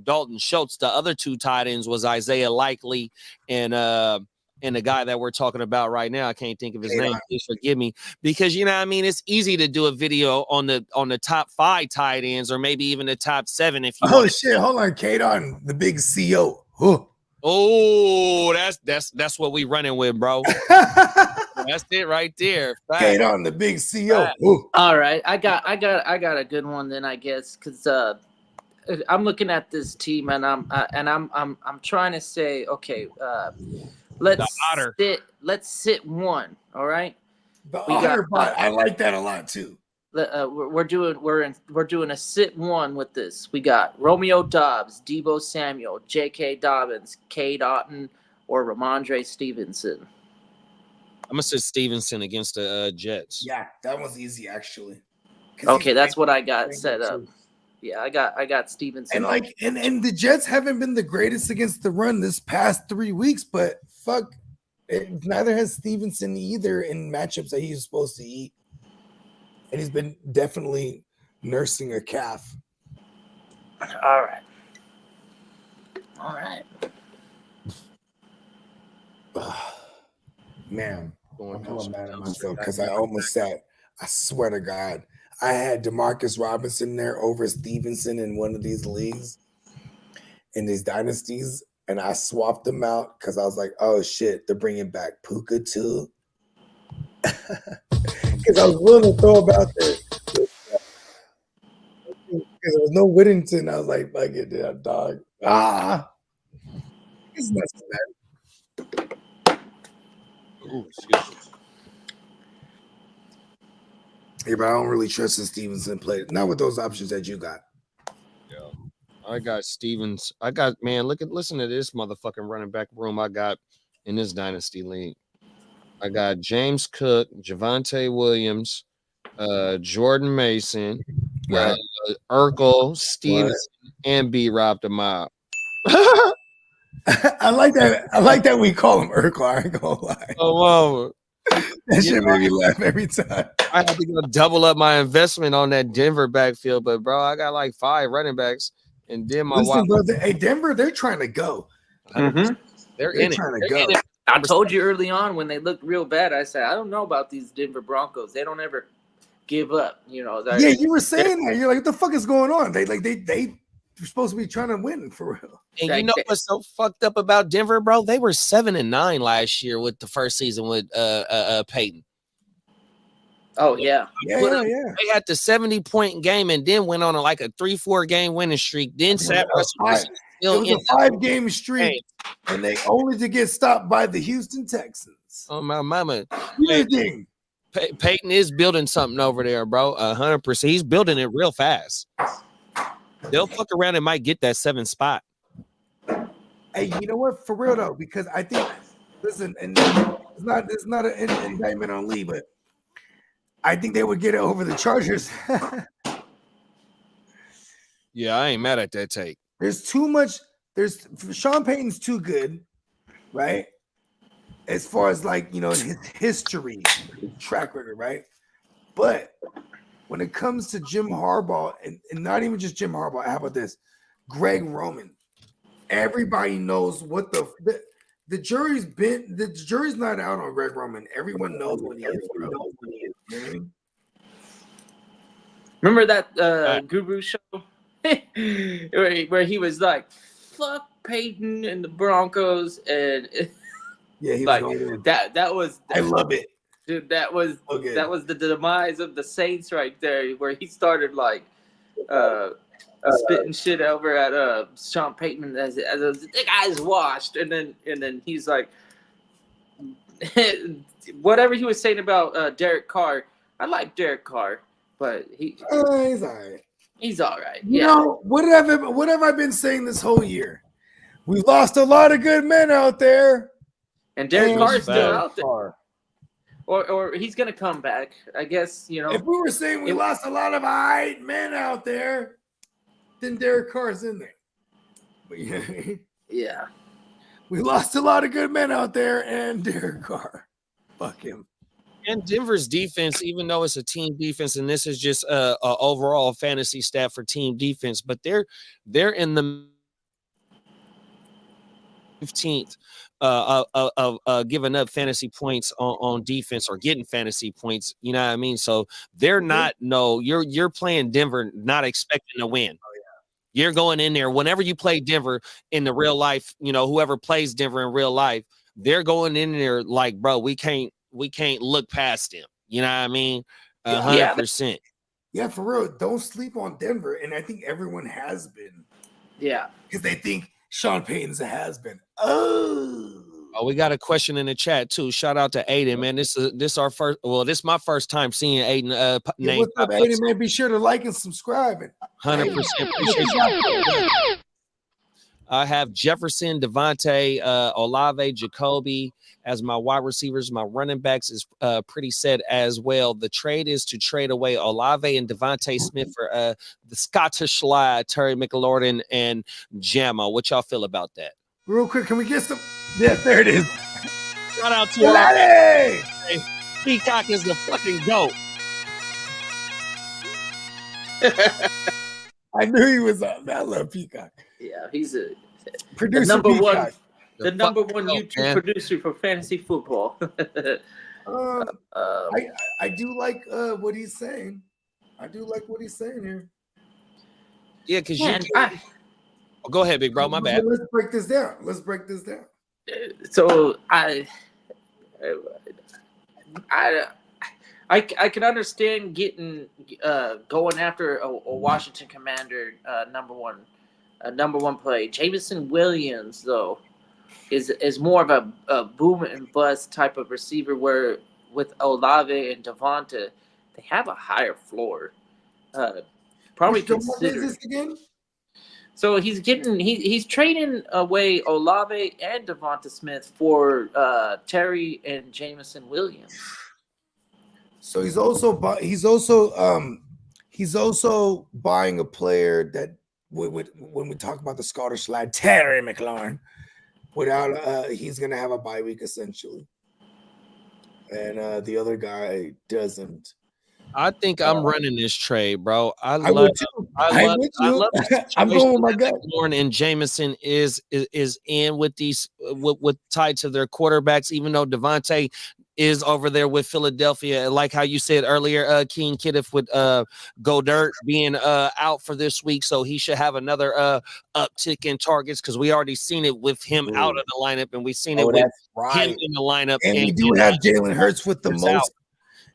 Dalton Schultz. The other 2 tight ends was Isaiah Likely and the guy that we're talking about right now. I can't think of his name. Please forgive me. Because you know what I mean, it's easy to do a video on the top 5 tight ends, or maybe even the top 7 if you shit. Hold on, Kadon, the big CO. Oh, that's what we running with, bro. That's it right there. Kadon, the big CO. All right, I got a good one then, I guess, because I'm looking at this team and I'm trying to say, okay, let's sit one. All right, I like that a lot too. We're doing a sit one with this. We got Romeo Doubs, Deebo Samuel, J.K. Dobbins, K. Dotton, or Ramondre Stevenson. I'm gonna say Stevenson against the Jets. Yeah, that was easy actually. Okay, that's what I got set up. Yeah, I got Stevenson. And and the Jets haven't been the greatest against the run this past 3 weeks, but neither has Stevenson either in matchups that he's supposed to eat. And he's been definitely nursing a calf. All right. Man, I'm hella mad at myself because I almost said, I swear to God, I had Demarcus Robinson there over Stevenson in one of these leagues, in these dynasties, and I swapped them out because I was like, oh shit, they're bringing back Puka too. Because I was willing to throw him out there. Because there was no Whittington. I was like, fuck it, dude, dog. It's not so bad. Ooh, excuse me. Yeah, but I don't really trust in Stevenson play. Not with those options that you got. Yeah. I got Stevens. Listen to this motherfucking running back room I got in this dynasty league. I got James Cook, Javonte Williams, Jordan Mason, right. Urkel, Stevenson, and B. Rob the Mob. I like that. I like that we call him Urkel. I ain't gonna lie. Oh, that shit made me laugh every time. I had to go double up my investment on that Denver backfield, but bro, I got like 5 running backs, and then my brother. Hey, Denver, they're trying to go. Mm-hmm. They're in trying it. to go. I told you early on when they looked real bad. I said, I don't know about these Denver Broncos. They don't ever give up. You know. Yeah, you were saying that. You're like, what the fuck is going on? They're supposed to be trying to win for real. And you know what's so fucked up about Denver, bro? They were 7-9 last year with the first season with Peyton. Oh yeah. Yeah. They had the 70-point game and then went on a 3-4 game winning streak. Then sat it was a 5-game streak, and they only to get stopped by the Houston Texans. Oh my mama. Peyton is building something over there, bro. 100%. He's building it real fast. They'll fuck around and might get that 7th spot. Hey, you know what? For real though, because I think Listen, and it's not an indictment on Lee, but I think they would get it over the Chargers. Yeah, I ain't mad at that take. There's too much. Sean Payton's too good, right? As far as like, his history, his track record, right? But when it comes to Jim Harbaugh, and not even just Jim Harbaugh, how about this? Greg Roman. Everybody knows what the jury's not out on Greg Roman. Everyone knows what he is, bro. You know what I mean? Remember that Guru show where he was like, "Fuck Peyton and the Broncos," and Yeah, he was like going that was. I love it. Dude, that was the demise of the Saints right there, where he started like spitting shit over at Sean Payton as the guy's washed, and then he's like, whatever he was saying about Derek Carr. I like Derek Carr, but he's all right. He's all right. Yeah. What have I been saying this whole year? We've lost a lot of good men out there, and Derek Carr is still out there. Or he's gonna come back, I guess. If we were saying we lost a lot of men out there, then Derek Carr's in there. But yeah, we lost a lot of good men out there, and Derek Carr, fuck him. And Denver's defense, even though it's a team defense, and this is just a overall fantasy stat for team defense, but they're in the 15th of giving up fantasy points on defense or getting fantasy points. You know what I mean? So they're not. No, you're playing Denver, not expecting to win. Oh, yeah. You're going in there whenever you play Denver in the real life. Whoever plays Denver in real life, they're going in there like, bro, we can't look past him. You know what I mean? 100%. Yeah, for real. Don't sleep on Denver, and I think everyone has been. Yeah, because they think Sean Payton's a has-been. Oh, we got a question in the chat too. Shout out to Aiden, man. This our first. Well, this is my first time seeing Aiden name. What's up, Aiden? Man, be sure to like and subscribe. 100%. I have Jefferson, Devontae, Olave, Jacoby as my wide receivers. My running backs is pretty set as well. The trade is to trade away Olave and Devontae Smith for the Scottish Slide, Terry McLaurin, and Jamma. What y'all feel about that? Real quick, can we get some? Yes, there it is. Shout out to Hey! Peacock is the fucking GOAT. I knew he was up. I love Peacock. Yeah, he's a producer. The number Peacock. number one YouTube producer for fantasy football. I do like what he's saying. I do like what he's saying here. Yeah, because go ahead, big bro. My bad. Let's break this down. So I can understand getting going after a Washington Commander number one play. Jameson Williams though is more of a boom and bust type of receiver, where with Olave and Devonta they have a higher floor. Probably consider this again. So he's trading away Olave and Devonta Smith for Terry and Jameson Williams. So he's also buying a player that when we talk about the Scottish lad Terry McLaurin, without he's gonna have a bye week essentially, and the other guy doesn't. I think I'm running this trade, bro. I'm going with my gut. Lauren and Jameson is in with these with tied to their quarterbacks, even though Devontae is over there with Philadelphia. Like how you said earlier, King Kiddiff with Goddard being out for this week, so he should have another uptick in targets, because we already seen it with him out of the lineup, and we've seen it with him in the lineup. And we do have Jalen Hurts with the most.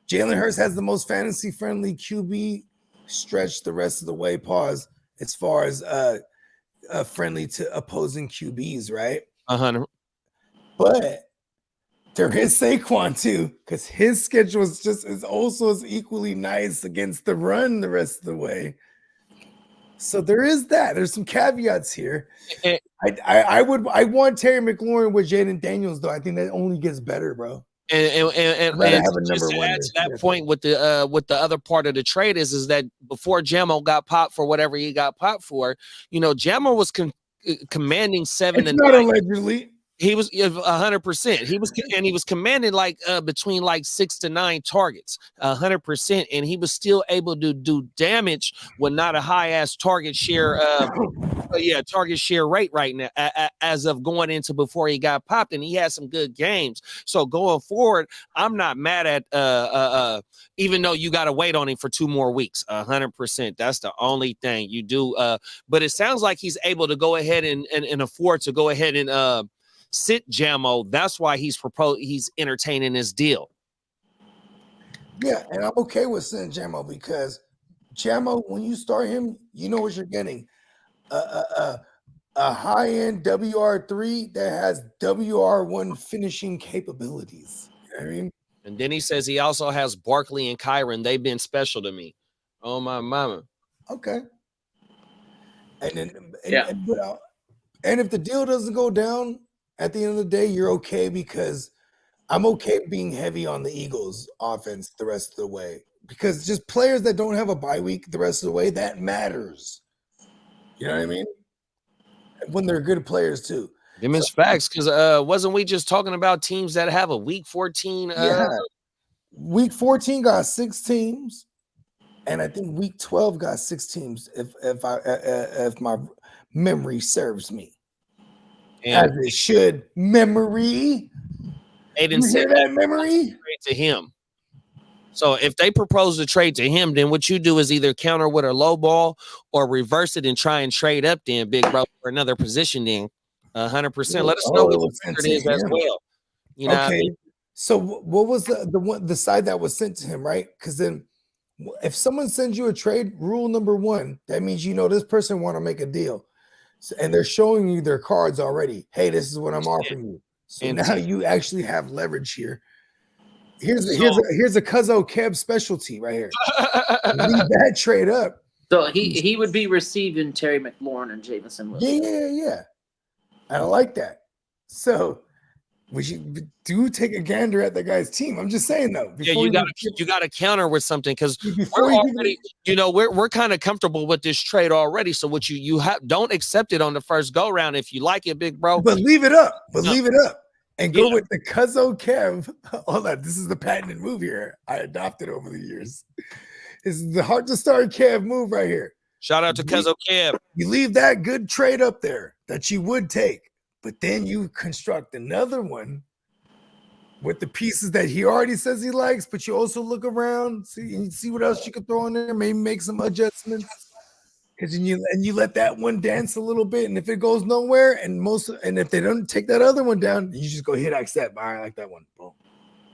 Jalen Hurts has the most fantasy-friendly QB stretch the rest of the way, pause, as far as friendly to opposing QBs, right? 100. But there is Saquon too, because his schedule is also as equally nice against the run the rest of the way. So there is that. There's some caveats here. I want Terry McLaurin with Jaden Daniels though. I think that only gets better, bro. And I'd rather have a just number to one add to this that point with the other part of the trade is that before Jamo got popped for whatever he got popped for, Jamo was commanding 7 It's to not 9. allegedly. He was 100%. He was commanding like between like 6 to 9 targets, 100%, and he was still able to do damage with not a high ass target share. Target share rate right now as of going into before he got popped, and he had some good games. So going forward, I'm not mad at even though you got to wait on him for 2 more weeks. 100%. That's the only thing you do. But it sounds like he's able to go ahead and afford to go ahead and sit Jamo. That's why he's entertaining this deal. Yeah, and I'm okay with sitting Jamo because Jamo, when you start him, you know what you're getting. A high-end WR3 that has WR1 finishing capabilities. You know what I mean? And then he says he also has Barkley and Kyron. They've been special to me. Oh my mama. Okay. And then and if the deal doesn't go down at the end of the day, you're okay because I'm okay being heavy on the Eagles offense the rest of the way. Because just players that don't have a bye week the rest of the way, that matters. You know what I mean? When they're good players too. Them is facts, because wasn't we just talking about teams that have a week 14? Week 14 got 6 teams, and I think week 12 got 6 teams. If my memory serves me, as it should. Memory. Aiden said that memory to him. So if they propose to trade to him, then what you do is either counter with a low ball or reverse it and try and trade up then, big bro, for another position then. 100%. Let us know what the it is as well. You know okay. what I mean? So what was the side that was sent to him, right? Because then if someone sends you a trade, rule number 1, that means this person want to make a deal. So, and they're showing you their cards already. Hey, this is what I'm offering you. So now you actually have leverage here. Here's a Cuzzo Kev specialty right here. Leave that trade up. So he would be receiving Terry McLaurin and Jameson Williams. Yeah. I like that. So we should take a gander at the guy's team. I'm just saying though. You got to counter with something because we're already, we're kind of comfortable with this trade already. So what you don't accept it on the first go round if you like it, big bro. But leave it up. Leave it up. And go with the Cuzzo Kev. Hold on. This is the patented move here. I adopted over the years. This is the hard to start Kev move right here. Shout out to Cuzzo Kev. You leave that good trade up there that you would take, but then you construct another one with the pieces that he already says he likes, but you also look around, see what else you could throw in there, maybe make some adjustments. Because you let that one dance a little bit, and if it goes nowhere, and if they don't take that other one down, you just go hit accept. I like that one. Boom.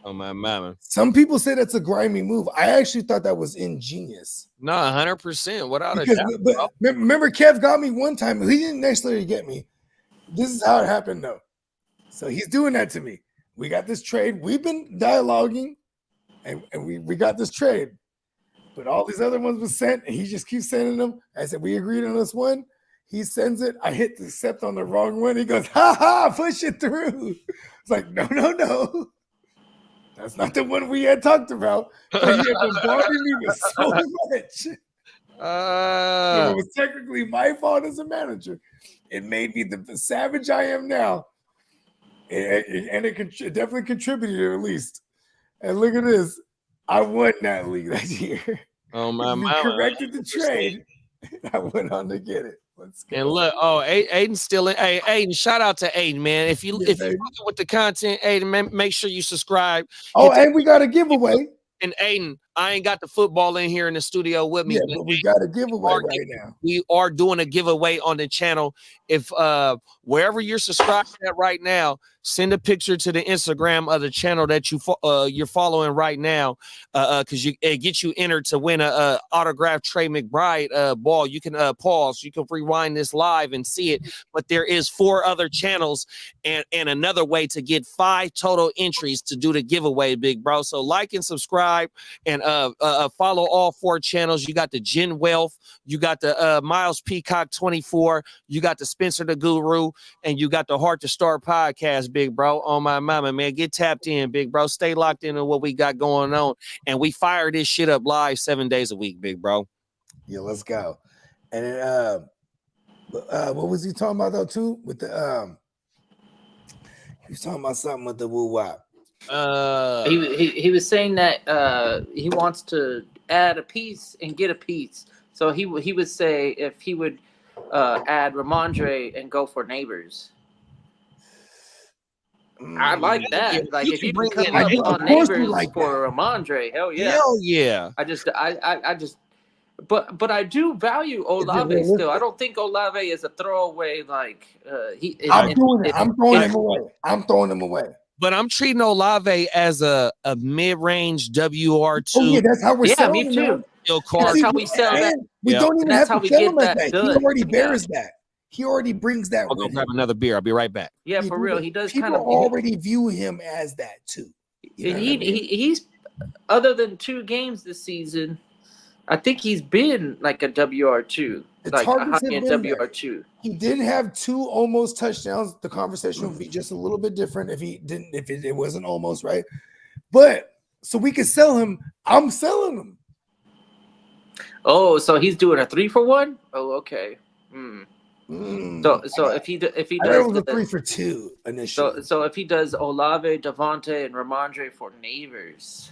Oh my mama. Some people say that's a grimy move. I actually thought that was ingenious. No, 100%. Without a doubt. But remember, Kev got me one time. He didn't necessarily get me. This is how it happened, though. So he's doing that to me. We got this trade. We've been dialoguing, and we got this trade. But all these other ones were sent, and he just keeps sending them. I said, we agreed on this one. He sends it. I hit the accept on the wrong one. He goes, ha ha, push it through. It's like, no. That's not the one we had talked about. But you have bombarded me with so much. So it was technically my fault as a manager. It made me the savage I am now. And it definitely contributed at least. And look at this. I won that league that year. Oh my we mama. corrected the trade. I went on to get it. Let's go. And look, Aiden's still in. Hey, Aiden, shout out to Aiden, man. If you fucking with the content, Aiden, make sure you subscribe. And we got a giveaway. And Aiden, I ain't got the football in here in the studio with me. Yeah, but we got a giveaway right now. We are doing a giveaway on the channel. If wherever you're subscribed at right now, send a picture to the Instagram of the channel that you're following right now, because it gets you entered to win a autographed Trey McBride ball. You can pause, you can rewind this live and see it. But there is 4 other channels and another way to get 5 total entries to do the giveaway, big bro. So like and subscribe, and Follow all 4 channels. You got the Gen Wealth, you got the Miles Peacock 24, you got the Spencer the Guru, and you got the Heart to Start podcast, big bro. On my mama, man. Get tapped in, big bro. Stay locked into what we got going on. And we fire this shit up live 7 days a week, big bro. Yeah, let's go. And then what was he talking about though too? With the he was talking about something with the woo wop. He was saying that he wants to add a piece and get a piece. So he would say if he would add Ramondre and go for Neighbors. I like that. Like if you can come up on Neighbors like for Ramondre, hell yeah. Hell yeah. I just but I do value Olave still. I don't think Olave is a throwaway like I'm throwing him away. But I'm treating Olave as a mid-range WR2. Oh, yeah, that's how we're selling me too. That's how we sell that. We don't even have to sell him like that. He already bears that. He already brings that. I'll go grab another beer. I'll be right back. Yeah, for real. He does kind of already view him as that too. And he's other than 2 games this season, I think he's been like a WR2. Like a high-end WR2. He did have 2 almost touchdowns. The conversation would be just a little bit different if it wasn't almost, right? But so we could sell him. I'm selling him. Oh, so he's doing a 3-for-1? Oh, okay. So if he does it was a 3-for-2 initially. So if he does Olave, Devontae, and Ramondre for Neighbors.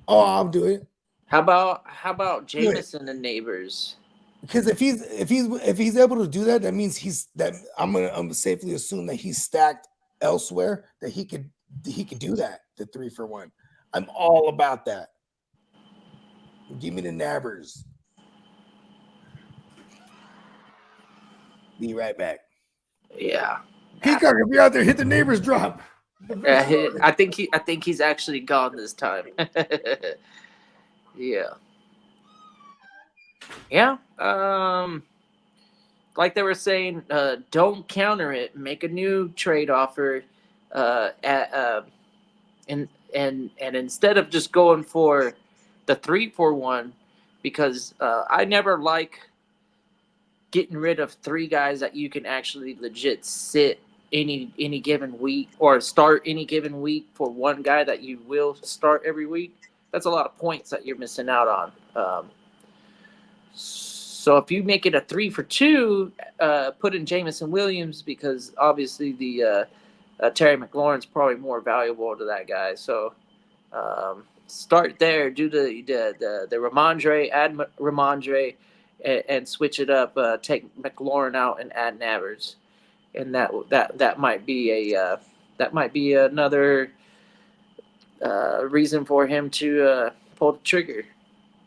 Oh, I'll do it. How about Jameson and Neighbors? Because if he's able to do that, that means I'm gonna safely assume that he's stacked elsewhere, that he could do that, the 3-for-1. I'm all about that. Give me the nabbers. Be right back. Yeah. Peacock, if you're out there, hit the neighbors drop. I think he's actually gone this time. Yeah. Yeah. Like they were saying, don't counter it. Make a new trade offer. And instead of just going for the 3-for-1, because I never like getting rid of 3 guys that you can actually legit sit any given week or start any given week for 1 guy that you will start every week. That's a lot of points that you're missing out on. So if you make it a 3-for-2, put in Jameson Williams, because obviously the Terry McLaurin's probably more valuable to that guy. So start there, do the Ramondre, add Ramondre, and switch it up. Take McLaurin out and add Nabers, and that might be another reason for him to pull the trigger,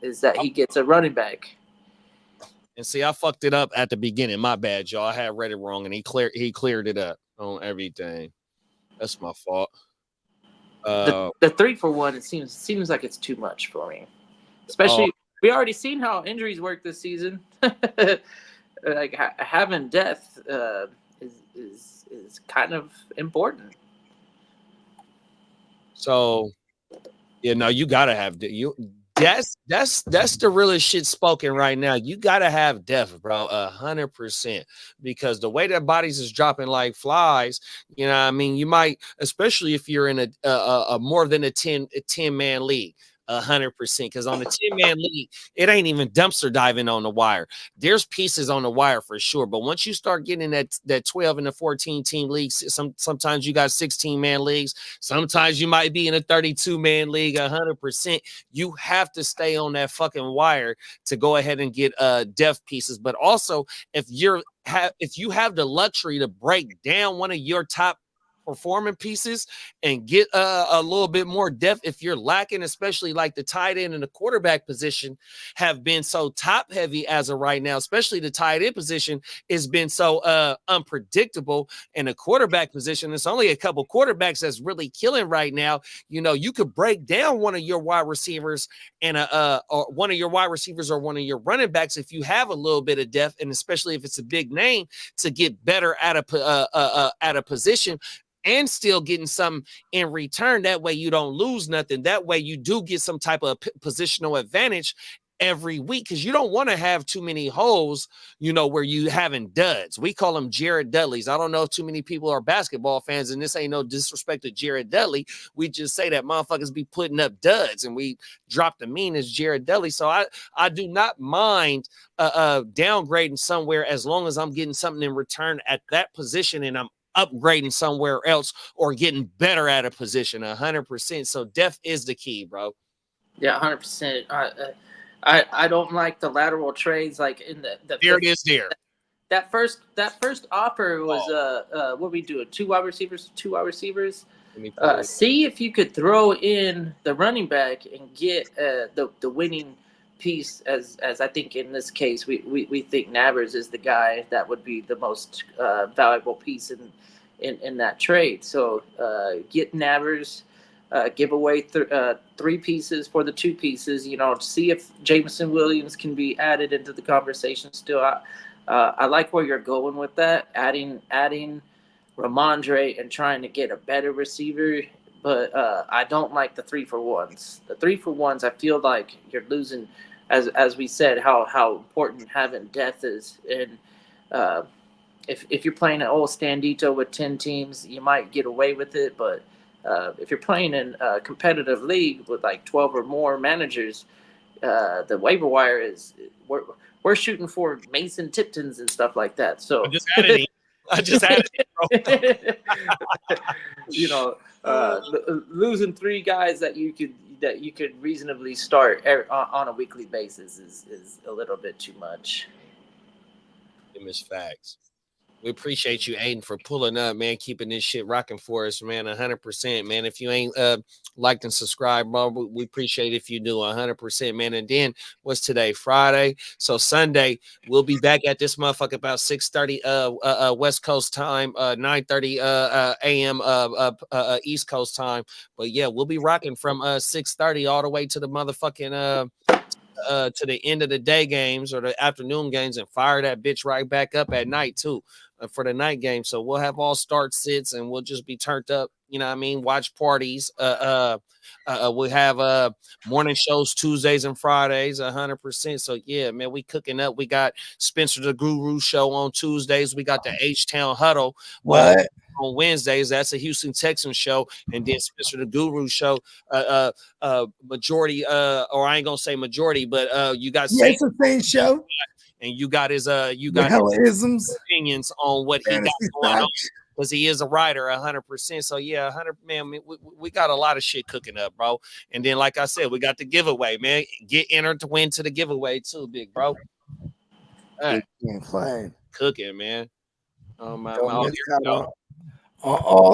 is that he gets a running back. And see, I fucked it up at the beginning. My bad, y'all. I had read it wrong, and he cleared it up on everything. That's my fault. The 3-for-1, it seems like it's too much for me. Especially, we already seen how injuries work this season. Like having depth is kind of important. So, yeah, no, you gotta have That's the realest shit spoken right now. You gotta have depth, bro, 100%, because the way that bodies is dropping like flies, you know what I mean? You might, especially if you're in a more than a 10-man league. 100%, because on the 10-man league, it ain't even dumpster diving on the wire. There's pieces on the wire for sure, but once you start getting that 12 and the 14 team leagues, sometimes you got 16-man leagues, sometimes you might be in a 32-man league. 100%, you have to stay on that fucking wire to go ahead and get depth pieces. But also, if you have the luxury to break down one of your top performing pieces and get a little bit more depth if you're lacking, especially like the tight end and the quarterback position have been so top heavy as of right now, especially the tight end position has been so unpredictable, and the quarterback position, it's only a couple quarterbacks that's really killing right now. You know, you could break down one of your wide receivers and or one of your wide receivers or one of your running backs if you have a little bit of depth, and especially if it's a big name, to get better at a position. and still getting something in return. That way you don't lose nothing. That way you do get some type of positional advantage every week, because you don't want to have too many holes, where you having duds. We call them Jared Dudleys. I don't know if too many people are basketball fans, and this ain't no disrespect to Jared Dudley. We just say that motherfuckers be putting up duds, and we drop the mean as Jared Dudley. So I do not mind downgrading somewhere as long as I'm getting something in return at that position, and I'm upgrading somewhere else or getting better at a position 100%. So depth is the key, bro. Yeah, 100%. I don't like the lateral trades like in the there it is there. That first offer was what we do, two wide receivers. See if you could throw in the running back and get the winning piece, as I think in this case we think Nabers is the guy that would be the most valuable piece in that trade. So get Nabers. Give away 3 pieces for the 2 pieces. See if Jameson Williams can be added into the conversation still. I like where you're going with that, adding Ramondre and trying to get a better receiver. But I don't like the 3-for-1s. The 3-for-1s, I feel like you're losing, as we said, how important having depth is. And if you're playing an old Standito with 10 teams, you might get away with it, but if you're playing in a competitive league with like 12 or more managers, the waiver wire is we're shooting for Mason Tiptons and stuff like that. So I just added it, bro. Losing 3 guys that you could reasonably start on a weekly basis is a little bit too much. Them is facts. We appreciate you, Aiden, for pulling up, man, keeping this shit rocking for us, man, 100%, man. If you ain't liked and subscribed, bro, we appreciate if you do 100%, man. And then what's today? Friday. So Sunday, we'll be back at this motherfucker about 6:30 West Coast time, 9:30 a.m. East Coast time. But yeah, we'll be rocking from 6:30 all the way to the motherfucking to the end of the day games or the afternoon games, and fire that bitch right back up at night too for the night game. So we'll have all start sits and we'll just be turned up, watch parties. We'll have morning shows Tuesdays and Fridays 100%. So yeah, man, we cooking up. We got Spencer the Guru show on Tuesdays. We got the H-Town Huddle on Wednesdays. That's a Houston Texans show. And then Spencer the Guru show, majority, or I ain't gonna say majority, but you got it's the same show. And you got his opinions on what he got going on, because he is a writer 100%. So yeah, 100, man, we got a lot of shit cooking up, bro. And then like I said, we got the giveaway, man. Get entered to win to the giveaway too, big bro. Cooking, man. All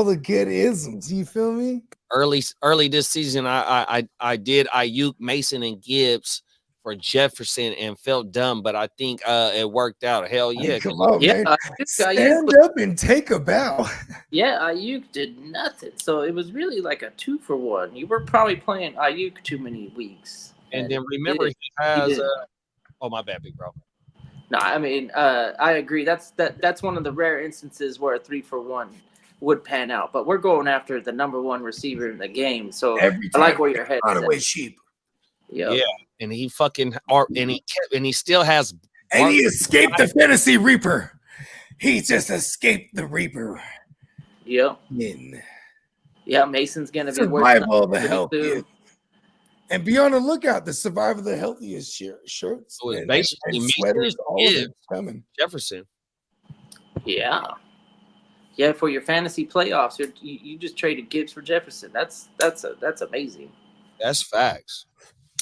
the good isms, you feel me? Early this season, I did Ayuk, Mason, and Gibbs for Jefferson and felt dumb, but I think it worked out. Hell yeah. Hey, come on, man. Stand up and take a bow. Yeah, Ayuk did nothing. So it was really like a 2-for-1. You were probably playing Ayuk too many weeks. And then remember, he has oh, my bad, big bro. No, I mean, I agree. That's one of the rare instances where a 3-for-1 would pan out. But we're going after the number 1 receiver in the game. So I like where your head's at. Away sheep. Yep. Yeah. And he fucking and he still has, and he escaped the fantasy reaper. He just escaped the reaper. Yep. Yeah, Mason's gonna be survival of the healthiest. And be on the lookout. The survival of the healthiest shirts. So it's basically and sweaters. All coming. Jefferson. Yeah. Yeah, for your fantasy playoffs, you just traded Gibbs for Jefferson. That's amazing. That's facts.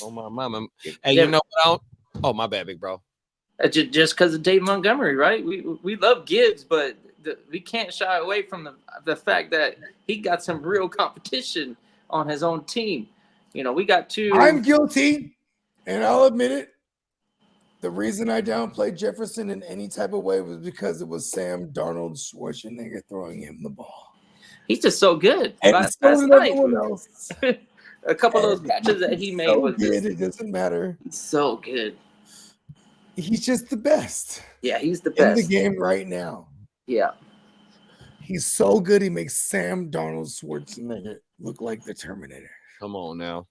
Oh my mama. Hey, you know what? Oh, my bad, big bro. Just because of Dave Montgomery, right? We love Gibbs, but we can't shy away from the fact that he got some real competition on his own team. We got 2. I'm guilty, and I'll admit it. The reason I downplayed Jefferson in any type of way was because it was Sam Darnold Schwarzenegger throwing him the ball. He's just so good. And last so night, everyone else. a couple of those catches that he made was good. It doesn't matter. So good. He's just the best. Yeah, he's the best in the game right now. Yeah. He's so good. He makes Sam Donald Schwarzenegger look like the Terminator. Come on now.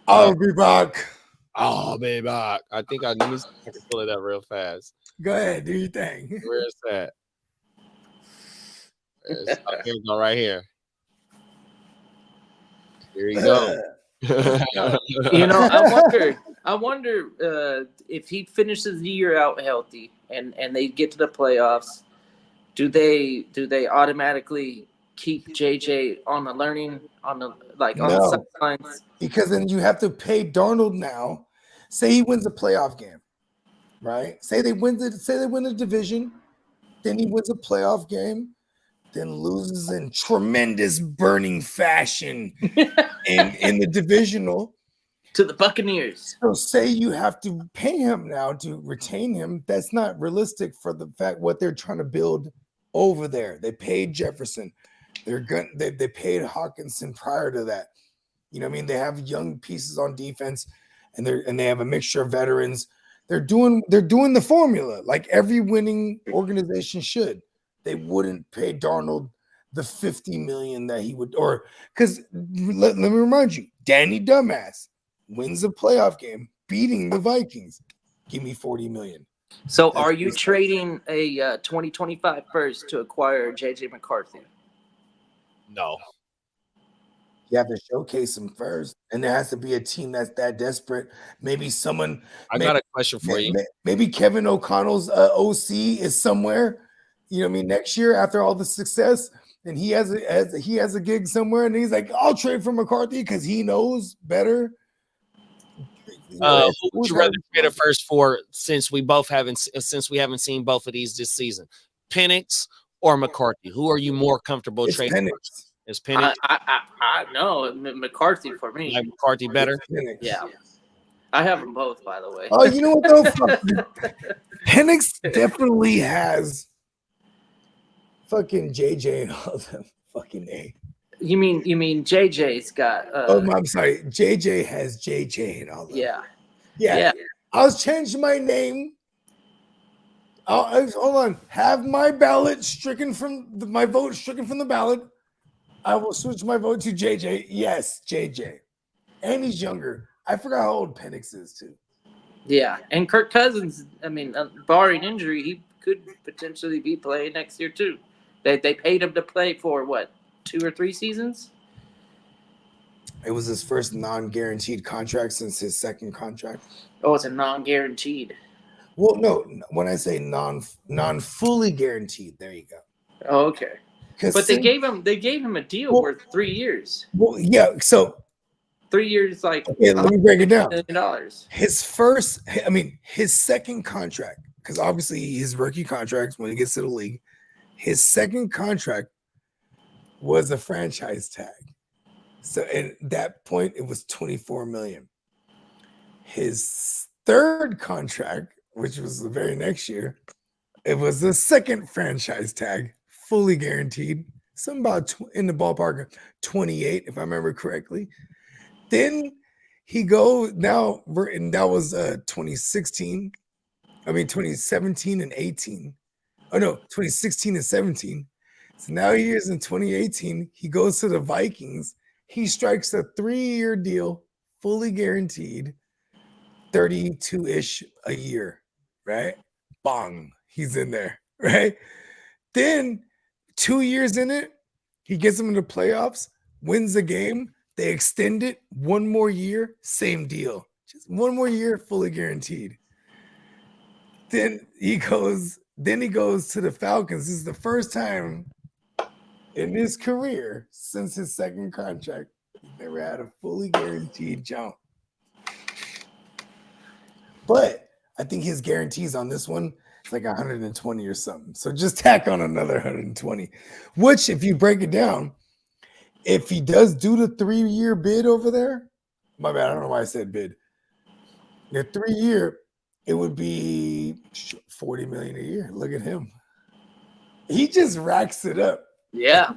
I'll be back. Oh, baby. I think let me see if I can pull it up real fast. Go ahead, do your thing. Where's that? Here we go, right here. Here you go. You know, I wonder if he finishes the year out healthy and they get to the playoffs, do they automatically keep JJ on the No. sidelines? Because then you have to pay Darnold now. Say he wins a playoff game, right? Say they win the division, then he wins a playoff game, then loses in tremendous burning fashion in the divisional. To the Buccaneers. So say you have to pay him now to retain him. That's not realistic for the fact what they're trying to build over there. They paid Jefferson. They paid Hawkinson prior to that. You know what I mean? They have young pieces on defense, and they have a mixture of veterans. They're doing the formula like every winning organization should. They wouldn't pay Darnold the $50 million that he would, or because let me remind you, Danny Dumbass wins a playoff game, beating the Vikings. Give me $40 million. So are you trading a 2025 first to acquire JJ McCarthy? No. You have to showcase him first, and there has to be a team that's that desperate. Maybe someone. I got a question for you. Maybe Kevin O'Connell's OC is somewhere. You know what I mean? Next year, after all the success, and he has a gig somewhere, and he's like, "I'll trade for McCarthy because he knows better." Who would you rather trade a first for since we haven't seen both of these this season? Penix or McCarthy? Who are you more comfortable trading? Is Penix? I know McCarthy for me. Like McCarthy better? Yeah. I have them both, by the way. Oh, you know what though? Penix definitely has fucking JJ and all them. Fucking A. You mean JJ's got? I'm sorry. JJ has JJ and all that. Yeah. I was changing my name. Hold on. Have my ballot stricken from my vote stricken from the ballot. I will switch my vote to JJ. Yes, JJ. And he's younger. I forgot how old Penix is too. Yeah, and Kirk Cousins. I mean, barring injury, he could potentially be playing next year too. They paid him to play for what, 2 or 3 seasons? It was his first non-guaranteed contract since his second contract. Oh, it's a non-guaranteed. Well, no, when I say non-fully guaranteed, there you go. Oh, okay. But they gave him a deal worth 3 years. Well, yeah. So 3 years, like let me break it down. $1 million. His second contract, because obviously his rookie contract when he gets to the league, his second contract was a franchise tag. So at that point, it was $24 million. His third contract, which was the very next year, it was the second franchise tag, fully guaranteed. Something about in the ballpark of 28, if I remember correctly. Then he goes now, and that was 2017 and 18. Oh no, 2016 and 17. So now he is in 2018. He goes to the Vikings. He strikes a 3-year deal, fully guaranteed, 32-ish a year, right? Bong, he's in there, right? Then 2 years in it, he gets them into playoffs, wins the game. They extend it 1 more year, same deal. Just 1 more year, fully guaranteed. Then he goes to the Falcons. This is the first time in his career since his second contract he's never had a fully guaranteed jump. But I think his guarantees on this one is like 120 or something. So just tack on another 120, which if you break it down, if he does do the 3-year bid over there, my bad, I don't know why I said bid. The 3-year, it would be $40 million a year. Look at him. He just racks it up. Yeah.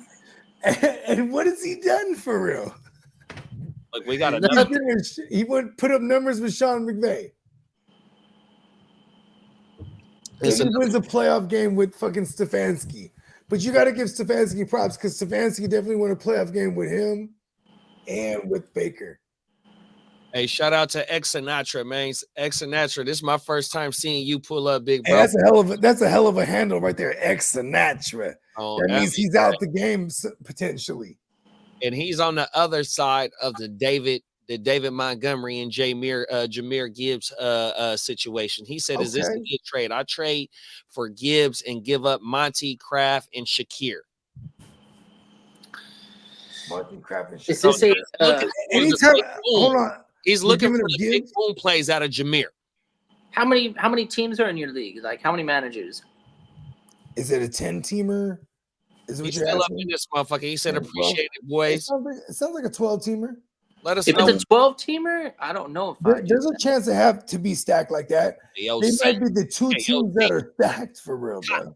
And what has he done for real? Look, we got another. He went put up numbers with Sean McVay. He wins a playoff game with fucking Stefanski. But you got to give Stefanski props because Stefanski definitely won a playoff game with him and with Baker. Hey, shout out to X Sinatra, man. X Sinatra, this is my first time seeing you pull up, big Hey, bro. that's a hell of a handle right there, X Sinatra. Oh, That means he's out the game potentially. And he's on the other side of the David Montgomery and Jahmyr Gibbs situation. He said, "Is this a good trade? I trade for Gibbs and give up Monty, Kraft, and Shakir." Monty, Kraft, and Shakir. Is this anytime? Hold on. He's looking for the big boom plays out of Jahmyr. how many teams are in your league? Like how many managers? Is it a 10-teamer? Is it what He's you're still up asking? in this motherfucker. He said, Yeah, "Appreciate it, It boys." sounds like a 12-teamer. Let us If know. it's a 12-teamer, I don't know if There's a chance to have to be stacked like that. They might be the two teams that are stacked for real, bro.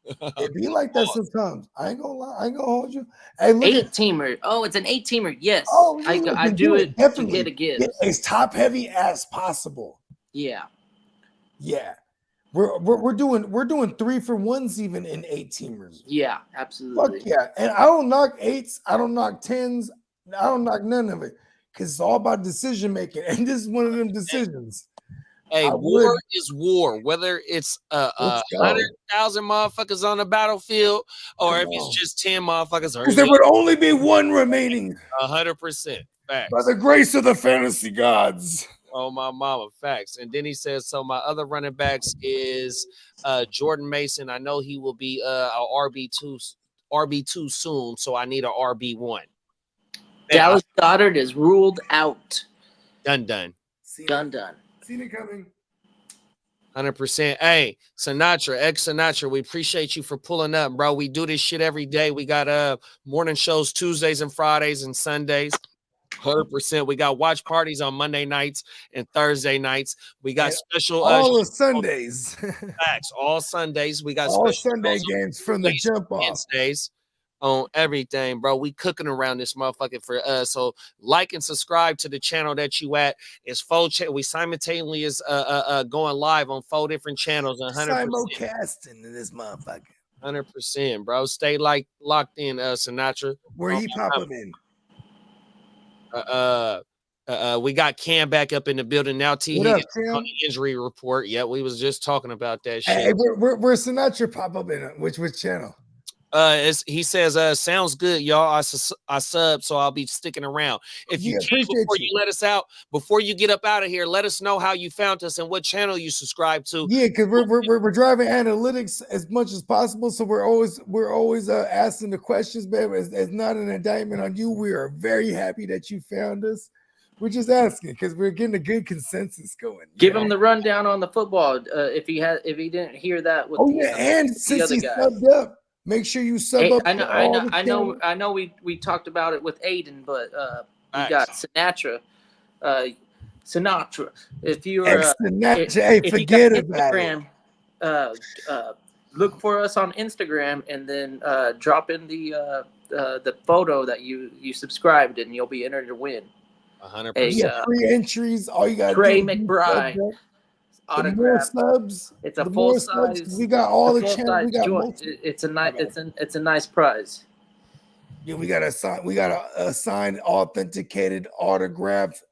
It be like that sometimes. I ain't gonna lie. I ain't gonna hold you. Hey, look at 8-teamer. Oh, it's an 8-teamer. Yes. Oh, I yeah, do it definitely. to get a Gibbs. As top heavy as possible. Yeah. Yeah. We're doing 3-for-1s even in 8-teamers. Yeah, absolutely. Fuck yeah. And I don't knock 8s, I don't knock 10s, I don't knock none of it. Because it's all about decision making. And this is one of them decisions. Hey, war is war. Whether it's 100,000 motherfuckers on the battlefield, or if it's just 10 motherfuckers, because there would only be one remaining. 100%. Facts. By the grace of the fantasy gods. Oh, my mama, facts. And then he says, so my other running backs is Jordan Mason. I know he will be a RB2 soon, so I need a RB1. Dallas Goedert is ruled out. Done. Done. Seen it coming. 100%. Hey, Sinatra, X Sinatra, we appreciate you for pulling up, bro. We do this shit every day. We got morning shows Tuesdays and Fridays and Sundays. 100%. We got watch parties on Monday nights and Thursday nights. We got special all the Sundays. Facts. All Sundays. We got all special Sunday games from the jump off. Wednesdays on everything, bro. We cooking around this motherfucker for us. So like and subscribe to the channel that you at. It's we simultaneously is going live on 4 different channels. 100% simulcasting in this motherfucker. 100%, bro. Stay locked in, Sinatra. Where he pop up in? We got Cam back up in the building now. T What up, Higgins on the injury report. Yeah, we was just talking about that shit. Hey, where Sinatra pop up in? Which channel? He says, sounds good, y'all. I sub, so I'll be sticking around. If you can, before you let us out, before you get up out of here, let us know how you found us and what channel you subscribe to. Yeah, because we're driving analytics as much as possible, so we're always asking the questions, baby. It's not an indictment on you. We are very happy that you found us. We're just asking because we're getting a good consensus going. Give him the rundown on the football. If he didn't hear that with and since he subbed up. Make sure you sub up. I know. We talked about it with Aiden, but we got Sinatra. Sinatra. If you are forget about Instagram, look for us on Instagram and then drop in the photo that you subscribed and you'll be entered to win. 100%. Free entries. All you got. Trey McBride. The more subs, it's a full size. We got all the channels. We got it's a nice prize. Yeah, we got a signed, authenticated, autographed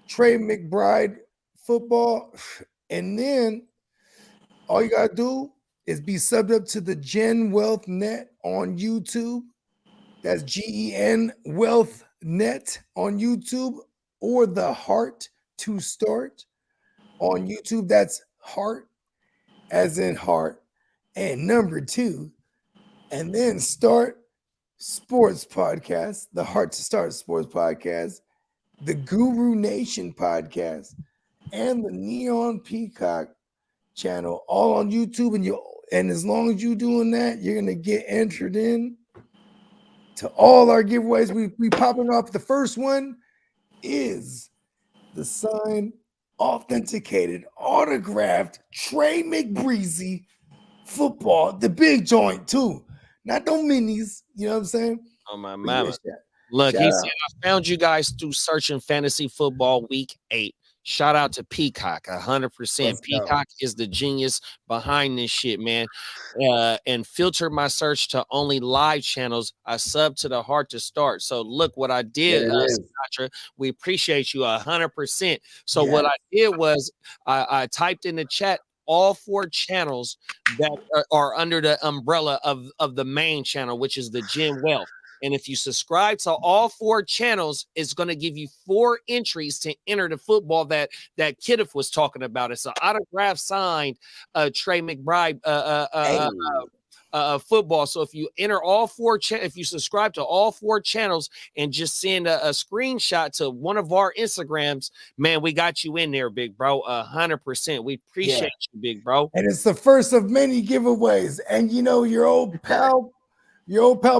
Trey McBride football, and then all you gotta do is be subbed up to the Gen Wealth Net on YouTube. That's GEN Wealth Net on YouTube, or the Heart to Start on YouTube. That's heart as in heart and number 2, and then Start Sports Podcast, the Heart to Start Sports Podcast, the Guru Nation Podcast, and the Neon Peacock channel, all on YouTube. And as long as you're doing that, you're gonna get entered in to all our giveaways. We popping off. The first one is the signed, authenticated, autographed Trey McBreezy football, the big joint too, not no minis. You know what I'm saying? Oh my mama! Look, he said I found you guys through searching Fantasy Football Week 8. Shout out to Peacock, 100%. Let's go. Peacock is the genius behind this shit, man. And filter my search to only live channels. I sub to the Heart to Start. So look what I did, There it is. Sinatra. We appreciate you 100%. So what I did was I typed in the chat all 4 channels that are under the umbrella of the main channel, which is the Gen Wealth. And if you subscribe to all 4 channels, it's going to give you 4 entries to enter the football that Kiddiff was talking about. It's an autograph signed Trey McBride football. So if you enter all 4 if you subscribe to all 4 channels and just send a screenshot to one of our Instagrams, man, we got you in there, big bro. 100%. We appreciate you, big bro. And it's the first of many giveaways. And you know, your old pal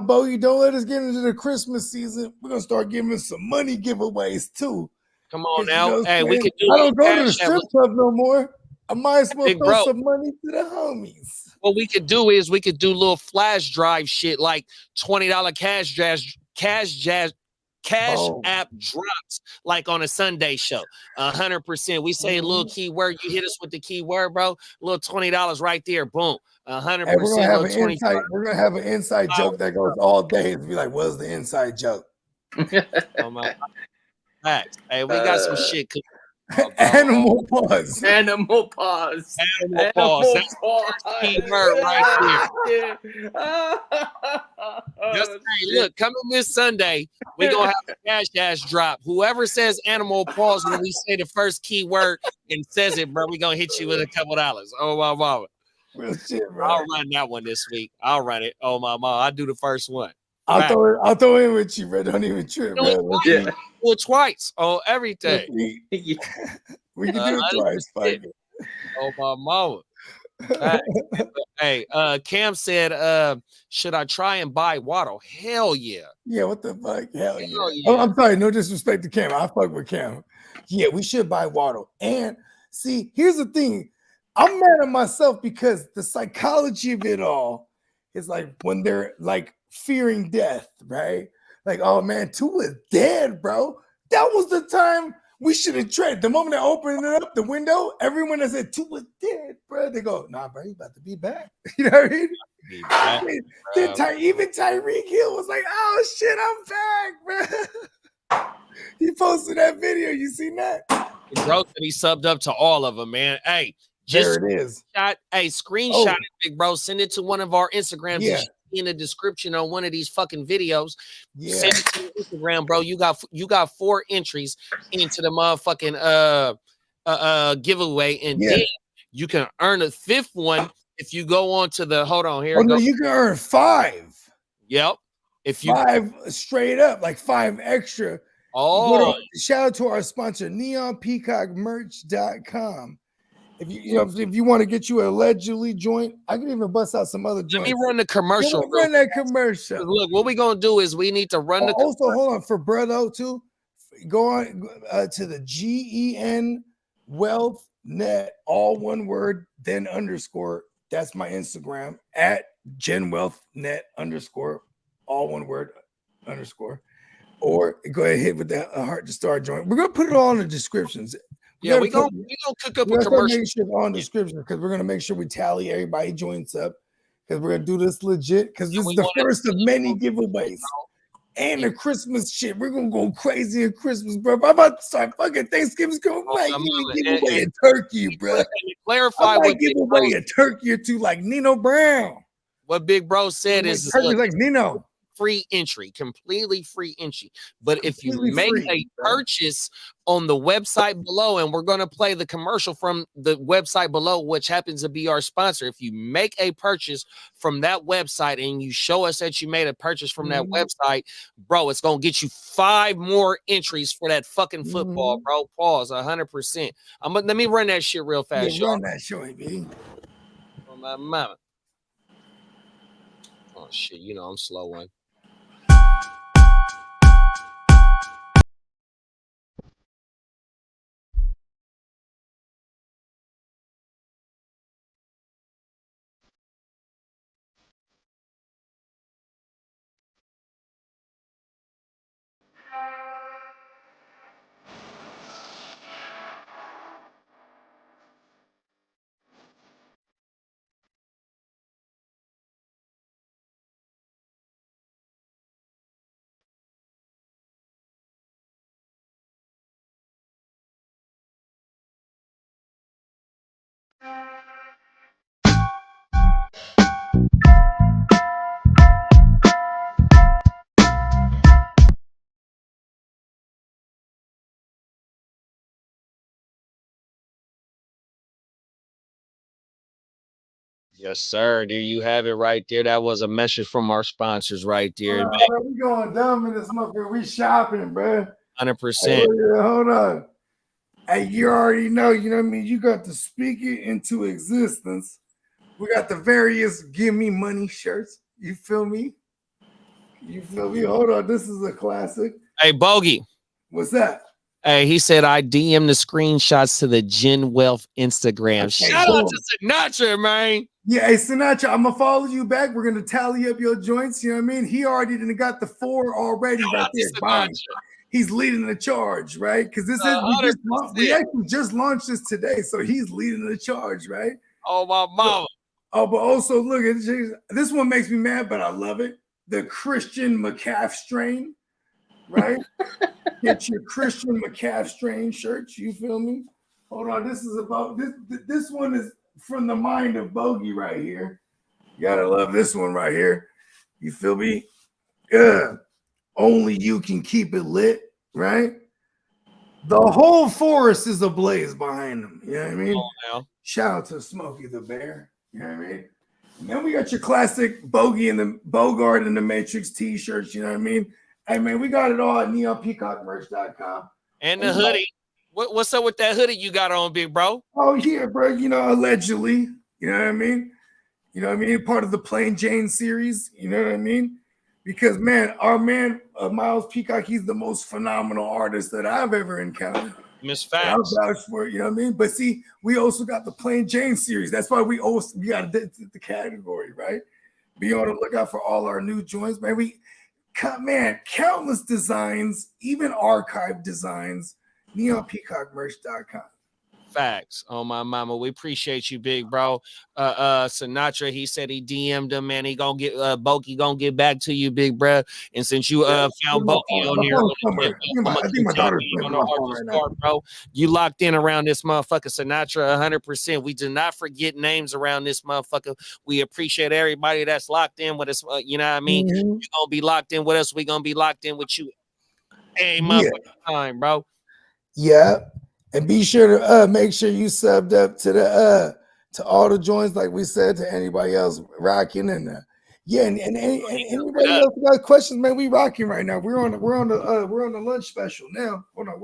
Bogey, don't let us get into the Christmas season. We're gonna start giving some money giveaways too. Come on 'Cause, now. you know, Hey, we could do I don't go to the Cash App. strip club no more. I might as well Big throw bro. some money to the homies. What we could do is we could do little flash drive shit like $20 cash app drops like on a Sunday show. 100%. We say a little keyword, you hit us with the keyword, bro. A little $20 right there. Boom. 100%. And we're gonna have an little inside. We're gonna have an inside joke that goes all day. And be like, "What's the inside joke?" Oh my facts. Hey, we got some shit cooking. Animal pause. Animal pause. Animal pause. That's keyword right there. Just, hey, look, coming this Sunday, we're gonna have a cash drop. Whoever says animal pause when we say the first keyword and says it, bro, we're gonna hit you with a couple dollars. Oh my mama. Real shit, bro. I'll run that one this week. I'll run it. Oh my mama. I'll do the first one. I'll throw it in with you, bro. Don't even trip, bro. Do it twice on everything. We can do it twice. Fuck it. Oh my mama. Hey, Cam said, should I try and buy Waddle? Hell yeah. Yeah, what the fuck? Hell yeah. yeah. Oh, I'm sorry, no disrespect to Cam. I fuck with Cam. Yeah, we should buy Waddle. And see, here's the thing. I'm mad at myself because the psychology of it all is like when they're like fearing death, right? Like, oh man, Tua is dead, bro. That was the time we should have traded. The moment I opened it up, the window, everyone that said Tua's dead, bro, they go, nah, bro, he's about to be back. You know what I mean? Even Tyreek Hill was like, oh shit, I'm back, bro. He posted that video. You seen that? Bro said he subbed up to all of them, man. Hey, just there it is. Screenshot it, big bro. Send it to one of our Instagrams. Yeah. In the description on one of these fucking videos. Yeah. Send it to Instagram, bro. You got 4 entries into the motherfucking giveaway, and then you can earn a 5th one if you go on to the no, you can earn 5. Yep. If you 5 straight up, like 5 extra. Oh, shout out to our sponsor, neonpeacockmerch.com. If you want to get you a allegedly joint, I can even bust out some other joints. Let me run the commercial. Run that commercial. Look, what we gonna do is we need to run the. Also, hold on for Brother too. Go on to the GEN Wealth Net, all one word, then underscore. That's my Instagram at Gen Wealth Net underscore, all one word underscore. Or go ahead and hit with that Heart to Start joint. We're gonna put it all in the descriptions. Yeah, we're gonna cook up a commercial. Make sure on description because we're gonna make sure we tally everybody joints up because we're gonna do this legit because this is the first of many giveaways and the Christmas shit. We're gonna go crazy at Christmas, bro. I'm about to start fucking Thanksgiving's coming. Give away a turkey, bro. Clarify what give away a turkey or two like Nino Brown. What Big Bro said is like Nino. Free entry, completely free entry. But if you make a purchase on the website below, and we're going to play the commercial from the website below, which happens to be our sponsor. If you make a purchase from that website and you show us that you made a purchase from that website, bro, it's going to get you 5 more entries for that fucking football, bro. Pause 100%. Let me run that shit real fast. Yeah, run that shit, baby. Oh, my mama. Oh, shit. You know, I'm slow one. Yes, sir. There you have it right there. That was a message from our sponsors right there. We going dumb in this motherfucker. We shopping, bro. 100%. Hold on. Hey, you already know, you know what I mean? You got to speak it into existence. We got the various Give Me Money shirts. You feel me? You feel me? Hold on. This is a classic. Hey, Bogey. What's that? Hey, he said I DM the screenshots to the Gen Wealth Instagram. Okay, Shout out boom. to Sinatra, man. Yeah, hey, Sinatra, I'm going to follow you back. We're going to tally up your joints. You know what I mean? He already done got the 4 already Shout right out to there. Bang. Sinatra. He's leading the charge, right? Because this is we actually just launched this today, so he's leading the charge, right? Oh, my mama. Oh, but also look at this one makes me mad, but I love it. The Christian McCaff strain, right? Get your Christian McCaff strain shirts. You feel me? Hold on, this is about this. This one is from the mind of Bogey right here. You gotta love this one right here. You feel me? Yeah. Only you can keep it lit, right? The whole forest is ablaze behind them. You know what I mean? Oh, Shout out to Smokey the Bear. You know what I mean? And then we got your classic Bogey and the Bogart and the Matrix t-shirts. You know what I mean? Hey, man, we got it all at neonpeacockmerch.com. And the hoodie. What's up with that hoodie you got on, big bro? Oh, yeah, bro. You know, allegedly. You know what I mean? You know what I mean? Part of the Plain Jane series. You know what I mean? Because, man, our man, Miles Peacock, he's the most phenomenal artist that I've ever encountered. Miss I'll Facts. vouch for it, you know what I mean? But see, we also got the Plain Jane series. That's why we got the category, right? Be on the lookout for all our new joints, man. Countless designs, even archive designs, neonpeacockmerch.com. Facts. Oh, my mama. We appreciate you, big bro. Sinatra, he said he DM'd him, man. He gonna get Bokey gonna get back to you, big bro. And since you found Bokey on here, I think my daughter's playing my phone right now. bro. You locked in around this motherfucker, Sinatra, 100%. We do not forget names around this motherfucker. We appreciate everybody that's locked in with us. You know what I mean? Mm-hmm. You're gonna be locked in with us. We're gonna be locked in with you. Hey, motherfucker, time, bro. Yeah. And be sure to make sure you subbed up to all the joints, like we said, to anybody else rocking and anybody else got questions, man. We rocking right now. We're on the lunch special now. Hold on,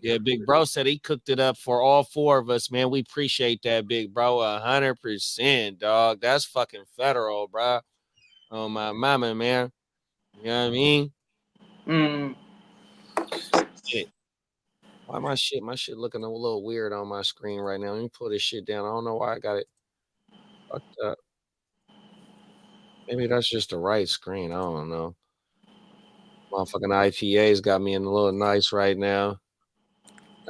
yeah, big bro said he cooked it up for all 4 of us, man. We appreciate that, big bro, 100%, dog. That's fucking federal, bro. Oh my mama, man. You know what I mean? Shit. Why my shit looking a little weird on my screen right now? Let me pull this shit down. I don't know why I got it fucked up. Maybe that's just the right screen. I don't know. Motherfucking IPA's got me in a little nice right now.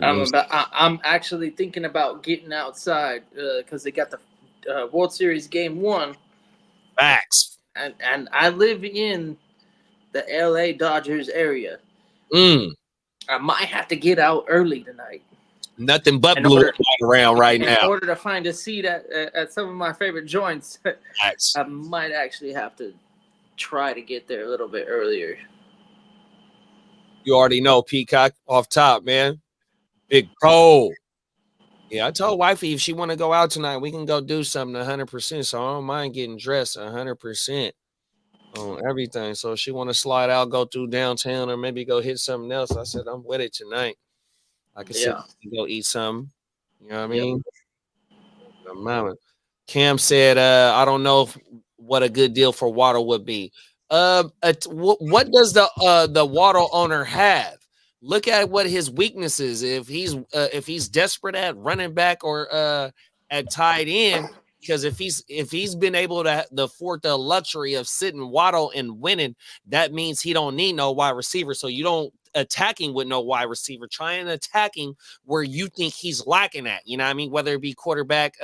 I'm actually thinking about getting outside because they got the World Series Game 1. Facts. And I live in the LA Dodgers area. I might have to get out early tonight. Nothing but blue around right now. In order to find a seat at some of my favorite joints, I might actually have to try to get there a little bit earlier. You already know, Peacock, off top, man. Big pro. Yeah, I told wifey if she want to go out tonight, we can go do something 100%. So I don't mind getting dressed 100% on everything. So if she want to slide out, go through downtown, or maybe go hit something else, I said I'm with it tonight. I can sit and go eat something. You know what I mean? Mama. Cam said, I don't know what a good deal for Waddle would be. What does the Waddle owner have? Look at what his weaknesses. If he's desperate at running back or at tight end, because if he's been able to afford the luxury of sitting Waddle and winning, that means he don't need no wide receiver. So you don't attacking with no wide receiver, trying attacking where you think he's lacking at. You know what I mean? Whether it be quarterback,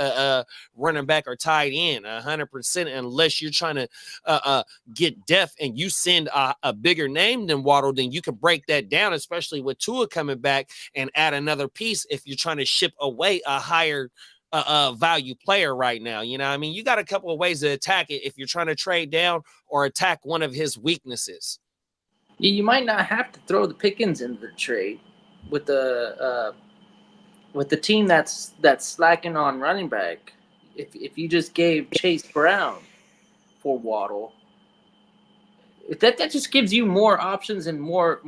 running back, or tight end, 100%. Unless you're trying to get depth and you send a bigger name than Waddle, then you can break that down, especially with Tua coming back and add another piece. If you're trying to ship away a higher value player right now. You know what I mean? You got a couple of ways to attack it if you're trying to trade down or attack one of his weaknesses. You might not have to throw the Pickens into the trade with the team that's slacking on running back. If you just gave Chase Brown for Waddle, that just gives you more options and more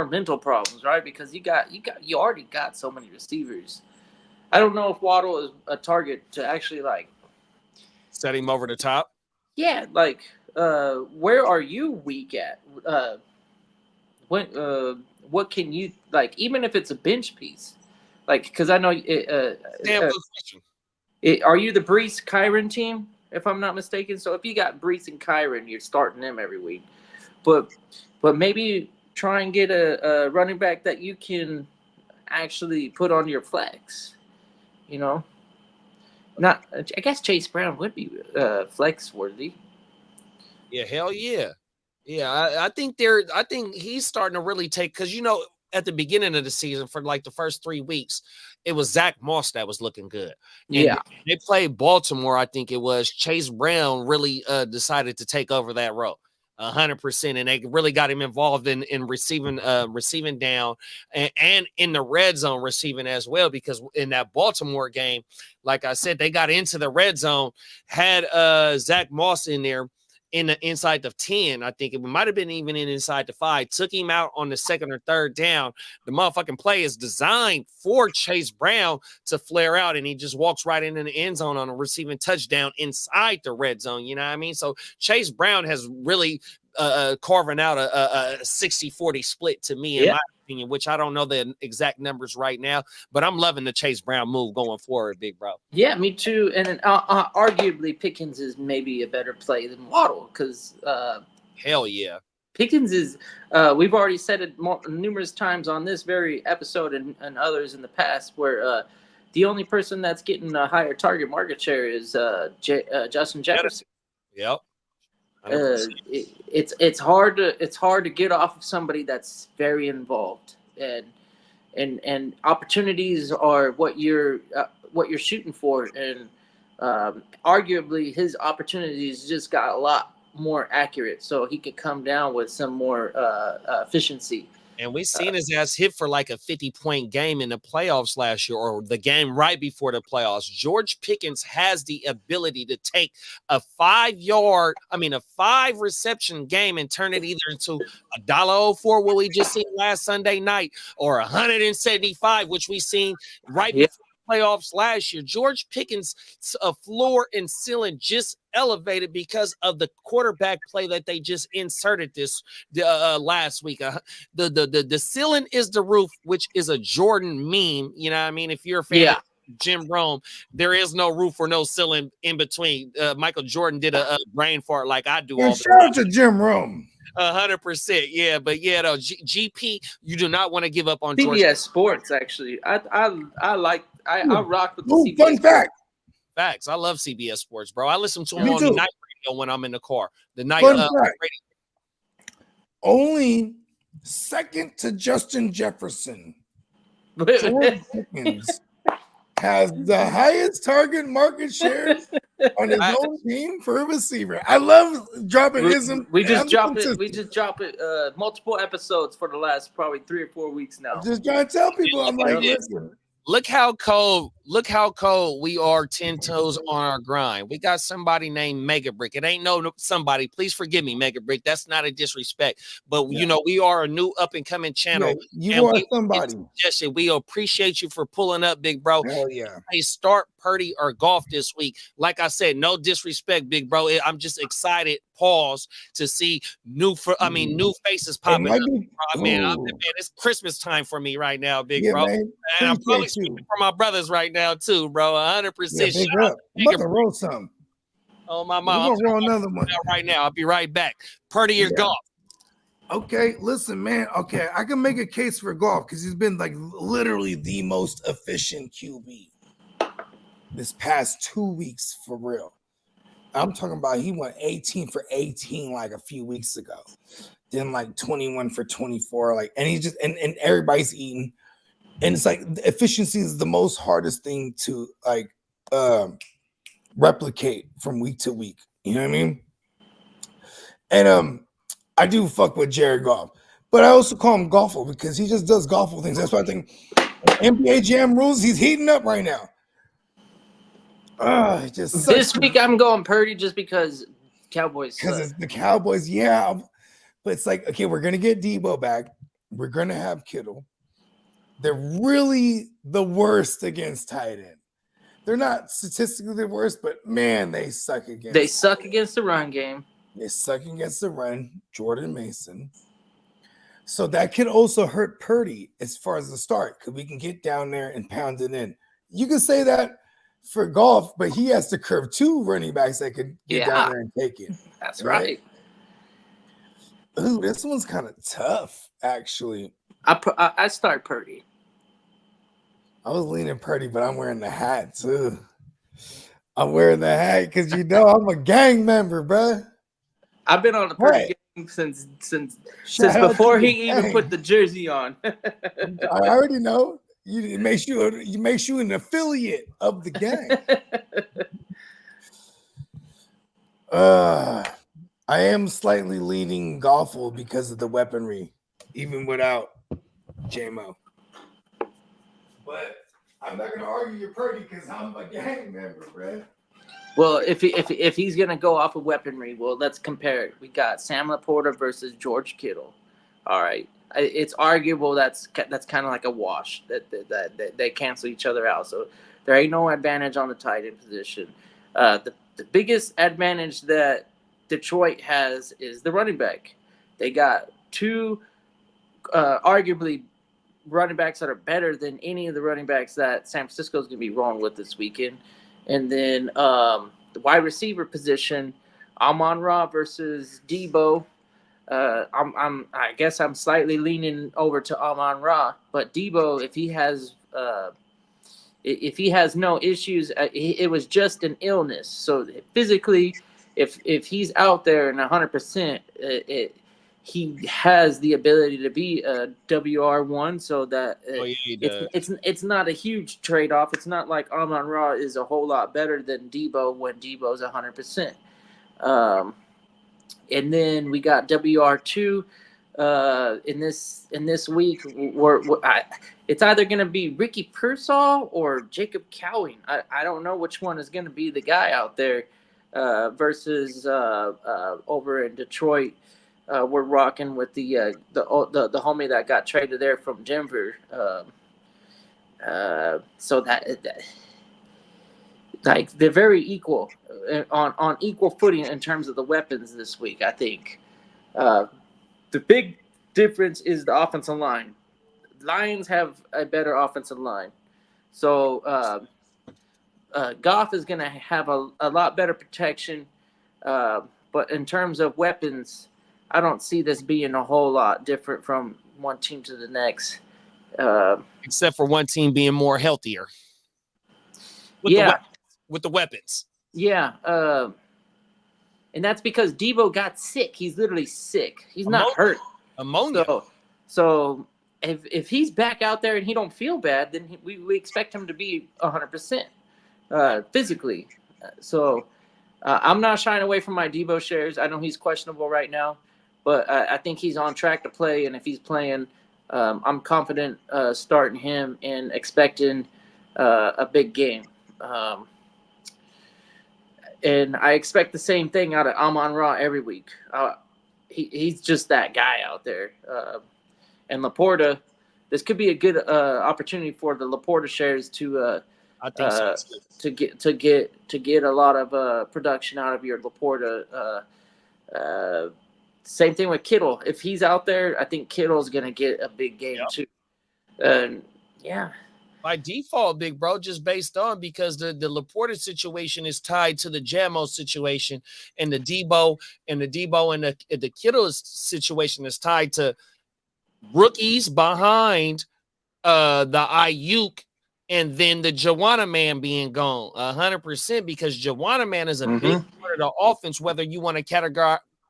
mental problems, right? Because you already got so many receivers. I don't know if Waddle is a target to actually like set him over the top. Yeah, like where are you weak at? What can you like? Even if it's a bench piece, like because I know are you the Breece Kyron team? If I'm not mistaken, so if you got Breece and Kyron, you're starting them every week. But maybe try and get a running back that you can actually put on your flex. You know, not. I guess Chase Brown would be flex worthy. Yeah, hell yeah, yeah. I think he's starting to really take because at the beginning of the season for like the first 3 weeks, it was Zach Moss that was looking good. And they played Baltimore. I think it was Chase Brown really decided to take over that role. 100%, and they really got him involved in receiving down and in the red zone receiving as well, because in that Baltimore game, like I said, they got into the red zone, had Zach Moss in there in the inside of 10. I think it might have been even inside the 5, took him out on the second or third down. The motherfucking play is designed for Chase Brown to flare out, and he just walks right into the end zone on a receiving touchdown inside the red zone. You know what I mean? So Chase Brown has really carving out a 60-40 split to me, in my opinion, which I don't know the exact numbers right now, but I'm loving the Chase Brown move going forward, big bro. Yeah, me too. And arguably Pickens is maybe a better play than Waddle because hell yeah. Pickens is we've already said it numerous times on this very episode and others in the past where the only person that's getting a higher target market share is Justin Jefferson. Yep. It's hard to get off of somebody that's very involved, and opportunities are what you're shooting for, and arguably his opportunities just got a lot more accurate, so he could come down with some more efficiency. And we seen his ass hit for like a 50-point game in the playoffs last year, or the game right before the playoffs. George Pickens has the ability to take a 5-reception game and turn it either into $1.04, what we just seen last Sunday night, or 175, which we seen right before the playoffs last year. George Pickens' floor and ceiling just elevated because of the quarterback play that they just inserted this last week. The ceiling is the roof, which is a Jordan meme. You know what I mean? If you're a fan of Jim Rome, there is no roof or no ceiling in between. Michael Jordan did a brain fart like I do. Shout out to Jim Rome. 100%, yeah, but yeah, though GP, you do not want to give up on CBS George. Sports. Actually, I rock with the CBS fun fact. Facts. I love CBS Sports, bro. I listen to them on the night radio when I'm in the car. The night radio. Only second to Justin Jefferson, George Pickens has the highest target market share on his own team for a receiver. I love dropping ism. We just drop it multiple episodes for the last probably 3 or 4 weeks now. I'm just trying to tell people, I'm like, listen. Look how cold we are 10 toes on our grind. We got somebody named Mega Brick. It ain't no somebody. Please forgive me, Mega Brick. That's not a disrespect. But, we are a new up-and-coming channel. Yeah, you are somebody. We appreciate you for pulling up, big bro. Hell yeah. Hey, start Purdy or golf this week. Like I said, no disrespect, big bro. I'm just excited, to see new faces popping up. Man, it's Christmas time for me right now, big bro. Man. And I'm probably speaking for my brothers right now too, bro. 100%. I'm about to roll some. Oh my mom! I'm gonna roll another one right now. I'll be right back. Purdy or golf? Okay, listen, man. Okay, I can make a case for golf because he's been like literally the most efficient QB this past 2 weeks for real. I'm talking about he went 18 for 18 like a few weeks ago, then like 21 for 24, and he's just and everybody's eating. And it's like the efficiency is the most hardest thing to replicate from week to week. You know what I mean? And I do fuck with Jared Goff, but I also call him Golfle because he just does Golfle things. That's why I think NBA Jam rules, he's heating up right now. It just sucks. This week I'm going Purdy just because Cowboys. Because it's the Cowboys, yeah. But it's like, okay, we're gonna get Debo back. We're gonna have Kittle. They're really the worst against tight end. They're not statistically the worst, but man, they suck against. They suck against the run game. They suck against the run. Jordan Mason. So that could also hurt Purdy as far as the start, because we can get down there and pound it in. You can say that for Goff, but he has to curve 2 running backs that could get down there and take it. That's right. Ooh, this one's kind of tough, actually. I start Purdy. I was leaning Purdy, but I'm wearing the hat too. I'm wearing the hat because I'm a gang member, bro. I've been on the Purdy gang since before he even put the jersey on. I already know. You make you an affiliate of the gang. I am slightly leaning Golfle because of the weaponry, even without JMO. But I'm not gonna argue your Purdy because I'm a gang member, bro. Well, if he's gonna go off of weaponry, well, let's compare it. We got Sam Laporta versus George Kittle. All right, it's arguable that's kind of like a wash that they cancel each other out. So there ain't no advantage on the tight end position. The biggest advantage that Detroit has is the running back. They got 2 arguably running backs that are better than any of the running backs that San Francisco is going to be rolling with this weekend. And then the wide receiver position, Amon-Ra versus Debo. I guess I'm slightly leaning over to Amon-Ra, but Debo, if he has no issues, it was just an illness. So physically, if he's out there and 100%, he has the ability to be a WR1, so that it's not a huge trade-off. It's not like Amon-Ra is a whole lot better than Debo when Debo's 100%. And then we got WR2 in this week. It's either going to be Ricky Pearsall or Jacob Cowing. I don't know which one is going to be the guy out there versus over in Detroit. We're rocking with the homie that got traded there from Denver. So that like they're very equal on equal footing in terms of the weapons this week. I think the big difference is the offensive line. Lions have a better offensive line, so Goff is going to have a lot better protection. But in terms of weapons, I don't see this being a whole lot different from one team to the next. Except for one team being more healthier. With the weapons. Yeah. And that's because Debo got sick. He's literally sick. He's not hurt. Ammonia. So if he's back out there and he don't feel bad, then we expect him to be 100% physically. So I'm not shying away from my Debo shares. I know he's questionable right now, but I think he's on track to play. And if he's playing, I'm confident starting him and expecting a big game. And I expect the same thing out of Amon-Ra every week. He's just that guy out there. And Laporta, this could be a good opportunity for the Laporta shares to I think so. to get a lot of production out of your Laporta. Same thing with Kittle. If he's out there, I think Kittle's going to get a big game too. Yeah. By default, big bro, just based on because the Laporta situation is tied to the Jamo situation, and the Debo and the Kittle situation is tied to rookies behind the Ayuk and then the Joanna Man being gone 100% because Joanna Man is a big part of the offense, whether you want to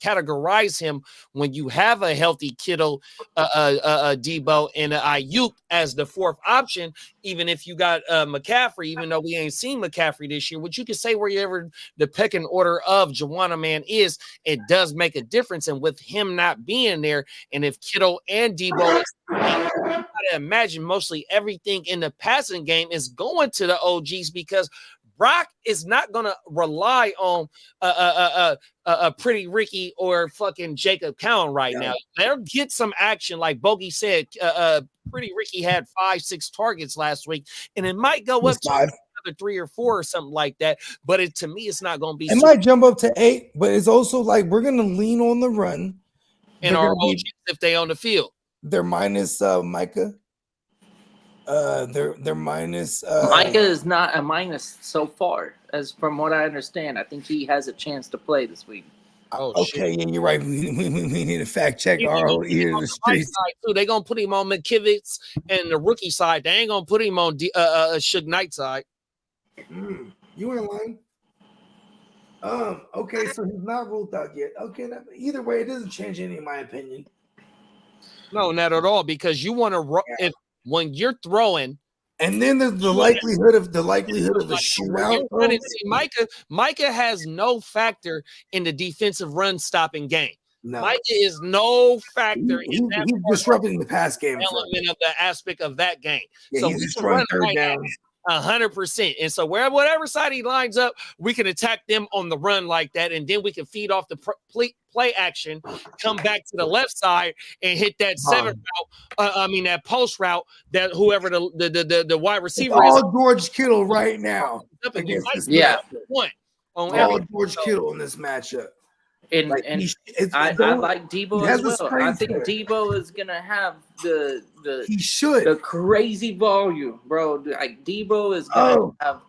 categorize him when you have a healthy Kittle, Debo, and Ayuk as the fourth option. Even if you got McCaffrey, even though we ain't seen McCaffrey this year, which you can say wherever the pecking order of Juwanna Mann is, it does make a difference. And with him not being there, and if Kittle and Debo, I imagine mostly everything in the passing game is going to the OGs, because Brock is not going to rely on Pretty Ricky or fucking Jacob Cowan right now. They'll get some action. Like Bogey said, Pretty Ricky had 5-6 targets last week, and it might go up to another 3 or 4 or something like that. But to me, it's not going to be. It might jump up to 8, but it's also like we're going to lean on the run. And our OGs if they on the field. They're minus Micah. They're minus. Micah is not a minus so far, as from what I understand. I think he has a chance to play this week. Okay, and you're right. We need to fact check our whole ear in the streets. They're gonna put him on McKivitz and the rookie side. They ain't gonna put him on Suge Knight side. You ain't lying. Okay, so he's not ruled out yet. Okay, either way, it doesn't change any in my opinion. No, not at all, because you want to when you're throwing, and then there's the likelihood of a shootout. Micah has no factor in the defensive run stopping game. No. Micah is no factor he's disrupting the pass game element of the aspect of that game. Yeah, so he's destroying third down. 100%. And so whatever side he lines up, we can attack them on the run like that, and then we can feed off the play action, come back to the left side and hit that that post route that whoever the wide receiver it's is. all George Kittle right now. All George Kittle in this matchup. I like Debo as well. I think Debo is gonna have the crazy volume, bro. Like Debo is gonna have.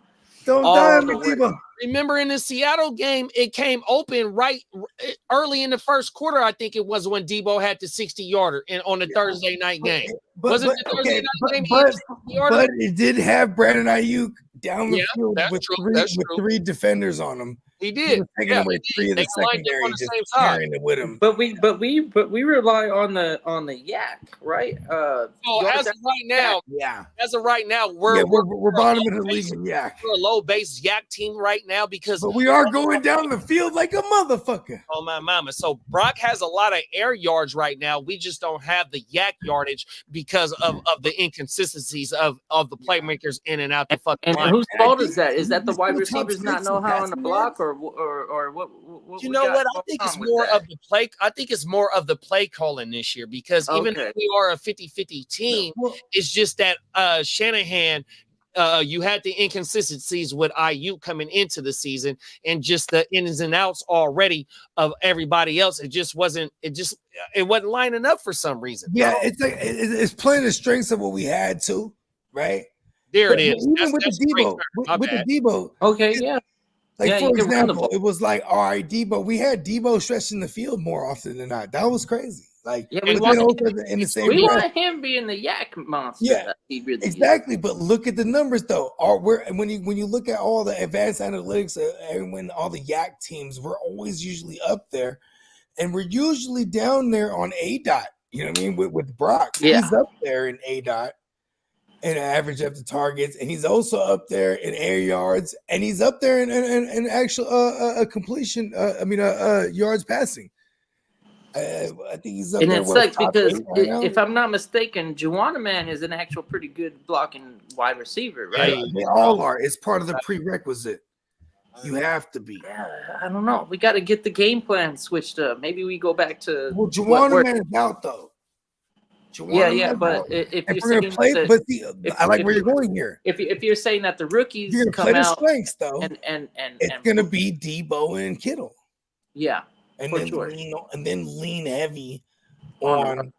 Don't die on me, Debo. Remember in the Seattle game, it came open right early in the first quarter. I think it was when Debo had the 60-yarder on the Thursday night game. Was it the Thursday night game? But it did have Brandon Ayuk down the field with three defenders on him. He did. He was taking away 3 of the secondary, just carrying it with him. But we rely on the yak, right? As of right now, we're bottom of the league in yak. We're a low base yak team right now but we are going down the field like a motherfucker. Oh my mama! So Brock has a lot of air yards right now. We just don't have the yak yardage because of the inconsistencies of the playmakers in and out the fucking line. And whose fault is that? Is that the wide receivers not know how on the block, or what? You know what? I think it's more of the play. I think it's more of the play calling this year, because even though we are a 50-50 team, it's just that Shanahan. You had the inconsistencies with Ayuk coming into the season, and just the ins and outs already of everybody else. It wasn't lining up for some reason. Yeah, it's like it's playing the strengths of what we had to, right? There it is. Even with the Debo, okay, yeah. Like for example, it was like, all right, Debo. We had Debo stretching the field more often than not. That was crazy. Like, we want him being the yak monster. Yeah, exactly. But look at the numbers, though. When you look at all the advanced analytics and when all the yak teams, we're always usually up there, and we're usually down there on ADOT. You know what I mean? With Brock, he's up there in ADOT and average up the targets, and he's also up there in air yards, and he's up there in actual completion. Yards passing. I think he's up and there. It's like because if I'm not mistaken, Juwanna Mann is an actual pretty good blocking wide receiver, right? Yeah, they all are. It's part of the prerequisite. You have to be. Yeah, I don't know. We got to get the game plan switched up. Maybe we go back to. Well, Juwanna Mann is out though. But if you're saying I like where you're going here. If you're saying that the rookies you're come out, strengths, though, and it's gonna be Debo and Kittle. Yeah. And then lean heavy on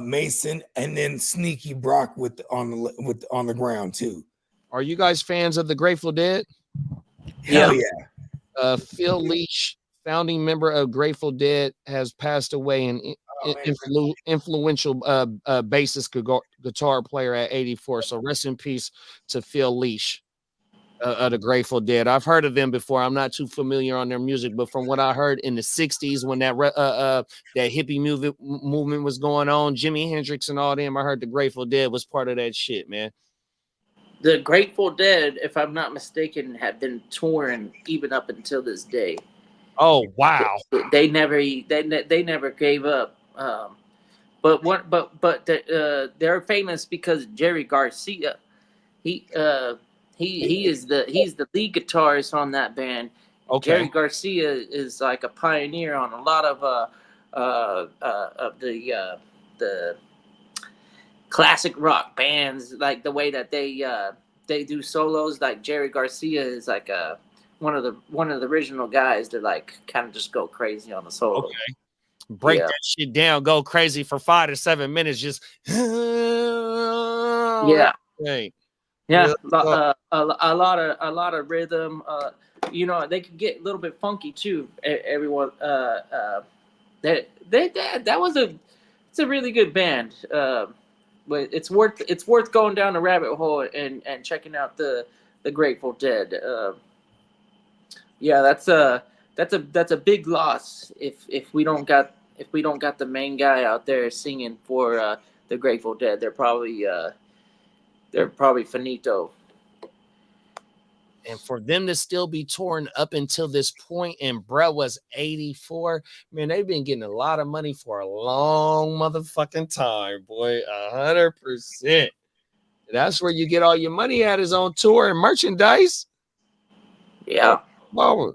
Mason, and then sneaky Brock on the ground too. Are you guys fans of the Grateful Dead? Hell yeah. Phil Leach, founding member of Grateful Dead, has passed away, and influential bassist guitar player at 84. So rest in peace to Phil Leach. The Grateful Dead. I've heard of them before. I'm not too familiar on their music, but from what I heard in the '60s, when that hippie movement was going on, Jimi Hendrix and all them, I heard the Grateful Dead was part of that shit, man. The Grateful Dead, if I'm not mistaken, have been touring even up until this day. Oh wow! They never gave up. They're famous because Jerry Garcia, he's the lead guitarist on that band. Okay. Jerry Garcia is like a pioneer on a lot of the classic rock bands, like the way that they do solos. Like Jerry Garcia is like one of the original guys that like kind of just go crazy on the solo. Okay. Break that shit down, go crazy for 5 to 7 minutes, just yeah. Right. Yeah, a lot of rhythm. They could get a little bit funky too. Everyone, it's a really good band. But it's worth going down the rabbit hole and checking out the Grateful Dead. Yeah, that's a big loss if we don't got the main guy out there singing for the Grateful Dead. They're probably finito. And for them to still be touring up until this point, and Brett was 84, man, they've been getting a lot of money for a long motherfucking time, boy. 100%. That's where you get all your money at, is on tour and merchandise. Yeah. Wow.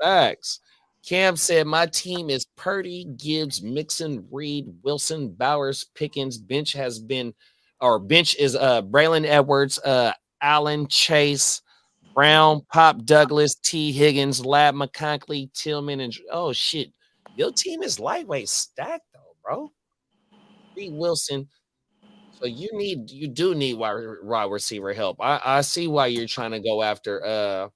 Facts. Cam said, my team is Purdy, Gibbs, Mixon, Reed, Wilson, Bowers, Pickens. Bench is Braylon Edwards, Allen, Chase, Brown, Pop Douglas, T. Higgins, Lab McConkley, Tillman, and oh shit. Your team is lightweight stacked though, bro. Reed Wilson. So you do need wide receiver help. I see why you're trying to go after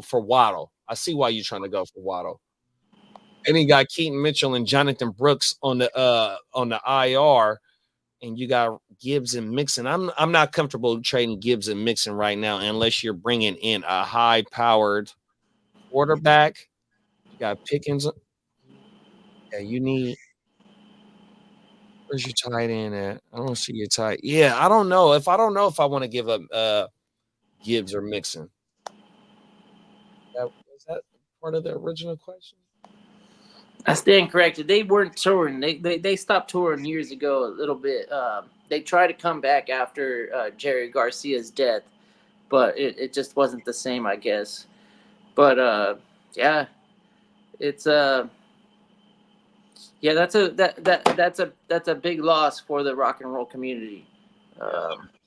for Waddle. I see why you're trying to go for Waddle. And he got Keaton Mitchell and Jonathan Brooks on the IR, and you got Gibbs and Mixon. I'm not comfortable trading Gibbs and Mixon right now unless you're bringing in a high-powered quarterback. You got Pickens. Yeah, you need. Where's your tight end at? I don't see your tight. Yeah, I don't know if I want to give up Gibbs or Mixon. Was that part of the original question? I stand corrected. They weren't touring. They stopped touring years ago a little bit. They tried to come back after Jerry Garcia's death, but it just wasn't the same, I guess. But yeah, it's that's a big loss for the rock and roll community.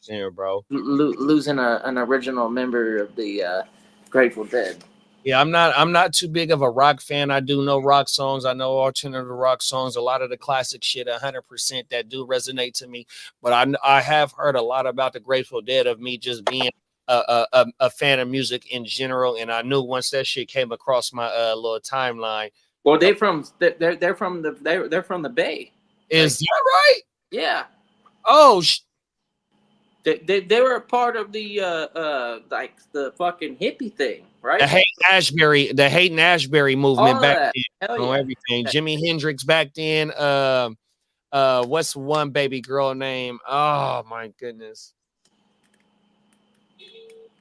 Yeah, bro. Losing an original member of the Grateful Dead. Yeah, I'm not too big of a rock fan. I do know rock songs. I know alternative rock songs. A lot of the classic shit, 100% that do resonate to me. But I have heard a lot about the Grateful Dead, of me just being a fan of music in general. And I knew once that shit came across my little timeline. Well, they're from the Bay. Is that right? Yeah. Oh. They were a part of the like the fucking hippie thing, right? The Haight Ashbury movement All back then. on everything. Jimi Hendrix back then. What's one baby girl name? Oh my goodness.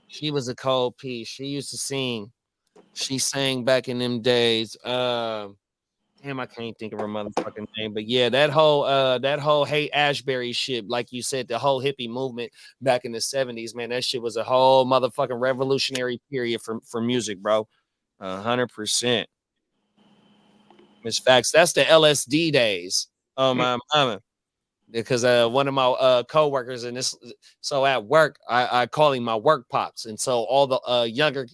She was a cold piece. She used to sing. She sang back in them days. Damn, I can't think of her motherfucking name. But yeah, that whole Haight Ashbury shit, like you said, the whole hippie movement back in the 70s, man, that shit was a whole motherfucking revolutionary period for music, bro. 100%. Miss Facts, that's the LSD days. Oh my mama. Because one of my coworkers, and this, so at work, I call him my work pops. And so all the younger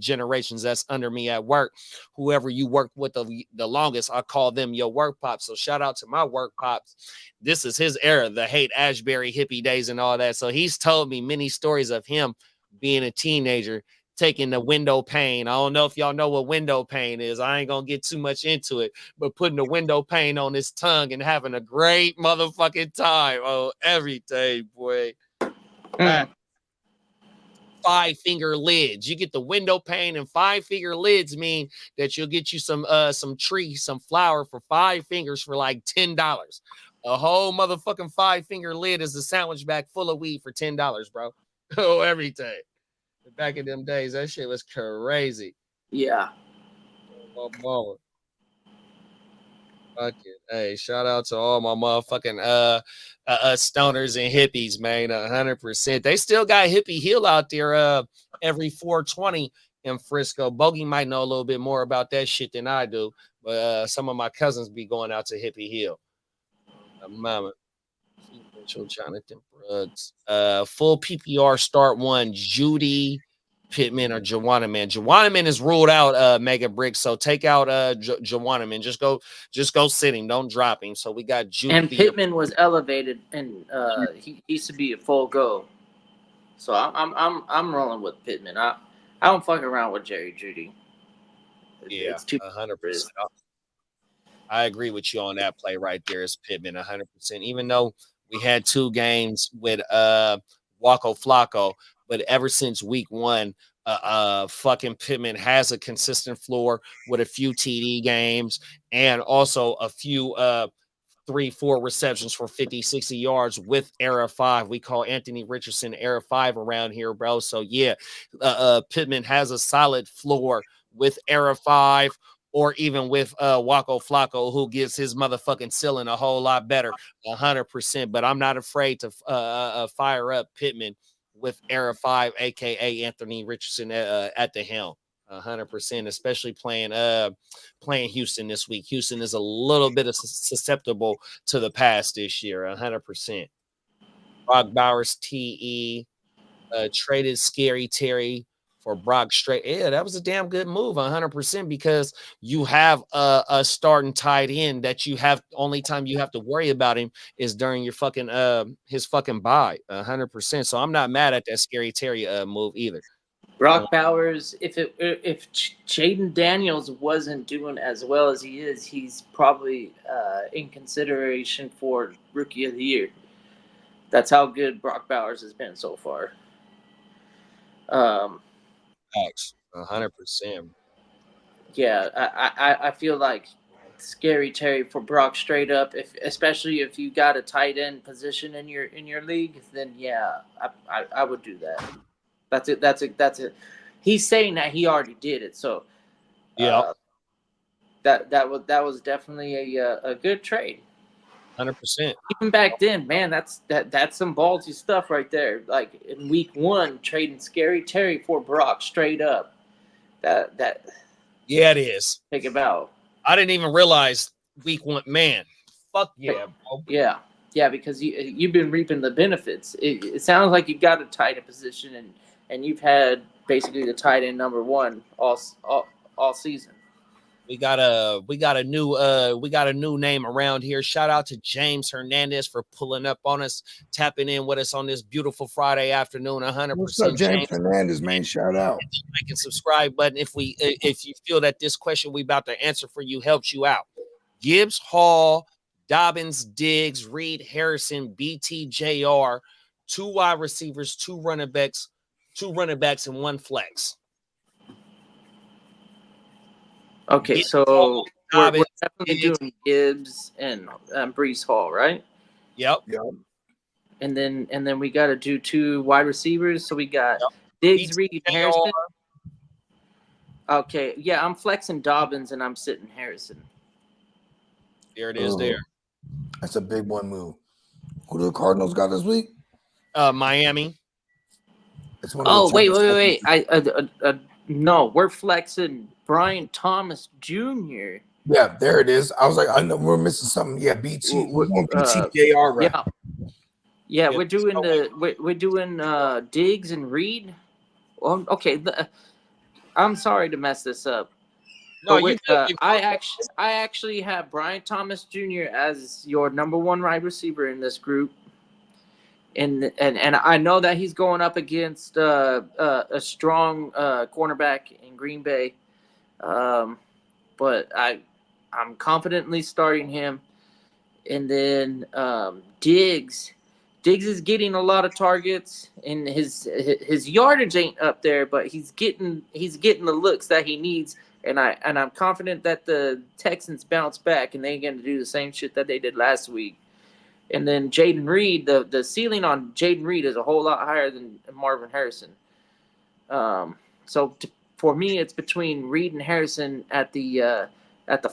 generations that's under me at work, whoever you work with the longest, I call them your work pops. So shout out to my work pops. This is his era, the Haight Ashbury hippie days and all that. So he's told me many stories of him being a teenager taking the window pane. I don't know if y'all know what window pane is. I ain't gonna get too much into it, but putting the window pane on his tongue and having a great motherfucking time. Oh, every day, boy. Mm. 5-finger lids. You get the window pane, and 5-finger lids mean that you'll get you some tree, some flour for 5 fingers for like $10. A whole motherfucking 5-finger lid is a sandwich bag full of weed for $10, bro. Oh, every day. Back in them days, that shit was crazy. Yeah. Oh, mama. Fuck it. Hey, shout out to all my motherfucking stoners and hippies, man. 100%. They still got Hippie Hill out there every 420 in Frisco. Bogey might know a little bit more about that shit than I do, but some of my cousins be going out to Hippie Hill. Mama. Jonathan Brooks. Full PPR start one. Judy Pittman or Jawanaman. Jawanaman is ruled out, Mega Brick. So take out Jawanaman. Just go sit him. Don't drop him. So we got Judy. And Pittman was elevated, and he used to be a full go. So I'm rolling with Pittman. I don't fuck around with Jerry Judy. Yeah, it's too 100%. I agree with you on that play right there. Is Pittman 100%? Even though we had 2 games with Waco Flacco, but ever since week 1, fucking Pittman has a consistent floor with a few TD games and also a few 3-4 receptions for 50, 60 yards with era 5. We call Anthony Richardson era 5 around here, bro. So yeah, Pittman has a solid floor with era 5. Or even with Waco Flacco, who gives his motherfucking ceiling a whole lot better, 100%. But I'm not afraid to fire up Pittman with era 5, a.k.a. Anthony Richardson at the helm, 100%, especially playing Houston this week. Houston is a little bit susceptible to the pass this year, 100%. Brock Bowers, TE, traded Scary Terry for Brock Straight. Yeah, that was a damn good move, 100%, because you have a starting tight end that you have. Only time you have to worry about him is during your fucking his fucking bye, 100%. So I'm not mad at that Scary Terry move either. Brock Bowers, if Jaden Daniels wasn't doing as well as he is, he's probably in consideration for Rookie of the Year. That's how good Brock Bowers has been so far. 100%. Yeah, I feel like Scary Terry for Brock straight up. Especially if you got a tight end position in your league, then yeah, I would do that. That's it. He's saying that he already did it, so yeah, that was definitely a good trade. 100%. Even back then, man, that's some ballsy stuff right there. Like in week 1, trading Scary Terry for Brock straight up. That yeah, it is. think about. I didn't even realize week 1. Man, fuck yeah, bro. Yeah, because you've been reaping the benefits. It sounds like you got a tight end position, and you've had basically the tight end number 1 all season. We got a new name around here. Shout out to James Hernandez for pulling up on us, tapping in with us on this beautiful Friday afternoon. 100%. What's up, James Hernandez, man? Shout out. Like and subscribe button if you feel that this question we about to answer for you helps you out. Gibbs, Hall, Dobbins, Diggs, Reed, Harrison, BTJR, 2 wide receivers, 2 running backs, and 1 flex. Okay, Gibbs, so Hall, we're Dobbins, definitely Diggs. doing Gibbs and Breece Hall, right? Yep. And then we got to do 2 wide receivers. So we got Diggs, Reed, BTJR. Harrison. Okay, yeah, I'm flexing Dobbins and I'm sitting Harrison. There it is. There. That's a big one move. Who do the Cardinals got this week? Miami. It's one of the Oh, wait. Champions. No, we're flexing Brian Thomas Jr. Yeah, there it is. I was like, I know we're missing something. Yeah, BT. We're going BTJR, right? Yeah, we're doing Diggs and Reed. Well, okay, I'm sorry to mess this up. No, I actually have Brian Thomas Jr. as your number 1 wide receiver in this group, and I know that he's going up against a strong cornerback in Green Bay, but I'm confidently starting him. And then Diggs is getting a lot of targets, and his yardage ain't up there, but he's getting the looks that he needs. And I'm confident that the Texans bounce back and they're going to do the same shit that they did last week. And then Jaden Reed, the ceiling on Jaden Reed is a whole lot higher than Marvin Harrison. For me, it's between Reed and Harrison at the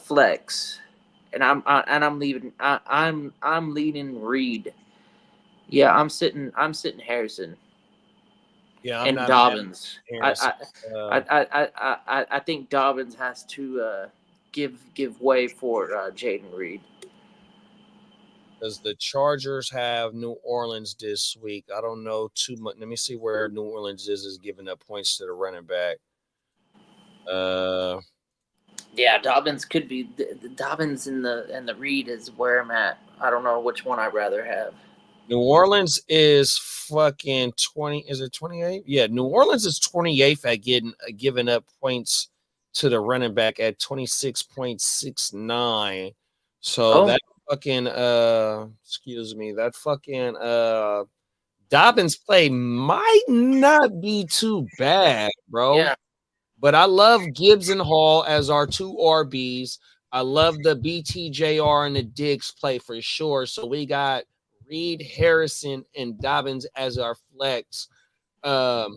flex, and I'm leading Reed. Yeah, I'm sitting Harrison. Yeah, and Dobbins. I think Dobbins has to give way for Jaden Reed. Because the Chargers have New Orleans this week. I don't know too much. Let me see where New Orleans is giving up points to the running back. Yeah, Dobbins could be the Dobbins and the Reed is where I'm at. I don't know which one I'd rather have. New Orleans is fucking 20. Is it 28? Yeah, New Orleans is 28th at giving up points to the running back at 26.69. So that fucking excuse me, that fucking Dobbins play might not be too bad, bro. Yeah. But I love Gibbs and Hall as our two RBs. I love the BTJR and the Diggs play for sure. So we got Reed, Harrison, and Dobbins as our flex. But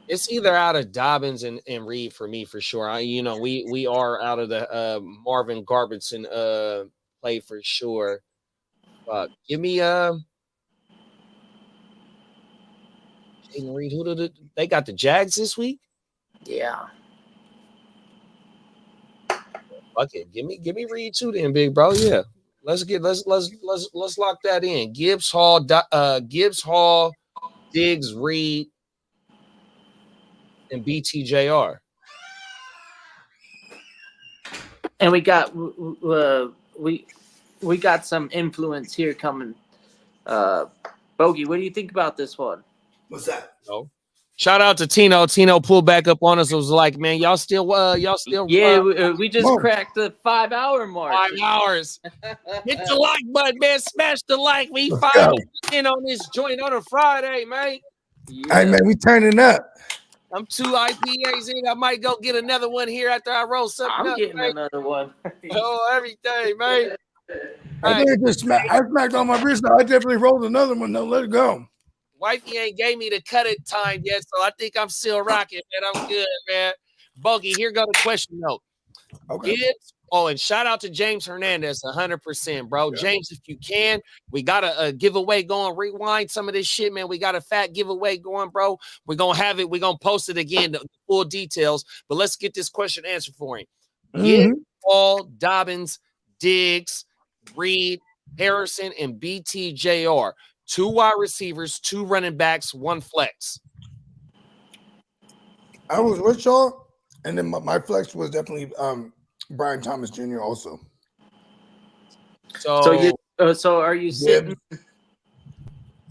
it's either out of Dobbins and Reed for me for sure. We are out of the Marvin Garbinson play for sure. But give me Jaden Reed. They got the Jags this week? Yeah. Fuck it. Give me Reed too then, big bro. Yeah. Let's lock that in. Gibbs Hall, Diggs, Reed, and BTJR. And we got we got some influence here coming. Bogey, what do you think about this one? What's that? No. Shout out to Tino. Tino pulled back up on us. It was like, man, y'all still. Yeah, we just cracked the 5 hour mark. 5 hours. Hit the like button, man. Smash the like. We 5 in on this joint on a Friday, man. Yeah. Hey, man, we turning up. I'm 2 IPAs in. I might go get another one here after I roll something I'm up, getting man. another one. Oh, everything, man. I smacked on my wrist. I definitely rolled another one. No, let it go. Wifey ain't gave me the cut it time yet, so I think I'm still rocking, man. I'm good, man. Bogey, here go the question note. Okay. And shout out to James Hernandez, 100%, bro. Yeah. James, if you can, we got a giveaway going. Rewind some of this shit, man. We got a fat giveaway going, bro. We're going to have it. We're going to post it again, the full details. But let's get this question answered for him. Give Paul, Dobbins, Diggs, Reed, Harrison, and BTJR. 2 wide receivers, 2 running backs, 1 flex. I was with y'all, and then my flex was definitely Brian Thomas Jr. also. So are you sitting?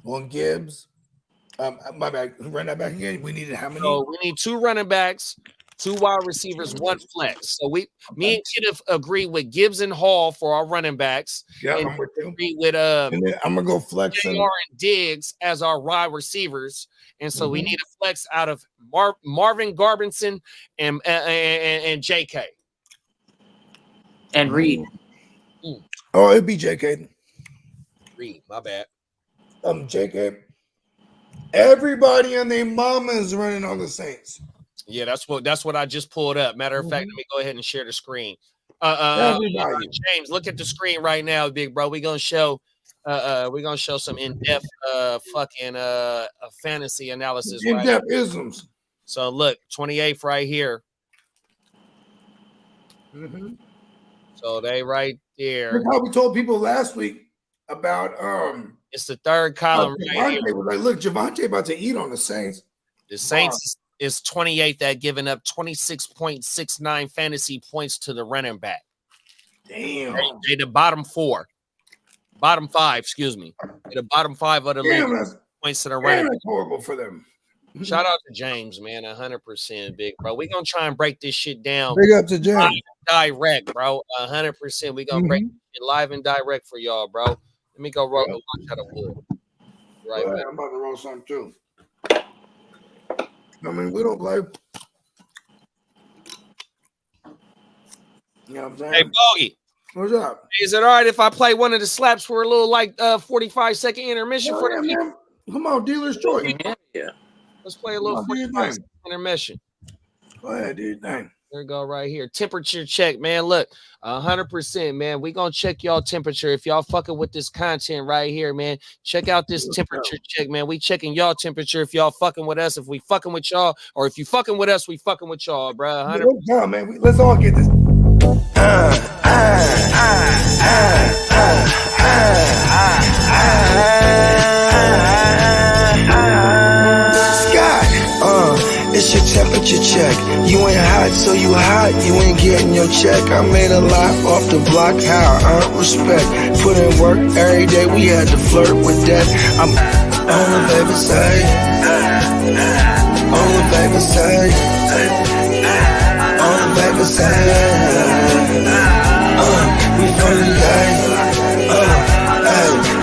One Gibbs. My bad. Run that back again. We needed how many? So we need 2 running backs, 2 wide receivers, 1 flex. So me and Kid have agreed with Gibbs and Hall for our running backs. Yeah, and I'm with you. Agree with and then I'm gonna go flex JR and Diggs as our wide receivers. And so we need a flex out of Marvin Garbinson and JK. And Reed. Oh, it'd be JK. Reed, my bad. JK. Everybody and their mama is running on the Saints. Yeah, that's what I just pulled up. Matter of fact, let me go ahead and share the screen. James, look at the screen right now, big bro. We're gonna show some in-depth fantasy analysis. In-depth isms. So look, 28th right here. So they right there. That's how we told people last week about it's the 3rd column right here. Was like, look, Javonte about to eat on the Saints. The Saints is 28th at giving up 26.69 fantasy points to the running back. Damn. They the bottom 4. Bottom 5, excuse me. The bottom 5 of the league points to the running. That's horrible for them. Shout out to James, man. 100%, big bro. We're gonna try and break this shit down. Big up to James. Direct, bro. 100%. We're gonna break it live and direct for y'all, bro. Let me go roll a lunch out of wood. Right, I'm about to roll something too. I mean, we don't play. You know what I'm saying? Hey, Bogey. What's up? Is it all right if I play one of the slaps for a little 45-second intermission for the man. Come on, dealer's choice. Yeah. Let's play a little 45-second intermission. Go ahead, do your thing. There we go, right here. Temperature check, man. Look, 100%, man. We gonna check y'all temperature. If y'all fucking with this content right here, man, check out this temperature check, man. We checking y'all temperature. If y'all fucking with us, if we fucking with y'all, or if you fucking with us, we fucking with y'all, bro. 100%. No, man. Let's all get this. It's your temperature check. You ain't hot, so you hot. You ain't getting your check. I made a lot off the block. How I earned respect. Put in work every day. We had to flirt with death. I'm on the baby side. On the baby side. On the baby side. We for the life.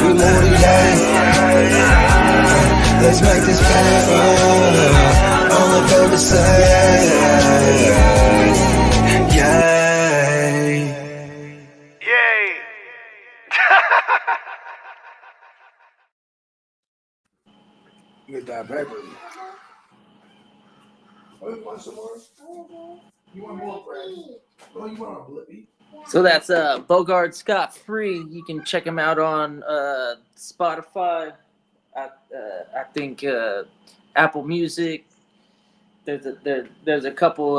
We more the life. Let's make this better. On the baby side, yay. Get that paper. Oh, you want some more? You want more, Fred? Oh, you want a blippy? So that's Bogart Scott Free. You can check him out on Spotify. I think Apple Music. There's a couple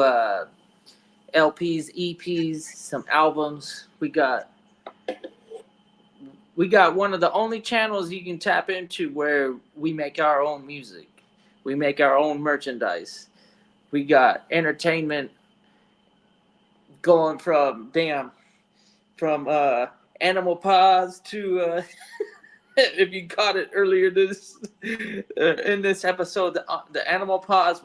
LPs, EPs, some albums. We got one of the only channels you can tap into where we make our own music. We make our own merchandise. We got entertainment going from Animal Paws to if you caught it earlier in this episode, the Animal Paws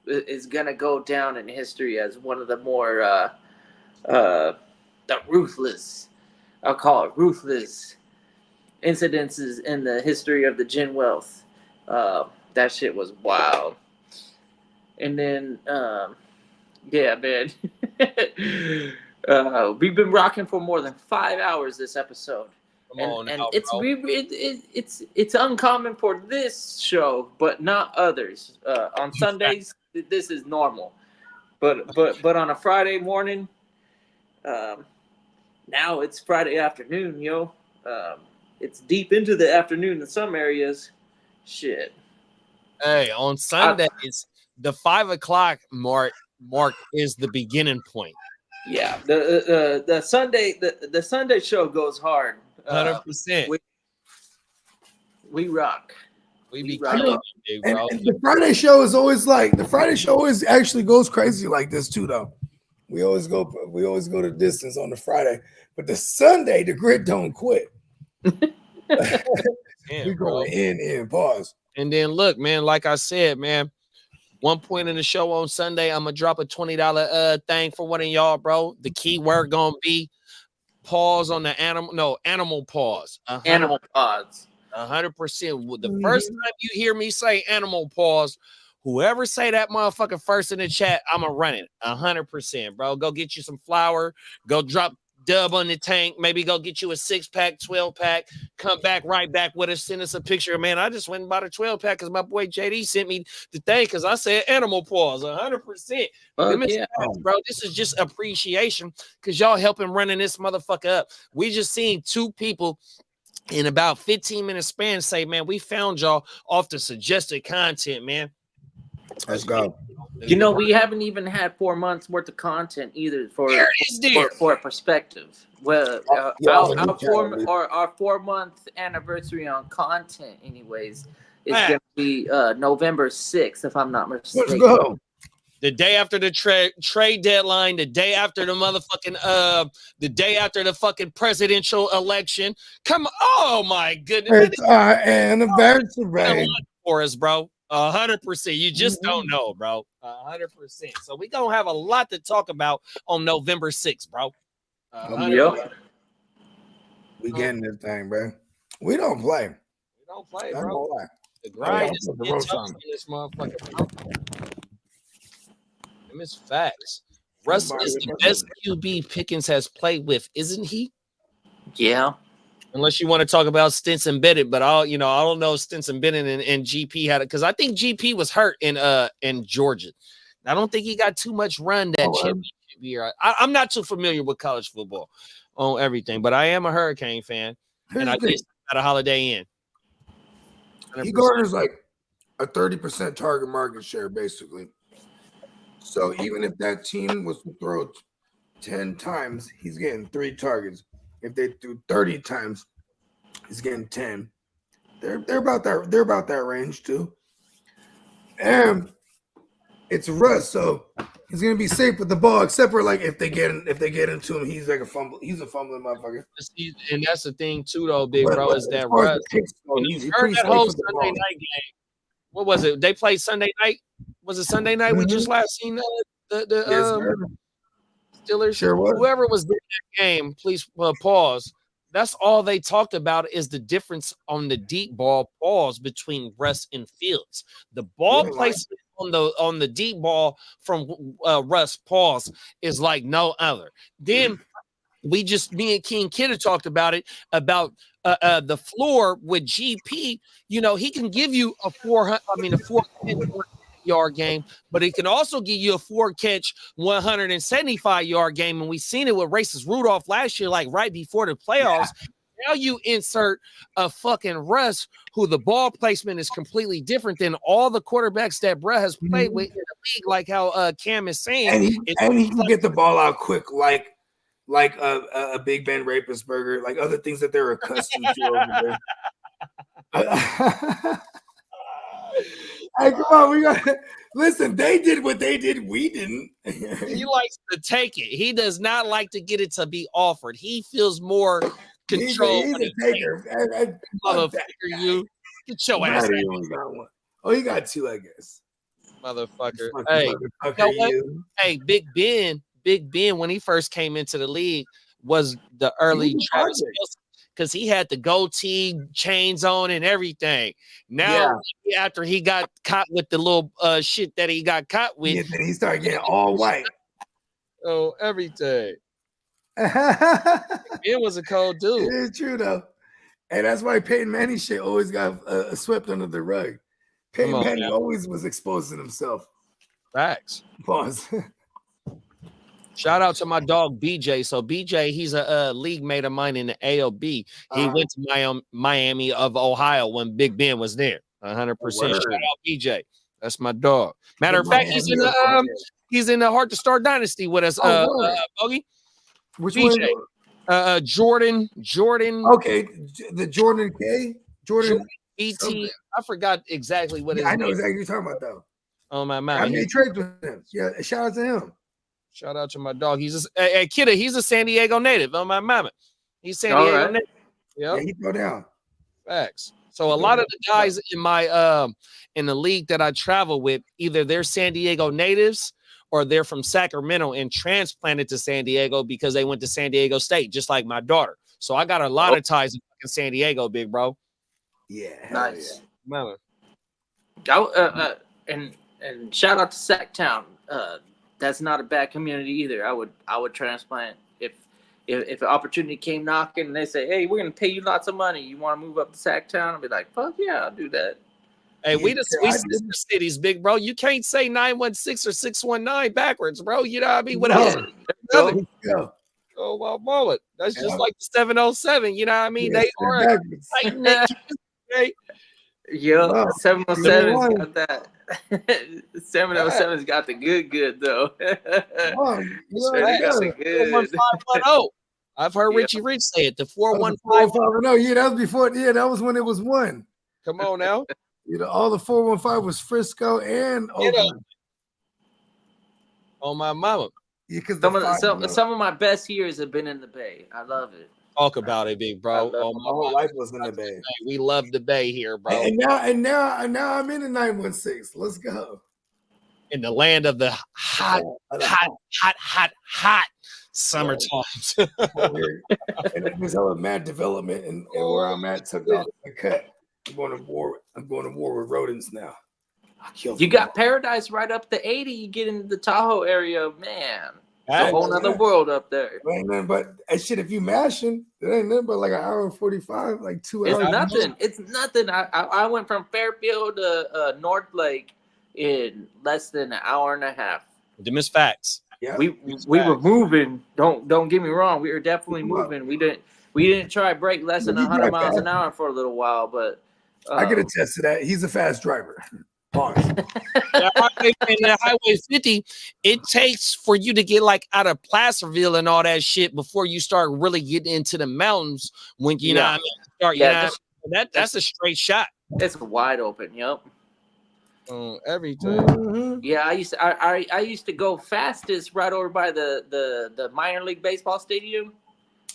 is gonna go down in history as one of the more the ruthless, I'll call it ruthless incidences in the history of the Gin Wealth. That shit was wild. And then yeah, man. We've been rocking for more than 5 hours this episode. And it's uncommon for this show, but not others. On Sundays, this is normal, but on a Friday morning, now it's Friday afternoon, yo. It's deep into the afternoon in some areas. Shit. Hey, on Sundays, the 5 o'clock mark is the beginning point. Yeah, the Sunday show goes hard. 100%. We rock. We be rock. killing it, big bro. And the Friday show is always like actually goes crazy like this too, though. We always go the distance on the Friday, but the Sunday the grit don't quit. We go in pause. And then look, man, like I said, man, one point in the show on Sunday, I'm gonna drop a $20 thing for one of y'all, bro. The key word gonna be pause on the animal pause. Animal pause. 100%. The first time you hear me say animal pause, whoever say that motherfucker first in the chat, I'ma run it. 100%, bro. Go get you some flour. Go drop Dub on the tank. Maybe go get you a 6-pack, 12-pack. Come back right back with us. Send us a picture. Man, I just went and bought a 12-pack because my boy JD sent me the thing because I said animal paws. 100%. Yeah. Bro, this is just appreciation because y'all helping running this motherfucker up. We just seen 2 people in about 15-minute span say, man, we found y'all off the suggested content, man. Let's go. You know, we haven't even had 4 months worth of content either for a perspective. Well, our 4-month anniversary on content, anyways, is going to be November 6th, if I'm not mistaken. Let's go. The day after the trade deadline, the day after the motherfucking the day after the fucking presidential election. Come on, oh my goodness. It's our anniversary for us, bro. 100%. You just don't know, bro. 100%. So we gonna have a lot to talk about on November 6th, bro. Yep. We getting this thing, bro. We don't play. We don't play, That's bro. no lie. The grind Yeah, is the getting roast tough on on this motherfucker, bro. Them is facts. Russ is the best QB Pickens has played with, isn't he? Yeah. Unless you want to talk about Stinson Bennett, but I don't know if Stinson Bennett and GP had it because I think GP was hurt in Georgia. I don't think he got too much run that championship year. I'm not too familiar with college football on everything, but I am a Hurricane fan, and I just got a Holiday Inn. 100%. He garners like a 30% target market share, basically. So even if that team was to throw 10 times, he's getting 3 targets. If they threw 30 times, he's getting 10. They're about that range too. And it's Russ, so he's gonna be safe with the ball, except for like if they get into him, he's like a fumble. He's a fumbling motherfucker. And that's the thing too, though, big bro, is that Russ. He's heard that whole Sunday night game. What was it? They played Sunday night. Was it Sunday night? We just last seen the Steelers. Sure was. Whoever was in that game, please pause. That's all they talked about is the difference on the deep ball pause between Russ and Fields. The ball placement on the deep ball from Russ pause is like no other. Then me and King Kidda talked about it about the floor with GP. You know, he can give you a 4-yard game, but it can also give you a 4-catch 175-yard game. And we seen it with Racist Rudolph last year, like right before the playoffs. Yeah. Now you insert a fucking Russ, who the ball placement is completely different than all the quarterbacks that Bruh has played with in the league, like how Cam is saying. And he can get the ball out quick, like a Big Ben Rapersburger, like other things that they're accustomed to over there. Hey, come on, we got listen. They did what they did. We didn't. He likes to take it. He does not like to get it to be offered. He feels more control. He's a taker. Motherfucker, you get your ass. Oh, he got 2, I guess. Motherfucker. Hey, hey, Big Ben, when he first came into the league, was the early Travis Kelce. Because he had the goatee, chains on, and everything. Now, after he got caught with the little shit that he got caught with, then he started getting all white. Oh, everything. It was a cold dude. It's true though, and that's why Peyton Manning shit always got swept under the rug. Peyton Manning always was exposing himself. Facts. Pause. Shout out to my dog BJ. So BJ, he's a league mate of mine in the ALB. He went to Miami of Ohio when Big Ben was there. 100%. Shout out BJ. That's my dog. Matter of fact, he's in the Heart to Star Dynasty with us. Bogey. Which BJ. One? Jordan. Okay, the Jordan K. Jordan BT. Something. I forgot exactly what it is. I know exactly what you're talking about though. Oh my mind. I made trades with him. Yeah, shout out to him. Shout out to my dog. He's a Kidda. He's a San Diego native. On my mama. He's San Diego native. Yep. Yeah, he go down. Facts. So a lot of the guys in my in the league that I travel with, either they're San Diego natives or they're from Sacramento and transplanted to San Diego because they went to San Diego State, just like my daughter. So I got a lot of ties in fucking San Diego, big bro. Yeah. Nice. Mama. And shout out to Sacktown. That's not a bad community either. I would transplant if an opportunity came knocking and they say, hey, we're gonna pay you lots of money. You want to move up to Sacktown? I'll be like, fuck yeah, I'll do that. Hey, we sister cities, big bro. You can't say 916 or 619 backwards, bro. You know what I mean? What else? Oh my moment. That's just like the 707. You know what I mean? They are right? Yeah, 707's got that. 707's got the good though. I've heard Richie Rich say it. The 415. No, yeah, that was before. Yeah, that was when it was one. Come on now. You know, all the 415 was Frisco and Oakland. On my mama. Because Some of my best years have been in the Bay. I love it. Talk about it, big bro. Oh, my whole life was in the Bay. We love the Bay here, bro. And now I'm in the 916. Let's go. In the land of the hot summer times. And there's a mad development and where I'm at took off the cut. I'm going to war with rodents now. You got paradise right up the 80. You get into the Tahoe area, man. It's a whole nother world up there. Ain't nothing but shit. If you mashing, it ain't nothing but like an hour and 45, like 2 hours. It's nothing. I went from Fairfield to North Lake in less than an hour and a half. The miss facts. Yeah, we were moving. Don't get me wrong. We were definitely moving. We didn't try to break less than 100 miles an hour for a little while, but I can attest to that. He's a fast driver. The highway 50, it takes for you to get like out of Placerville and all that shit before you start really getting into the mountains. When you know, what I mean? That's a straight shot. It's wide open. Yep. Everything. Mm-hmm. Yeah, I used to go fastest right over by the minor league baseball stadium.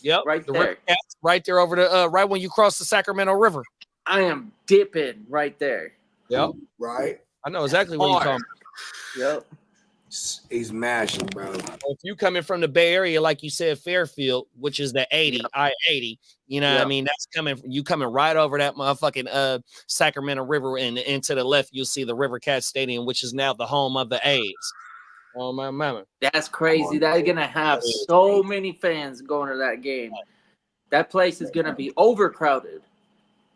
Yep, right the there. Right there over the right when you cross the Sacramento River. I am dipping right there. Yep. Right. I know exactly what you're talking about. Yep. He's mashing, bro. If you coming from the Bay Area, like you said, Fairfield, which is the 80, I-80, you know what I mean? That's coming right over that motherfucking Sacramento River, and to the left, you'll see the River Cat Stadium, which is now the home of the A's. Oh, my mama. That's crazy. That's going to have so many fans going to that game. That place is going to be overcrowded.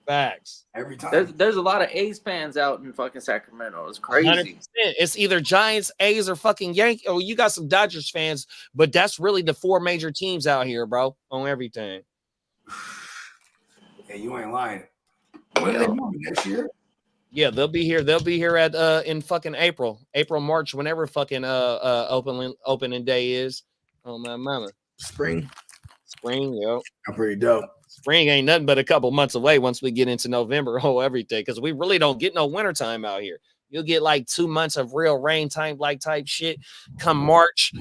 Facts. Every time. There's a lot of A's fans out in fucking Sacramento. It's crazy. 100%. It's either Giants, A's, or fucking Yankees. Oh, you got some Dodgers fans, but that's really the four major teams out here, bro, on everything. Yeah, you ain't lying. When are they moving next year? Yeah, they'll be here. They'll be here at in fucking April, March, whenever fucking opening day is. Oh my mama. Spring, yep. I'm pretty dope. Spring ain't nothing but a couple months away once we get into November. Oh, everything, because we really don't get no winter time out here. You'll get like 2 months of real rain time, like type shit. Come March,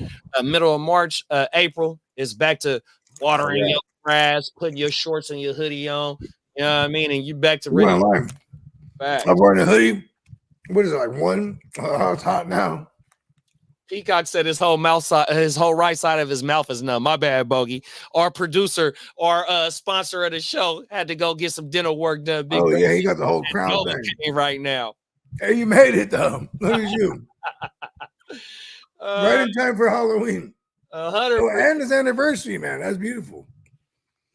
middle of March, April, it's back to watering your grass, putting your shorts and your hoodie on. You know what I mean? And you back to ready. I'm wearing a hoodie. What is it, like one? It's hot now. Peacock said his whole right side of his mouth is numb. My bad, Bogey. Our producer, our sponsor of the show, had to go get some dental work done. Big yeah, he got the whole crown thing right now. Hey, you made it though. Look at you. Right in time for Halloween. 100%. And his anniversary, man. That's beautiful.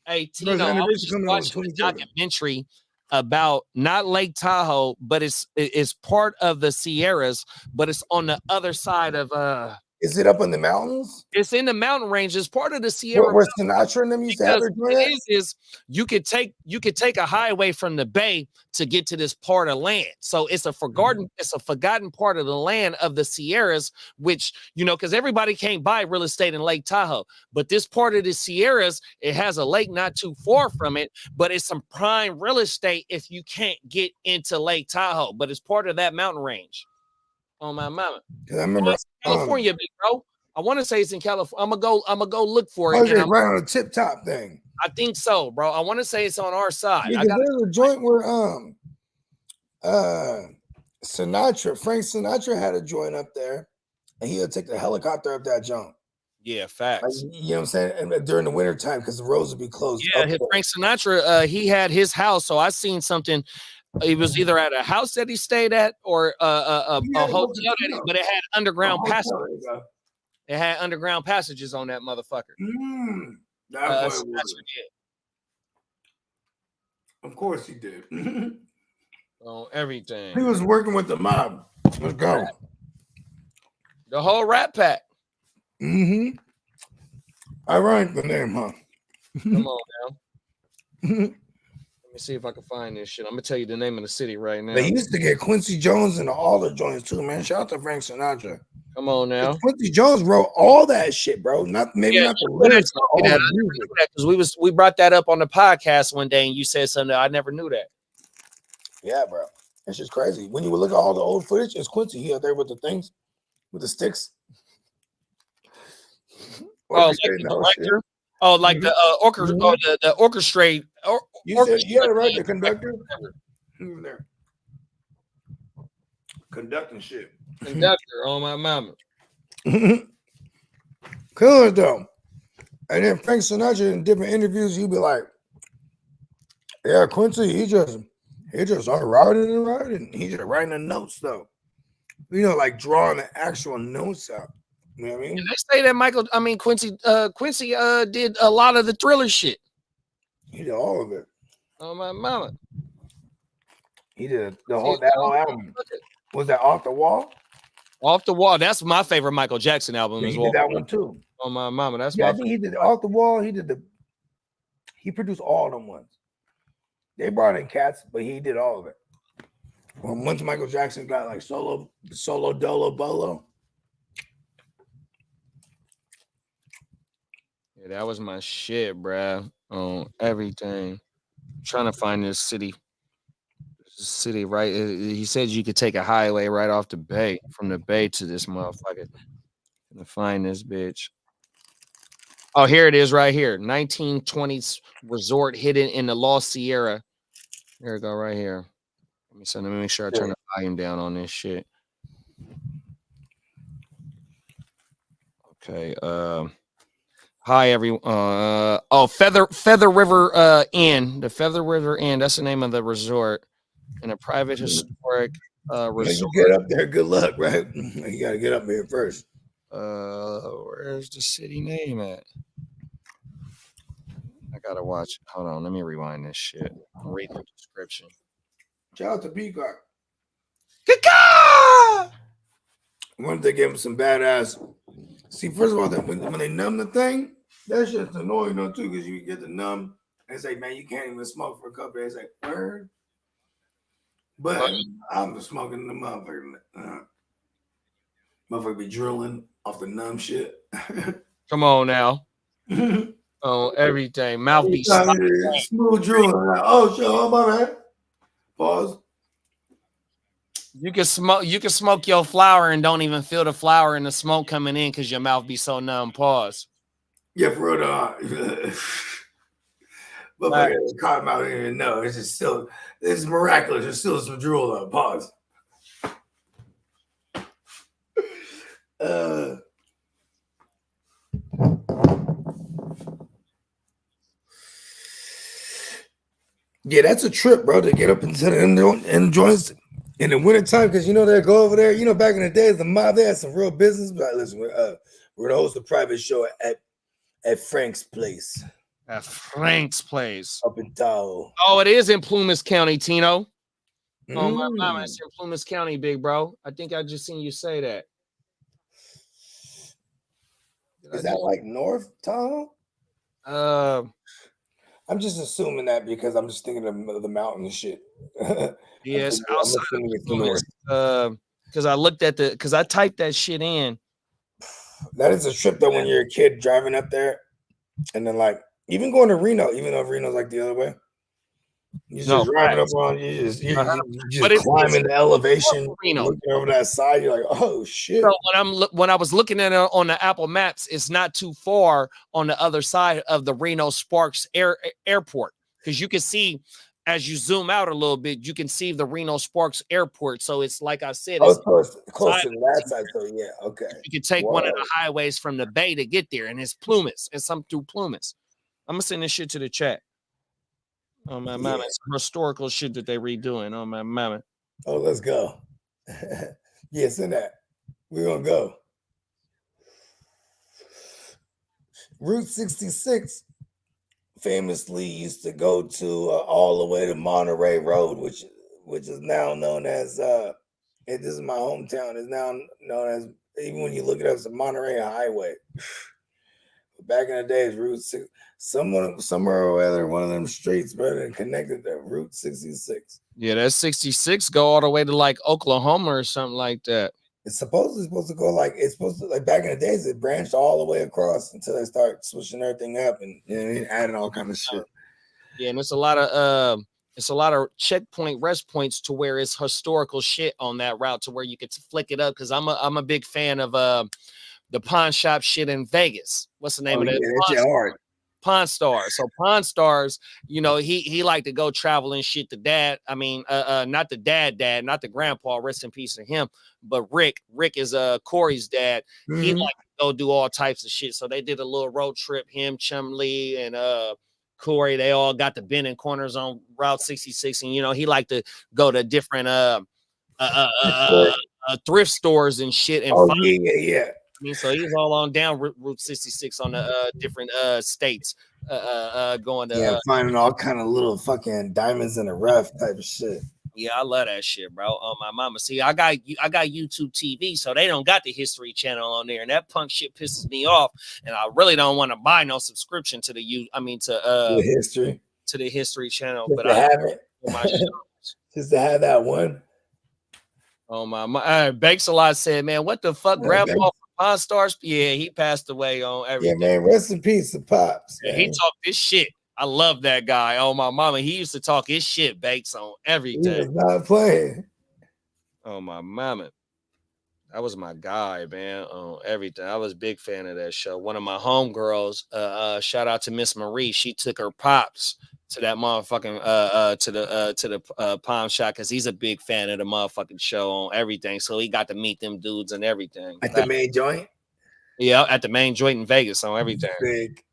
Hey, Tino, I was just watching a documentary about not Lake Tahoe, but it's part of the Sierras, but it's on the other side of Is it up in the mountains? It's in the mountain range. It's part of the Sierra. Where Sinatra and them used to have their joint? Is you could take a highway from the bay to get to this part of land. So it's a forgotten part of the land of the Sierras, which, you know, because everybody can't buy real estate in Lake Tahoe. But this part of the Sierras, it has a lake not too far from it, but it's some prime real estate if you can't get into Lake Tahoe. But it's part of that mountain range. Oh my mama! I remember California, big bro. I want to say it's in California. I'm gonna go look for it. Right on the tip top thing. I think so, bro. I want to say it's on our side. Yeah, there's a joint where Frank Sinatra had a joint up there, and he'll take the helicopter up that joint. Yeah, facts. Like, you know what I'm saying? And during the winter time, because the roads would be closed. Yeah, Frank Sinatra, he had his house. So I seen something. It was either at a house that he stayed at or a hotel, but it had underground passages. It had underground passages on that motherfucker. That's what it was. Of course he did. On everything. He was working with the mob. Let's go. The whole Rat Pack. Mm-hmm. Ironic the name, huh? Come on now. Let me see if I can find this shit. I'm gonna tell you the name of the city right now. They used to get Quincy Jones into all the joints too, man. Shout out to Frank Sinatra. Come on now. Quincy Jones wrote all that shit, bro. Not the lyrics, because we brought that up on the podcast one day, and you said something I never knew that. Yeah, bro. It's just crazy. When you look at all the old footage, it's Quincy. He out there with the things, with the sticks. Oh, like Orchestrating the the whole shit. director. Oh, like the the orchestrate. You said, yeah, right. The conductor. Over there. Conducting shit. Conductor on my mama. Cool though. And then Frank Sinatra in different interviews, he'd be like, "Yeah, Quincy, he just started writing and writing. He just writing the notes though. You know, like drawing the actual notes out. You know what I mean? And they say that Quincy did a lot of the Thriller shit. He did all of it. On my mama. He did that whole album. Was that Off the Wall? Off the Wall. That's my favorite Michael Jackson album Yeah, as he well. did that one too. On my mama. That's Yeah, my I think he did Off the Wall. He produced all them ones. They brought in cats, but he did all of it. Well, once Michael Jackson got like solo dolo bolo. Yeah, that was my shit, bruh. On everything. Trying to find this city. City, right? He said you could take a highway right off the bay, from the bay to this motherfucker. To find this bitch. Oh, here it is right here. 1920s resort hidden in the Lost Sierra. Here we go, right here. Let me make sure I turn the volume down on this shit. Okay. Hi everyone. Feather River Inn. The Feather River Inn. That's the name of the resort. In a private historic When resort. you get up there, good luck, right? You gotta get up here first. Where's the city name at? I gotta watch. Hold on, let me rewind this shit. I'll read the description. Shout out to Peacock. Kaka! Once they give him some badass. See, first of all, when they numb the thing, that shit's annoying though too, because you get the numb and say, man, you can't even smoke for a couple days. Like, word. But I'm smoking the motherfucker. Motherfucker be drilling off the numb shit. Come on now. Oh, everything. Mouth be smooth drilling. Like, oh, shit, oh, my bad. Pause. You can smoke your flower and don't even feel the flower and the smoke coming in because your mouth be so numb. Pause. Yeah, for real. But I caught him out here and no, it's miraculous. There's still some drool on. Pause. Yeah, that's a trip, bro, to get up into the end joints in the wintertime, because you know they go over there. You know, back in the days, the mob, they had some real business. But listen, we're to host a private show at Frank's place. At Frank's place. Up in Tahoe. Oh, it is in Plumas County, Tino. Oh, my mama, it's in Plumas County, big bro. I think I just seen you say that. Is that like North Tahoe? I'm just assuming that because I'm just thinking of the mountain shit. Yes, outside of Plumas. Because I typed that shit in. That is a trip though when you're a kid driving up there, and then like even going to Reno, even though Reno's like the other way. You're just driving up on you just climbing the elevation, looking over that side. You're like, oh shit. So when I was looking at it on the Apple Maps, it's not too far on the other side of the Reno Sparks Airport, because you can see as you zoom out a little bit, you can see the Reno Sparks Airport. So it's like I said, it's close to that side. So yeah, okay. You can take one of the highways from the bay to get there, and it's Plumas. It's some through Plumas. I'm gonna send this shit to the chat. Oh my mama, it's historical shit that they redoing. Oh my mama. Oh, let's go. Yeah, send that. We're gonna go. Route 66 famously used to go to all the way to Monterey Road, which is now known as this is my hometown. It's now known as, even when you look it up, it's the Monterey Highway. Back in the days, Route 6, somewhere or other, one of them streets, bro, connected to Route 66. Yeah, that 66 go all the way to like Oklahoma or something like that. It's supposed to go like back in the days, it branched all the way across until they start switching everything up and adding all kind of shit. Yeah, and it's a lot of checkpoint rest points to where it's historical shit on that route to where you could flick it up. Because I'm a big fan of the pawn shop shit in Vegas. What's the name of that? That shit hard. Pawn Stars. So Pawn Stars, you know, he liked to go travel and shit. The dad, I mean, not the dad, not the grandpa, rest in peace to him, but Rick. Rick is Corey's dad. He liked to go do all types of shit. So they did a little road trip, him, Chum Lee, and Corey. They all got the bending corners on Route 66. And you know, he liked to go to different thrift stores and shit. And yeah. I mean, so he's all on down Route 66 on the different states, going to finding all kind of little fucking diamonds in the rough type of shit. Yeah, I love that shit, bro. Oh, my mama. See, I got YouTube TV, so they don't got the History Channel on there, and that punk shit pisses me off. And I really don't want to buy no subscription to the History Channel. Just but to I have it. my shows. Just to have that one. Oh my Bakes a lot said, man, what the fuck, Grandpa Pawn Stars? Yeah, he passed away on everything. Yeah, man, rest in peace to Pops. Yeah, he talked this shit. I love that guy. Oh, my mama. He used to talk his shit, Bakes, on everything. He was not playing. Oh, my mama. That was my guy, man, on everything. I was a big fan of that show. One of my homegirls, shout out to Miss Marie. She took her pops to that motherfucking to the pawn shop because he's a big fan of the motherfucking show on everything. So he got to meet them dudes and everything. At the main joint? Yeah, at the main joint in Vegas on everything. Big.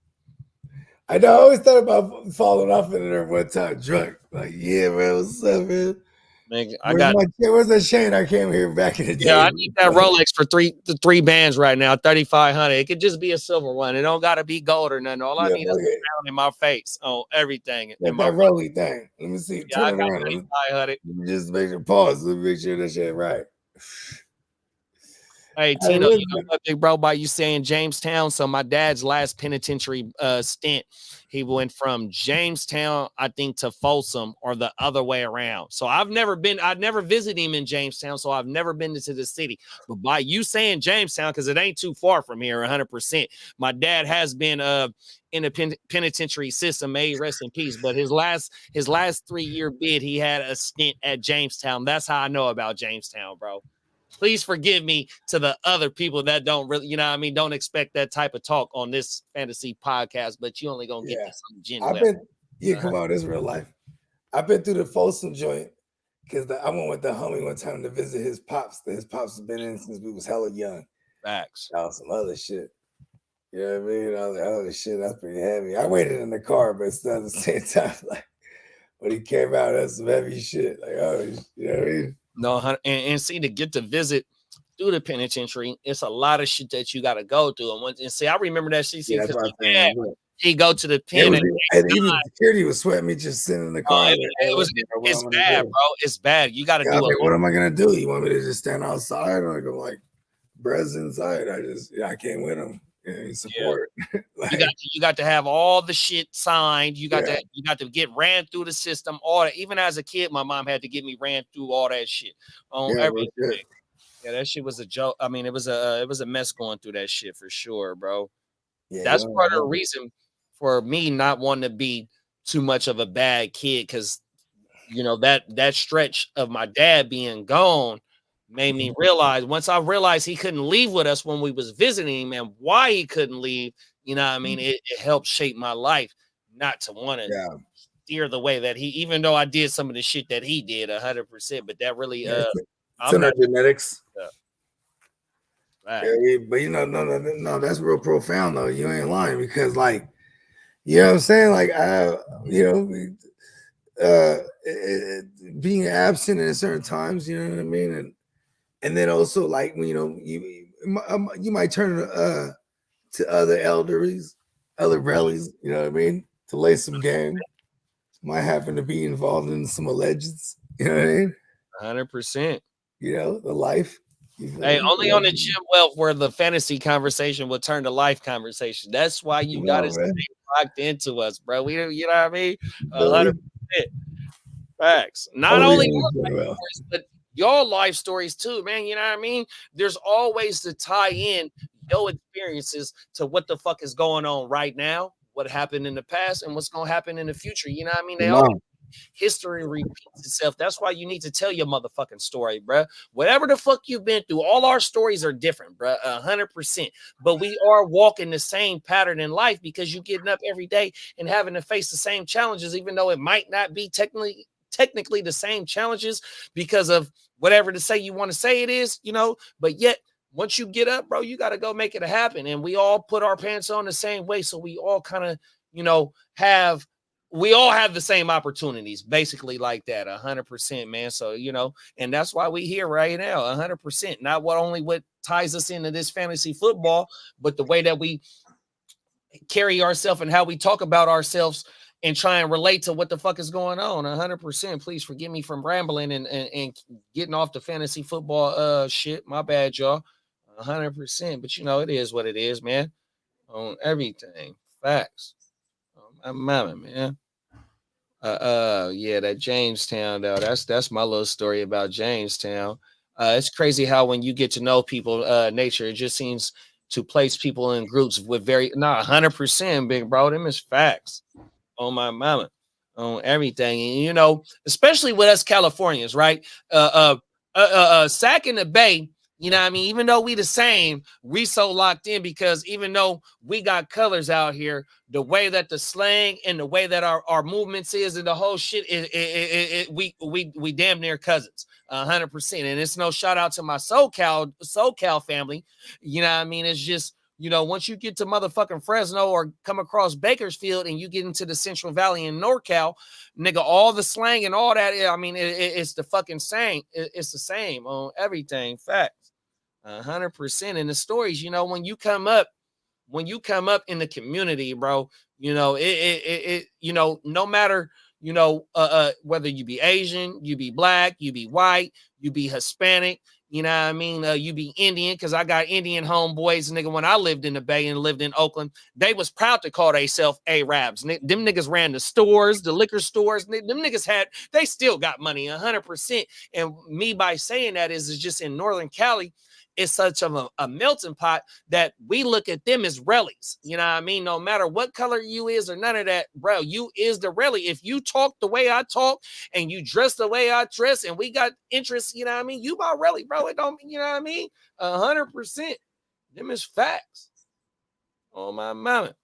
I know. I always thought about falling off in there one time drunk. Like, yeah, man, what's up, man? Man, where's that chain I came here back in the day? Yeah, I need that Rolex for three bands right now, 3,500. It could just be a silver one. It don't gotta be gold or nothing. All I need is a pound in my face on everything. That Rolex thing. Let me see. Yeah, I got 3,500. Let me just make sure pause. Let me make sure that shit right. Hey, Tino, you know what, big bro, by you saying Jamestown? So my dad's last penitentiary stint, he went from Jamestown, I think, to Folsom or the other way around. So I've never visited him in Jamestown, so I've never been to the city. But by you saying Jamestown, because it ain't too far from here, 100%. My dad has been in the penitentiary system, may he rest in peace. But his last 3-year bid, he had a stint at Jamestown. That's how I know about Jamestown, bro. Please forgive me to the other people that don't really, you know what I mean, don't expect that type of talk on this fantasy podcast, but you only gonna get this on genuine. Come on, this is real life. I've been through the Folsom joint because I went with the homie one time to visit his pops. His pops has been in since we was hella young. Facts. That was some other shit. You know what I mean? I was like, oh shit, that's pretty heavy. I waited in the car, but still at the same time, like when he came out, that's some heavy shit. Like, oh, you know what I mean? No, and see, to get to visit through the penitentiary, it's a lot of shit that you got to go through. And see, I remember that shit. He go to the pen, and even security was sweating me just sitting in the car. It's bad, bro. It's bad. You got to do it. What am I gonna do? You want me to just stand outside? Or I'm like, Brez inside. I came with him. Support. Like, you got to have all the shit signed. You got to get ran through the system. All that. Even as a kid, my mom had to get me ran through all that shit on everything. Yeah, that shit was a joke. I mean, it was a mess going through that shit for sure, bro. Yeah, that's part of the reason for me not wanting to be too much of a bad kid, because you know that stretch of my dad being gone made me realize, once I realized he couldn't leave with us when we was visiting him and why he couldn't leave, you know what I mean? It helped shape my life not to want to steer the way that he, even though I did some of the shit that he did 100%, but that really, it's in our genetics. Right. Yeah, but you know, no, that's real profound though. You ain't lying, because like, you know what I'm saying? Like, being absent at certain times, you know what I mean? And then also, like, you know, you might turn to other elderlies, other rellies, you know what I mean, to lay some game. Might happen to be involved in some allegeds, you know what I mean? 100%. You know, the life. Hey, only on the Jim Wealth where the fantasy conversation will turn to life conversation. That's why you got to stay locked into us, bro. You know what I mean? 100%. Facts. Not only your stories, but your life stories too, man. You know what I mean? There's always to tie in your experiences to what the fuck is going on right now, what happened in the past, and what's gonna happen in the future. You know what I mean? History repeats itself. That's why you need to tell your motherfucking story, bruh. Whatever the fuck you've been through, all our stories are different, bruh, 100%. But we are walking the same pattern in life because you're getting up every day and having to face the same challenges, even though it might not be technically the same challenges because of whatever to say you want to say it is, you know, but yet once you get up, bro, you got to go make it happen. And we all put our pants on the same way. So we all kind of, you know, we all have the same opportunities, basically like that, 100%, man. So, you know, and that's why we here right now, 100%. Not what ties us into this fantasy football, but the way that we carry ourselves and how we talk about ourselves and try and relate to what the fuck is going on. 100%. Please forgive me from rambling and getting off the fantasy football shit. My bad, y'all. 100%. But you know, it is what it is, man. On everything. Facts. I'm mama, man. Yeah, that Jamestown though. That's my little story about Jamestown. It's crazy how when you get to know people, nature, it just seems to place people in groups with 100%, big bro. Them is facts. On my mama, on everything. And you know, especially with us Californians, right? Sac in the Bay, you know what I mean? Even though we the same, we so locked in because even though we got colors out here, the way that the slang and the way that our movements is and the whole shit, we damn near cousins, 100%. And it's no shout out to my SoCal family. You know what I mean? It's just, you know, once you get to motherfucking Fresno or come across Bakersfield and you get into the Central Valley in NorCal, nigga, all the slang and all that, I mean, it's the fucking same. It's the same on everything. Facts. 100%. And the stories, you know, when you come up in the community, bro, you know, you know, no matter, you know, whether you be Asian, you be black, you be white, you be Hispanic, you know what I mean? You be Indian, because I got Indian homeboys, nigga, when I lived in the Bay and lived in Oakland, they was proud to call themselves Arabs. Them niggas ran the stores, the liquor stores. Them niggas they still got money, 100%. And me by saying that is just in Northern Cali, it's such of a melting pot that we look at them as relis. You know what I mean? No matter what color you is or none of that, bro, you is the reli. If you talk the way I talk and you dress the way I dress and we got interests, you know what I mean? You my reli, bro. It don't, you know what I mean? 100%. Them is facts. Oh, my mama.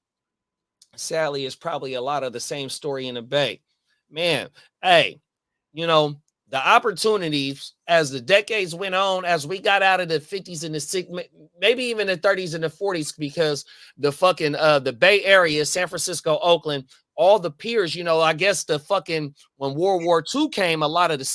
Sadly, it's probably a lot of the same story in the Bay. Man, hey, you know, the opportunities as the decades went on, as we got out of the 50s and the 60s, maybe even the 30s and the 40s, because the fucking the Bay Area, San Francisco, Oakland, all the piers, you know, I guess the fucking when World War II came, a lot of the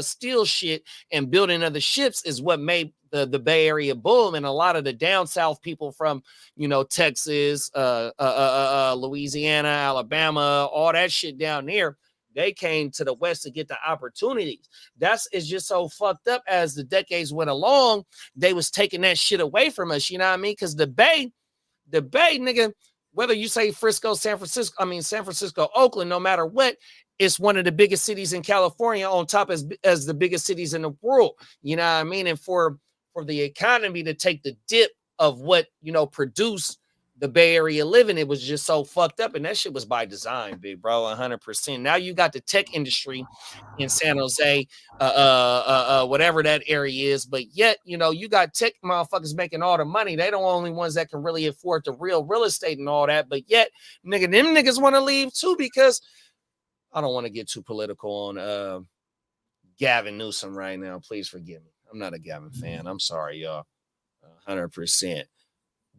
steel shit and building of the ships is what made the Bay Area boom. And a lot of the down south people from, you know, Texas, Louisiana, Alabama, all that shit down there, they came to the West to get the opportunities. It's just so fucked up as the decades went along. They was taking that shit away from us. You know what I mean? Because the Bay, nigga, whether you say Frisco, San Francisco, Oakland, no matter what, it's one of the biggest cities in California on top as the biggest cities in the world. You know what I mean? And for the economy to take the dip of what, you know, produced the Bay Area living, it was just so fucked up. And that shit was by design, big bro, 100%. Now you got the tech industry in San Jose, whatever that area is. But yet, you know, you got tech motherfuckers making all the money. They the only ones that can really afford the real estate and all that. But yet, nigga, them niggas want to leave too, because I don't want to get too political on Gavin Newsom right now. Please forgive me. I'm not a Gavin fan. I'm sorry, y'all. 100%.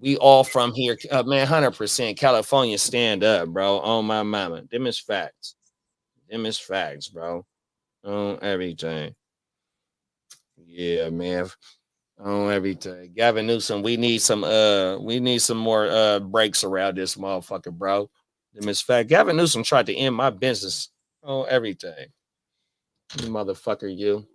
We all from here, man, 100%. California, stand up, bro. On my mama. Them is facts. Them is facts, bro. On everything. Yeah, man. On everything. Gavin Newsom, we need some more breaks around this motherfucker, bro. Them is fact. Gavin Newsom tried to end my business on everything. You motherfucker, you.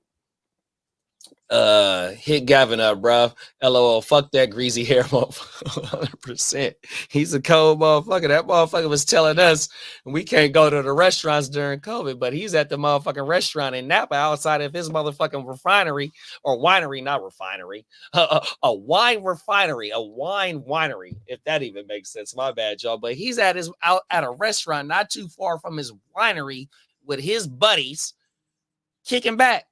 Hit Gavin up, bro. LOL, fuck that greasy hair motherfucker. 100%. He's a cold motherfucker. That motherfucker was telling us we can't go to the restaurants during COVID, but he's at the motherfucking restaurant in Napa outside of his motherfucking refinery or winery, not refinery, a wine refinery, a wine winery, if that even makes sense. My bad, y'all. But he's out at a restaurant not too far from his winery with his buddies, kicking back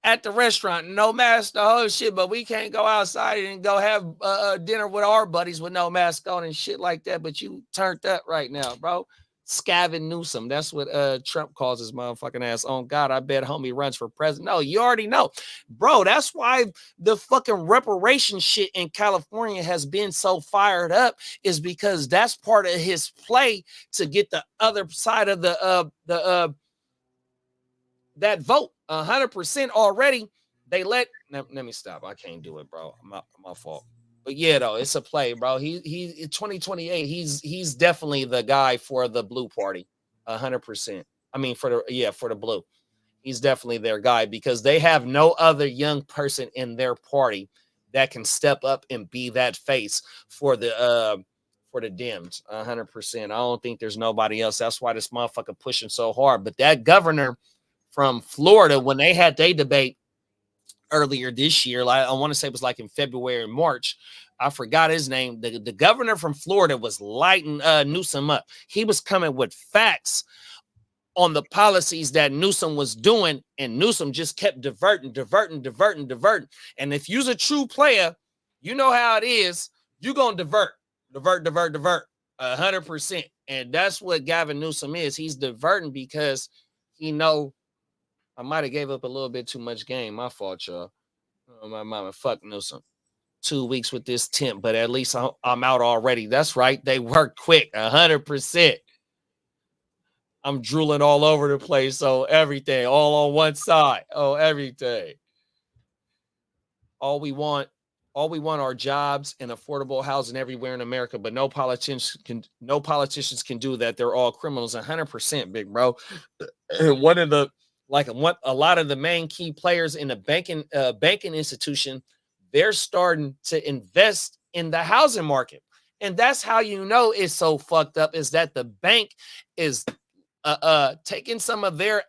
at the restaurant, no mask, the whole shit, but we can't go outside and go have dinner with our buddies with no mask on and shit like that. But you turned up right now, bro. Scavin Newsom. That's what Trump calls his motherfucking ass. Oh, God, I bet homie runs for president. No, you already know. Bro, that's why the fucking reparation shit in California has been so fired up, is because that's part of his play to get the other side of that vote. 100% already. They let me stop. I can't do it, bro. My fault. But yeah, though, it's a play, bro. He in 2028, he's definitely the guy for the blue party. 100%. I mean, for the blue. He's definitely their guy because they have no other young person in their party that can step up and be that face for the Dems. 100%. I don't think there's nobody else. That's why this motherfucker pushing so hard. But that governor from Florida, when they had their debate earlier this year, like I want to say it was like in February and March, I forgot his name. The governor from Florida was lighting Newsom up. He was coming with facts on the policies that Newsom was doing, and Newsom just kept diverting. And if you're a true player, you know how it is. You're gonna divert 100%. And that's what Gavin Newsom is. He's diverting because he know I might have gave up a little bit too much game. My fault, y'all. Oh, my mama, fuck Newsom. 2 weeks with this temp, but at least I'm out already. That's right. They work quick, 100%. I'm drooling all over the place. So everything, all on one side. Oh, everything. All we want are jobs and affordable housing everywhere in America, but no politicians can do that. They're all criminals. 100%, big bro. One of the a lot of the main key players in the banking institution, they're starting to invest in the housing market. And that's how you know it's so fucked up, is that the bank is taking some of their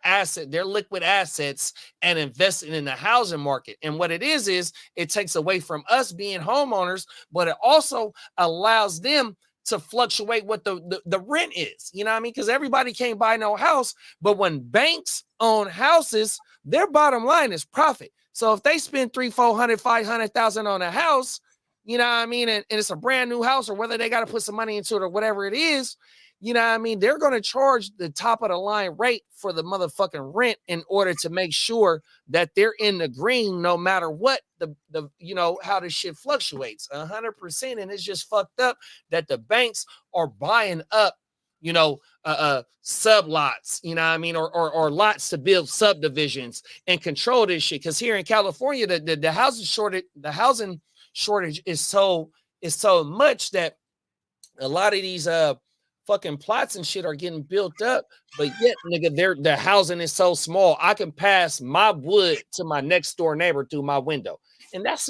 liquid assets and investing in the housing market. And what it is it takes away from us being homeowners, but it also allows them to fluctuate what the rent is. You know what I mean? Because everybody can't buy no house, but when banks own houses, their bottom line is profit. So if they spend $300,000, $400,000, $500,000 on a house, you know what I mean, and it's a brand new house, or whether they got to put some money into it or whatever it is, you know what I mean, they're going to charge the top of the line rate for the motherfucking rent in order to make sure that they're in the green no matter what the how this shit fluctuates. 100%. And it's just fucked up that the banks are buying up, sublots, you know what I mean, or lots to build subdivisions and control this shit. Because here in California, the housing shortage is so much that a lot of these fucking plots and shit are getting built up, but yet, nigga, the housing is so small. I can pass my wood to my next door neighbor through my window, and that's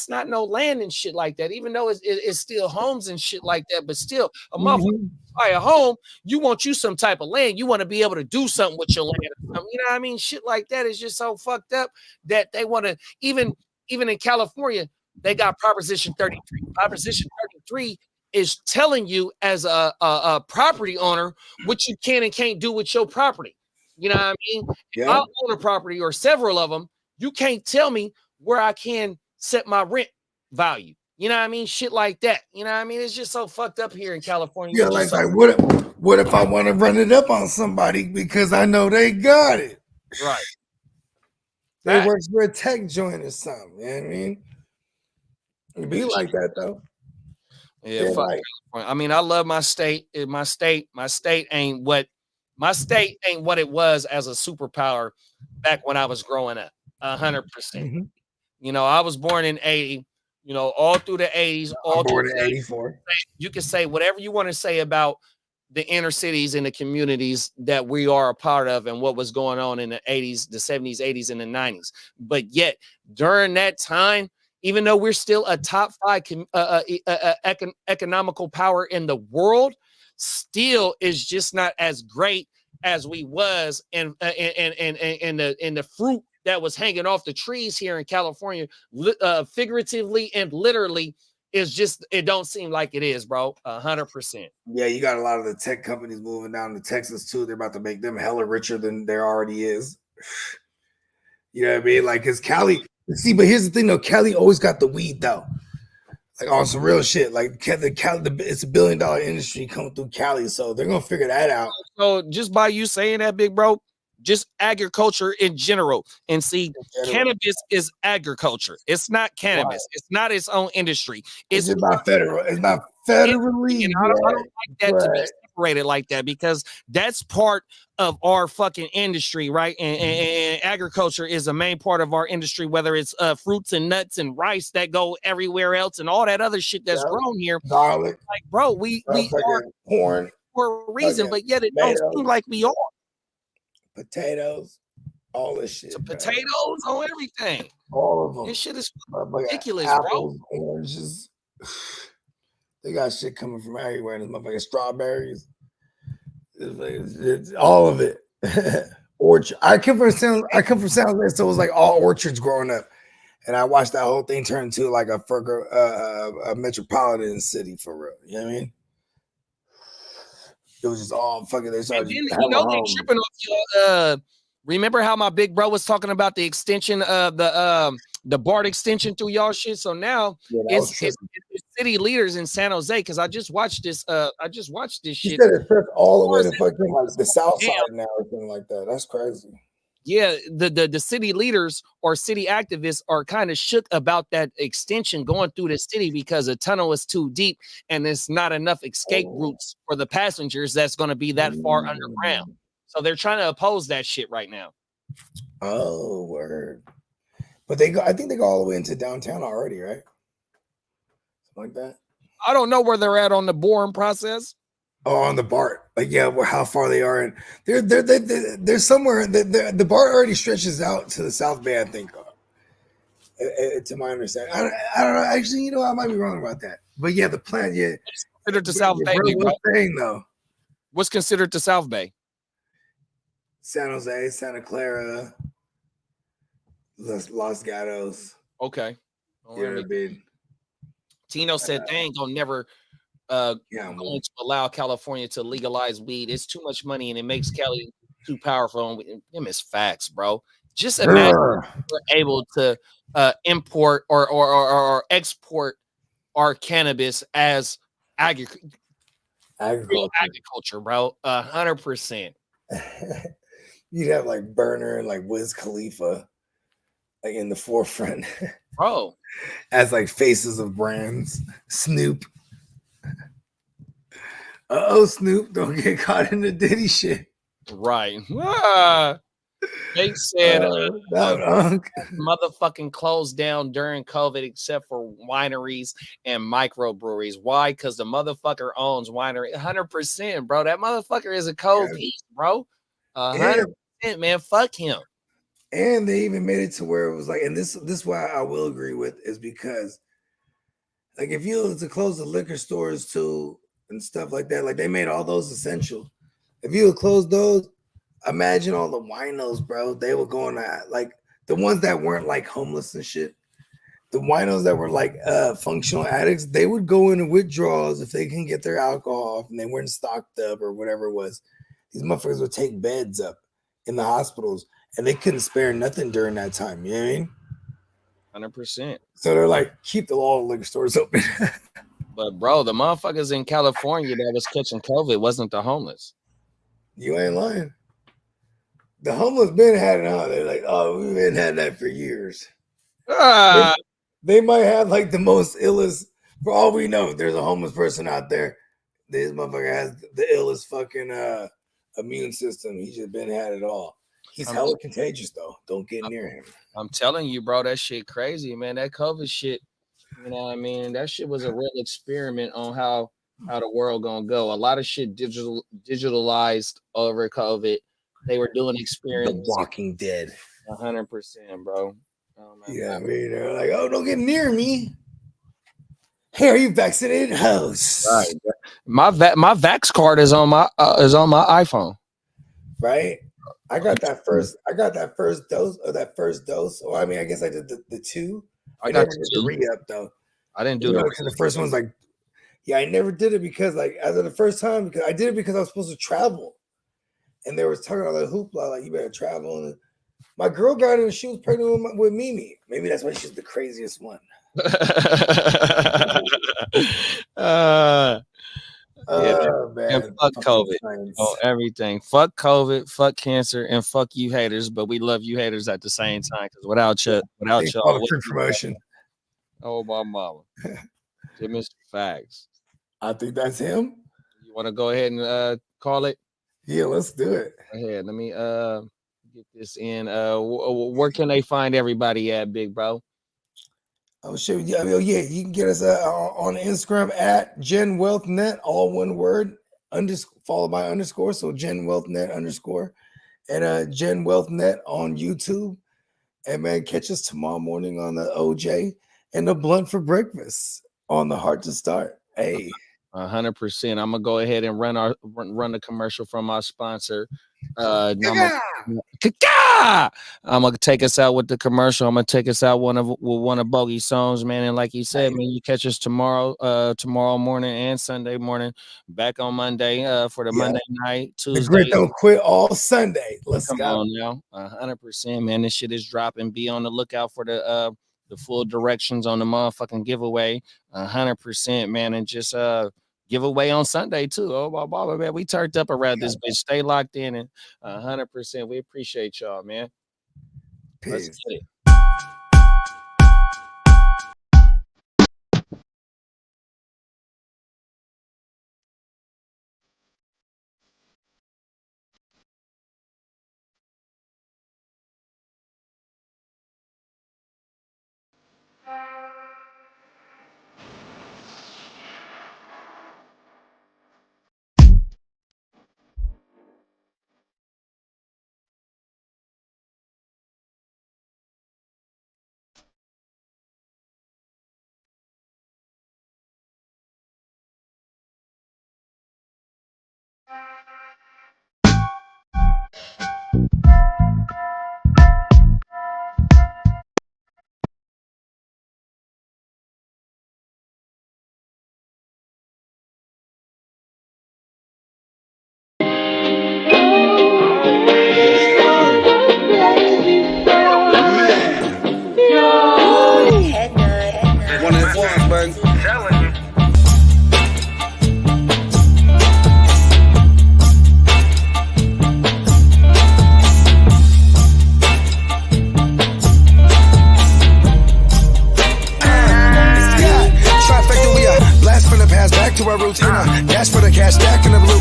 not no land and shit like that. Even though it's still homes and shit like that, but still, a motherfucker buy a home, you want you some type of land. You want to be able to do something with your land. You know what I mean? Shit like that is just so fucked up that they want to even in California, they got Proposition 33. Proposition 33 is telling you as a property owner what you can and can't do with your property. You know what I mean? Yeah. If I own a property or several of them, you can't tell me where I can set my rent value. You know what I mean? Shit like that. You know what I mean? It's just so fucked up here in California. Yeah, like what if I want to run it up on somebody because I know they got it? Right. They work for a tech joint or something. You know what I mean? It'd be like that though. Yeah, fuck. Right. I mean, I love my state. My state ain't what it was as a superpower back when I was growing up. 100%. Mm-hmm. I was born in 80. All through the 80s. All born in 84. You can say whatever you want to say about the inner cities and the communities that we are a part of and what was going on in the 80s, the 70s, 80s, and the 90s. But yet, during that time, even though we're still a top 5 economical power in the world, still is just not as great as we was, and the fruit that was hanging off the trees here in California, figuratively and literally, It's just it don't seem like it is, bro. 100%. Yeah, you got a lot of the tech companies moving down to Texas too. They're about to make them hella richer than there already is. You know what I mean? Like, cause Cali, see, but here's the thing though, Cali always got the weed though. Like on some real shit. Like Cali, it's $1 billion industry coming through Cali, so they're gonna figure that out. So just by you saying that, big bro, just agriculture in general. And see, cannabis is agriculture. It's not cannabis. Right. It's not its own industry. It's not federal. It's not federally. I don't like that to be separated like that, because that's part of our fucking industry, right? And agriculture is a main part of our industry, whether it's fruits and nuts and rice that go everywhere else and all that other shit that's grown here. Garlic. Like, bro, we are corn for a reason, but yet it don't seem like we are. Potatoes, all this shit. So potatoes on everything. All of them. This shit is ridiculous, apples, bro. Oranges. They got shit coming from everywhere. This motherfucking strawberries. It's all of it. Orchard. I come from San Jose, so it was like all orchards growing up. And I watched that whole thing turn into like a metropolitan city for real. You know what I mean? It was just all fucking. They started. And then, they tripping off. Remember how my big bro was talking about the extension of the BART extension through y'all shit? So now it's city leaders in San Jose, because I just watched this. Shit. He said it took all the way to fucking like the south side and everything like that. That's crazy. Yeah, the city leaders or city activists are kind of shook about that extension going through the city, because the tunnel is too deep and there's not enough escape routes for the passengers that's going to be that far underground. So they're trying to oppose that shit right now. Oh, word. But I think they go all the way into downtown already, right? Something like that. I don't know where they're at on the boring process. Oh, on the BART, like how far they are, and they're somewhere. The BART already stretches out to the South Bay, I think. To my understanding, I don't know. Actually, I might be wrong about that. But yeah, the plan, yeah. What's considered the South Bay? Though. What's considered the South Bay? San Jose, Santa Clara, Los Gatos. Okay. You know what I mean? Tino said they ain't gonna never going to allow California to legalize weed. It's too much money and it makes Cali too powerful. Them is facts, bro. Just imagine we're able to import or export our cannabis as agriculture, bro. 100%. You'd have like Burner and like Wiz Khalifa like in the forefront, bro, as like faces of brands. Snoop. Snoop, don't get caught in the Diddy shit. Right. They said motherfucking closed down during COVID except for wineries and microbreweries. Why? Because the motherfucker owns winery. 100%, bro. That motherfucker is a cold piece, bro. 100%, man. Fuck him. And they even made it to where it was like, and this why I will agree with is because, like, if you were to close the liquor stores too and stuff like that, like they made all those essential. If you would close those, imagine all the winos, bro. They were going at like the ones that weren't like homeless and shit. The winos that were like functional addicts, they would go into withdrawals if they can get their alcohol off and they weren't stocked up or whatever it was. These motherfuckers would take beds up in the hospitals and they couldn't spare nothing during that time. You know what I mean? 100%. So they're like, keep all the liquor stores open. But bro, the motherfuckers in California that was catching COVID wasn't the homeless. You ain't lying. The homeless been had it on. They're like, oh, we've been had that for years. They might have like the most illest. For all we know, there's a homeless person out there. This motherfucker has the illest fucking immune system. He's just been had it all. He's hella contagious though. Don't get near him. I'm telling you, bro, that shit crazy, man. That COVID shit, you know what I mean? That shit was a real experiment on how the world gonna go. A lot of shit digitalized over COVID. They were doing experiments. The Walking Dead. 100%, bro. Oh, yeah, I mean, they're like, oh, don't get near me. Hey, are you vaccinated? Host. Right. My Vax card is on my iPhone. Right. I got that first dose. Or I mean, I guess I did the 2. I got the 3 up though. I didn't do You know, the 'cause the first one's like, yeah, I never did it because like as of the first time, because I did it because I was supposed to travel. And they were talking about like hoopla, like you better travel. And my girl got in and she was pregnant with Mimi. Maybe that's why she's the craziest one. Man. And fuck COVID. Oh, everything. Fuck COVID, fuck cancer, and fuck you haters. But we love you haters at the same time. Because without y'all, promotion. Oh my mama. Mr. Facts. I think that's him. You want to go ahead and call it? Yeah, let's do it. Go ahead. Let me get this in. Where can they find everybody at, big bro? Oh shit! Yeah, you can get us on Instagram at GenWealthNet, all one word, followed by underscore. So GenWealthNet underscore, and GenWealthNet on YouTube. And man, catch us tomorrow morning on the OJ and the Blunt for Breakfast on the Heart to Start. Hey. 100%. I'm gonna go ahead and run the commercial from our sponsor. I'm gonna take us out with the commercial. I'm gonna take us out with one of Bogey's songs, man. And like you said, man, you catch us tomorrow morning and Sunday morning. Back on Monday for the Monday night. Tuesday. The grit don't quit all Sunday. Let's Come go. on now. 100%, man. This shit is dropping. Be on the lookout for the full directions on the motherfucking giveaway. 100%, man. And just giveaway on Sunday too. Oh my Baba, man, we turned up around this bitch. Stay locked in and 100%. We appreciate y'all, man. Peace. Let's get it. To our roots, dash for the cash, stack in the blue.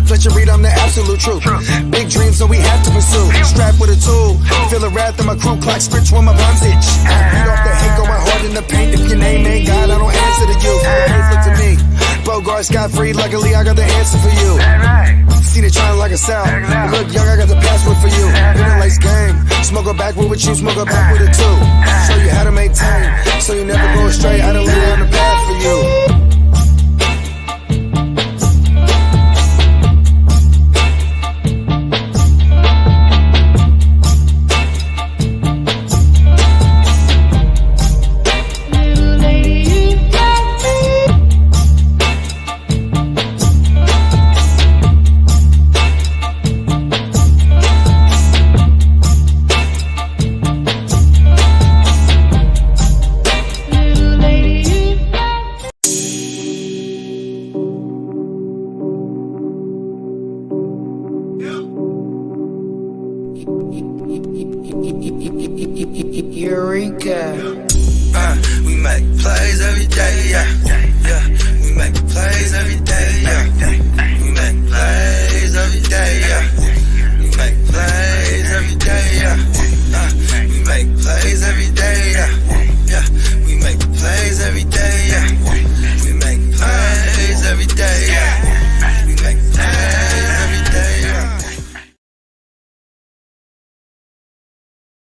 Fletcher Reed, I'm the absolute truth. Big dreams, so we had to pursue. Strapped with a tool, feel the wrath of my crew. Clock spit when my rhymes itch. Beat off the hate, going hard in the paint. If your name ain't God, I don't answer to you. Please look to me. Bogart Scott free, luckily I got the answer for you. Seen it trying like a sound. You look young, I got the password for you. In the lace game, smoke a back with you, smoke a back with it too. Show you how to maintain, so you never go astray. How to lay down the path for you. Eureka. We make plays every day, yeah. We make plays every day, yeah. We make plays every day.